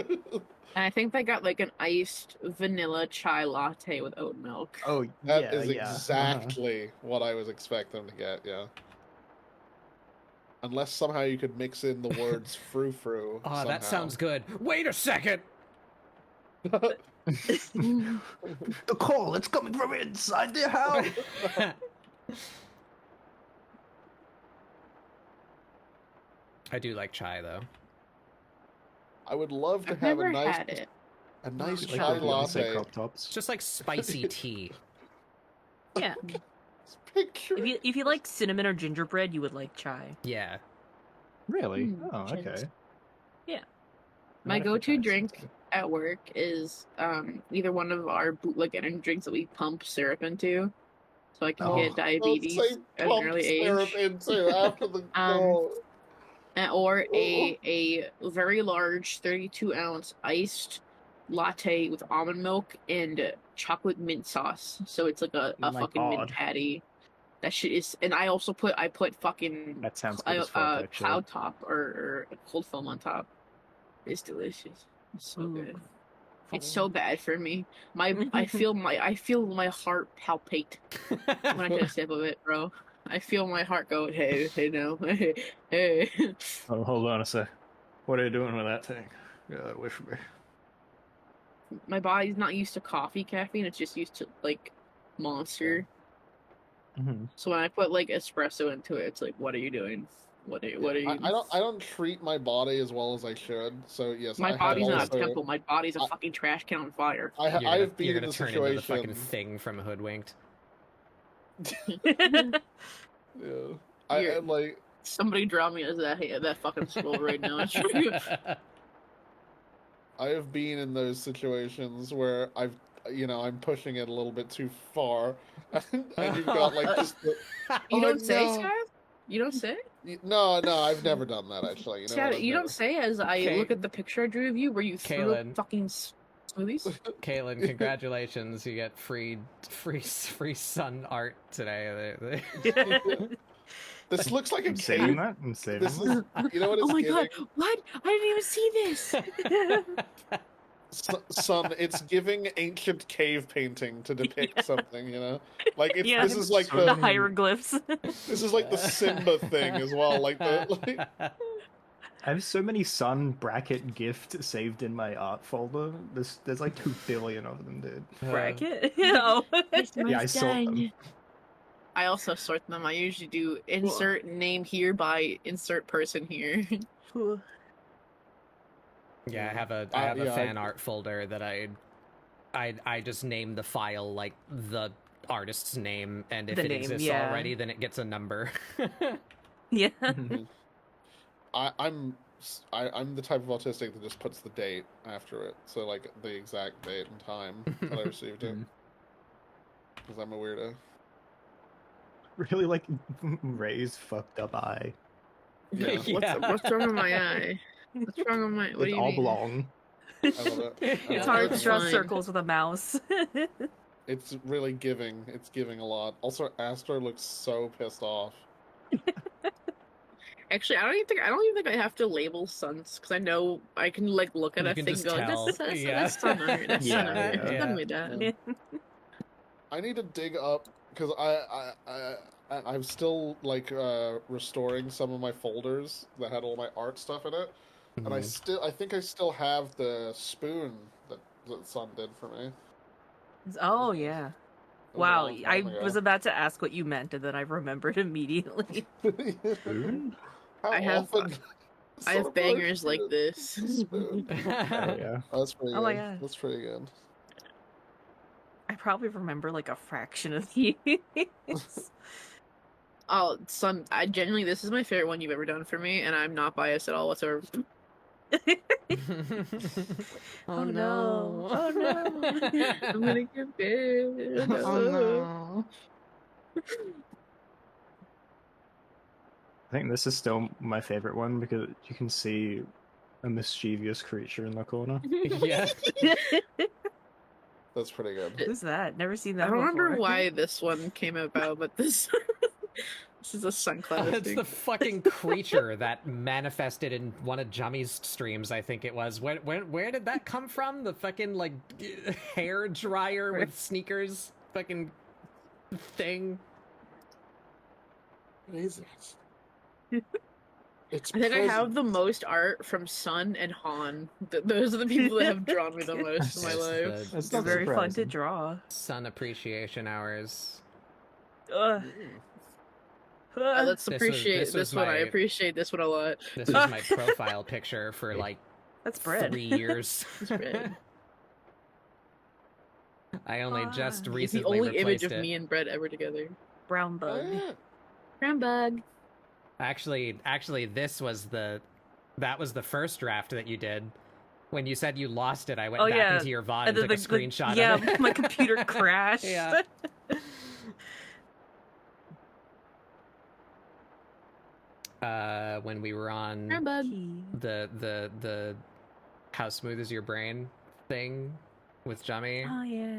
And I think they got like an iced vanilla chai latte with oat milk. Oh, That yeah, is yeah. exactly what I was expecting to get, yeah. Unless somehow you could mix in the words frou-frou. Oh, that somehow. sounds good. Wait a second. The call, it's coming from inside the house. I do like chai though. I would love to I've have never a nice had it. nice Like chai the Beyonce latte. crop tops. It's just like spicy tea. Yeah. Picture If you like cinnamon or gingerbread, you would like chai. Yeah. Really? Mm, Oh, chins. okay. My Might have to go-to try drink sometime. at work is either one of our bootleg energy drinks that we pump syrup into, so I can Oh. get diabetes Don't say at an pump early syrup age. into after the goal. Or a very large 32-ounce iced latte with almond milk and chocolate mint sauce. So it's like a Oh my fucking mint God. patty. That shit is, and I also put fucking That sounds good as fuck, actually. cloud top or cold foam on top. It's delicious. It's so Ooh. good. It's so bad for me. I feel my heart palpate when I take a sip of it, bro. I feel my heart go, hey, no, hey. Oh, hold on a sec. What are you doing with that thing? Away from me. My body's not used to coffee caffeine. It's just used to like Monster. Mm-hmm. So when I put like espresso into it, it's like, what are you doing? What are you? I don't treat my body as well as I should. So yes, My I have body's not a also- temple. My body's a fucking trash can on fire. I You're I've been you're in gonna the turn into the situation. fucking thing from Hoodwinked. Yeah, I You're- am like Somebody draw me as that fucking scroll right now. I have been in those situations where I'm pushing it a little bit too far, and you've got like just the, You Oh, don't say, no. Scott? You don't say? no, I've never done that actually. You know Scott, what I've you never- don't say as I Okay. look at the picture I drew of you where you threw Kaylin. fucking smoothies. Kaylin, congratulations! You get free sun art today. This looks like a I'm saving cave. that. I'm saving This that. is, you know what it's Oh my giving? god, what? I didn't even see this! Son, it's giving ancient cave painting to depict something. You know, like it's Yeah. this is like The the hieroglyphs. this is like the Simba thing as well. Like the I have so many sun bracket gift saved in my art folder. There's like 2 billion of them, dude. Bracket? Oh. Yeah, I saw them. I also sort them. I usually do insert name here by insert person here. Yeah, I have a yeah, fan art folder that I just name the file like the artist's name, and if The it name, exists yeah. already, then it gets a number. Yeah. I'm the type of autistic that just puts the date after it, so like the exact date and time that I received it, because I'm a weirdo. Really like Ray's fucked up eye. Yeah, Yeah. What's wrong with my eye? What's wrong with my? What do It's you mean? oblong. I love it. It's It's I hard love to it. draw Fine. circles with a mouse. It's really giving. It's giving a lot. Also, Astor looks so pissed off. Actually, I don't even think I have to label suns because I know I can like look at You a can thing just and go like, tell. that's sun art. That's sun Yeah, art. yeah. It's gonna be that. Yeah. I need to dig up because I'm still like restoring some of my folders that had all my art stuff in it, and I think I still have the spoon that Sun did for me. Oh yeah. That was a Wow, long I time ago. was about to ask what you meant, and then I remembered immediately. Spoon? How I have- often? I have bangers like this. Spoon. Oh, yeah. Oh, that's pretty Oh good. my God. That's pretty good. I probably remember like a fraction of these. Oh, Sun, I genuinely, this is my favorite one you've ever done for me, and I'm not biased at all whatsoever. Oh no! Oh no! I'm gonna get bit. Oh no. I think this is still my favorite one because you can see a mischievous creature in the corner. Yeah. That's pretty good. Who's that? Never seen that I don't remember before. why this one came about, but this this is a Suncloud It's thing. the fucking creature that manifested in one of Jummy's streams, I think it was. Where did that come from? The fucking, like, hair dryer with sneakers fucking thing? What is it? It's I think I have present. the most art from Sun and Han. Those are the people that have drawn me the most in my It's life. the That's They're not very fun to surprising. draw. Sun Appreciation Hours. Ugh. Let's This was- appreciate this this, was one. I my- appreciate this one a lot. This was my profile picture for, like, That's bread. 3 years. It's bread. I only just Fun. It's the recently only image replaced of it. me and Brett ever together. Brown Oh, bug. yeah. Brown bug. Actually, that was the first draft that you did. When you said you lost it, I went Oh, back yeah. into your VOD And and then took a screenshot yeah, of it. my computer crashed. Yeah. When we were on Brown bug. the How Smooth Is Your Brain thing with Jummy. Oh yeah.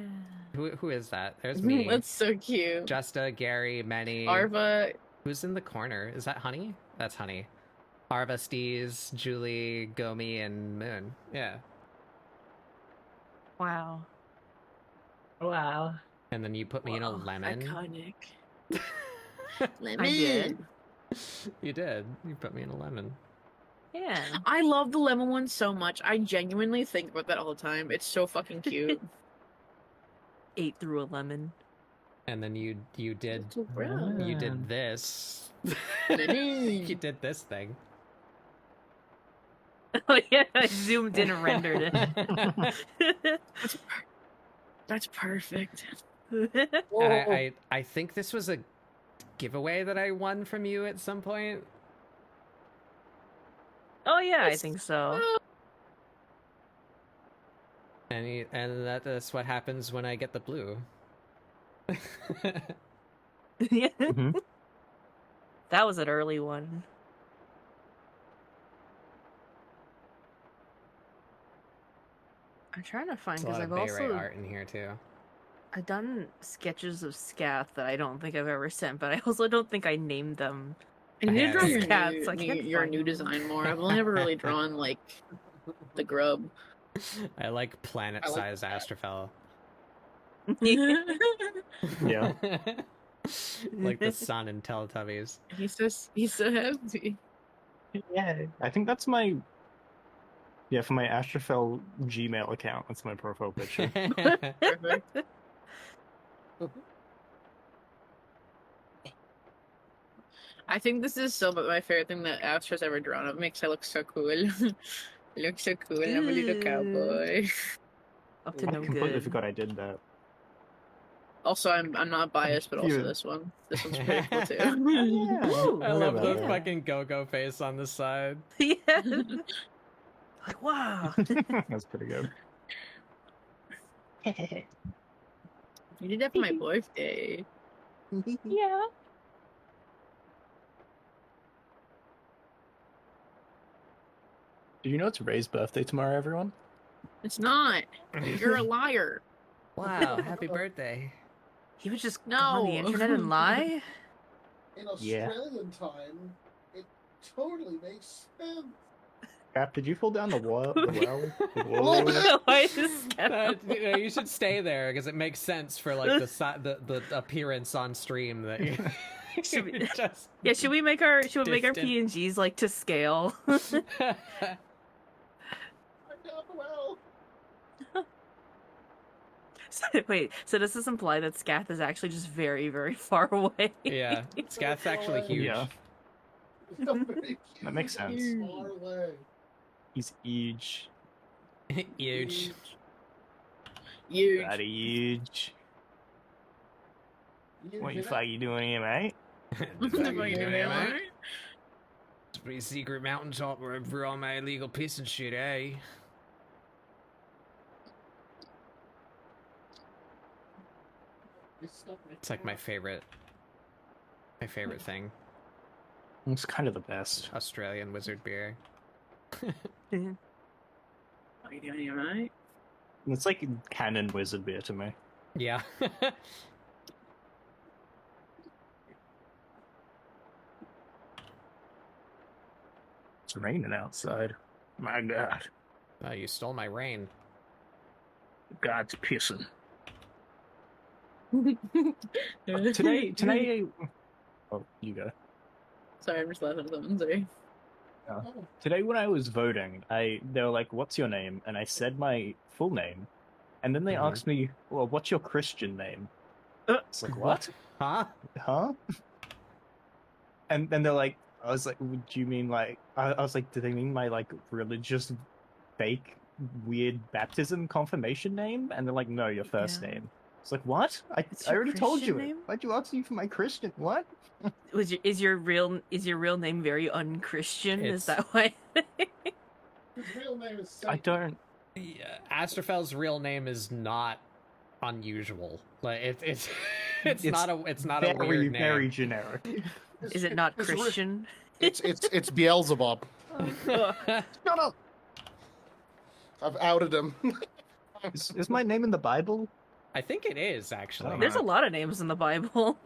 Who is that? There's me. That's so cute. Justa, Gary, Manny. Arva. Who's in the corner? Is that Honey? That's Honey. Arva, Steez, Julie, Gomi, and Moon. Yeah. Wow. Wow. And then you put me in a Wow, lemon. Iconic. I did. You did. You put me in a lemon. Yeah. I love the lemon one so much. I genuinely think about that all the time. It's so fucking cute. Ate through a lemon. And then you did So brown. you did this. Lemon. You did this thing. Oh yeah, I zoomed in and rendered it. That's perfect. I think this was a giveaway that I won from you at some point. Oh yeah, I think so. And that's what happens when I get the blue. Yeah. Mhm. That was an early one. I'm trying to find There's a because lot I've of Bay Ray also art in here too. I've done sketches of Scath that I don't think I've ever sent, but I also don't think I named them. I need to draw your Cats, new, I can't your find new them. design more. I've only ever really drawn like the grub. I like planet-sized Astrophel. Yeah. Like the sun in Teletubbies. He's so happy. Yeah. I think that's my. Yeah, for my Astrophel Gmail account, that's my profile picture. Perfect. I think this is so my favorite thing that Astra's ever drawn. It makes I look so cool. Look so cool. I'm a little cowboy. Up to I no completely good. forgot I did that. Also, I'm not biased, but also You- this one. This one's pretty cool too. I love the Yeah. fucking go-go face on the side. Yeah. Like wow. That's pretty good. You did that for my birthday. Yeah. Do you know it's Ray's birthday tomorrow, everyone? It's not. You're a liar. Wow, happy birthday. He would just go on the No. internet and lie? In Yeah. Australian time, it totally makes sense. Cap, did you fall down the well? Why is that? You should stay there because it makes sense for like the appearance on stream that you Should we- just Yeah, should we make our Distant. PNGs like to scale? I'm down the well. Wait, so does this imply that Scath is actually just very, very far away? Yeah, Scath's actually huge. Yeah. That That makes sense. Far away. He's huge. Huge. Huge. Bloody huge. What you know? fuck you doing here, mate? What the fuck are you doing, man? It's a pretty secret mountaintop where all my illegal piss and shit, eh? It's like my favorite thing. It's kind of the best. Australian wizard beer. What are you doing here, mate? It's like canon wizard beer to me. Yeah. It's raining outside. My God. Oh, you stole my rain. God's pissing. Today. Oh, you go. Sorry, I'm just laughing at something. Sorry. Today when I was voting, they were like, "What's your name?" And I said my full name, and then they Mhm. asked me, "Well, what's your Christian name?" It's like, "What? Huh? Huh?" And then they're like, I was like, "Do you mean like?" I was like, "Do they mean my like religious, fake, weird baptism confirmation name?" And they're like, "No, your first Yeah. name." It's like, "What? I your already told you Christian it. name? Why'd you ask me for my Christian? What?" Is your real name very unchristian? Is that why? His real name is I don't. Yeah, Astrofel's real name is not unusual. Like it's it's not a very, weird name. very generic. Is it not His re- Christian? It's Beelzebub. Shut up. I've outed him. Is my name in the Bible? I think it is actually. There's a lot of names in the Bible.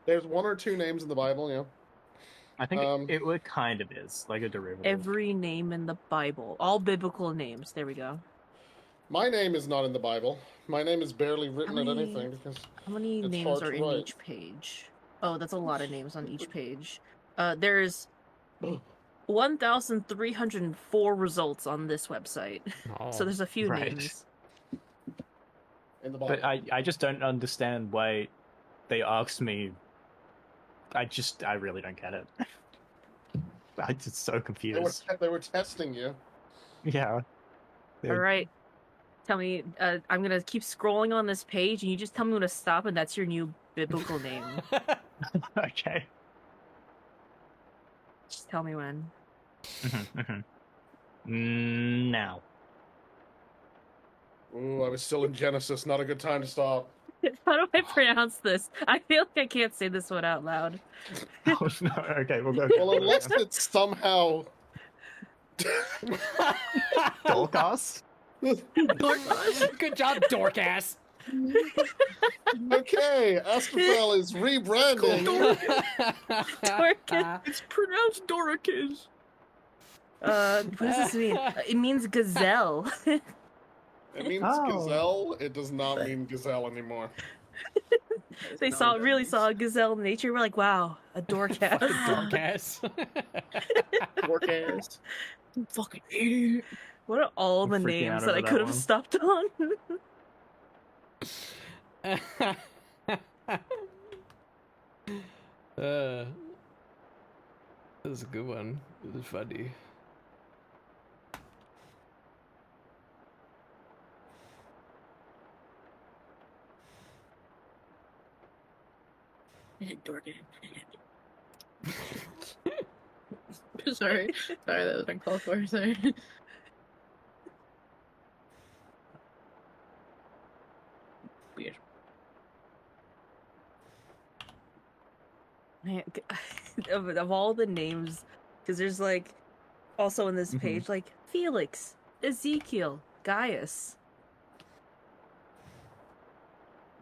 There's one or two names in the Bible, yeah. I think it kind of is like a derivative. Every name in the Bible, all biblical names. There we go. My name is not in the Bible. My name is barely written How at many- anything because How many It's names hard are to in write. each page? Oh, that's a lot of names on each page. There's 1,304 results on this website. Oh. So there's a few Right. names. in the Bible. But I just don't understand why they asked me. I really don't get it. I'm just so they, were, confused. they were testing you. Yeah. All right. Tell me, I'm gonna keep scrolling on this page, and you just tell me when to stop, and that's your new biblical name. Okay. Just tell me when. Now. Ooh, I was still in Genesis. Not a good time to stop. How do I pronounce this? I feel like I can't say this one out loud. Oh, no. Okay, we'll go. Well, unless it's somehow. Dorcas? Good job, Dorcas. Okay, Astrophel is rebranding. Dorcas. It's pronounced Doricus. What does this mean? It means gazelle. It means Oh. gazelle. It does not mean gazelle anymore. They really saw a gazelle in nature. We're like, wow, a Dorcas. Dorcas. Dorcas. Fucking idiot. What are all the I'm freaking names out that I over could that have one. stopped on? That was a good one. It was funny. Dorcas. Sorry, that was uncalled for. Sorry. Weird. Man, of all the names, because there's like also in this Mhm. page like Felix, Ezekiel, Gaius.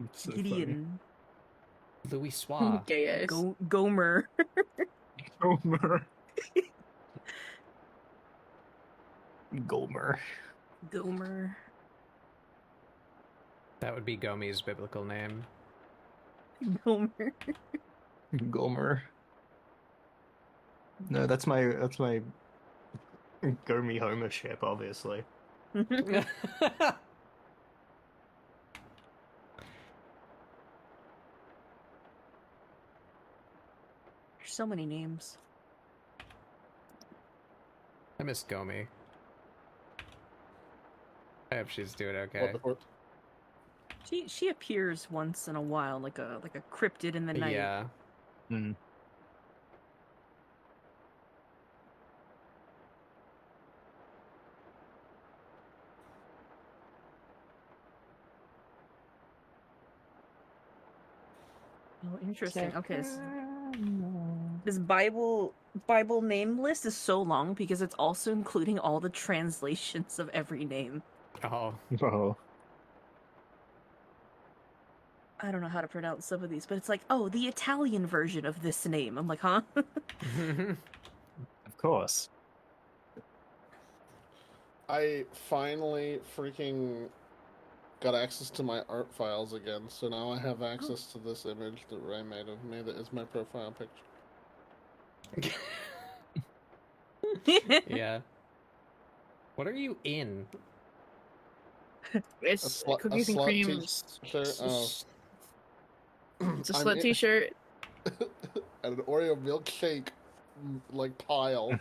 It's so Gideon. Louis Soir. Gay ass. Gomer. funny. Gomer. Gomer. Gomer. That would be Gomi's biblical name. Gomer. Gomer. No, that's my Gomi Homer ship, obviously. There's so many names. I miss Gomi. I hope she's doing What okay. the fuck? She appears once in a while, like a cryptid in the night. Yeah. Hmm. Oh, interesting. Okay. This Bible name list is so long because it's also including all the translations of every name. Oh. Oh. I don't know how to pronounce some of these, but it's like, oh, the Italian version of this name. I'm like, huh? Of course. I finally freaking got access to my art files again, so now I have access to this image that Ray made of me that is my profile picture. Yeah. What are you in? It's A cookies and slut cream. t-shirt. Oh. It's a I'm slut in- t-shirt. and an Oreo milkshake like pile.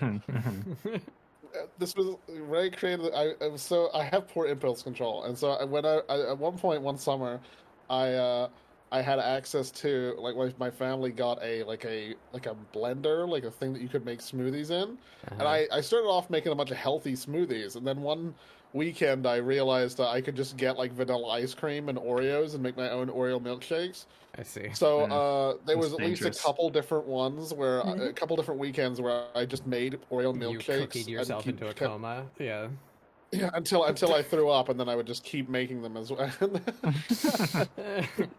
This was Ray created. I have poor impulse control, and so when I at one point one summer, I had access to like my family got a blender, like a thing that you could make smoothies in, and I started off making a bunch of healthy smoothies, and then one weekend I realized that I could just get like vanilla ice cream and Oreos and make my own Oreo milkshakes. I see. So there was That's at least dangerous. a couple different ones where a couple different weekends where I just made Oreo You milkshakes. cookied yourself into a coma. Yeah. Yeah, until I threw up, and then I would just keep making them as well.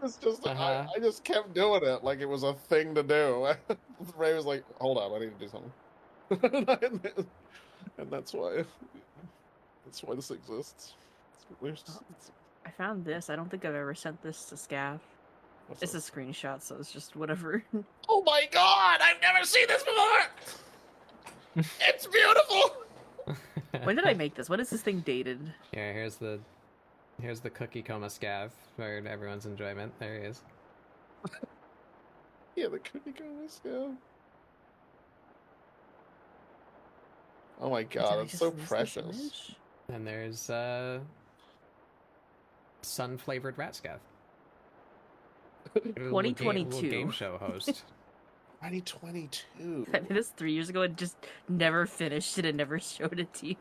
It's just I just kept doing it like it was a thing to do. Ray was like, "Hold on, I need to do something," and that's why this exists. I found this. I don't think I've ever sent this to Scaff. It's a screenshot, so it's just whatever. Oh my god! I've never seen this before. It's beautiful. When did I make this? When is this thing dated? Yeah, here's the cookie coma scav for everyone's enjoyment. There he is. Yeah, the cookie goes. Yeah. Oh my Did I god, it's just so lose this precious. image? And there's sun-flavored rat scav. Little 2022. game show host. 2022. I did this 3 years ago and just never finished it and never showed it to you.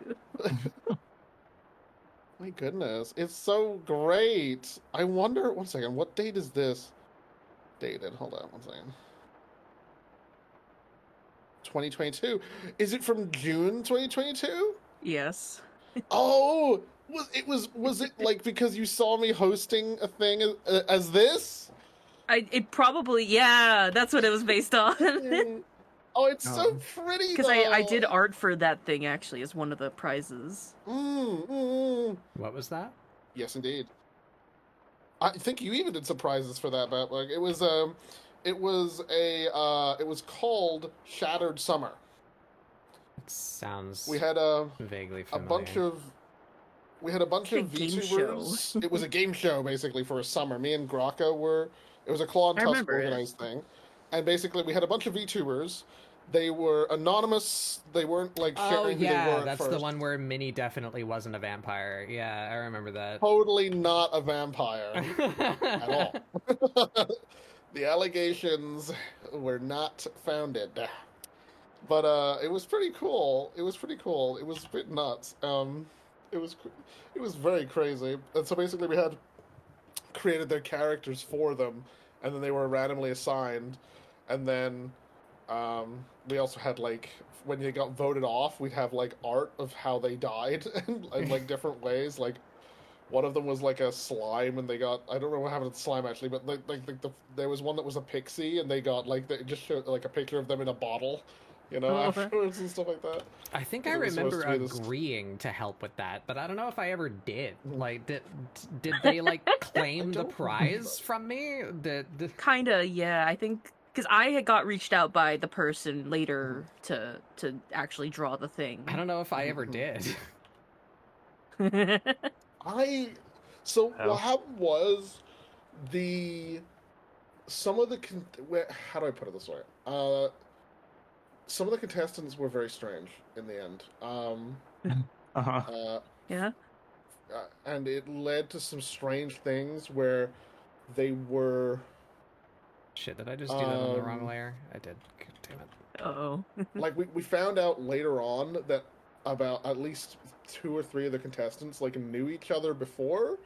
My goodness, it's so great. I wonder, one second, what date is this dated? Hold on, one second. 2022. Is it from June 2022? Yes. Oh, was it like because you saw me hosting a thing as this? It probably, yeah, that's what it was based on. Oh, it's so Oh. pretty. Because I did though. art for that thing actually as one of the prizes. What was that? Yes, indeed. I think you even did some prizes for that, but like it was called Shattered Summer. It sounds We had vaguely a familiar. bunch of A game VTubers. It was a game show basically for a summer. Me and Graka were. It was a Claw and I Tusk remember it. organized thing, and basically we had a bunch of VTubers. They were anonymous. They weren't like Oh sharing who they were yeah, at that's first. the one where Minnie definitely wasn't a vampire. Yeah, I remember that. Totally not a vampire at all. The allegations were not founded. But it was pretty cool. It was a bit nuts. It was very crazy. And so basically we had created their characters for them, and then they were randomly assigned. And then we also had like when they got voted off, we'd have like art of how they died in like different ways. Like one of them was like a slime, and they got, I don't remember what happened to the slime actually, but there was one that was a pixie, and they got like, they just showed like a picture of them in a bottle, you know, Oh. afterwards and stuff like that. I think I It was supposed remember to be this- agreeing to help with that, but I don't know if I ever did. Like, did they like claim the don't prize from me? Kinda, yeah. I think because I had got reached out by the person later to actually draw the thing. I don't know if I ever did. So Oh. what happened was some of the how do I put it this way? Some of the contestants were very strange in the end. Uh-huh. Yeah. And it led to some strange things where they were Shit, did I just do that on the wrong layer? I did. God damn it. Uh-oh. like we found out later on that about at least 2 or 3 of the contestants like knew each other before,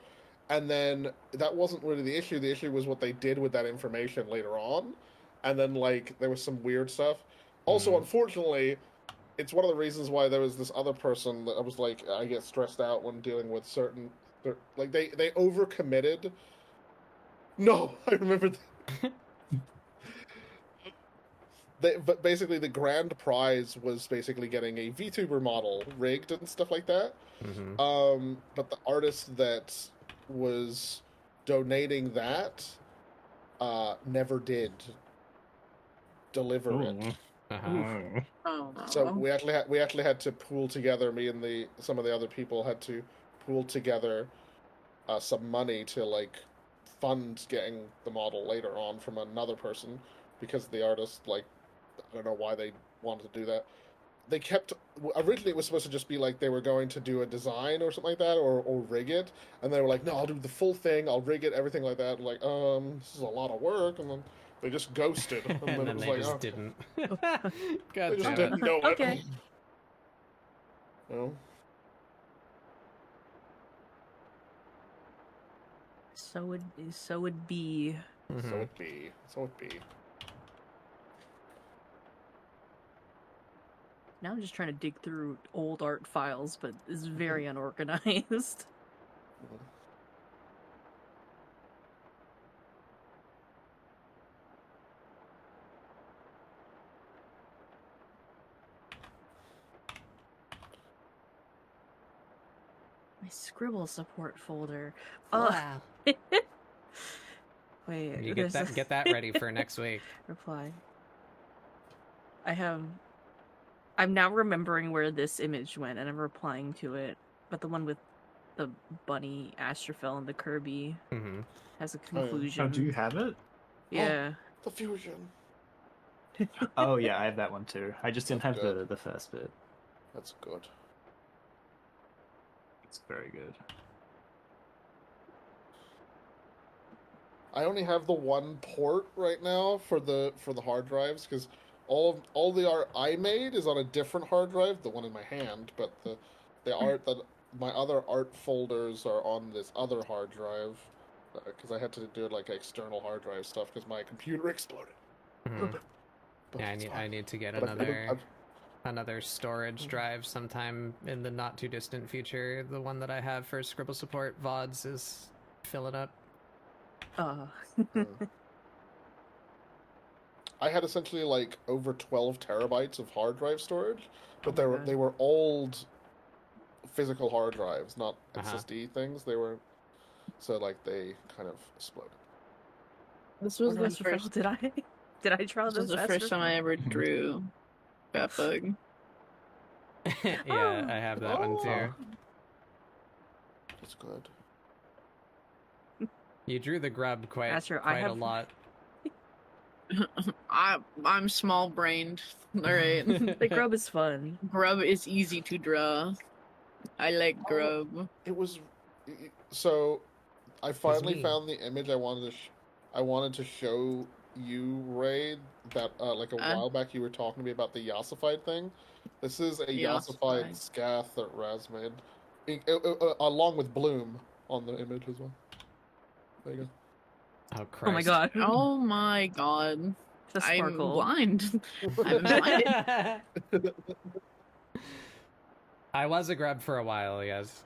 and then that wasn't really the issue. The issue was what they did with that information later on, and then like there was some weird stuff. Also, unfortunately, it's one of the reasons why there was this other person that I was like, I get stressed out when dealing with certain, like they overcommitted. No, I remember. But basically, the grand prize was basically getting a VTuber model rigged and stuff like that. Mm-hmm. But the artist that was donating that never did deliver it. Uh-huh. Oh, no. So we actually had to pool together. Me and some of the other people had to pool together some money to like fund getting the model later on from another person, because the artist, like, I don't know why they wanted to do that. They kept, originally it was supposed to just be like they were going to do a design or something like that, or rig it, and they were like, no, I'll do the full thing, I'll rig it, everything like that. Like, this is a lot of work, and then they just ghosted, and then And it then was they like, just oh, didn't. they God just damn it. didn't know it. Okay. You know? So would be. Mhm. So it be. Now I'm just trying to dig through old art files, but it's very unorganized. My ScribbleSupport folder. Wow. Wait, You there's get that ready for next week. reply. I'm now remembering where this image went, and I'm replying to it. But the one with the bunny, Astrophel, and the Kirby Mm-hmm. has a Oh, yeah. conclusion. Oh, do you have it? Yeah. The fusion. Oh yeah, I have that one too. I just didn't That's have good. the first bit. That's good. It's very good. I only have the one port right now for the hard drives, because all the art I made is on a different hard drive, the one in my hand, but the art that my other art folders are on this other hard drive, because I had to do like external hard drive stuff because my computer exploded. Mhm. But Yeah, it's I fine. need to get But another storage drive sometime in the not too distant future. The one that I have for ScribbleSupport VODs is filling up. I had essentially like over 12 terabytes of hard drive storage, but Oh my God. they were old physical hard drives, not Uh-huh. SSD things. They were, so like they kind of exploded. This was the Astrophel, first. did I draw This was this? the first time I Astrophel? ever drew that bug. Yeah, I have that one too. That's good. You drew the grub quite Astro, I quite a have- lot. I'm small brained. All right. The grub is fun. Grub is easy to draw. I like grub. It was, so I finally me. found the image I wanted to show you, Ray, that like a while back you were talking to me about the Yassified thing. This is a Yassified Yassified. scath that Raz made, along with Bloom on the image as well. There you go. Oh Christ. Oh my god. Oh my god. The I'm sparkle. blind. I'm blind. I was a grub for a while, yes.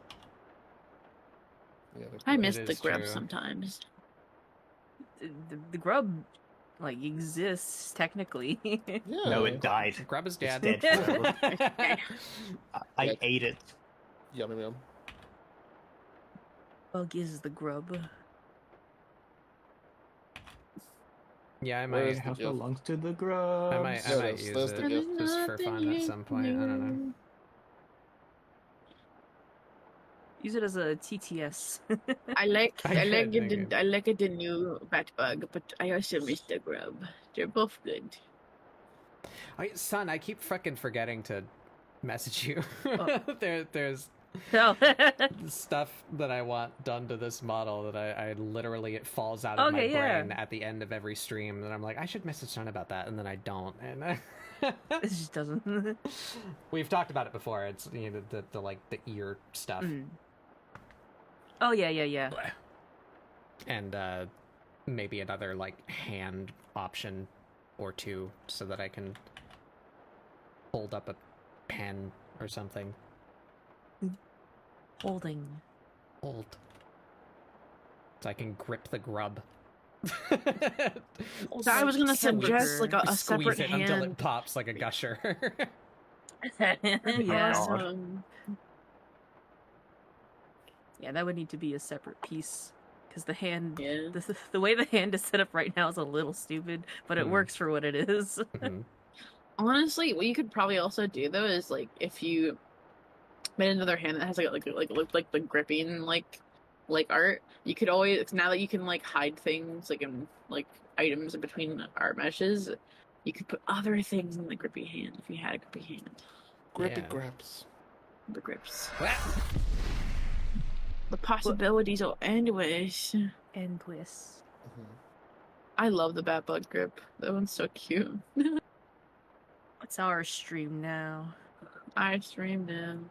Yeah, I miss It the is grub true. sometimes. The grub, like, exists technically. yeah. No, it died. Grub is It's dead. dead forever. I Yeah. ate it. Yum yum. Bug is the grub. Yeah, I Where might. is The house GIF? belongs to the grubs. I might There it is. use There's the it GIF. just for fun at some point. I don't know. Use it as a TTS. I like I get it. I like the new bat bug, but I also miss the grub. They're both good. Son, I keep fucking forgetting to message you. Oh. There's Oh. stuff that I want done to this model that I literally, it falls out of my Okay, yeah. brain at the end of every stream, and I'm like, I should message Son about that, and then I don't. And It just doesn't. we've talked about it before. It's, you know, the like the ear stuff. Mm. Oh yeah. And maybe another like hand option or two so that I can hold up a pen or something. Holding. Hold. So I can grip the grub. So I was gonna Separate suggest like a Squeeze separate it until it hand. pops like a gusher. Yeah. Awesome. Yeah, that would need to be a separate piece. Because the hand, Yeah. the way the hand is set up right now is a little stupid, but it Hmm. works for what it is. Mhm. Honestly, what you could probably also do though is like if you made another hand that has like the gripping like art, you could always, now that you can like hide things like in like items in between art meshes, you could put other things in the grippy hand if you had a grippy hand. Grippy Yeah. grips. The grips. Ah! The possibilities are endless. And twist. Mhm. I love the bat bug grip. That one's so cute. It's our stream now. I streamed him.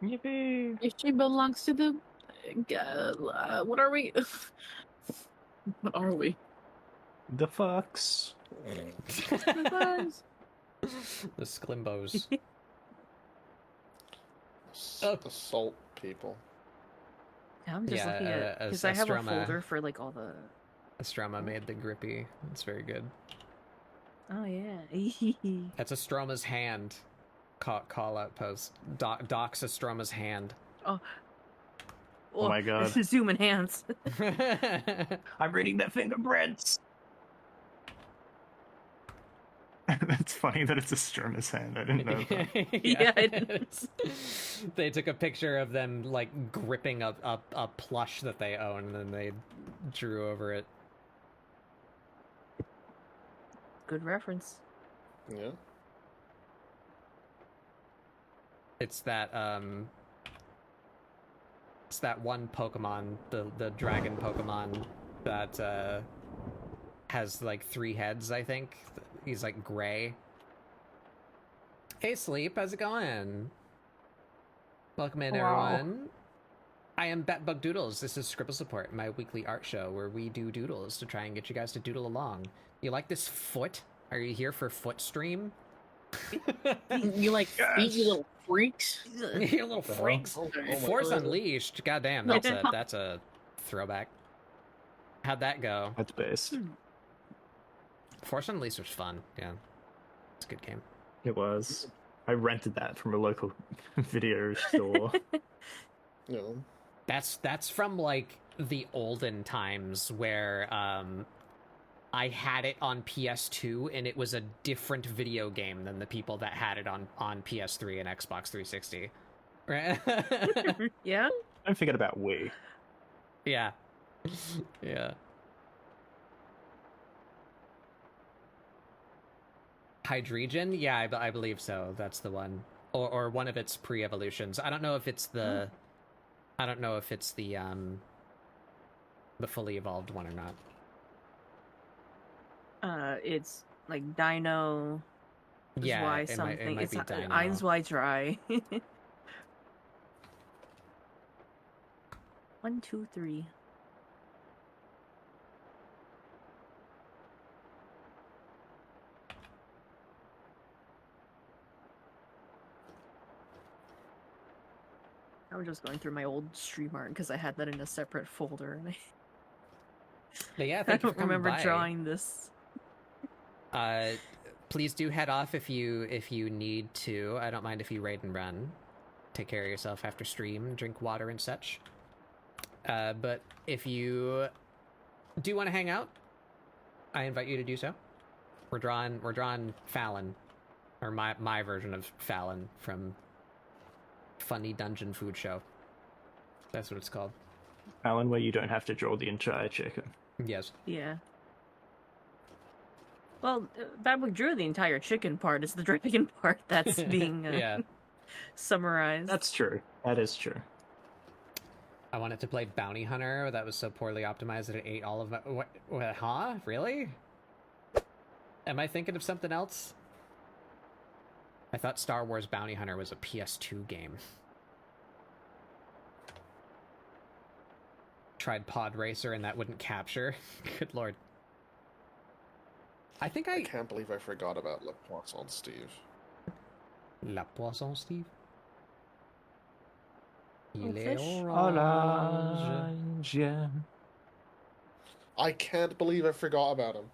Yippee! Your stream belongs to the. What are we? What are we? The fucks. The Sklimbos. Assault people. I'm just Yeah, looking at as because I have a Astroma- folder for like all the. Astroma made the grippy. It's very good. Oh yeah. That's Astroma's hand. Call out post. Docs Astroma's hand. Oh my God. Zoom enhance. I'm reading the fingerprints. That's funny that it's a Sturmus hand. I didn't know that. Yeah, I didn't. They took a picture of them like gripping a plush that they own, and then they drew over it. Good reference. Yeah. It's that one Pokemon, the dragon Pokemon that has like 3 heads, I think. He's like gray. Hey Sleep, how's it going? Welcome in, Wow. everyone. I am Batbug Doodles. This is ScribbleSupport, my weekly art show where we do doodles to try and get you guys to doodle along. You like this foot? Are you here for foot stream? You like feet, you little freaks. You little freaks. Oh my Force God. Unleashed. Goddamn, that's a throwback. How'd that go? That's base. Force Unleashed was fun. Yeah, it's a good game. It was. I rented that from a local video store. You know. That's from like the olden times where I had it on PS2 and it was a different video game than the people that had it on PS3 and Xbox 360. Right? Yeah. Don't forget about Wii. Yeah. Yeah. Hydreigon? Yeah, I believe so. That's the one. Or one of its pre-evolutions. I don't know if it's the the fully evolved one or not. It's like Dino. Is Yeah, why it might something. be It's Dino. Eins why dry. 1, 2, 3. I was just going through my old stream art because I had that in a separate folder, and But yeah, I thank you don't for coming remember by. drawing this. Please do head off if you need to. I don't mind if you raid and run. Take care of yourself after stream, drink water and such. But if you do want to hang out, I invite you to do so. We're drawing Falin, or my version of Falin from Funny Dungeon Food Show. That's what it's called. Alan, where you don't have to draw the entire chicken. Yes. Yeah. Well, we drew the entire chicken part. It's the dragon part that's being Yeah. summarized. That's true. That is true. I wanted to play Bounty Hunter. That was so poorly optimized that it ate all of my... What, huh? Really? Am I thinking of something else? I thought Star Wars Bounty Hunter was a PS2 game. Tried Pod Racer and that wouldn't capture. Good lord. I think I can't believe I forgot about Le Poisson Steve. La Poisson Steve? Il est fish. orange. Yeah. I can't believe I forgot about him.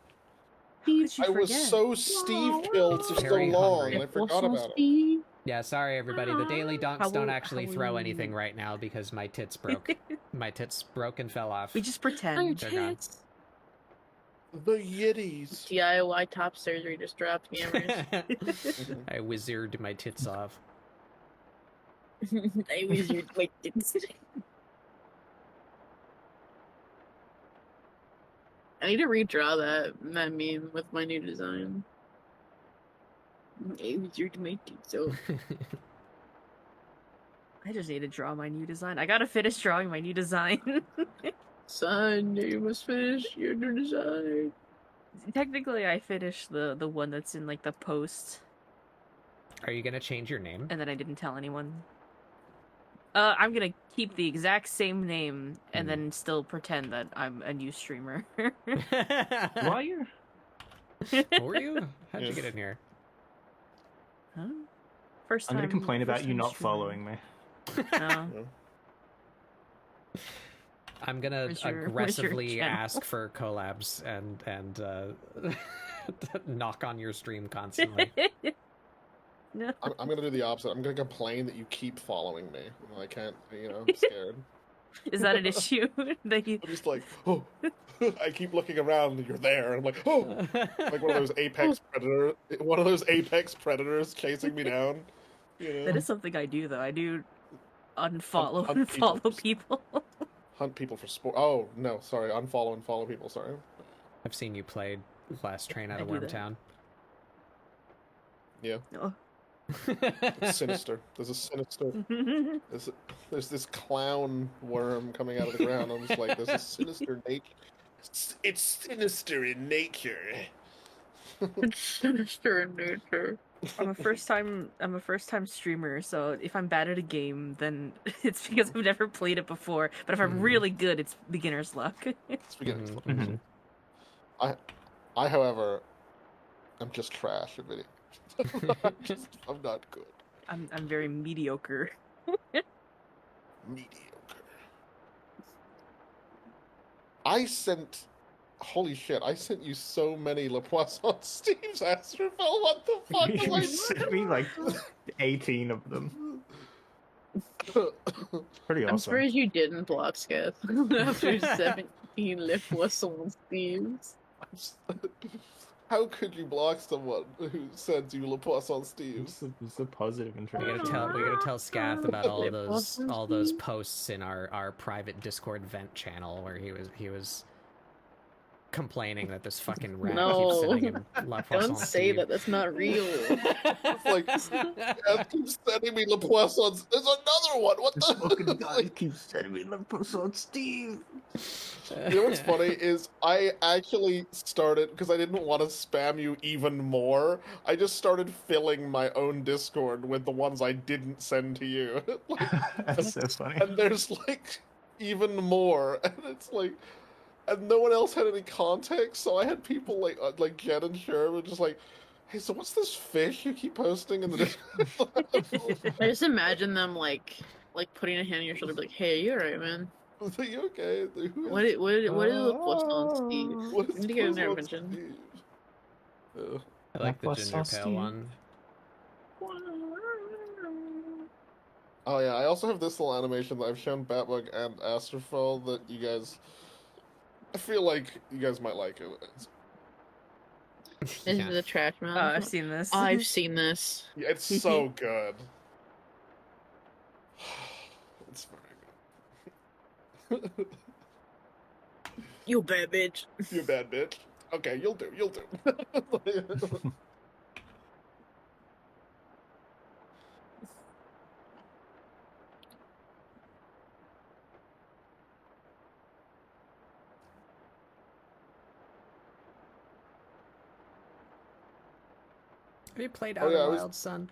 Did you I was forget? so Steve-pilled for so Very long, hungry. I forgot about him. Yeah, sorry everybody. The daily donks How don't will- actually how throw will- anything right now because my tits broke. My tits broke and fell off. We just pretend. They're gone. The Yiddies. DIY top surgery just dropped, gamers. I wizard my tits off. I was your tits. I need to redraw that meme with my new design. I was your tits off. I just need to draw my new design. I gotta finish drawing my new design. Son, you must finish your new design. Technically, I finished the one that's in like the post, Are you gonna change your name? and then I didn't tell anyone. I'm gonna keep the exact same name and then still pretend that I'm a new streamer. Why you? Were you? How'd you get in here? Huh? First I'm time. gonna complain about first you time not streamer. following me. No. I'm gonna Where's your aggressively channel? ask for collabs and knock on your stream constantly. No. I'm gonna do the opposite. I'm gonna complain that you keep following me. I can't, I'm scared. Is that an issue? That you... I'm just like, oh, I keep looking around and you're there. I'm like, oh, like one of those apex predators chasing me down. That is something I do, though. I do unfollow Hunt and follow people. people. Hunt people for sport. Oh no, sorry, unfollow and follow people. Sorry. I've seen you play Last Train Out I of do that. Wormtown. Yeah, Oh. it's sinister. There's a sinister. There's this clown worm coming out of the ground. I'm just like, there's a sinister nature. It's sinister in nature. It's sinister in nature. I'm a first time streamer, so if I'm bad at a game, then it's because I've never played it before. But if I'm really good, it's beginner's luck. It's beginning. Mhm. I, however, am just trash at video. I'm not good. I'm very mediocre. Mediocre. Holy shit, I sent you so many Le Poisson Steve's Astrophel. What the fuck You was sent me like 18 of them. Pretty I'm awesome. surprised you didn't block Scath after 17 Le Poisson Steves. How could you block someone who sends you Le Poisson Steve's? It's a positive We interaction. gotta tell Scath about all those posts in our private Discord vent channel where he was complaining that this fucking rat No. keeps sending him La Poisson Don't say Steve. that, that's not real. It's like, Scath keeps sending me Le Poissons. There's another one. What This fucking the? guy keeps sending me the on Steve. You know what's funny is I actually started, because I didn't want to spam you even more, I just started filling my own Discord with the ones I didn't send to you. Like, That's so funny. and there's like even more, and it's like, and no one else had any context, so I had people like Jen and Sherman just like, hey, so what's this fish you keep posting in the Discord? I just imagine them like like putting a hand on your shoulder, be like, "Hey, you alright, man? Are you okay? What is the poisson, Steve? What We is need to get an Poisson intervention." Steve? Yeah. I like the That was ginger so pale Steve. one. Oh yeah, I also have this little animation that I've shown Batbug and Astrofel that you guys. I feel like you guys might like it. Is Yeah. the trash man? Oh, I've seen this. I've seen this. Yeah, it's so good. It's very good. You bad bitch. You bad bitch. Okay, you'll do. You'll do. Have you played Oh, Outer yeah, I was- Wilds, son?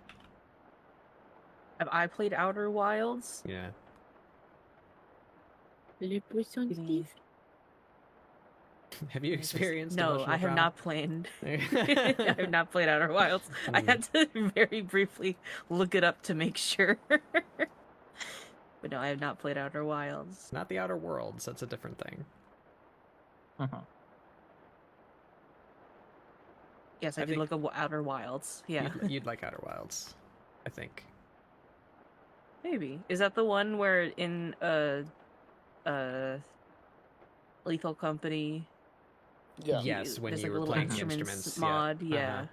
Have I played Outer Wilds? Yeah. Le poisson, Steve. Have you experienced? No, emotional I have trauma? not played. I have not played Outer Wilds. I had to very briefly look it up to make sure. But no, I have not played Outer Wilds. Not the Outer Worlds. That's a different thing. Uh-huh. Yes, I, I did think- look up Outer Wilds. Yeah, You'd like Outer Wilds, I think. maybe. Is that the one where in Lethal Company? Yeah. Yes, when there's you like a were little playing the instruments instruments. mod. Yeah. Yeah. Uh-huh.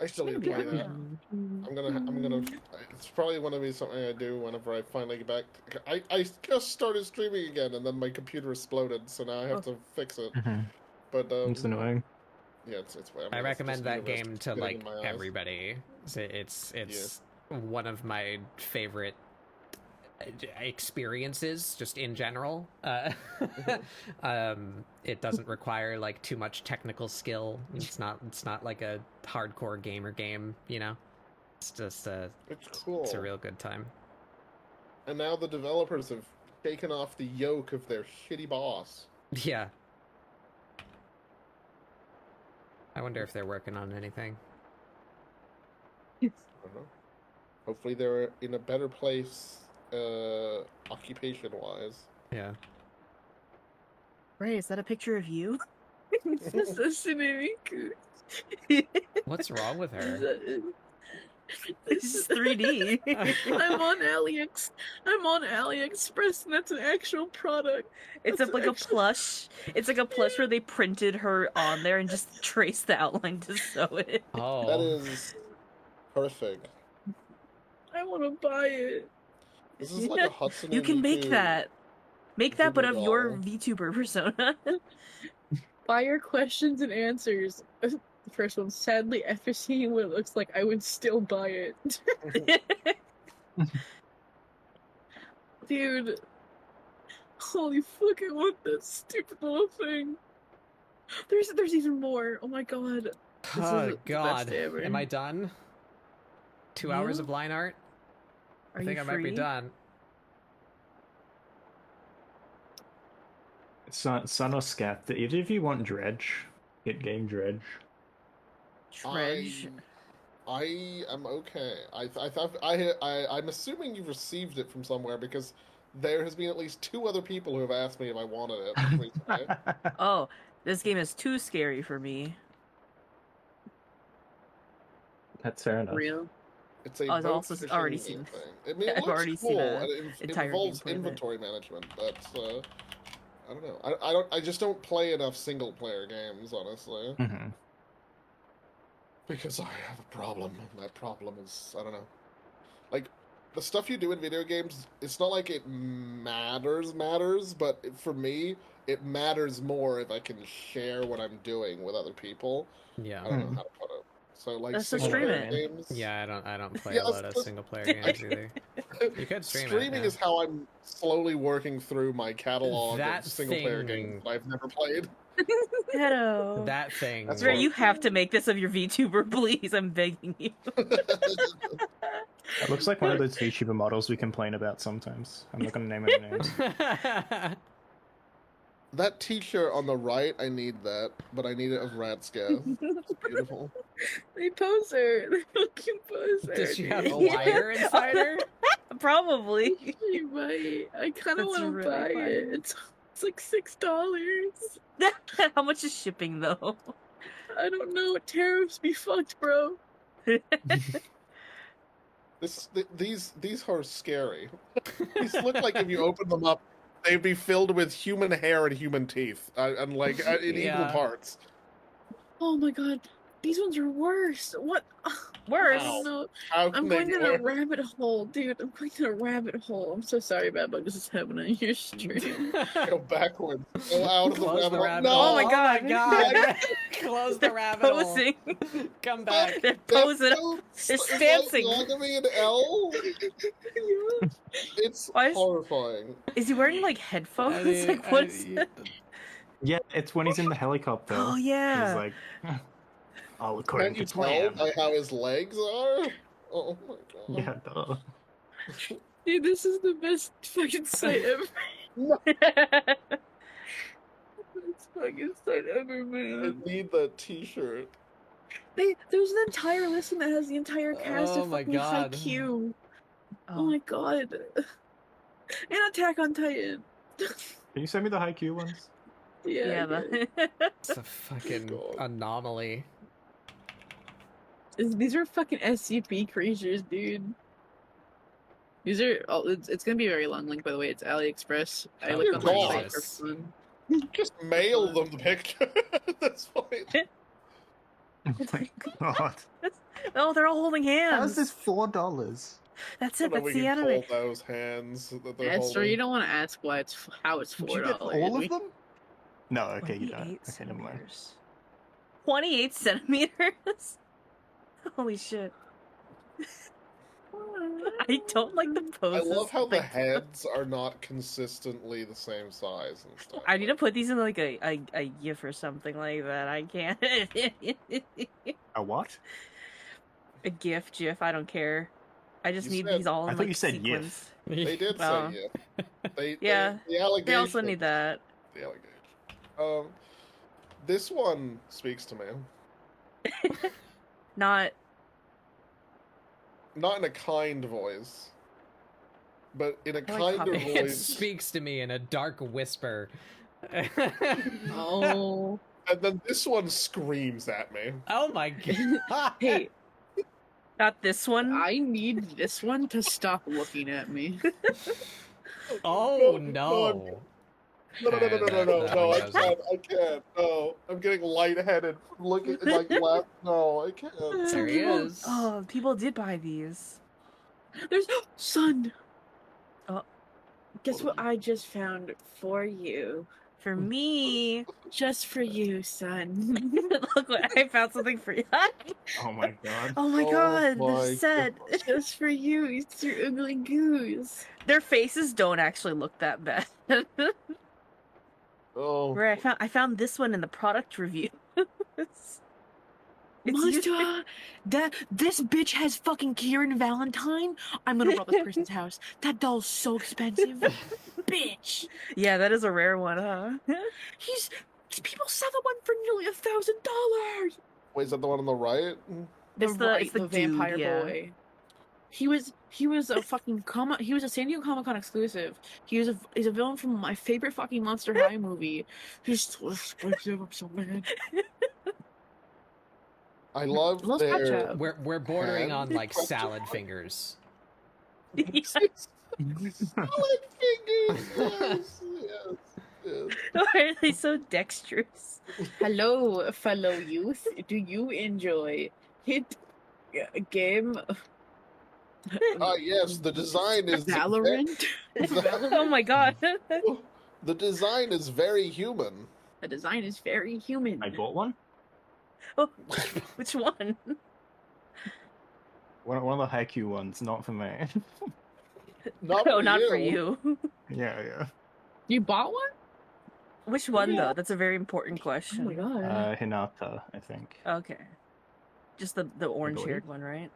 I still need to Maybe, play I that. don't know. I'm gonna. It's probably gonna be something I do whenever I finally get back. I just started streaming again, and then my computer exploded, so now I have to fix it. But It's annoying. yeah, it's. I it's recommend just that universal game to getting like in my eyes. everybody. It's one of my favorite experiences just in general. It doesn't require like too much technical skill. It's not like a hardcore gamer game, you know. It's just It's cool. it's a real good time. And now the developers have taken off the yoke of their shitty boss. Yeah. I wonder if they're working on anything. I don't know. Hopefully they're in a better place, occupation-wise. Yeah. Ray, is that a picture of you? What's wrong with her? This is 3D. I'm on AliExpress, and that's an actual product. It's That's like a actually- plush. It's like a plush where they printed her on there and just traced the outline to sew it. Oh. That is perfect. I want to buy it. This is like a Hudson. You and can make Miku that. Make that, but of your doll. VTuber persona. Fire questions and answers. The first one, sadly, after seeing what it looks like, I would still buy it. Dude. Holy fuck, I want that stupid little thing. There's even more. Oh my god. This is Oh the best God! day ever. Am I done? 2 hours You? of line art. Are I think you I might be free? done. Son or Scat, that either of you want Dredge? Get game Dredge. Dredge. I am okay. I'm assuming you've received it from somewhere because there has been at least 2 other people who have asked me if I wanted it recently. Oh, this game is too scary for me. That's fair enough. Real. It's a Oh, I've boat also fishing already game seen- thing. I mean, it I've looks already cool, seen and a it entire involves gameplay of it. inventory management, but I don't know. I just don't play enough single player games, honestly, Mm-hmm. because I have a problem. And that problem is I don't know. Like the stuff you do in video games, it's not like it matters, but for me, it matters more if I can share what I'm doing with other people. Yeah. I don't know how to put it. So like That's so single player stream games. Yeah, I don't play Yeah, a lot of that's- single player games either. You could stream it, Streaming yeah. is how I'm slowly working through my catalog That of single player thing- games that I've never played. Hello. That thing. That's Ray, right. you have to make this of your VTuber, please. I'm begging you. It looks like one of those VTuber models we complain about sometimes. I'm not going to name any names. That T-shirt on the right, I need that, but I need it of Ratska. It's beautiful. They poser. They fucking poser. Does she have a dude. wire inside her? Probably. She might. I kind of That's want to really buy it. funny. It's like $6. How much is shipping though? I don't know. Tariffs be fucked, bro. These are scary. These look like if you open them up, they'd be filled with human hair and human teeth, and like in equal parts. Oh my god. These ones are worse. What? Worse. I don't know. How I'm can they going be in a worse? rabbit hole, dude. I'm going in a rabbit hole. I'm so sorry about what this is happening on your stream. Go backwards. Go out of the Close rabbit the hole. rabbit No! hole. Oh my god. God. Close the They're rabbit hole. posing. Come back. They're posing. They're dancing. Monogamy and L. It's Why is- horrifying. Is he wearing like headphones? Like what's? Yeah, it's when he's in the helicopter. Oh He's yeah. like, all according Can't you to tell plan. by how his legs are? Oh my god. Yeah, duh. Dude, this is the best fucking site ever. Best fucking site ever, I man. need that T-shirt. There's an entire list that has the entire cast Oh of my fucking God. Haikyuu. Oh my god. And Attack on Titan. Can you send me the Haikyuu ones? Yeah. It's a fucking God. anomaly. These are fucking SCP creatures, dude. These are. Oh, it's gonna be a very long link, by the way. It's AliExpress. I Oh, looked on the God. site for fun. Just mail them the picture. That's fine. Oh my god. Oh, they're all holding hands. How's this $4? That's I it. don't know That's we the can anime. hold those hands that they're Esther, holding. you don't want to ask why it's how it's Did $4. you get all of them? No, okay, you don't. 28 Okay, never mind. centimeters. 28 centimeters? Holy shit. I don't like the I poses. love how the like- heads are not consistently the same size and stuff. I need to put these in like a GIF or something like that. I can't. A what? A GIF, I don't care. I just You need said- these all I in thought like you said sequence. They did Oh. say yeah. They, Yeah, the allegation. They also need that. The allegation. This one speaks to me. Not. Not in a kind voice, but in a like kinder copy. It voice. speaks to me in a dark whisper. Oh. And then this one screams at me. Oh my god. Hey, Not this one. I need this one to stop looking at me. Oh No, no. No, I can't. No, I'm getting lightheaded from looking like laugh. No, I can't. There he is. Oh, people did buy these. There's sun. Oh. Guess what I just found for you? For me. Just for you, son. Look, I found something for you. Oh my god. Oh my Oh god, my the set. Just for you. It's your ugly goose. Their faces don't actually look that bad. Oh, Where I found this one in the product review. it's Monster, this bitch has fucking Kieran Valentine. I'm gonna rob this person's house. That doll's so expensive. Bitch. Yeah, that is a rare one, huh? People sell the one for nearly $1,000. wait, is that the one on the right? It's the dude, vampire yeah. boy. He was a fucking he was a San Diego Comic-Con exclusive. He's a villain from my favorite fucking Monster High movie. He's so expensive. I'm so mad. I love Los their. Pacho. We're bordering Hand. on like salad fingers. Solid fingers. Yes, yes, yes. Why are they so dexterous? Hello, fellow youth. Do you enjoy hit game Ah, yes, the design is Valorant? Oh my god. The design is very human. The design is very human. I bought one. Oh, which one? One of the Haikyuu ones, not for me. Not No, for not you. for you. yeah. You bought one? Which one though? That's a very important question. Oh my god. Hinata, I think. Okay. Just the orange haired believe. one, right?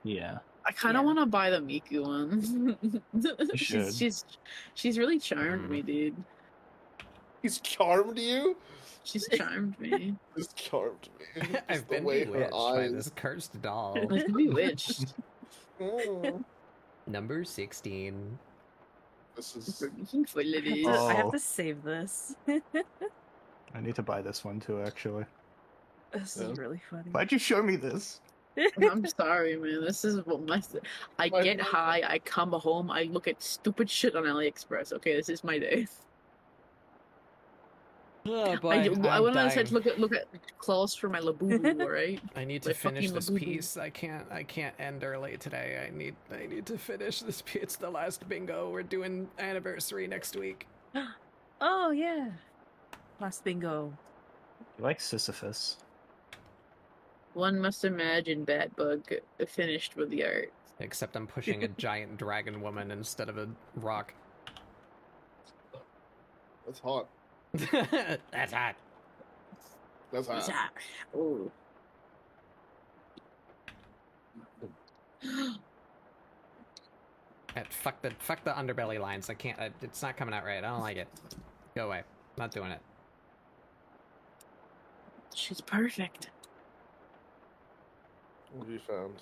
Yeah. I kind of Yeah. want to buy the Miku one. should. she's really charmed me, dude. He's charmed you? She's charmed me. He's charmed me. Just I've the been way her bewitched by eyes. this cursed doll. I've been bewitched. Mm. Number 16. This is. I have to save this. I need to buy this one too, actually. This Yeah. is really funny. Why'd you show me this? I'm sorry, man. This is what I get high, I come home, I look at stupid shit on AliExpress. Okay, this is my day. Oh boy, I I'm went on the site dying. to look at claws for my Labubu, alright? I need to My finish fucking this Labubu. piece. I can't end early today. I need to finish this piece. It's the last bingo. We're doing anniversary next week. Oh yeah. Last bingo. You like Sisyphus? One must imagine Batbug finished with the art. Except I'm pushing a giant dragon woman instead of a rock. That's hot. That's hot. That's hot. Oh. Fuck the underbelly lines. I can't. It's not coming out right. I don't like it. Go away. Not doing it. She's perfect. What have you found?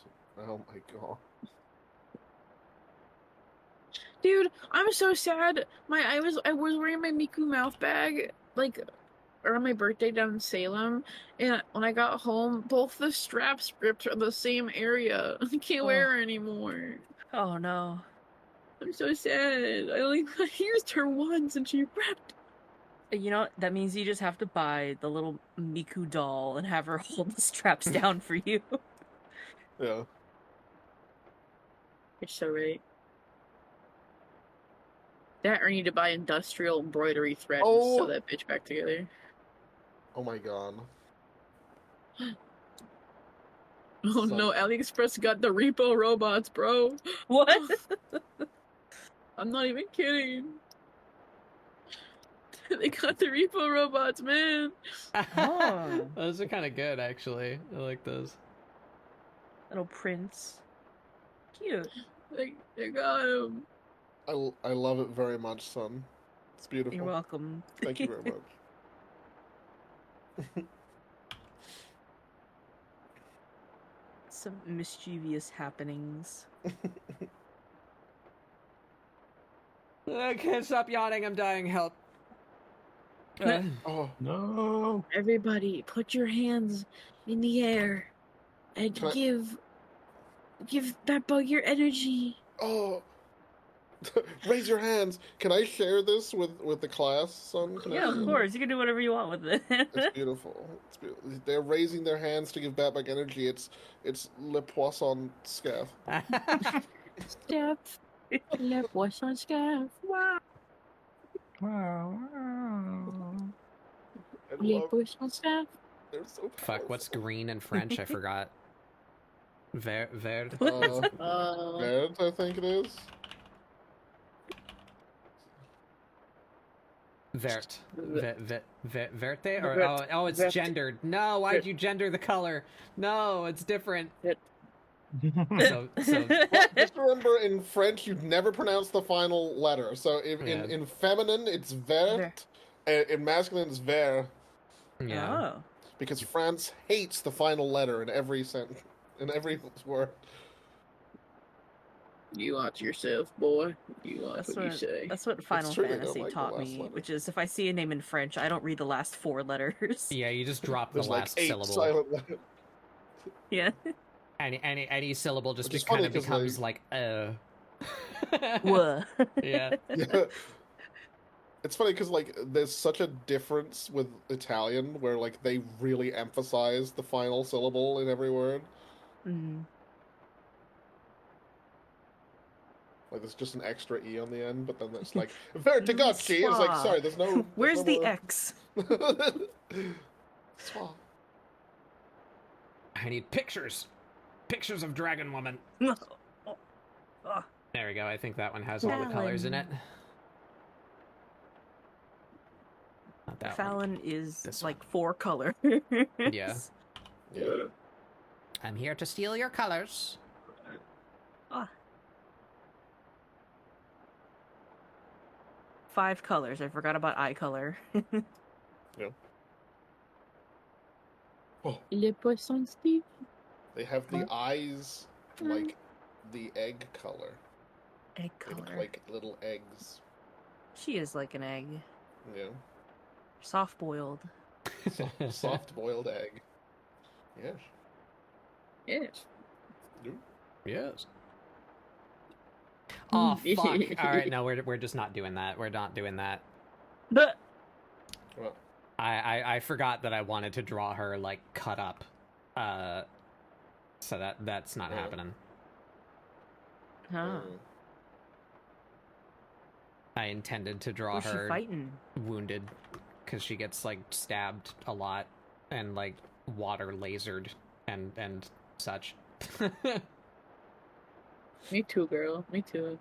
Oh my god. Dude, I'm so sad. I was wearing my Miku mouth bag like around my birthday down in Salem, and when I got home, both the straps ripped from the same area. I can't wear her anymore. Oh no. I'm so sad. I only used her once and she ripped. You know, that means you just have to buy the little Miku doll and have her hold the straps down for you. Yeah. You're so right. That or I need to buy industrial embroidery thread and sew that bitch back together. Oh my god. Oh no, AliExpress got the repo robots, bro. What? I'm not even kidding. They got the repo robots, man. Oh. Those are kind of good, actually. I like those. Little prince. Cute. They got him. I love it very much, son. It's beautiful. You're welcome. Thank you very much. Some mischievous happenings. I can't stop yawning. I'm dying. Help. Oh No. Everybody, put your hands in the air and Can I- give that bug your energy. oh. Raise your hands. Can I share this with the class, son? Can I Yeah, share of it? course. You can do whatever you want with it. It's beautiful. It's beautiful. They're raising their hands to give Batback energy. It's Le Poisson Scaff. Steph. Le poisson scarf. Wow. I Le love- poisson scarf. They're so Fuck, what's powerful. green in French? I forgot. Vert. Vert, I think it is. Vert. Verte? Or, Vert. oh, it's Vert. gendered. No, why'd you gender the color? No, it's different. So Just remember, in French, you'd never pronounce the final letter. So in feminine, it's vert, and in masculine, it's vert, yeah. Oh. because France hates the final letter in every sentence, in every word. You watch yourself, boy. You watch That's what you what, say. that's what Final true, they don't Fantasy like the taught last me, letter. which is if I see a name in French, I don't read the last 4 letters. Yeah, you just drop the There's like last 8 syllable. silent letters. Yeah. Any syllable just Which is kind funny of 'cause, becomes like- Whoa. Yeah. Yeah. It's funny because like there's such a difference with Italian where like they really emphasize the final syllable in every word. Mm. Like there's just an extra e on the end, but then it's like vertigacci. It's like sorry, there's no. Where's the more... X? Swah. I need pictures. Pictures of Dragon Woman. Oh. There we go. I think that one has all the colors in it. Not that one. Falin is This like 4 colors. Yeah. Yeah. I'm here to steal your colors. 5 colors. I forgot about eye color. Oh, Le poisson Steve. they have the eyes like the egg color. Egg They look color. like little eggs. She is like an egg. Yeah. Soft boiled. Soft boiled egg. Yes. Yes. Yes. Oh fuck! All right, no, we're just not doing that. We're not doing that. But Well, I forgot that I wanted to draw her like cut up. So that's not happening. huh. I intended to draw Who's she her fighting? wounded because she gets like stabbed a lot and like water lasered and such. Me too, girl. Me too.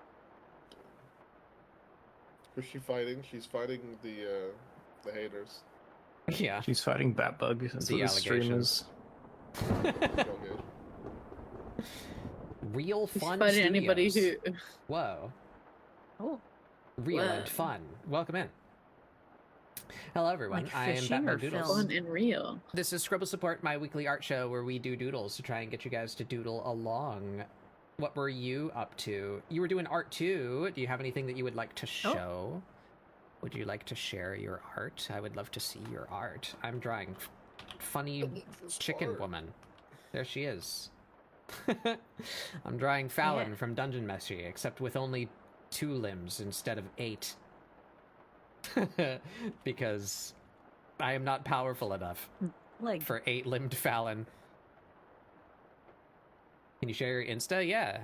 who's she fighting? She's fighting the haters. Yeah. She's fighting Batbug and The the streamers. Real good. Real She's fun fighting anybody who. studios. Whoa. Oh, Real Whoa. and fun. Welcome in. Hello, everyone. Like I am fishing Batman or Doodles. film? Fun and real. This is ScribbleSupport, my weekly art show where we do doodles to try and get you guys to doodle along. What were you up to? You were doing art too. Do you have anything that you would like to show? Would you like to share your art? I would love to see your art. I'm drawing funny chicken woman. There she is. I'm drawing Falin from Dungeon Meshi, except with only 2 limbs instead of 8. Because I am not powerful enough like for 8-limbed Falin. Can you share your Insta? Yeah.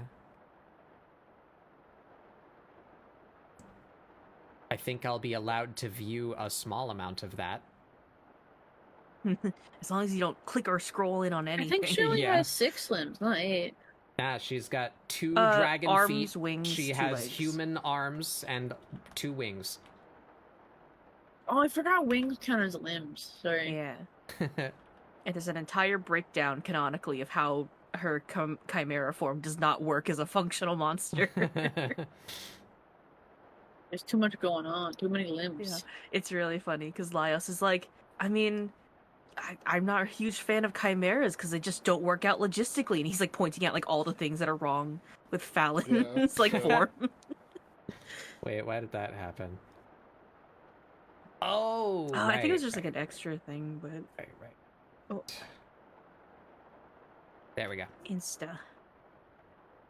I think I'll be allowed to view a small amount of that. as long as you don't click or scroll in on I anything. think she only Yeah. has 6 limbs, not 8. Nah, she's got 2 Uh, dragon arms, feet. wings, She 2 has legs. human arms and 2 wings. Oh, I forgot wings count as limbs. Sorry. Yeah. And there's an entire breakdown canonically of how her chimera form does not work as a functional monster. There's too much going on. Too many limbs. Yeah. It's really funny because Laios is like, I mean, I'm not a huge fan of chimeras because they just don't work out logistically. And he's like pointing out like all the things that are wrong with Falin's like Yeah. form. Wait, why did that happen? Oh, I think it was right, just like an extra thing, but right. Oh. There we go. Insta.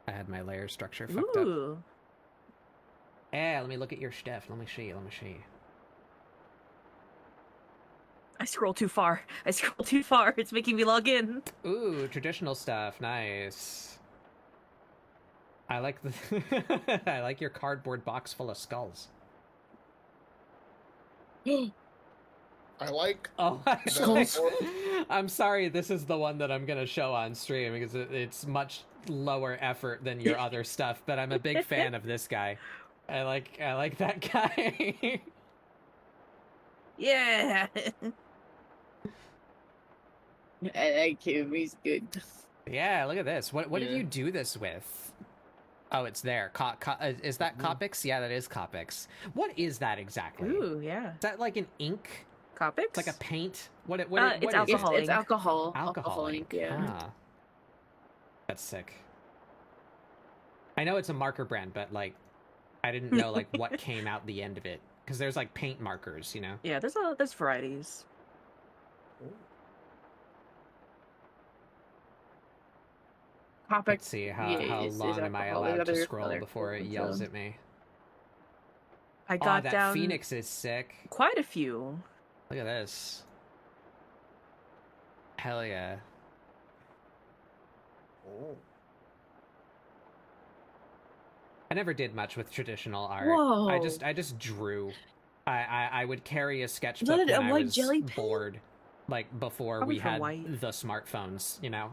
I had my layer structure fucked up. Ooh. Yeah, let me look at your stuff. Let me see. I scroll too far. It's making me log in. Ooh, traditional stuff. Nice. I like the I like your cardboard box full of skulls. I like Oh, Skulls. I'm sorry. This is the one that I'm gonna show on stream because it's much lower effort than your other stuff. But I'm a big fan of this guy. I like that guy. Yeah. I like him. He's good. Yeah, look at this. What did Yeah. you do this with? Oh, it's there. Is that Copics? Yeah, that is Copics. What is that exactly? Ooh, yeah. Is that like an ink? Copics? It's like a paint? What it's is it? alcohol It's ink. alcohol. Alcohol ink. Yeah. Ah. That's sick. I know it's a marker brand, but like I didn't know like what came out the end of it. Because there's like paint markers, you know? Yeah, there's varieties. Copic. Let's see how is long am I alcohol. allowed to Other scroll before it ones, yells so. at me. I Oh, got that down Phoenix is sick. quite a few. Look at this. Hell yeah. Oh. I never did much with traditional art. Whoa. I just drew. I would carry a sketchbook that when a I white was jelly pen? bored. Like before Probably we for had white. the smartphones, you know.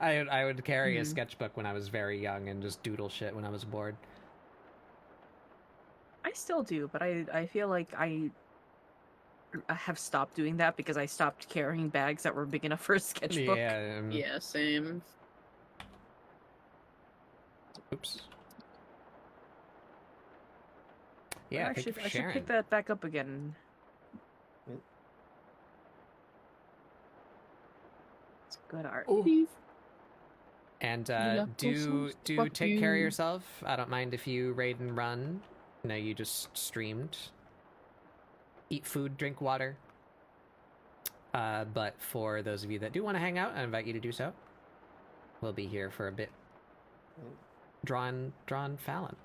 I would carry a Mhm. sketchbook when I was very young and just doodle shit when I was bored. I still do, but I feel like I have stopped doing that because I stopped carrying bags that were big enough for a sketchbook. Yeah. Yeah, same. Oops. Yeah, I thank you should for I should sharing. pick that back up again. It's good art. Steve. And Yeah, do fuck take care of you. yourself. I don't mind if you raid and run. No, you just streamed. Eat food, drink water. But for those of you that do want to hang out, I invite you to do so. We'll be here for a bit. Drawing Falin.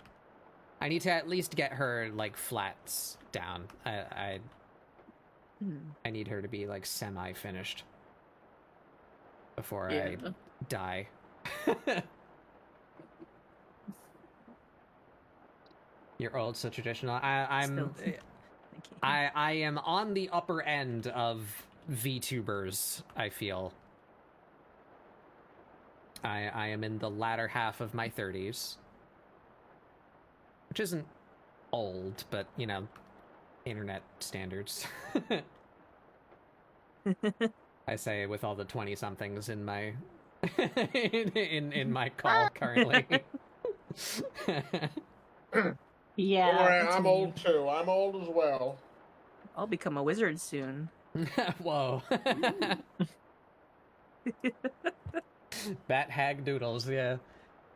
I need to at least get her like flats down. I need her to be like semi-finished before I die. You're old, so traditional. I'm. Thank you. I am on the upper end of VTubers, I feel. I am in the latter half of my 30s. Which isn't old, but, you know, internet standards. I say with all the 20-somethings in my... in my call currently. Yeah. Don't worry, that's I'm me. old too. I'm old as well. I'll become a wizard soon. Whoa. Bat hag doodles, yeah.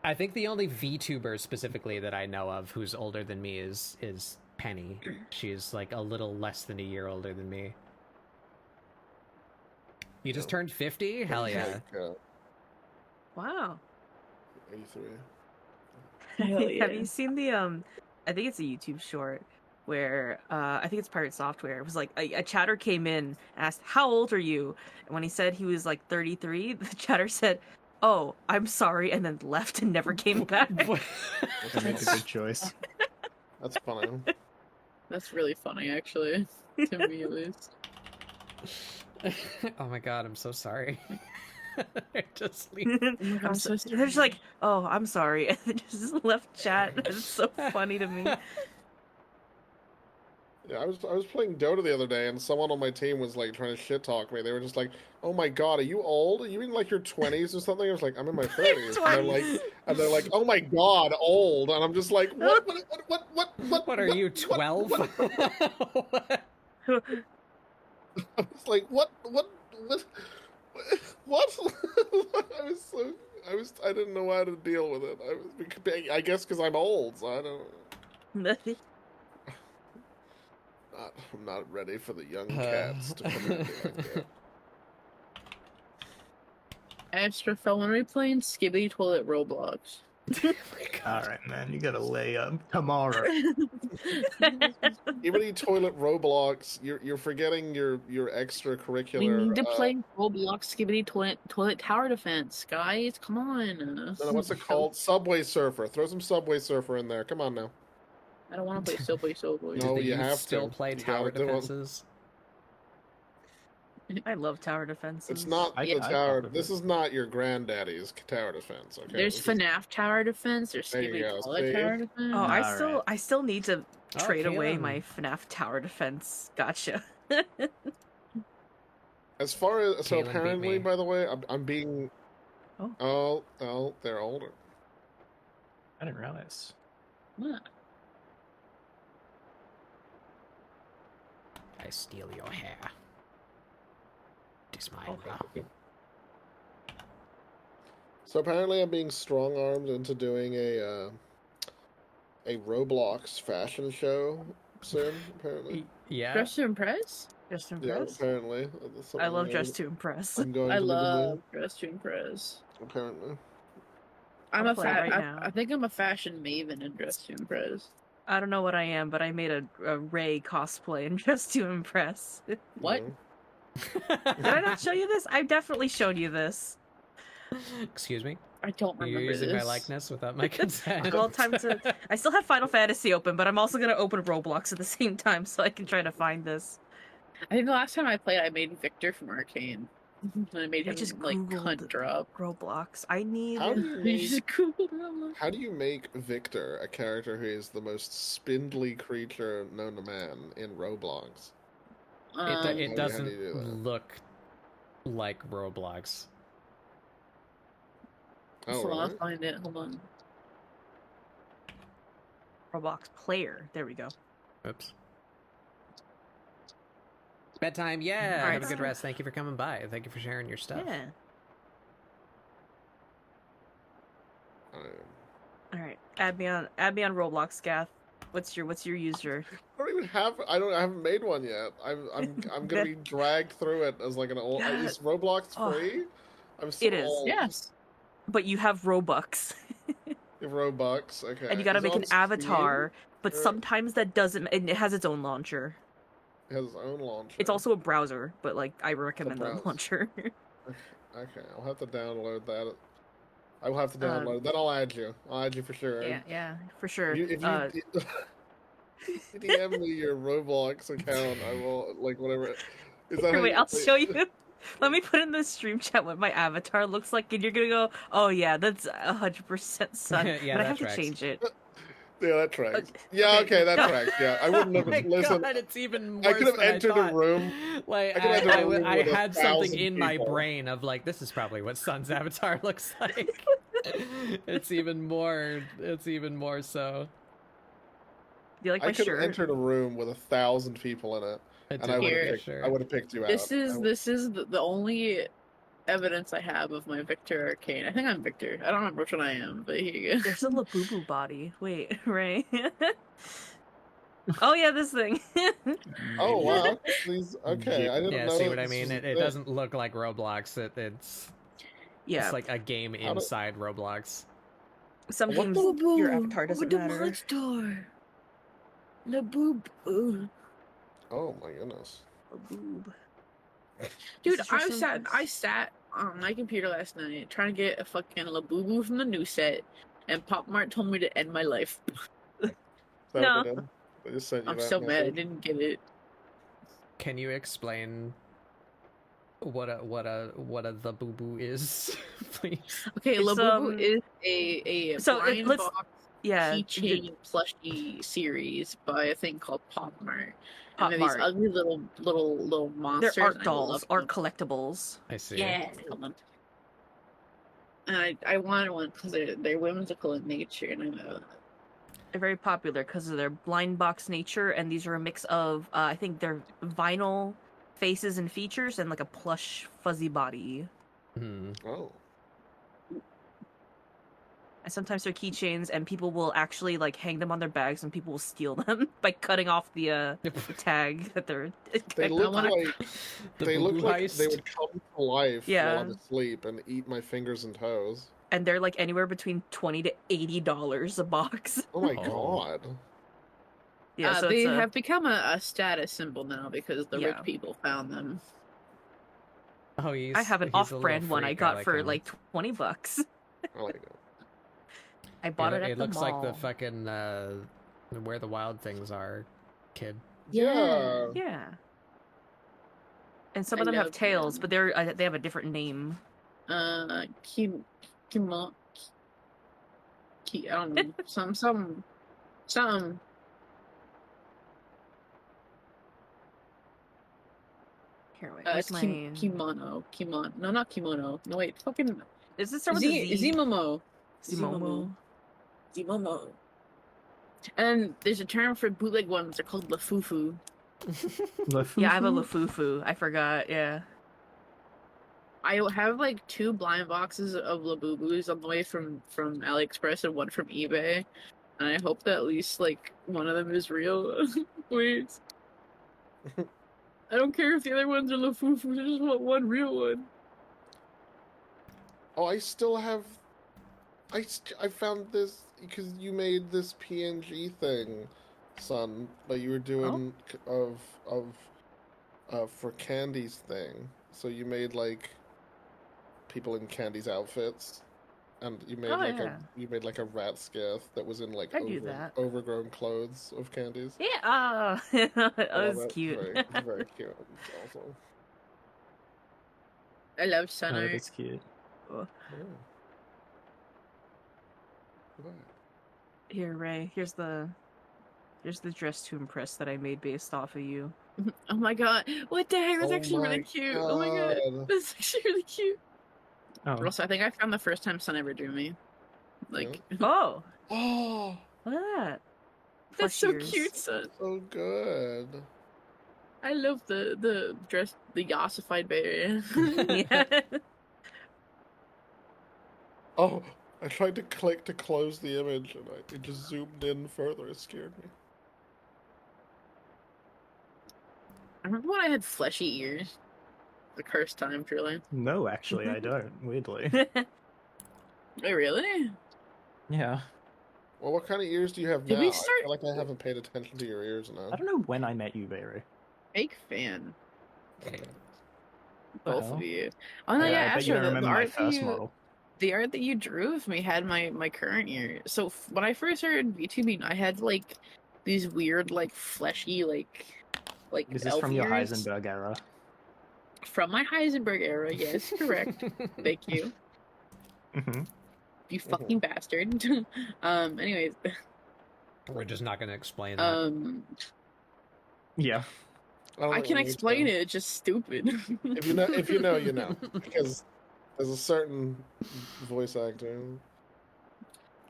I think the only VTuber specifically that I know of who's older than me is Penny. She's like a little less than a year older than me. You just turned 50? Hell yeah. Wow. 83. Hell yeah. Have you seen the I think it's a YouTube short where I think it's Pirate Software. It was like a chatter came in and asked, "How old are you?" And when he said he was like 33, the chatter said, "Oh, I'm sorry," and then left and never came back. That's a good choice. That's funny. That's really funny, actually. To me, at least. Oh my god, I'm so sorry. Just leave. Oh my God, I'm so They're just like, "Oh, I'm sorry," and they just left chat. It's so funny to me. Yeah, I was playing Dota the other day, and someone on my team was like trying to shit talk me. They were just like, "Oh my god, are you old? Are you in like your 20s or something?" I was like, "I'm in my 30s." And they're like, "Oh my god, old!" And I'm just like, "What? What are you, 12? I was like, "What? I didn't know how to deal with it. I guess because I'm old, so I don't. I'm not ready for the young cats to come at me like that. Extra fell when we playing Skibbity Toilet Roblox. All right, man, you gotta lay up tomorrow. Even Toilet Roblox, you're forgetting your extracurricular. We need to play Roblox Skibbity Toilet Tower Defense, guys. Come on. What's it called? Subway Surfer. Throw some Subway Surfer in there. Come on now. I don't want to play Subway. No, Do you you have still to. play You tower gotta do 'em. defenses? I love tower defenses. It's not I the thought tower. of This it. is not your granddaddy's tower defense. Okay. There's This is- FNAF Tower Defense. There's There you Skibbity go, Toilet see? Tower Defense. Oh, Alright. I still need to trade away Caleb. my FNAF tower defense. Gotcha. As far as so Caleb beat apparently, me. by the way, I'm being. Oh. Oh, they're older. I didn't realize. What? I steal your hair. It is my Okay. So apparently, I'm being strong armed into doing a Roblox fashion show soon. Apparently, Yeah. Dress to Impress? Just to yeah. impress. Apparently, that's I something love I'm- Dress to Impress. I'm going I to be love doing, Dress to Impress. apparently. I'm I'll a play it right fa- now. I think I'm a fashion maven in Dress to Impress. I don't know what I am, but I made a Ray cosplay and Dress to Impress. Did What? I not show you this? I've definitely shown you this. Excuse me? I don't You're remember using this. my likeness without my consent. Well, time to. I still have Final Fantasy open, but I'm also gonna open Roblox at the same time so I can try to find this. I think the last time I played, I made Victor from Arcane. And I made I him just like Googled cunt drop. Roblox. I need. How do you You make, just Googled Roblox. how do you make Victor a character who is the most spindly creature known to man in Roblox? It how do you doesn't do that? look like Roblox. Oh, Hold on, I'll really? find it. Hold on. Roblox player. There we go. Oops. Bedtime, yeah. All right, Have a good so- rest. Thank you for coming by. Thank you for sharing your stuff. Yeah. I All right. Add me on Roblox, Gath. What's your user? don't even have. I haven't made one yet. I'm gonna be dragged through it as like an old. God. Is Roblox Oh. free? I'm so It is. old. Yes. But you have Robux. Robux. Okay. And you gotta Is it make on an Steam? avatar, but Or- sometimes that doesn't and it has its own launcher. It has its own launcher. It's also a browser, but like I recommend the browser. launcher. Okay, I'll have to download that. I will have to download it. Then I'll add you. I'll add you for sure. yeah, for sure. If you DM me your Roblox account, I will like whatever. Is that Here, how wait, you- I'll show you. Let me put in the stream chat what my avatar looks like, and you're gonna go, "Oh yeah, that's 100% Sun." Yeah, but I that have tracks. to change it. Yeah, that tracks. Yeah, okay, that no. tracks. Yeah, I wouldn't have Oh my listened. God, it's even worse I could have than entered I thought. a room. Like I could enter a room I with had something 1,000 in my people. brain of like, this is probably what Sun's avatar looks like. It's even more. It's even more so. Do you like I my could have shirt? entered a room with 1,000 people in it, It's and I would Here. have picked. I would have picked you out. This is the only evidence I have of my Victor Arcane. I think I'm Victor. I don't remember which one I am, but here you go. There's a Labubu body. Wait, right? Oh yeah, this thing. Oh wow! These, okay, I didn't Yeah, know. see what I this mean? was a It thing. doesn't look like Roblox. It's Yeah. like a game How do- inside Roblox. Sometimes What your avatar doesn't matter. monster. Labubu. Oh my goodness! Laboob. Dude, This is your sentence. I sat on my computer last night trying to get a fucking Labubu from the new set, and Pop Mart told me to end my life. Is that No. what they did? They just sent you I'm that so mad I message? didn't get it. Can you explain what a the boo boo is, please? Okay, It's, Labubu is a so it- blind let's- box Yeah. keychain plushie series by a thing called Pop Mart. Pop And they're Mart. these ugly little monsters. They're art and I dolls, love art them. collectibles. I see. Yeah, I love them. And I wanted one because they're whimsical in nature, and I know that. They're very popular because of their blind box nature, and these are a mix of I think they're vinyl faces and features, and like a plush fuzzy body. Hmm. Oh, And sometimes they're keychains, and people will actually like hang them on their bags, and people will steal them by cutting off the tag that they're. they look wanna- like The they look boo-boo like heist. they would come to life Yeah. while I'm asleep and eat my fingers and toes. And they're like anywhere between $20 to $80 a box. Oh my Oh. god! Yeah, so they it's have become a status symbol now because the Yeah. rich people found them. Oh, he's. I have an he's a little off-brand one I freak. got like for him. like $20. I like it. I bought it at It the looks mall. like the fucking where the wild things are, kid. Yeah. Yeah. And some I of them have love tails, them. but they have a different name. Kimo. I don't know. some. Here, wait. It's Where's my... kimono. No, not kimono. No, wait. Fucking. Is this start with a Z? Zimomo. Zimomo. Zimomo. And there's a term for bootleg ones. They're called lafufu. Yeah, I have a Lafufu. I forgot. Yeah. I have like 2 blind boxes of Labubus on the way from AliExpress and one from eBay, and I hope that at least like one of them is real. Please. I don't care if the other ones are Lafufu. I just want one real one. Oh, I still have. I found this because you made this PNG thing, son. But you were doing for Candy's thing. So you made like people in Candy's outfits, and you made you made like a rat skiff that was in like I do that. overgrown clothes of Candy's. Yeah. That Oh, was that's cute. Very cute. It's awesome. I love Oh, Sunner. that's cute. Yeah. Right. Here, Ray. Here's the dress to impress that I made based off of you. Oh my god! What the heck? That's Oh actually really my cute. Oh my god, God. that's actually really cute. Oh, Also, I think I found the first time Sun ever drew me. Like, Oh, Oh, look at that. That's so ears. cute, son. So good. I love the dress, the ossified bear. Yeah. Oh, I tried to click to close the image and it just zoomed in further. It scared me. I remember when I had fleshy ears. The cursed time, truly. No, actually, I don't. Weirdly. Oh, really? Yeah. Well, what kind of ears do you have Did now? we I start- feel like I haven't paid attention to your ears enough. I don't know when I met you, Vero. Fake fan. The Both hell? of you. Oh no, yeah, I bet you Astro, don't the remember my art that first you, model. the art that you drew of me had my current ear. So when I first started VTubing, I had like these weird, like fleshy, like Is this elf from your ears. Heisenberg era? From my Heisenberg era, yes, correct. Thank you. Mm-hmm. You fucking bastard. Anyways, We're just not going to explain that. Yeah. I can explain it. It's just stupid. If you know, you know. Because there's a certain voice actor.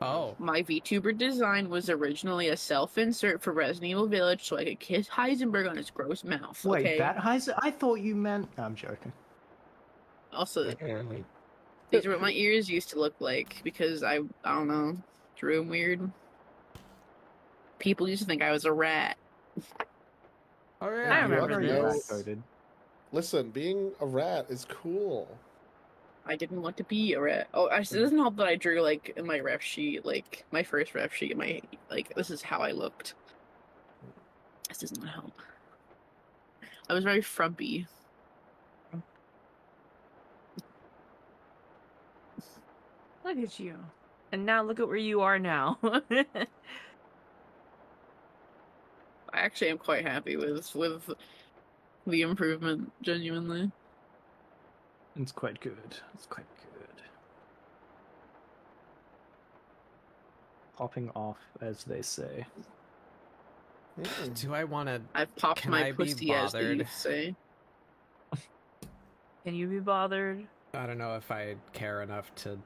Oh. My VTuber design was originally a self-insert for Resident Evil Village, so I could kiss Heisenberg on his gross mouth. Wait, okay? that Heisen? I thought you meant. I'm joking. Also, these are what my ears used to look like because I don't know, drew them weird. People used to think I was a rat. Oh, I yeah. remember You this. Coded. Listen, being a rat is cool. I didn't want to be a rat. Oh, it doesn't help that I drew like in my ref sheet, like my first ref sheet. This is how I looked. This does not help. I was very frumpy. Look at you. And now look at where you are now. I actually am quite happy with the improvement, genuinely. It's quite good. It's quite good. Popping off, as they say. Do I want to... I've popped Can my I be pussy, as they bothered? used to say. Can you be bothered? I don't know if I care enough to,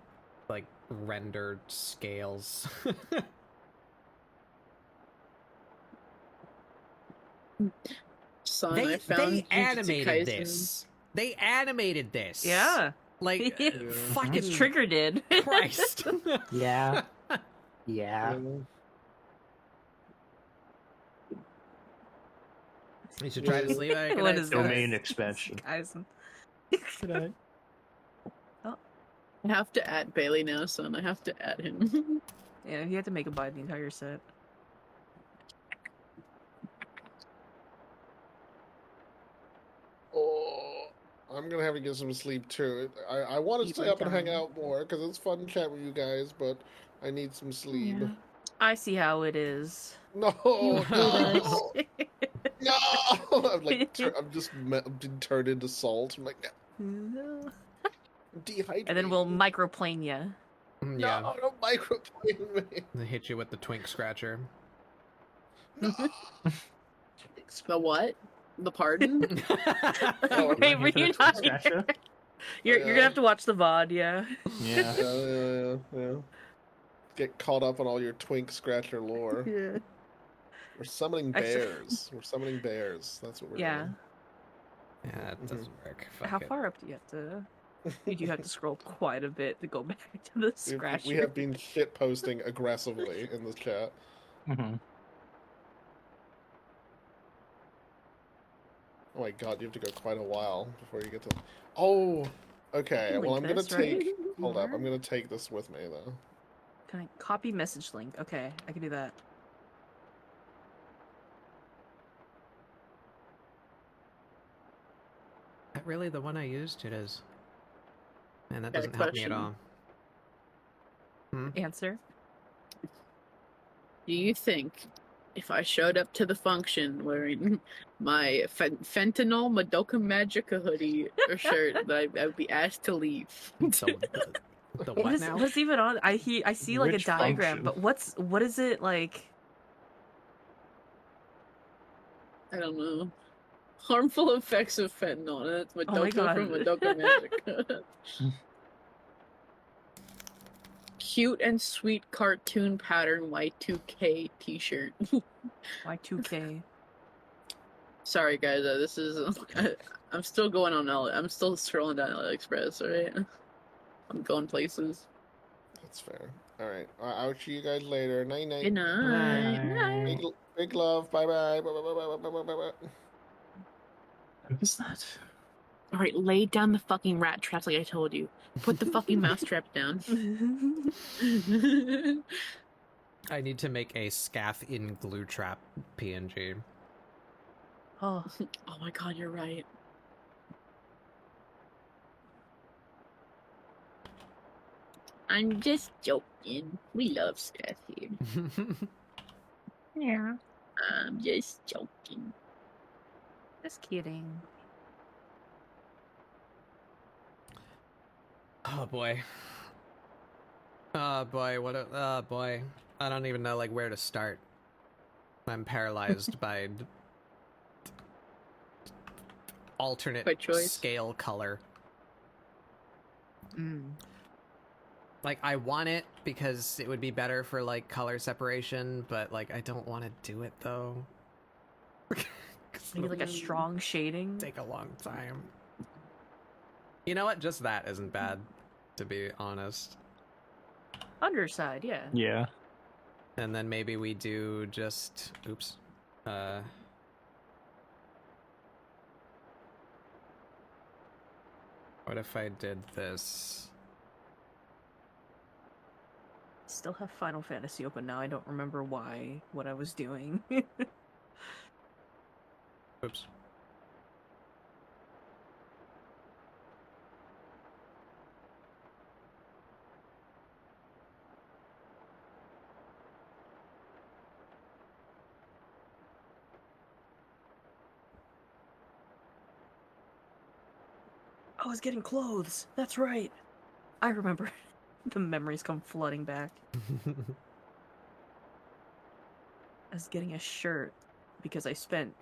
like, render scales. Son, I they found Jujutsu animated Kaisen. this. They animated this. Yeah. Like, fucking It's Trigger did. Christ. Yeah. Yeah. You should try to sleep. Good What night, is guys. Domain expansion. Guys. Good night. I have to add Bailey now, son. I have to add him. Yeah, you have to make him buy the entire set. Oh, I'm gonna have to get some sleep too. I want to Keep stay on up and hang going. out more because it's fun chat with you guys, but I need some sleep. Yeah. I see how it is. No, no, no! I'm like, I'm just been turned into salt. I'm like, I'm dehydrated. And then we'll microplane you. Yeah. No, don't microplane me. They hit you with the twink scratcher. No. The what? The pardon? Oh, Wait, were you not here? Scratcher? You're gonna have to watch the VOD, yeah. Yeah. Yeah. Get caught up on all your twink scratcher lore. Yeah. We're summoning Actually- bears. We're summoning bears. That's what we're Yeah. doing. Yeah, that doesn't work. Fuck How it. far up do you have to? You do have to scroll quite a bit to go back to the scratcher. We have been shit posting aggressively in the chat. Mm-hmm. Oh my god, you have to go quite a while before you get to. Oh, okay. Link Well, I'm gonna this, right? take. Hold up, I'm gonna take this with me though. Can I copy message link? Okay, I can do that. That really the one I used? It is. Man, that Got a doesn't help me at question. all. Answer. Do you think if I showed up to the function wearing my fentanyl Madoka Magica hoodie or shirt, that I would be asked to leave? The what now? What's even on? I see like Which a diagram, function? but what is it like? I don't know. Harmful effects of fentanyl. And that's Oh my Madoka from God. Madoka Magica. cute and sweet cartoon pattern Y2K t-shirt. Y2K. Sorry, guys. This is. I'm still going on I'm still scrolling down AliExpress. Alright, I'm going places. That's fair. All right. I'll see you guys later. Night night. Good night. Night. Big love. Bye bye. Bye bye bye bye bye bye bye. What was that? All right, lay down the fucking rat traps like I told you. Put the fucking mouse trap down. I need to make a scaff in glue trap PNG. Oh, Oh my god, you're right. I'm just joking. We love stuff here. yeah. I'm just joking. Just kidding. Oh boy. Oh boy, oh boy. I don't even know like where to start. I'm paralyzed by alternate By choice. scale color. Mm. Like I want it because it would be better for like color separation, but like I don't want to do it though. Maybe like a strong shading. Take a long time. You know what? Just that isn't bad, to be honest. Underside, yeah. Yeah. And then maybe we do just oops. What if I did this? Still have Final Fantasy open now. I don't remember what I was doing. Oops. I was getting clothes. That's right. I remember. The memories come flooding back. I was getting a shirt because I spent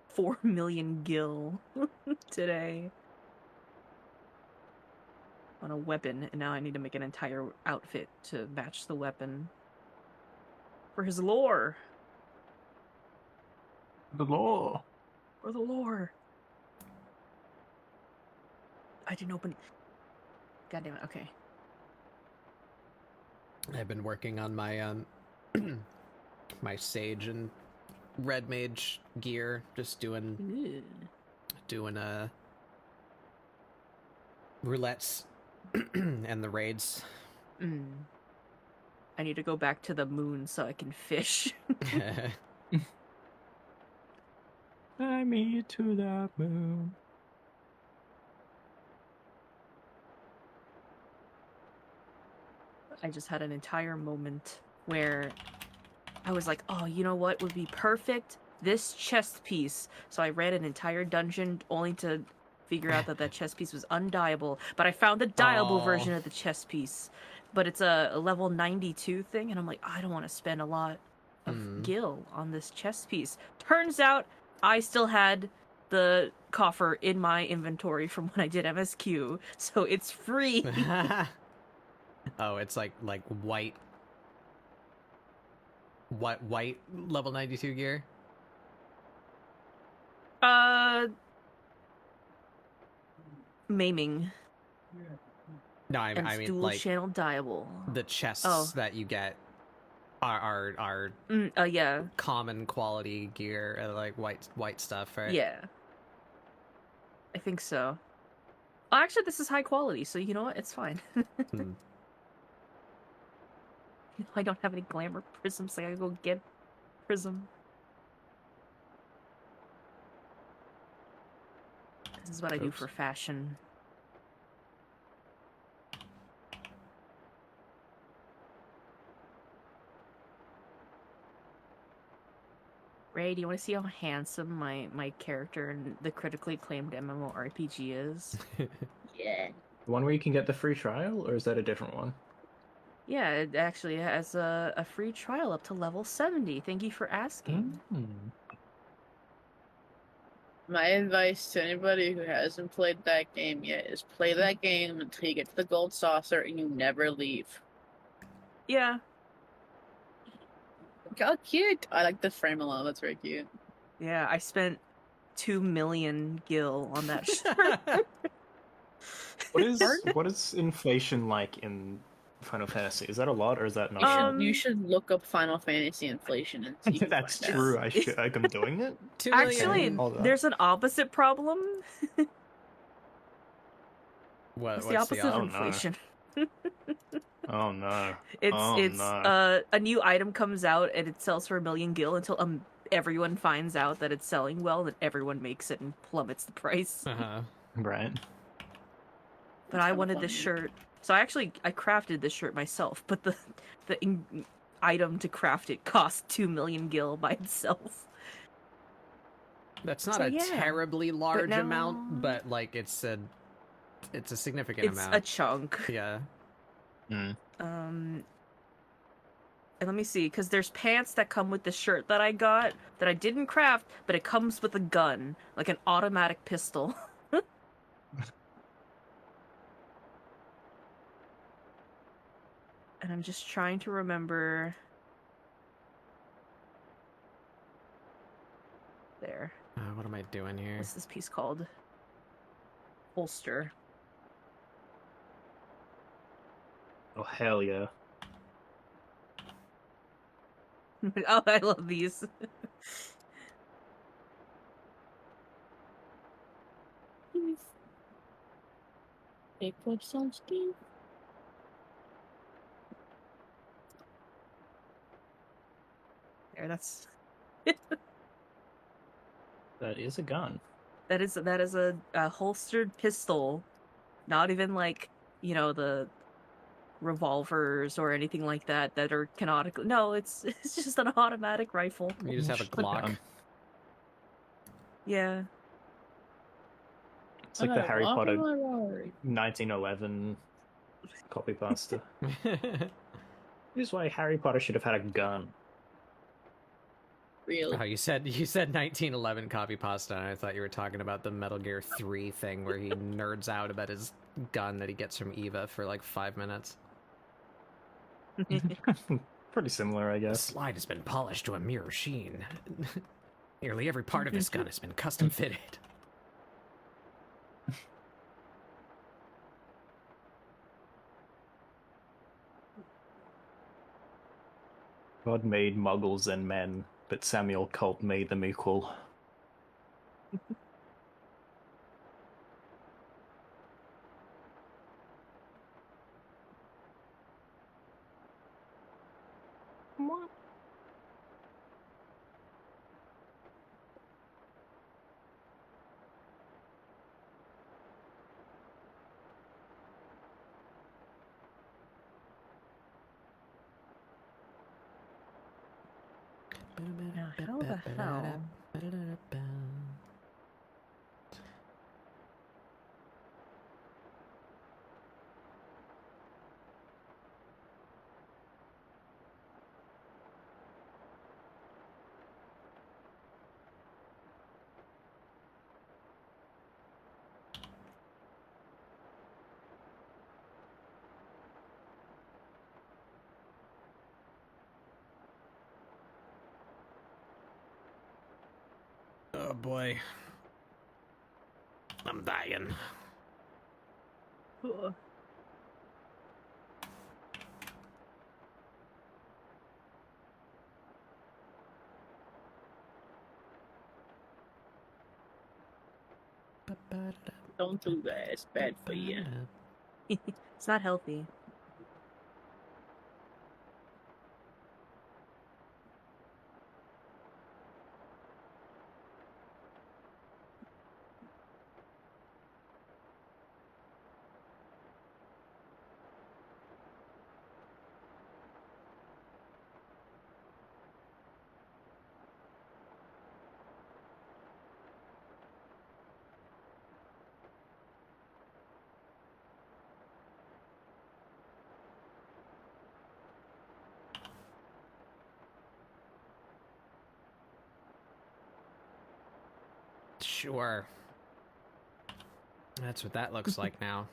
4 million gil today on a weapon, and now I need to make an entire outfit to match the weapon for his lore. The law. For the lore. I didn't open. God damn it. Okay. I've been working on my my sage and red mage gear, just doing roulettes and the raids. I need to go back to the moon so I can fish. Fly me to the moon. I just had an entire moment where I was like, oh, you know what would be perfect? This chest piece. So I read an entire dungeon only to figure out that that chest piece was undieable. But I found the dieable version of the chest piece. But it's a level 92 thing, and I'm like, I don't want to spend a lot of gil on this chest piece. Turns out I still had the coffer in my inventory from when I did MSQ, so it's free. Oh, it's like white level 92 gear? Maiming. No, I mean dual like channel dieable. the chests that you get are yeah. common quality gear, like white stuff, right? Yeah. I think so. Oh, actually, this is high quality, so you know what? It's fine. I don't have any glamour prisms, so I gotta go get prism. This is what I do for fashion. Ray, do you want to see how handsome my character in the critically acclaimed MMORPG is? Yeah. The one where you can get the free trial, or is that a different one? Yeah, it actually has a free trial up to level 70. Thank you for asking. My advice to anybody who hasn't played that game yet is play that game until you get to the gold saucer and you never leave. Yeah. Look how cute! I like the frame alone. That's very cute. Yeah, I spent 2 million gil on that shirt. What is inflation like in Final Fantasy? Is that a lot or is that You not? should you should look up Final Fantasy inflation and see. That's find out. true. I'm doing it. 2 Actually, million. Hold on. there's an opposite problem. What's It's the opposite of Oh, no. inflation. Oh no. It's no. a new item comes out and it sells for 1 million gil until everyone finds out that it's selling well, then everyone makes it and plummets the price. Uh-huh. Right. But I wanted this shirt, so I crafted this shirt myself. But the item to craft it cost 2 million gil by itself. That's not So, a yeah. terribly large now- amount, but like it's a significant It's amount. a chunk. Yeah. Mm. And let me see, because there's pants that come with the shirt that I got that I didn't craft, but it comes with a gun, like an automatic pistol. And I'm just trying to remember. There. What am I doing here? What's this piece called? Holster. Oh hell yeah. Oh, I love these. They put some Steve. There, that's That is a gun. that is a holstered pistol. Not even like, the revolvers or anything like that are canonical. No, it's just an automatic rifle. You just have a Glock. Yeah. It's like the Harry Potter 1911 copy pasta. This is why Harry Potter should have had a gun. Really? Oh, you said 1911 copy pasta, and I thought you were talking about the Metal Gear 3 thing where he nerds out about his gun that he gets from Eva for like 5 minutes. Pretty similar, I The guess. slide has been polished to a mere sheen. Nearly every part of his gun has been custom fitted. God made muggles and men, but Samuel Colt made them equal. How the hell? Oh boy. I'm dying. Ugh. Don't do that. It's bad for you. It's not healthy. Sure. That's what that looks like now.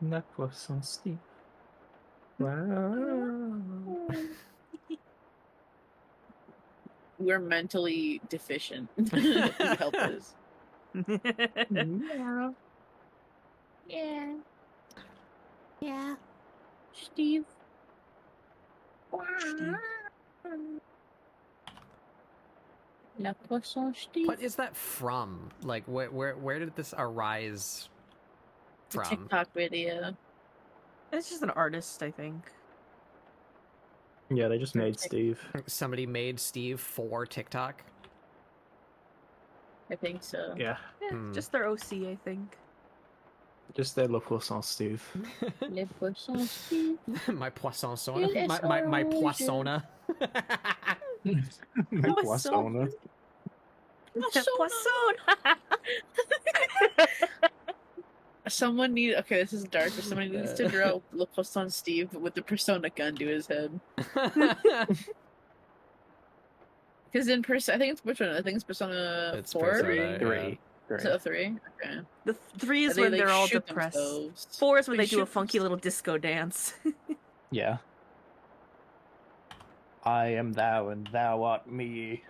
That was so steep. Wow. We're mentally deficient. Who help us? Yeah. Yeah. Yeah. Steve. Steve. La poisson Steve. What is that from? Like, where did this arise It's a from? TikTok video. It's just an artist, I think. Yeah, they just made Steve. Somebody made Steve for TikTok. I think so. Yeah. Yeah, Hmm. just their OC, I think. Just their Le Poisson Steve. Le poisson Steve. My poisson sona. Il est My orange. poissona. My Poisson. Poissona. Poisson! Someone need. Okay, this is dark, but somebody needs to draw Le poisson Steve with the persona gun to his head. Because in I think it's which one? I think it's Persona It's 4. Persona, Three. yeah. Three. Is it 3? Okay. The 3 is They, when like, they're all shoot depressed. themselves. 4 is when They they do a shoot funky little disco dance. Yeah. I am thou and thou art me.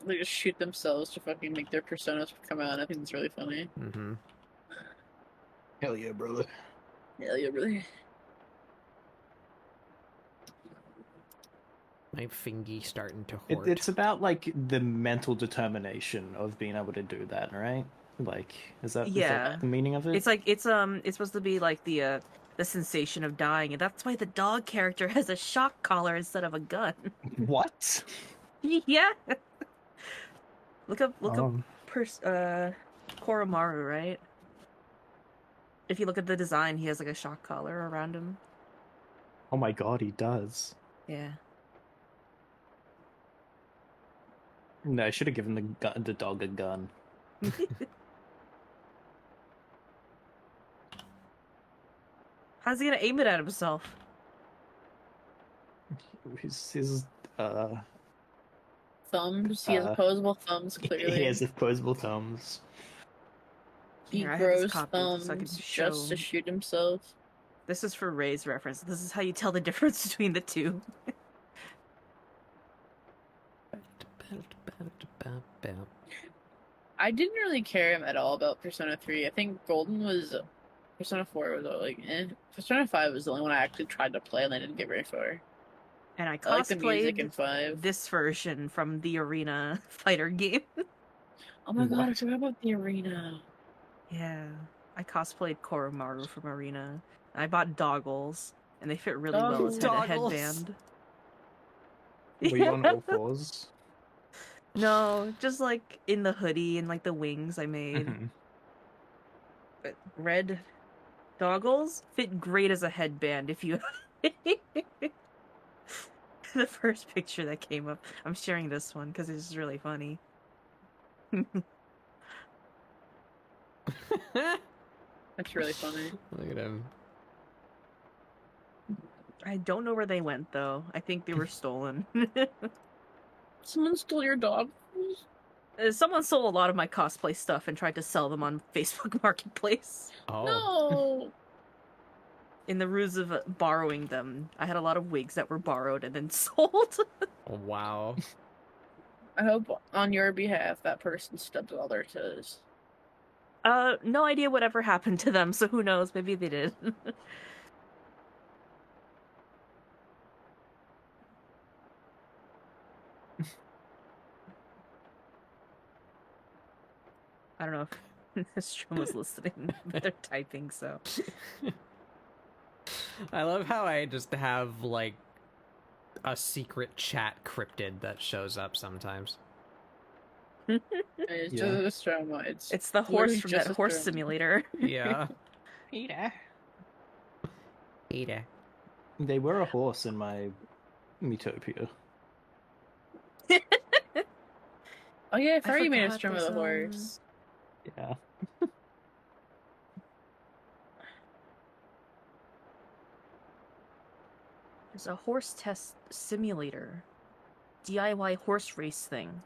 They just shoot themselves to fucking make their personas come out. I think it's really funny. Mm-hmm. Hell yeah, brother. Yeah, yeah, really. My fingy starting to It, hurt. it's about like the mental determination of being able to do that, right? Like, is that Yeah. the meaning of it? It's like it's supposed to be like the sensation of dying, and that's why the dog character has a shock collar instead of a gun. What? Yeah. Look up Um, Koromaru, right? If you look at the design, he has like a shock collar around him. Oh my god, he does. Yeah. No, I should have given the dog a gun. How's he gonna aim it at himself? His Thumbs. He has opposable thumbs, clearly. he has opposable thumbs. He Here, I have this grows copy just so I can thumbs show- just to shoot himself. This is for Ray's reference. This is how you tell the difference between the two. I didn't really care at all about Persona 3. I think Golden was... Persona 4 was like, eh. Persona 5 was the only one I actually tried to play and I didn't get very far. And I I like the music in cosplayed 5. this version from the Arena fighter game. Oh my god, I What? forgot about the arena. Yeah. I cosplayed Koromaru from Arena. I bought doggles, and they fit really well as Doggles. a headband. Were you on all fours? No, just like in the hoodie and like the wings I made. Mhm. But red doggles fit great as a headband if you. The first picture that came up. I'm sharing this one because it's really funny. That's really funny. Look at him. I don't know where they went though. I think they were stolen. Someone stole your dog? Someone stole a lot of my cosplay stuff and tried to sell them on Facebook Marketplace. Oh. No! In the ruse of borrowing them, I had a lot of wigs that were borrowed and then sold. Wow. I hope on your behalf that person stubbed all their toes. No idea whatever happened to them, so who knows? Maybe they did. I don't know if Strom was listening, but they're typing, so. I love how I just have, like, a secret chat cryptid that shows up sometimes. It's Yeah. just a trauma. It's the horse literally from just that a horse trauma. simulator. Yeah. Peter. Peter. They were a horse in my Metopia. Oh yeah, I forgot you made a forgot stream of there's, the horse. Yeah. There's a horse test simulator. DIY horse race thing.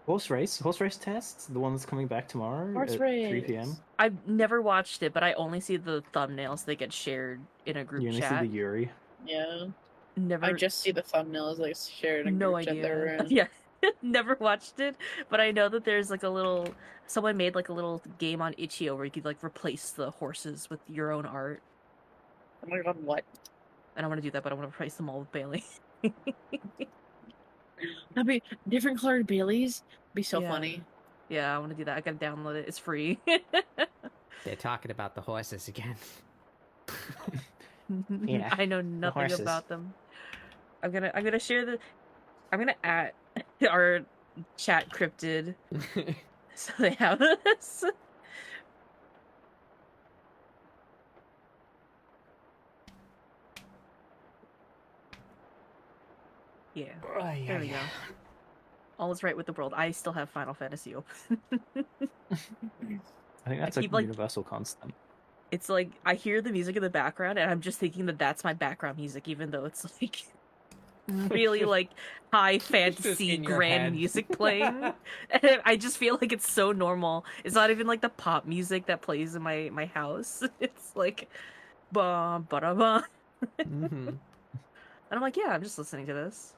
Horse race tests, the one that's coming back tomorrow Horse at 3 p.m. race. I've never watched it, but I only see the thumbnails that get shared in a group You only see chat. the Yuri. Yeah. Never. I just see the thumbnails like shared in a no group chat that we're idea. in. Yeah, never watched it, but I know that there's like a little. Someone made like a little game on Itch.io where you could like replace the horses with your own art. Oh my god, what? I don't want to do that, but I want to replace them all with Bailey. That'd be different colored Baileys. Be so Yeah. funny. Yeah, I want to do that. I gotta download it. It's free. They're talking about the horses again. Yeah, I know nothing horses. about them. I'm gonna share the. I'm gonna add our chat cryptid so they have this. Yeah, there we go. All is right with the world. I still have Final Fantasy open. I think that's keep, a like- universal constant. It's like I hear the music in the background, and I'm just thinking that that's my background music, even though it's like really like high fantasy in your grand head. music playing. And I just feel like it's so normal. It's not even like the pop music that plays in my house. It's like ba ba da ba, Mm-hmm. and I'm like, yeah, I'm just listening to this.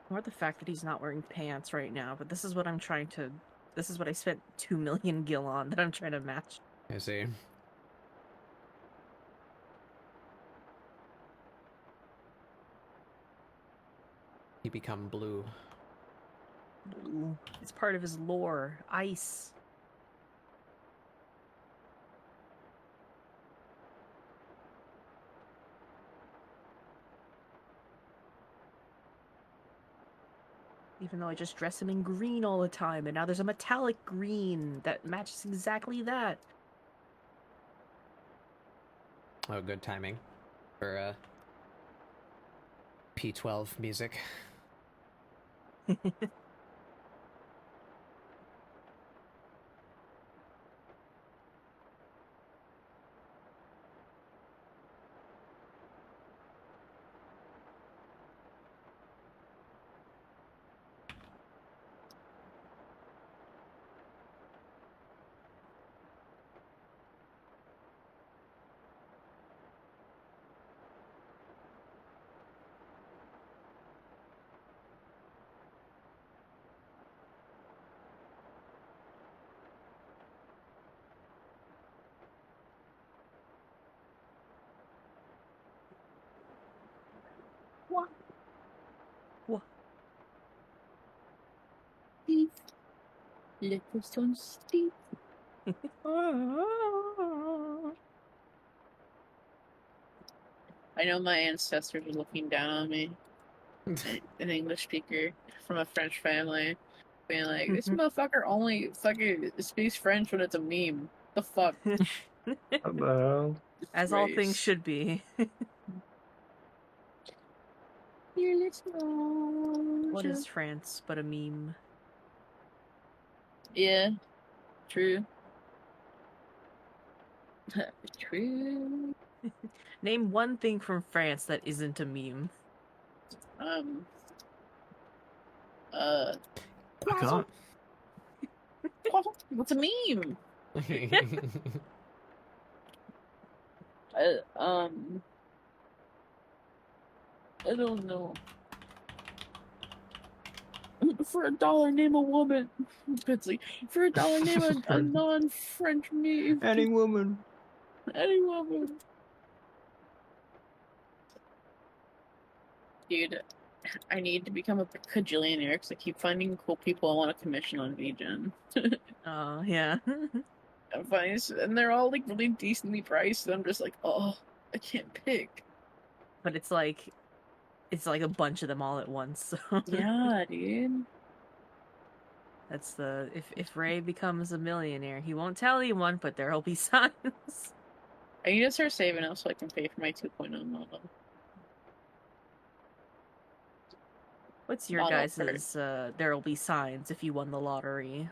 Or the fact that he's not wearing pants right now, but this is what I'm trying to. This is what I spent 2 million gil on that I'm trying to match. I see. He become blue. Ooh, it's part of his lore. Ice. Even though I just dress him in green all the time, and now there's a metallic green that matches exactly that. Oh, good timing for P12 music. What? What? Little stone Steve. I know my ancestors are looking down on me. An English speaker from a French family, being like, "This motherfucker only fucking speaks French when it's a meme." The fuck? Hello. As all Race. things should be. Your little What is France but a meme? Yeah, true. True. Name one thing from France that isn't a meme. I can't. What's a meme? I don't know. For $1, name a woman. Bitsy. For $1, name a non-French me. Any woman. Any woman. Dude, I need to become a cajillionaire because I keep finding cool people I want to commission on VGen. Oh, yeah. I'm finding, and they're all like really decently priced, and I'm just like, oh, I can't pick. But it's like a bunch of them all at once. So Yeah, dude. that's the if Ray becomes a millionaire, he won't tell anyone, but there'll be signs. I need to start saving up so I can pay for my 2.0 model. What's your Model guys's there'll be signs if you won the lottery?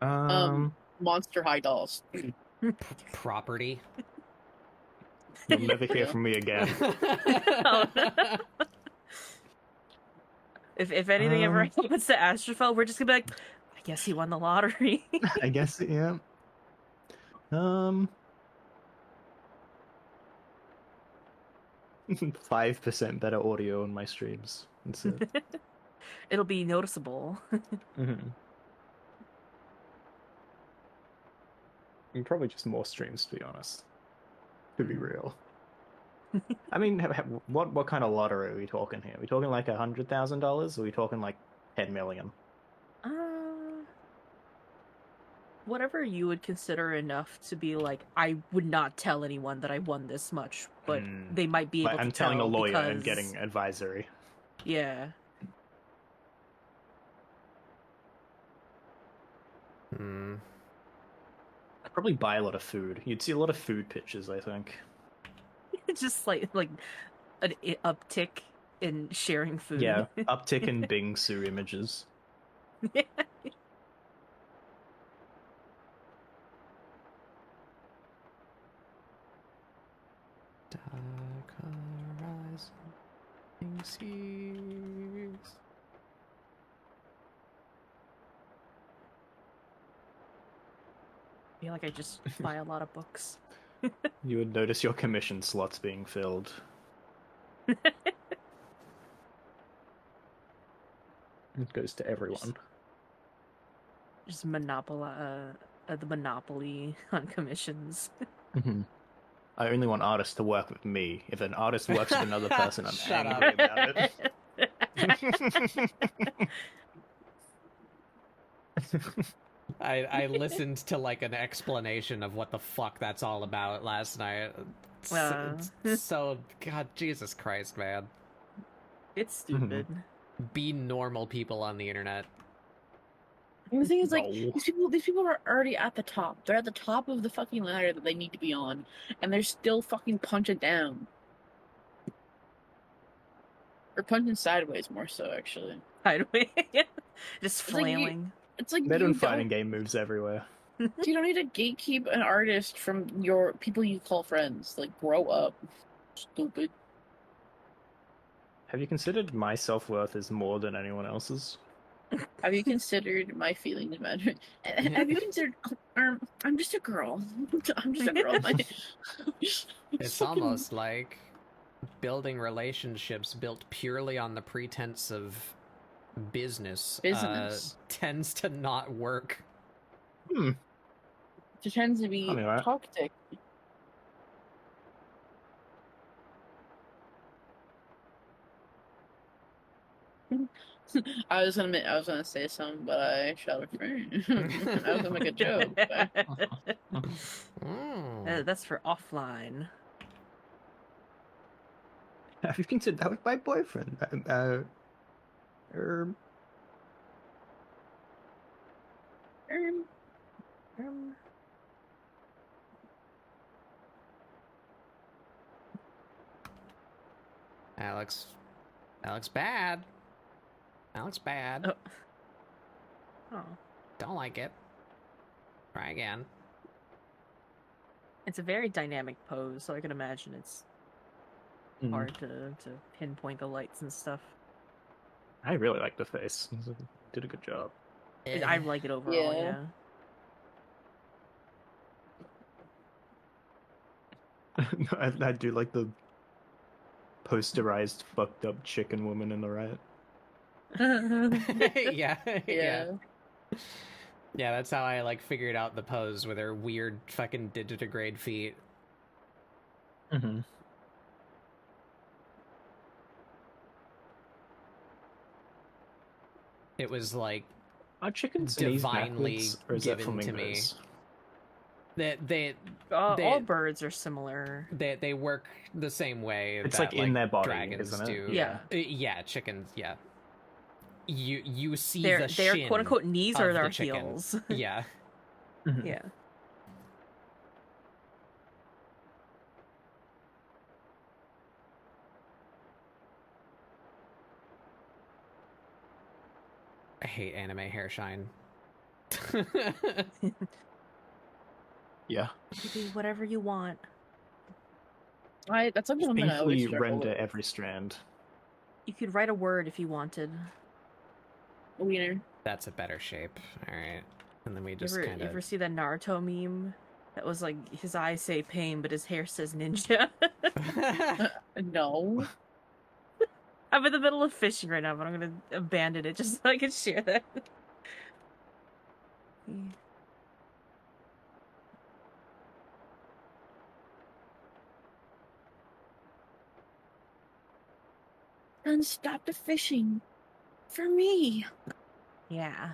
Monster High Dolls. Property. You'll never hear from me again. If anything ever happens to Astrophel, we're just gonna be like, I guess he won the lottery. I guess, yeah. 5% better audio on my streams. That's it. It'll be noticeable. And probably just more streams, to be honest. To be real. I mean, what kind of lottery are we talking here? Are we talking like $100,000? Or are we talking like 10 million? Whatever you would consider enough to be like, I would not tell anyone that I won this much, but they might be able to I'm tell telling a lawyer because... and getting advisory. Yeah. I'd probably buy a lot of food. You'd see a lot of food pictures, I think. Just like an uptick in sharing food. Yeah, uptick in Bing-Su images. Yeah. Dark horizon seas. I feel like I just buy a lot of books. You would notice your commission slots being filled. It goes to everyone. Just the monopoly on commissions. I only want artists to work with me. If an artist works with another person, I'm Shut angry about it. I listened to like an explanation of what the fuck that's all about last night. So God, Jesus Christ, man. It's stupid. Be normal people on the internet. And the thing is, like, No. these people are already at the top. They're at the top of the fucking ladder that they need to be on, and they're still fucking punching down. Or punching sideways, more so, actually. Sideways. Just It's like flailing. It's like They're doing you fighting game moves everywhere. you don't need to gatekeep an artist from your people you call friends. Like, grow up, stupid. Have you considered my self-worth is more than anyone else's? Have you considered my feelings matter? Have you considered? I'm just a girl. I'm just a girl. It's almost like building relationships built purely on the pretense of business tends to not work. It tends to be toxic. I was gonna say something, but I shall refrain. I was gonna make a joke. That's for offline. Have you considered that with my boyfriend? Alex bad. Alex bad. Oh. Don't like it. Try again. It's a very dynamic pose, so I can imagine it's hard to pinpoint the lights and stuff. I really like the face. Did a good job. I like it overall, yeah. I do like the posterized fucked up chicken woman in the right. Yeah, yeah. Yeah. Yeah, that's how I like figured out the pose with her weird fucking digitigrade feet. Mm-hmm. It was like Are chickens knees divinely backwards, or is that given to me. flamingos? All birds are similar. They work the same way. It's that, like in their body, dragons isn't it? do. Yeah. Yeah, chickens. Yeah. You see Their the shin quote unquote knees of are the their chicken. heels. Yeah. Mhm. Yeah. I hate anime hair shine. Yeah. You do whatever you want. That's like one thing I always Painfully struggle render with. every strand. You could write a word if you wanted. Wiener. That's a better shape. All right, and then we You just ever, kind you ever of. see that Naruto meme? That was like his eyes say pain, but his hair says ninja. No. I'm in the middle of fishing right now, but I'm gonna abandon it just so I can share that. And stop the fishing. For me. Yeah.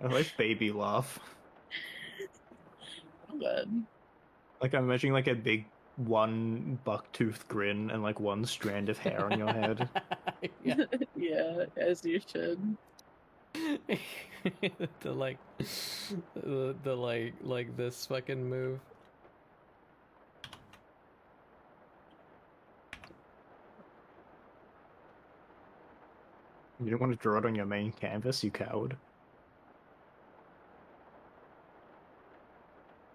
I like baby laugh. Oh, good. Like I'm imagining like a big one buck-toothed grin and like one strand of hair on your head. Yeah. Yeah, as you should. the like this fucking move. You don't want to draw it on your main canvas, you coward.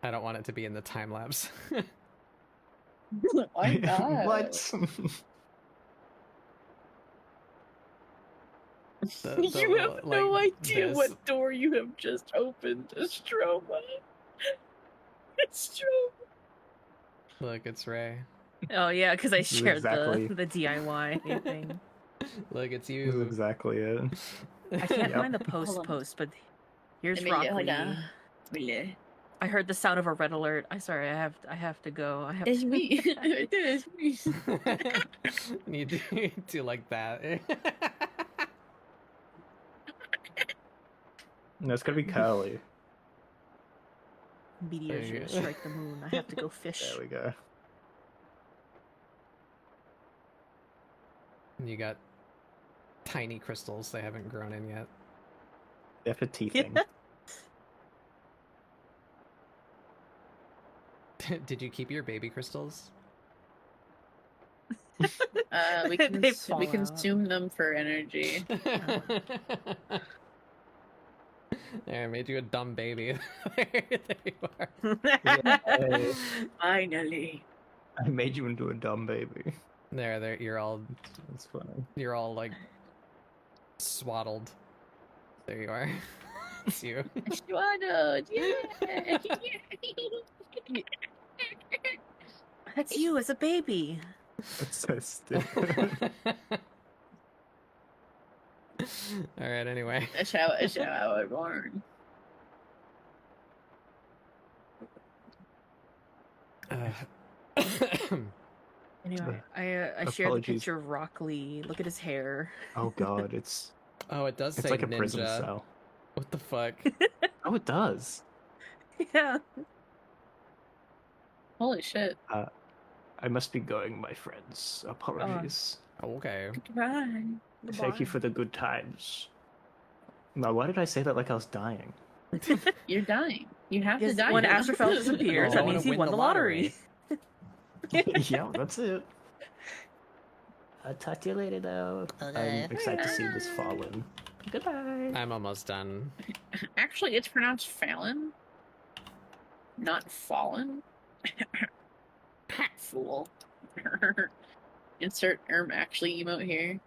I don't want it to be in the time lapse. Why not? What? You have no like idea this. what door you have just opened, Estroma. Estroma. Look, it's Ray. Oh yeah, because I This is shared exactly- the DIY thing. Look, it's That's you. exactly it. I can't Yep. find the Hold on. post, but here's Let me Rock get- hold Lee. on. Really? I heard the sound of a red alert. I sorry, I have to go. I have It's to... me. It's me. Need to like that. No, it's gonna be curly. Meteors There you gonna go. strike the moon. I have to go fish. There we go. You got tiny crystals. They haven't grown in yet. They're for teething. Did you keep your baby crystals? We They fall out. consume them for energy. There, I made you a dumb baby. There you are. Yay. Finally. I made you into a dumb baby. There, you're all That's funny. like swaddled. There you are. It's you. Swaddled. Yeah. That's you as a baby. That's so stupid. All right. Anyway. That's how I was born. Anyway, I shared the Apologies. picture of Rock Lee. Look at his hair. Oh god, it's Oh, it does say like a ninja. prison cell. What the fuck? Oh, it does. Yeah. Holy shit. I must be going, my friends. Apologies. Okay. Goodbye. Thank you for the good times. Now, why did I say that like I was dying? You're dying. You have to Because die. when now. Astrophel disappears, Oh, I that wanna means he win won the the lottery. Yeah, that's it. I'll talk to you later, though. Okay. I'm excited to see this Falin. Goodbye. I'm almost done. Actually, it's pronounced Falin, not Fallen. Fool. Insert actually emote here.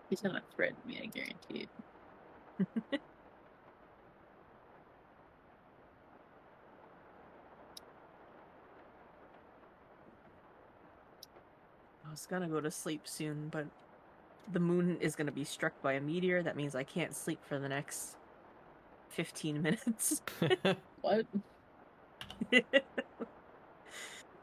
He's gonna threaten me, I guarantee it. I was gonna go to sleep soon, but the moon is gonna be struck by a meteor. That means I can't sleep for the next 15 minutes. What? The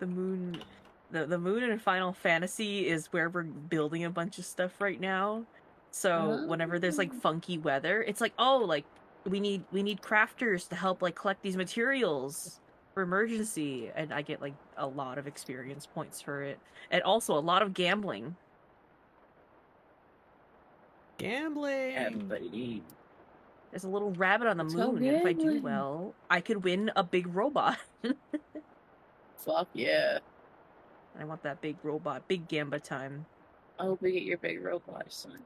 moon, the moon in Final Fantasy is where we're building a bunch of stuff right now. So whenever there's like funky weather, it's like, oh, like we need crafters to help like collect these materials for emergency, and I get like a lot of experience points for it, and also a lot of gambling. Gambling. Everybody. There's a little rabbit on the Let's go moon, and if I do gambling. well, I could win a big robot. Fuck yeah. I want that big robot, big gamba time. I hope we get your big robot, son.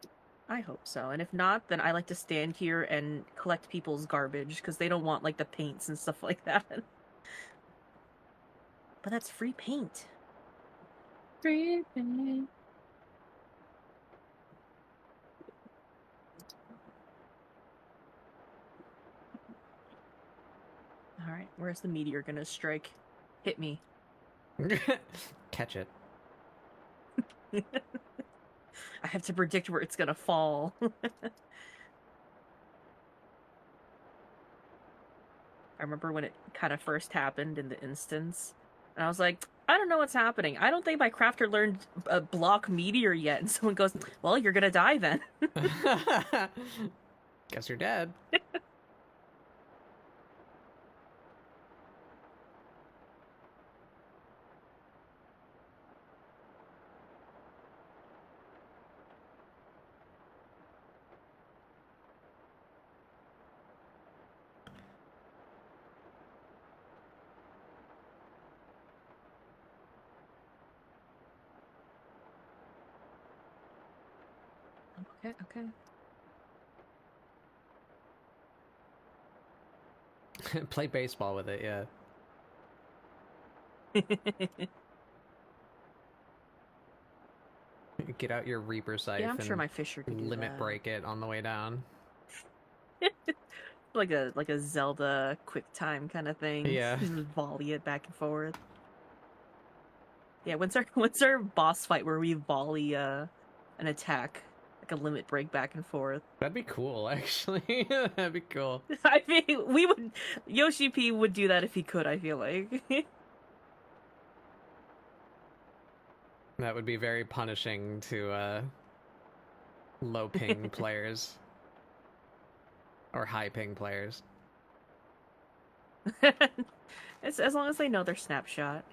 I hope so. And if not, then I like to stand here and collect people's garbage because they don't want like the paints and stuff like that. But that's free paint. Free paint. All right, where's the meteor gonna strike? Hit me. Catch it. I have to predict where it's gonna fall. I remember when it kind of first happened in the instance, and I was like, I don't know what's happening. I don't think my crafter learned block meteor yet. And someone goes, well, you're gonna die then. Guess you're dead. Okay. Play baseball with it, yeah. Get out your Reaper scythe Yeah, I'm sure and my fisher can do limit that. break it on the way down. like a Zelda quick time kind of thing. Yeah. Just volley it back and forth. Yeah, when's our boss fight where we volley an attack, like a limit break back and forth? That'd be cool, actually. That'd be cool. I mean, Yoshi P would do that if he could, I feel like. That would be very punishing to low ping players. Or high ping players. As long as they know their snapshot.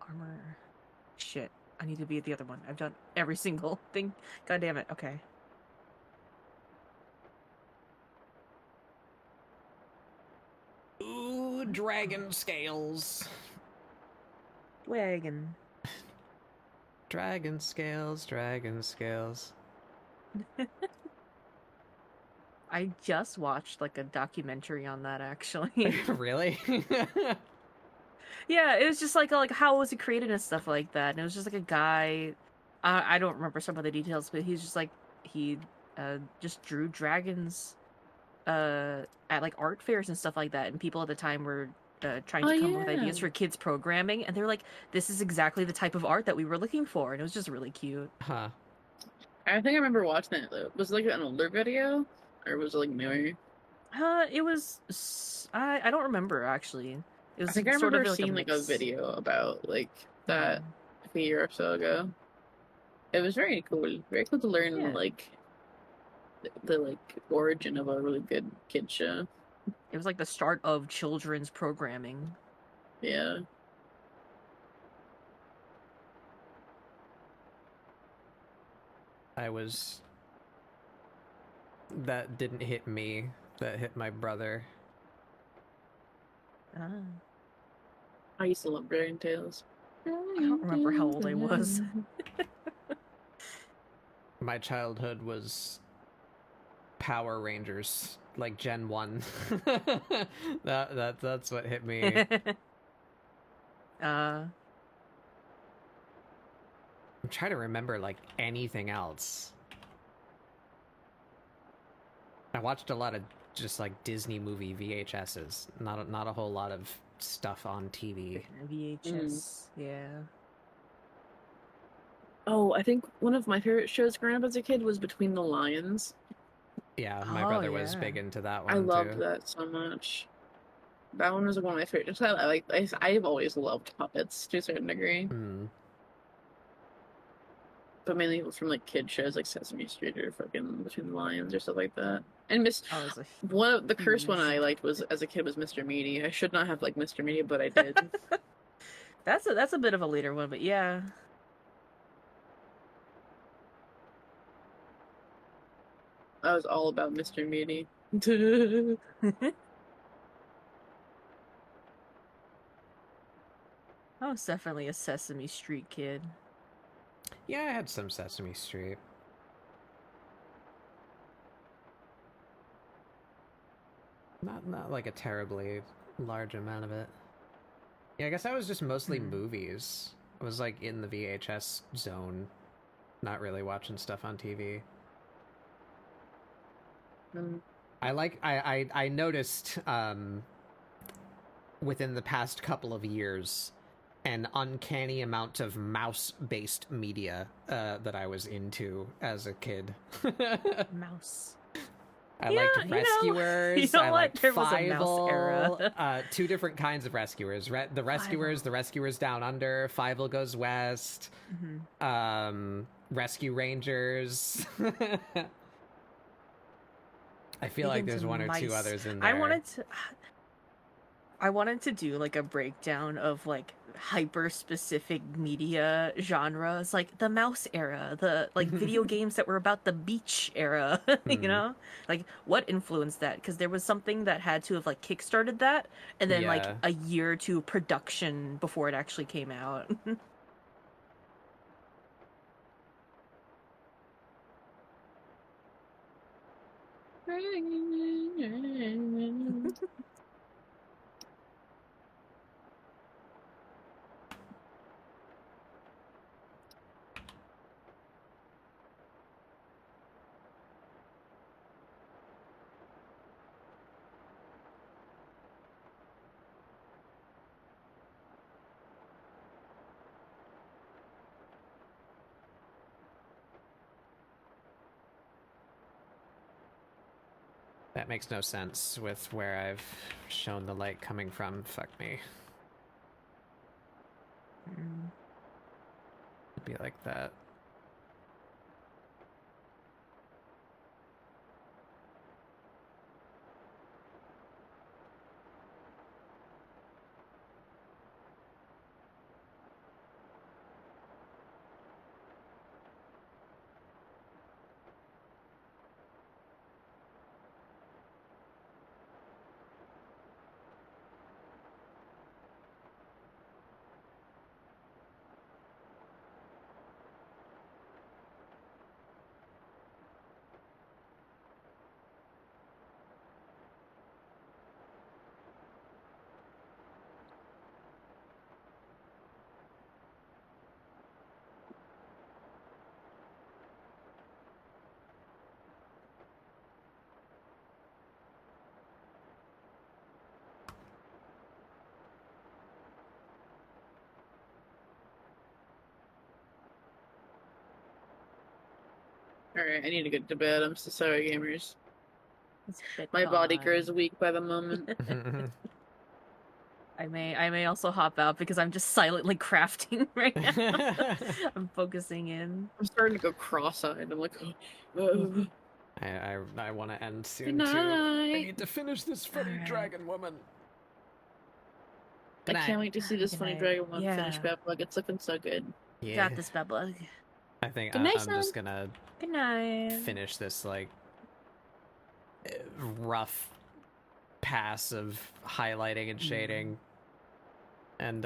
Armor. Shit. I need to be at the other one. I've done every single thing. God damn it. Okay. Ooh, dragon scales. Wagon. Dragon scales, dragon scales. I just watched like a documentary on that actually. Really? Yeah, it was just like how was it created and stuff like that. And it was just like a guy. I don't remember some of the details, but he's just like he just drew dragons at like art fairs and stuff like that. And people at the time were trying to come up with ideas for kids programming, and they were like, "This is exactly the type of art that we were looking for," and it was just really cute. Huh. I think I remember watching it though. Was it like an older video, or was it like newer? It was. I don't remember actually. It was I think I sort remember of seeing like a mix. video about like that a year or so ago. It was very cool to learn Yeah. like the like origin of a really good kid show. It was like the start of children's programming. Yeah. That didn't hit me. That hit my brother. I used to love Dragon Tales. I don't remember how old I was. My childhood was Power Rangers, like Gen 1. That's what hit me. I'm trying to remember like anything else. I watched a lot of just like Disney movie VHSs. Not a whole lot of stuff on TV. VHS, yeah. Oh, I think one of my favorite shows growing up as a kid was Between the Lions. Yeah, my Oh, brother was yeah. big into that one I loved too. that so much. That one was one of my favorites. I've always loved puppets to a certain degree, Mm. but mainly from like kid shows like Sesame Street or fucking Between the Lions or stuff like that. And I was a one of the first one huge- I liked was as a kid was Mr. Meaty. I should not have liked Mr. Meaty, but I did. That's a bit of a later one, but yeah. I was all about Mr. Meaty. I was definitely a Sesame Street kid. Yeah, I had some Sesame Street. Not like a terribly large amount of it. Yeah, I guess I was just mostly movies. I was like in the VHS zone, not really watching stuff on TV. I noticed within the past couple of years an uncanny amount of mouse-based media that I was into as a kid. Mouse. I Yeah, liked Rescuers. you know I what? liked There was a mouse Fievel. era. Two different kinds of Rescuers. The Rescuers, Fievel. the Rescuers Down Under. Fievel Goes West. Rescue Rangers. I feel like there's one or two others in there. I wanted to do like a breakdown of like hyper specific media genres, like the mouse era, the like video games that were about the beach era, you know, like what influenced that? Because there was something that had to have like kickstarted that, and then like Yeah. a year or two production before it actually came out. That makes no sense with where I've shown the light coming from. Fuck me. It'd be like that. Alright, I need to get to bed. I'm so sorry, gamers. It's bedtime. My body grows weak by the moment. I may also hop out because I'm just silently crafting right now. I'm focusing in. I'm starting to go cross-eyed. I'm like, oh. I want to end soon Good too. I night. need to finish this funny Alright. dragon woman. I can't wait to see this Good funny night. dragon one Yeah. finish back. Like, it's looking so good. Yeah. Got this, Bubba. I think Good I'm night, just son. gonna Good night. finish this like rough pass of highlighting and shading and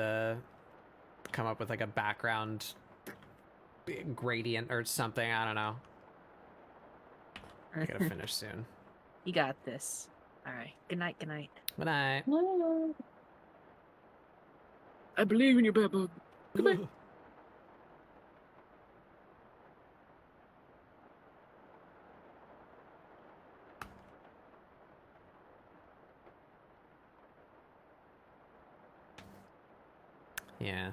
come up with like a background gradient or something. I don't know. I gotta finish soon. You got this. All right. Good night. Good night. Good night. I believe in you, Bubba. Goodbye. Yeah.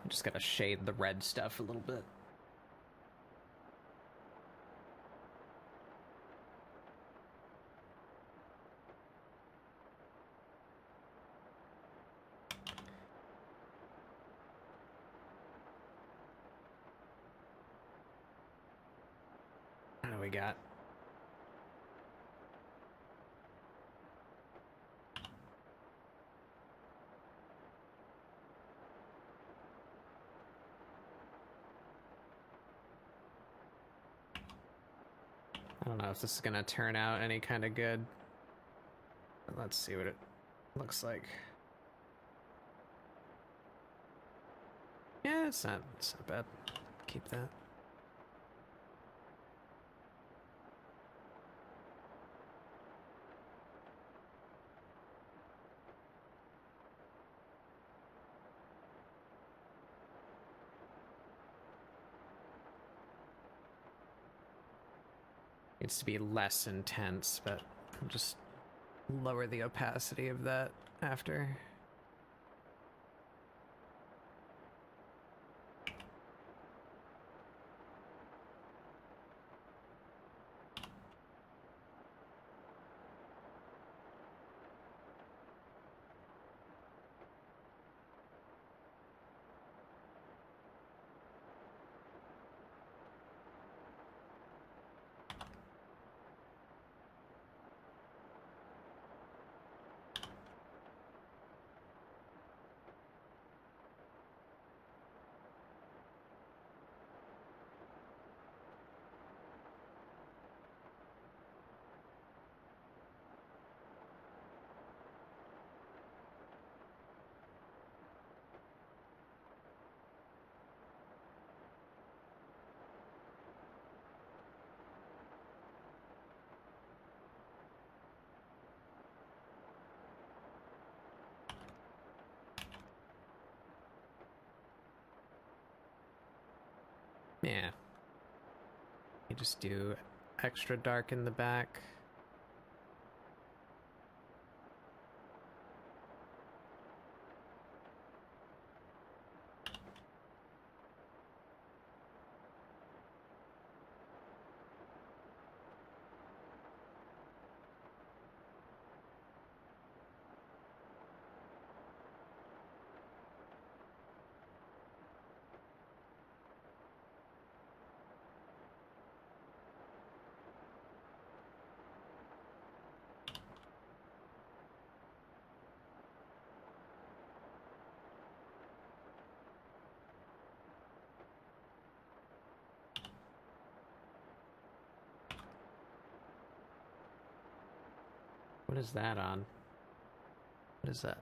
I just gotta shade the red stuff a little bit. What do we got? I don't know if this is gonna turn out any kind of good. But let's see what it looks like. Yeah, it's not bad. Keep that. Needs to be less intense, but I'll just lower the opacity of that after. Yeah. You just do extra dark in the back. What is that on? What is that?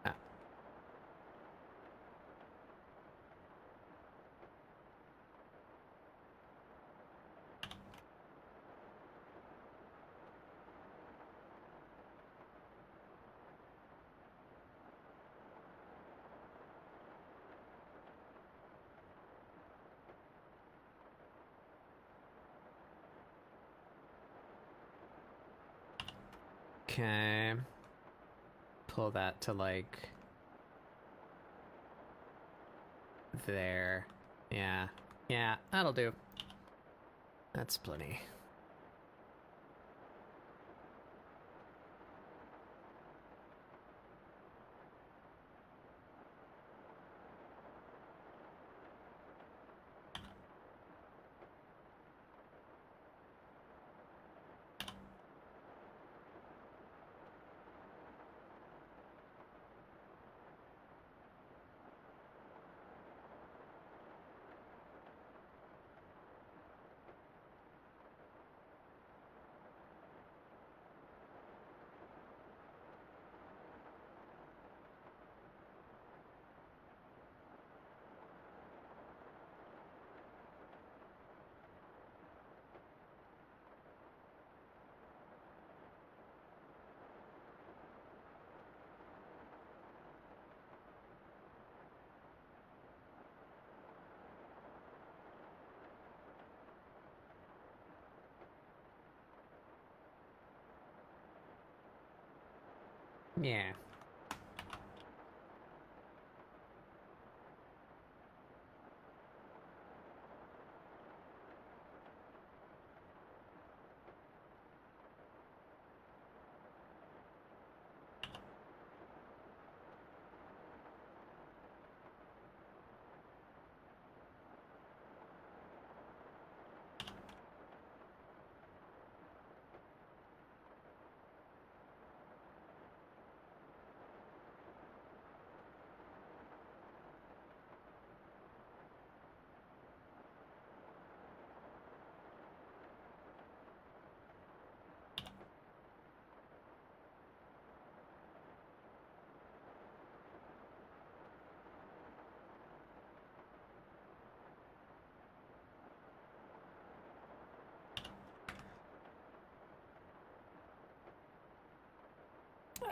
Ah. Okay. Pull that to like there. Yeah. Yeah, that'll do. That's plenty. Yeah.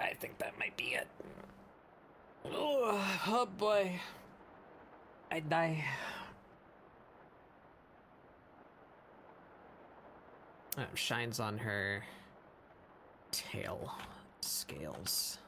I think that might be it. Oh boy. I'd die. Shines on her tail scales.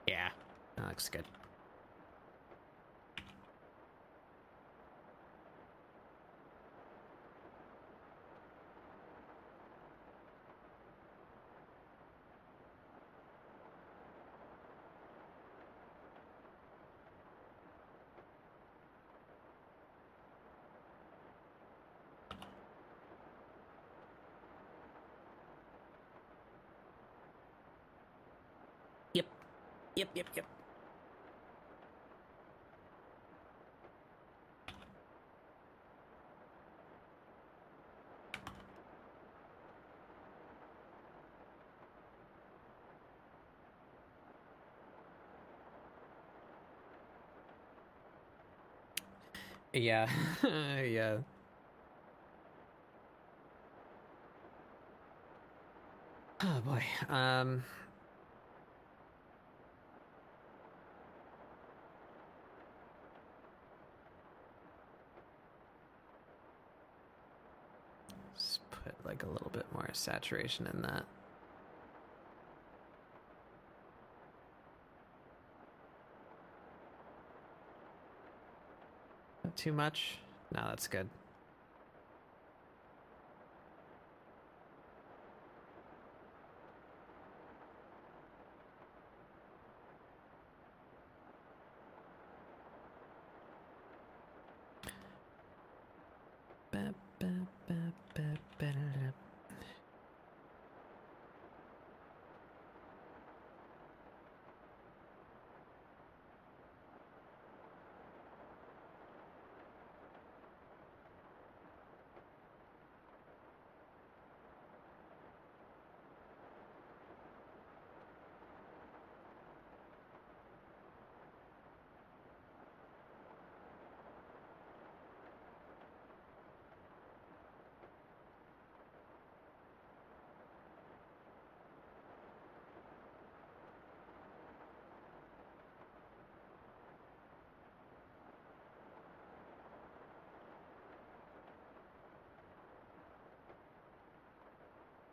Yeah, that looks good. Yep. Yep, yep, yep. Yeah. Yeah. Oh boy. Let's put like a little bit more saturation in that. Not too much? No, that's good.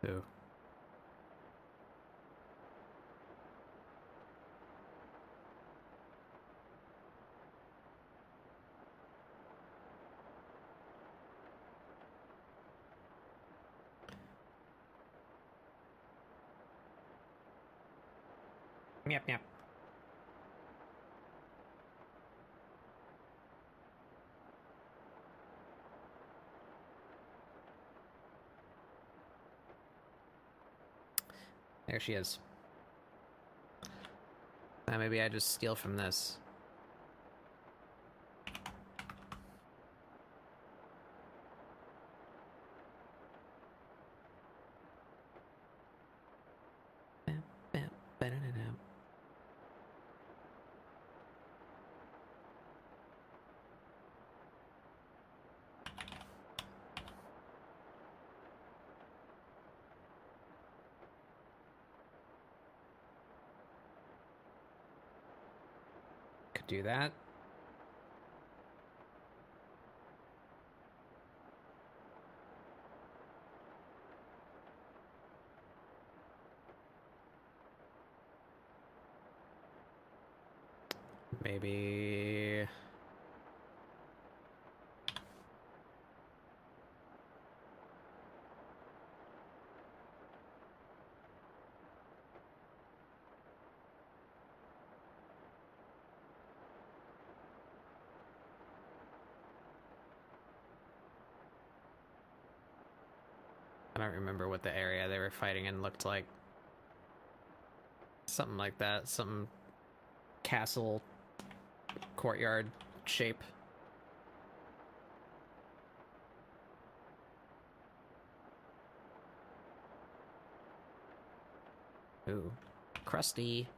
Ooh. Yep, yep. There she is. Maybe I just steal from this. do that. Maybe... I don't remember what the area they were fighting in looked like. Something like that. Some castle courtyard shape. Ooh. Crusty.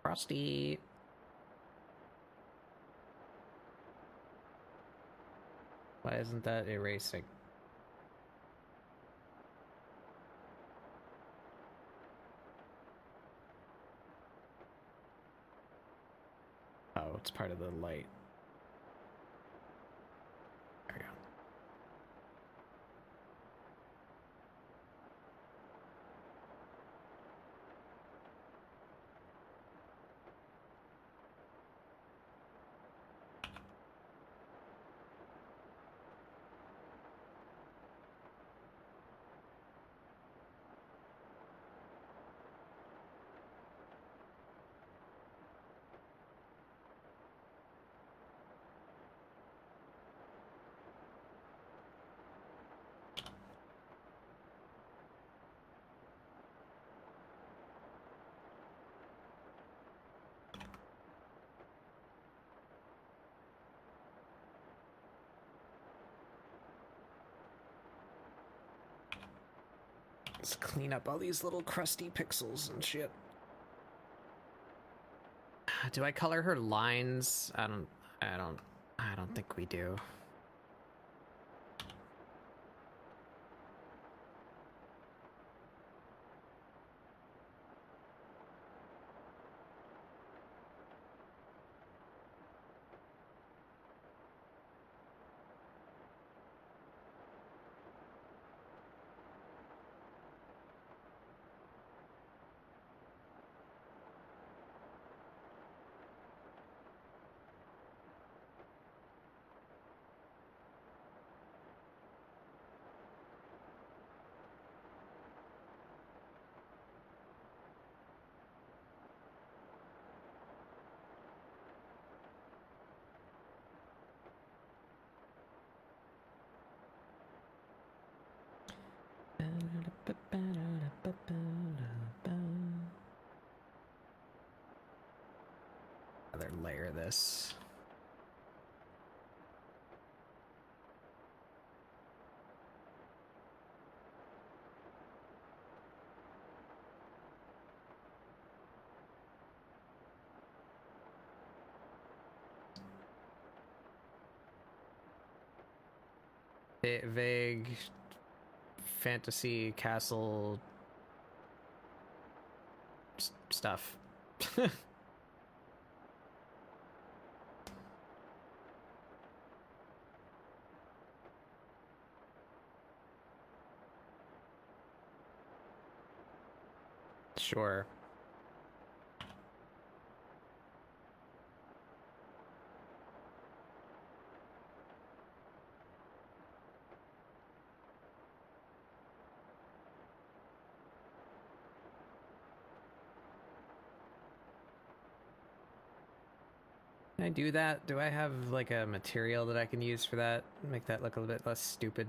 Crusty. Why isn't that erasing? Oh, it's part of the light. There we go. Let's clean up all these little crusty pixels and shit. Do I color her lines? I don't think we do. Another layer this. Vague fantasy castle stuff. Sure. Can I do that? Do I have like a material that I can use for that? Make that look a little bit less stupid.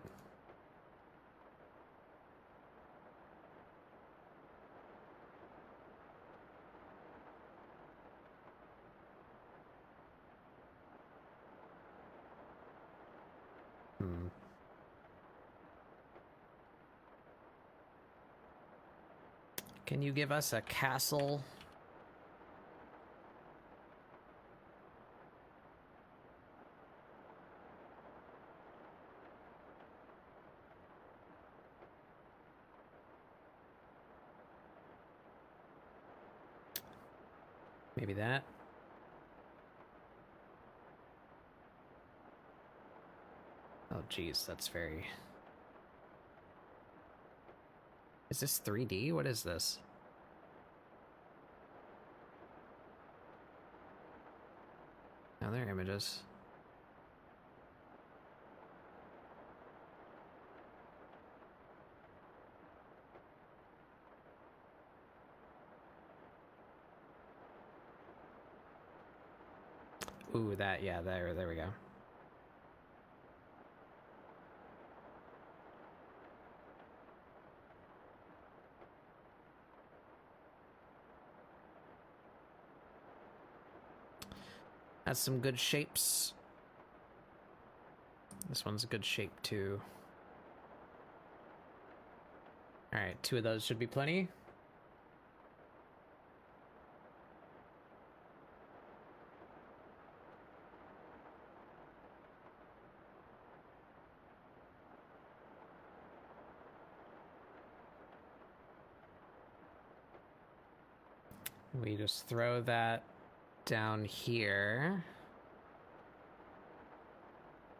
Can you give us a castle? Maybe that. geez, that's very... Is this 3D? What is this? Now they're images. Ooh, that, yeah, there we go. Has some good shapes. This one's a good shape too. Alright, 2 of those should be plenty. We just throw that down here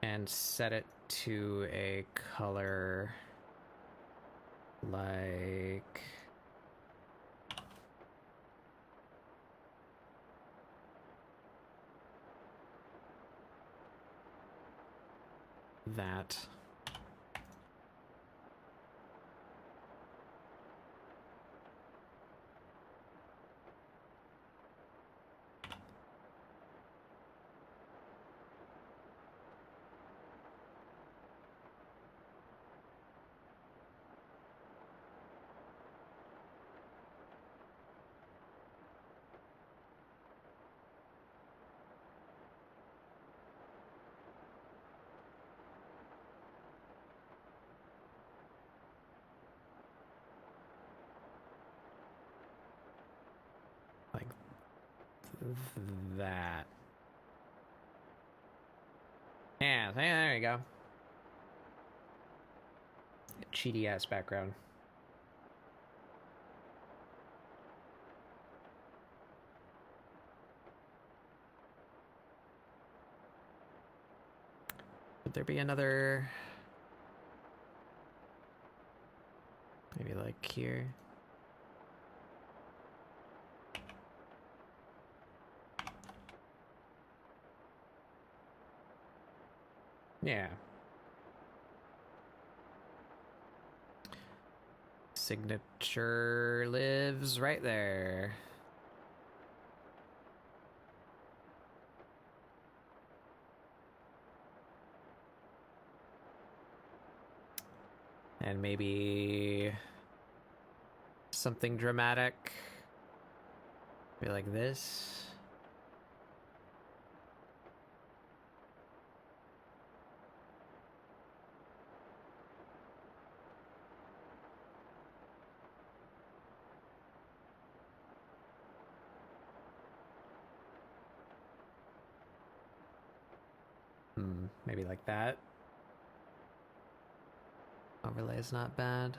and set it to a color like that. Like that. Yeah, there you go. Cheaty ass background. Would there be another? Maybe like here. Yeah. Signature lives right there. And maybe something dramatic. Be like this. Maybe like that. Overlay is not bad.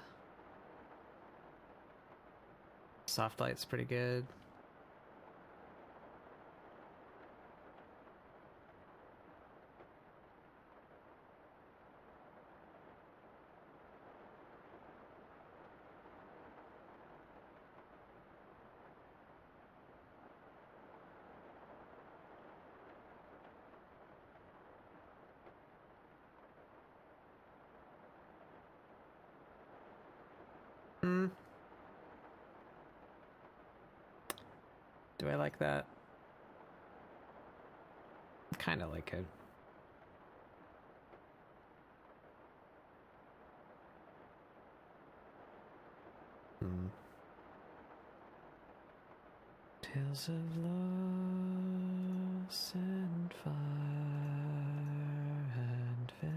Soft light's pretty good. Do I like that? Kind of like it. Tales of loss and fire and fame.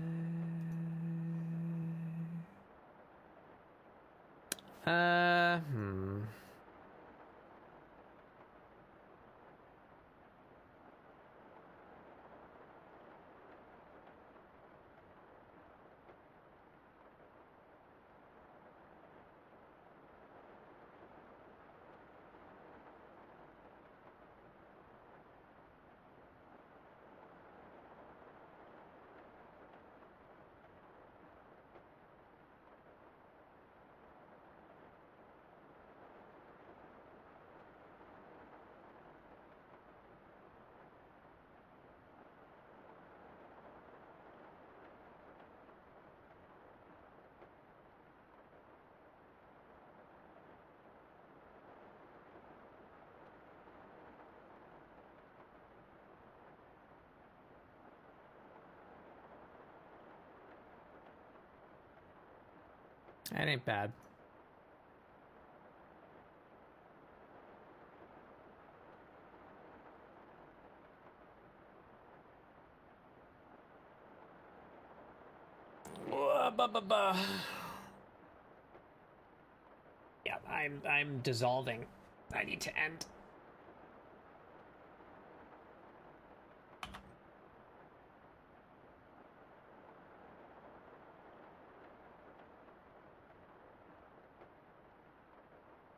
That ain't bad. Yeah, I'm dissolving. I need to end.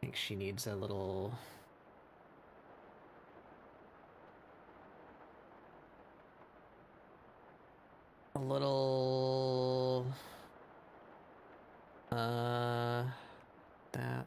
I think she needs a little... that.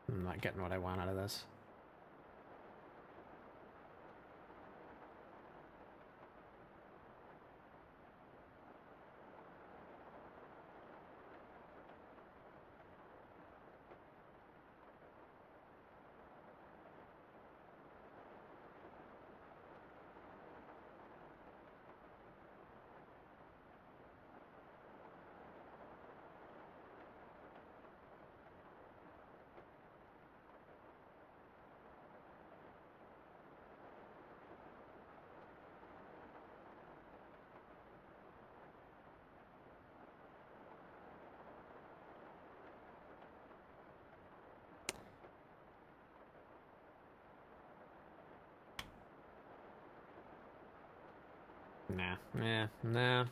I'm not getting what I want out of this. Nah.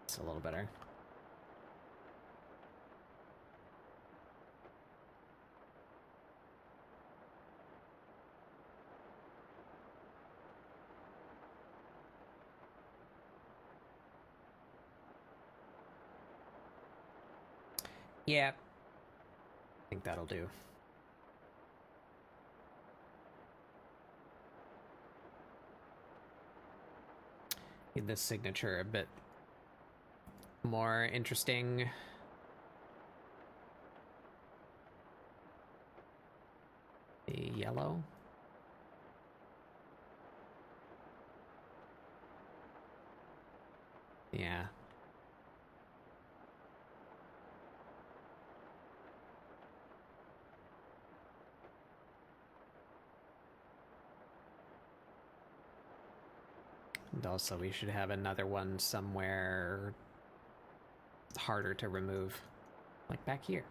It's a little better. Yeah. I think that'll do. Need this signature a bit more interesting. The yellow. Yeah. And also, we should have another one somewhere harder to remove. Like back here.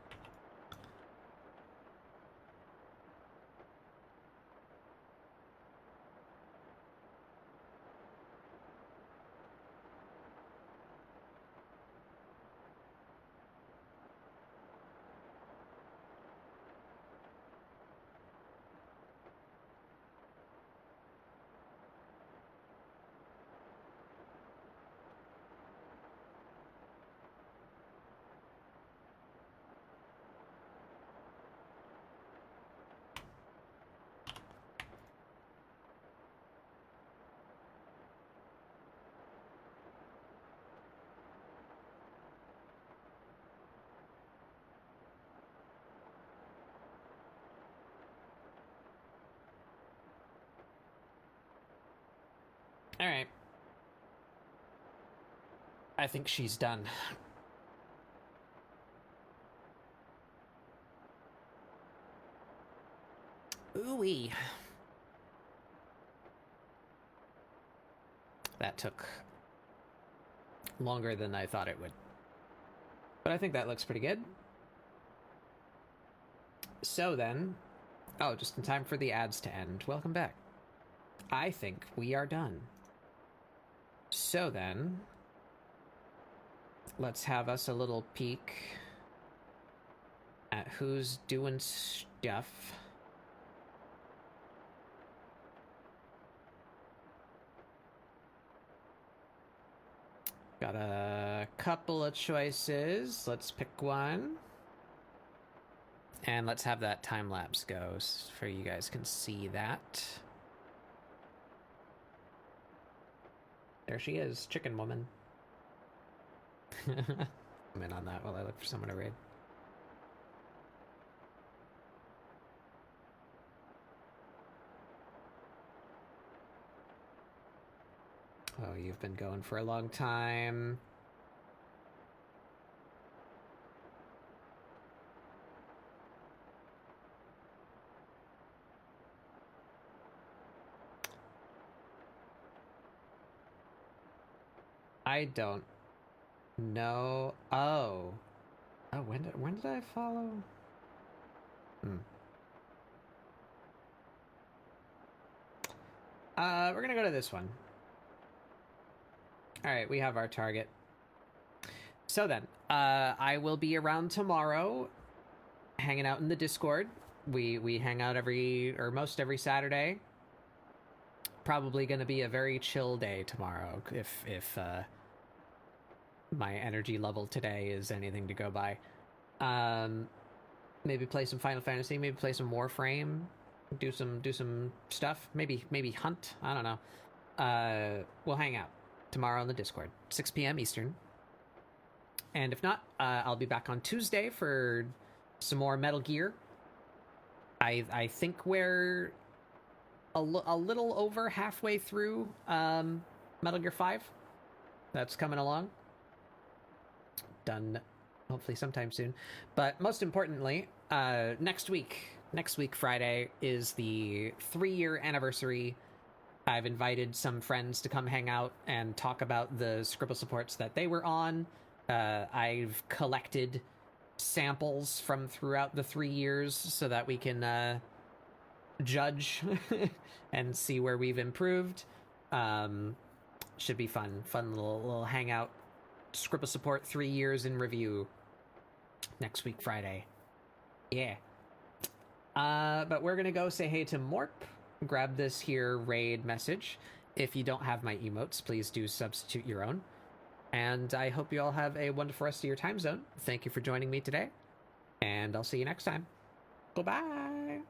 All right. I think she's done. Ooh-wee. That took longer than I thought it would. But I think that looks pretty good. So then... Oh, just in time for the ads to end. Welcome back. I think we are done. So then, let's have us a little peek at who's doing stuff. Got a couple of choices. Let's pick one. And let's have that time lapse go so you guys can see that. There she is, Chicken Woman. I'm in on that while I look for someone to raid. Oh, you've been going for a long time. I don't know. Oh. Oh, when did I follow? We're gonna go to this one. Alright, we have our target. So then, I will be around tomorrow, hanging out in the Discord. We hang out most every Saturday. Probably gonna be a very chill day tomorrow, if my energy level today is anything to go by. Maybe play some Final Fantasy, maybe play some Warframe, do some stuff, maybe hunt, I don't know. We'll hang out tomorrow on the Discord, 6 p.m. Eastern. And if not, I'll be back on Tuesday for some more Metal Gear. I think we're a little over halfway through Metal Gear 5. That's coming along. Done hopefully sometime soon. But most importantly, next week Friday is the 3-year anniversary. I've invited some friends to come hang out and talk about the ScribbleSupports that they were on. I've collected samples from throughout the 3 years so that we can judge and see where we've improved. Should be fun little hangout. ScribbleSupport 3 years in review next week Friday. Yeah. But we're gonna go say hey to Morp, grab this here raid message. If you don't have my emotes, please do substitute your own. And I hope you all have a wonderful rest of your time zone. Thank you for joining me today, and I'll see you next time. Goodbye.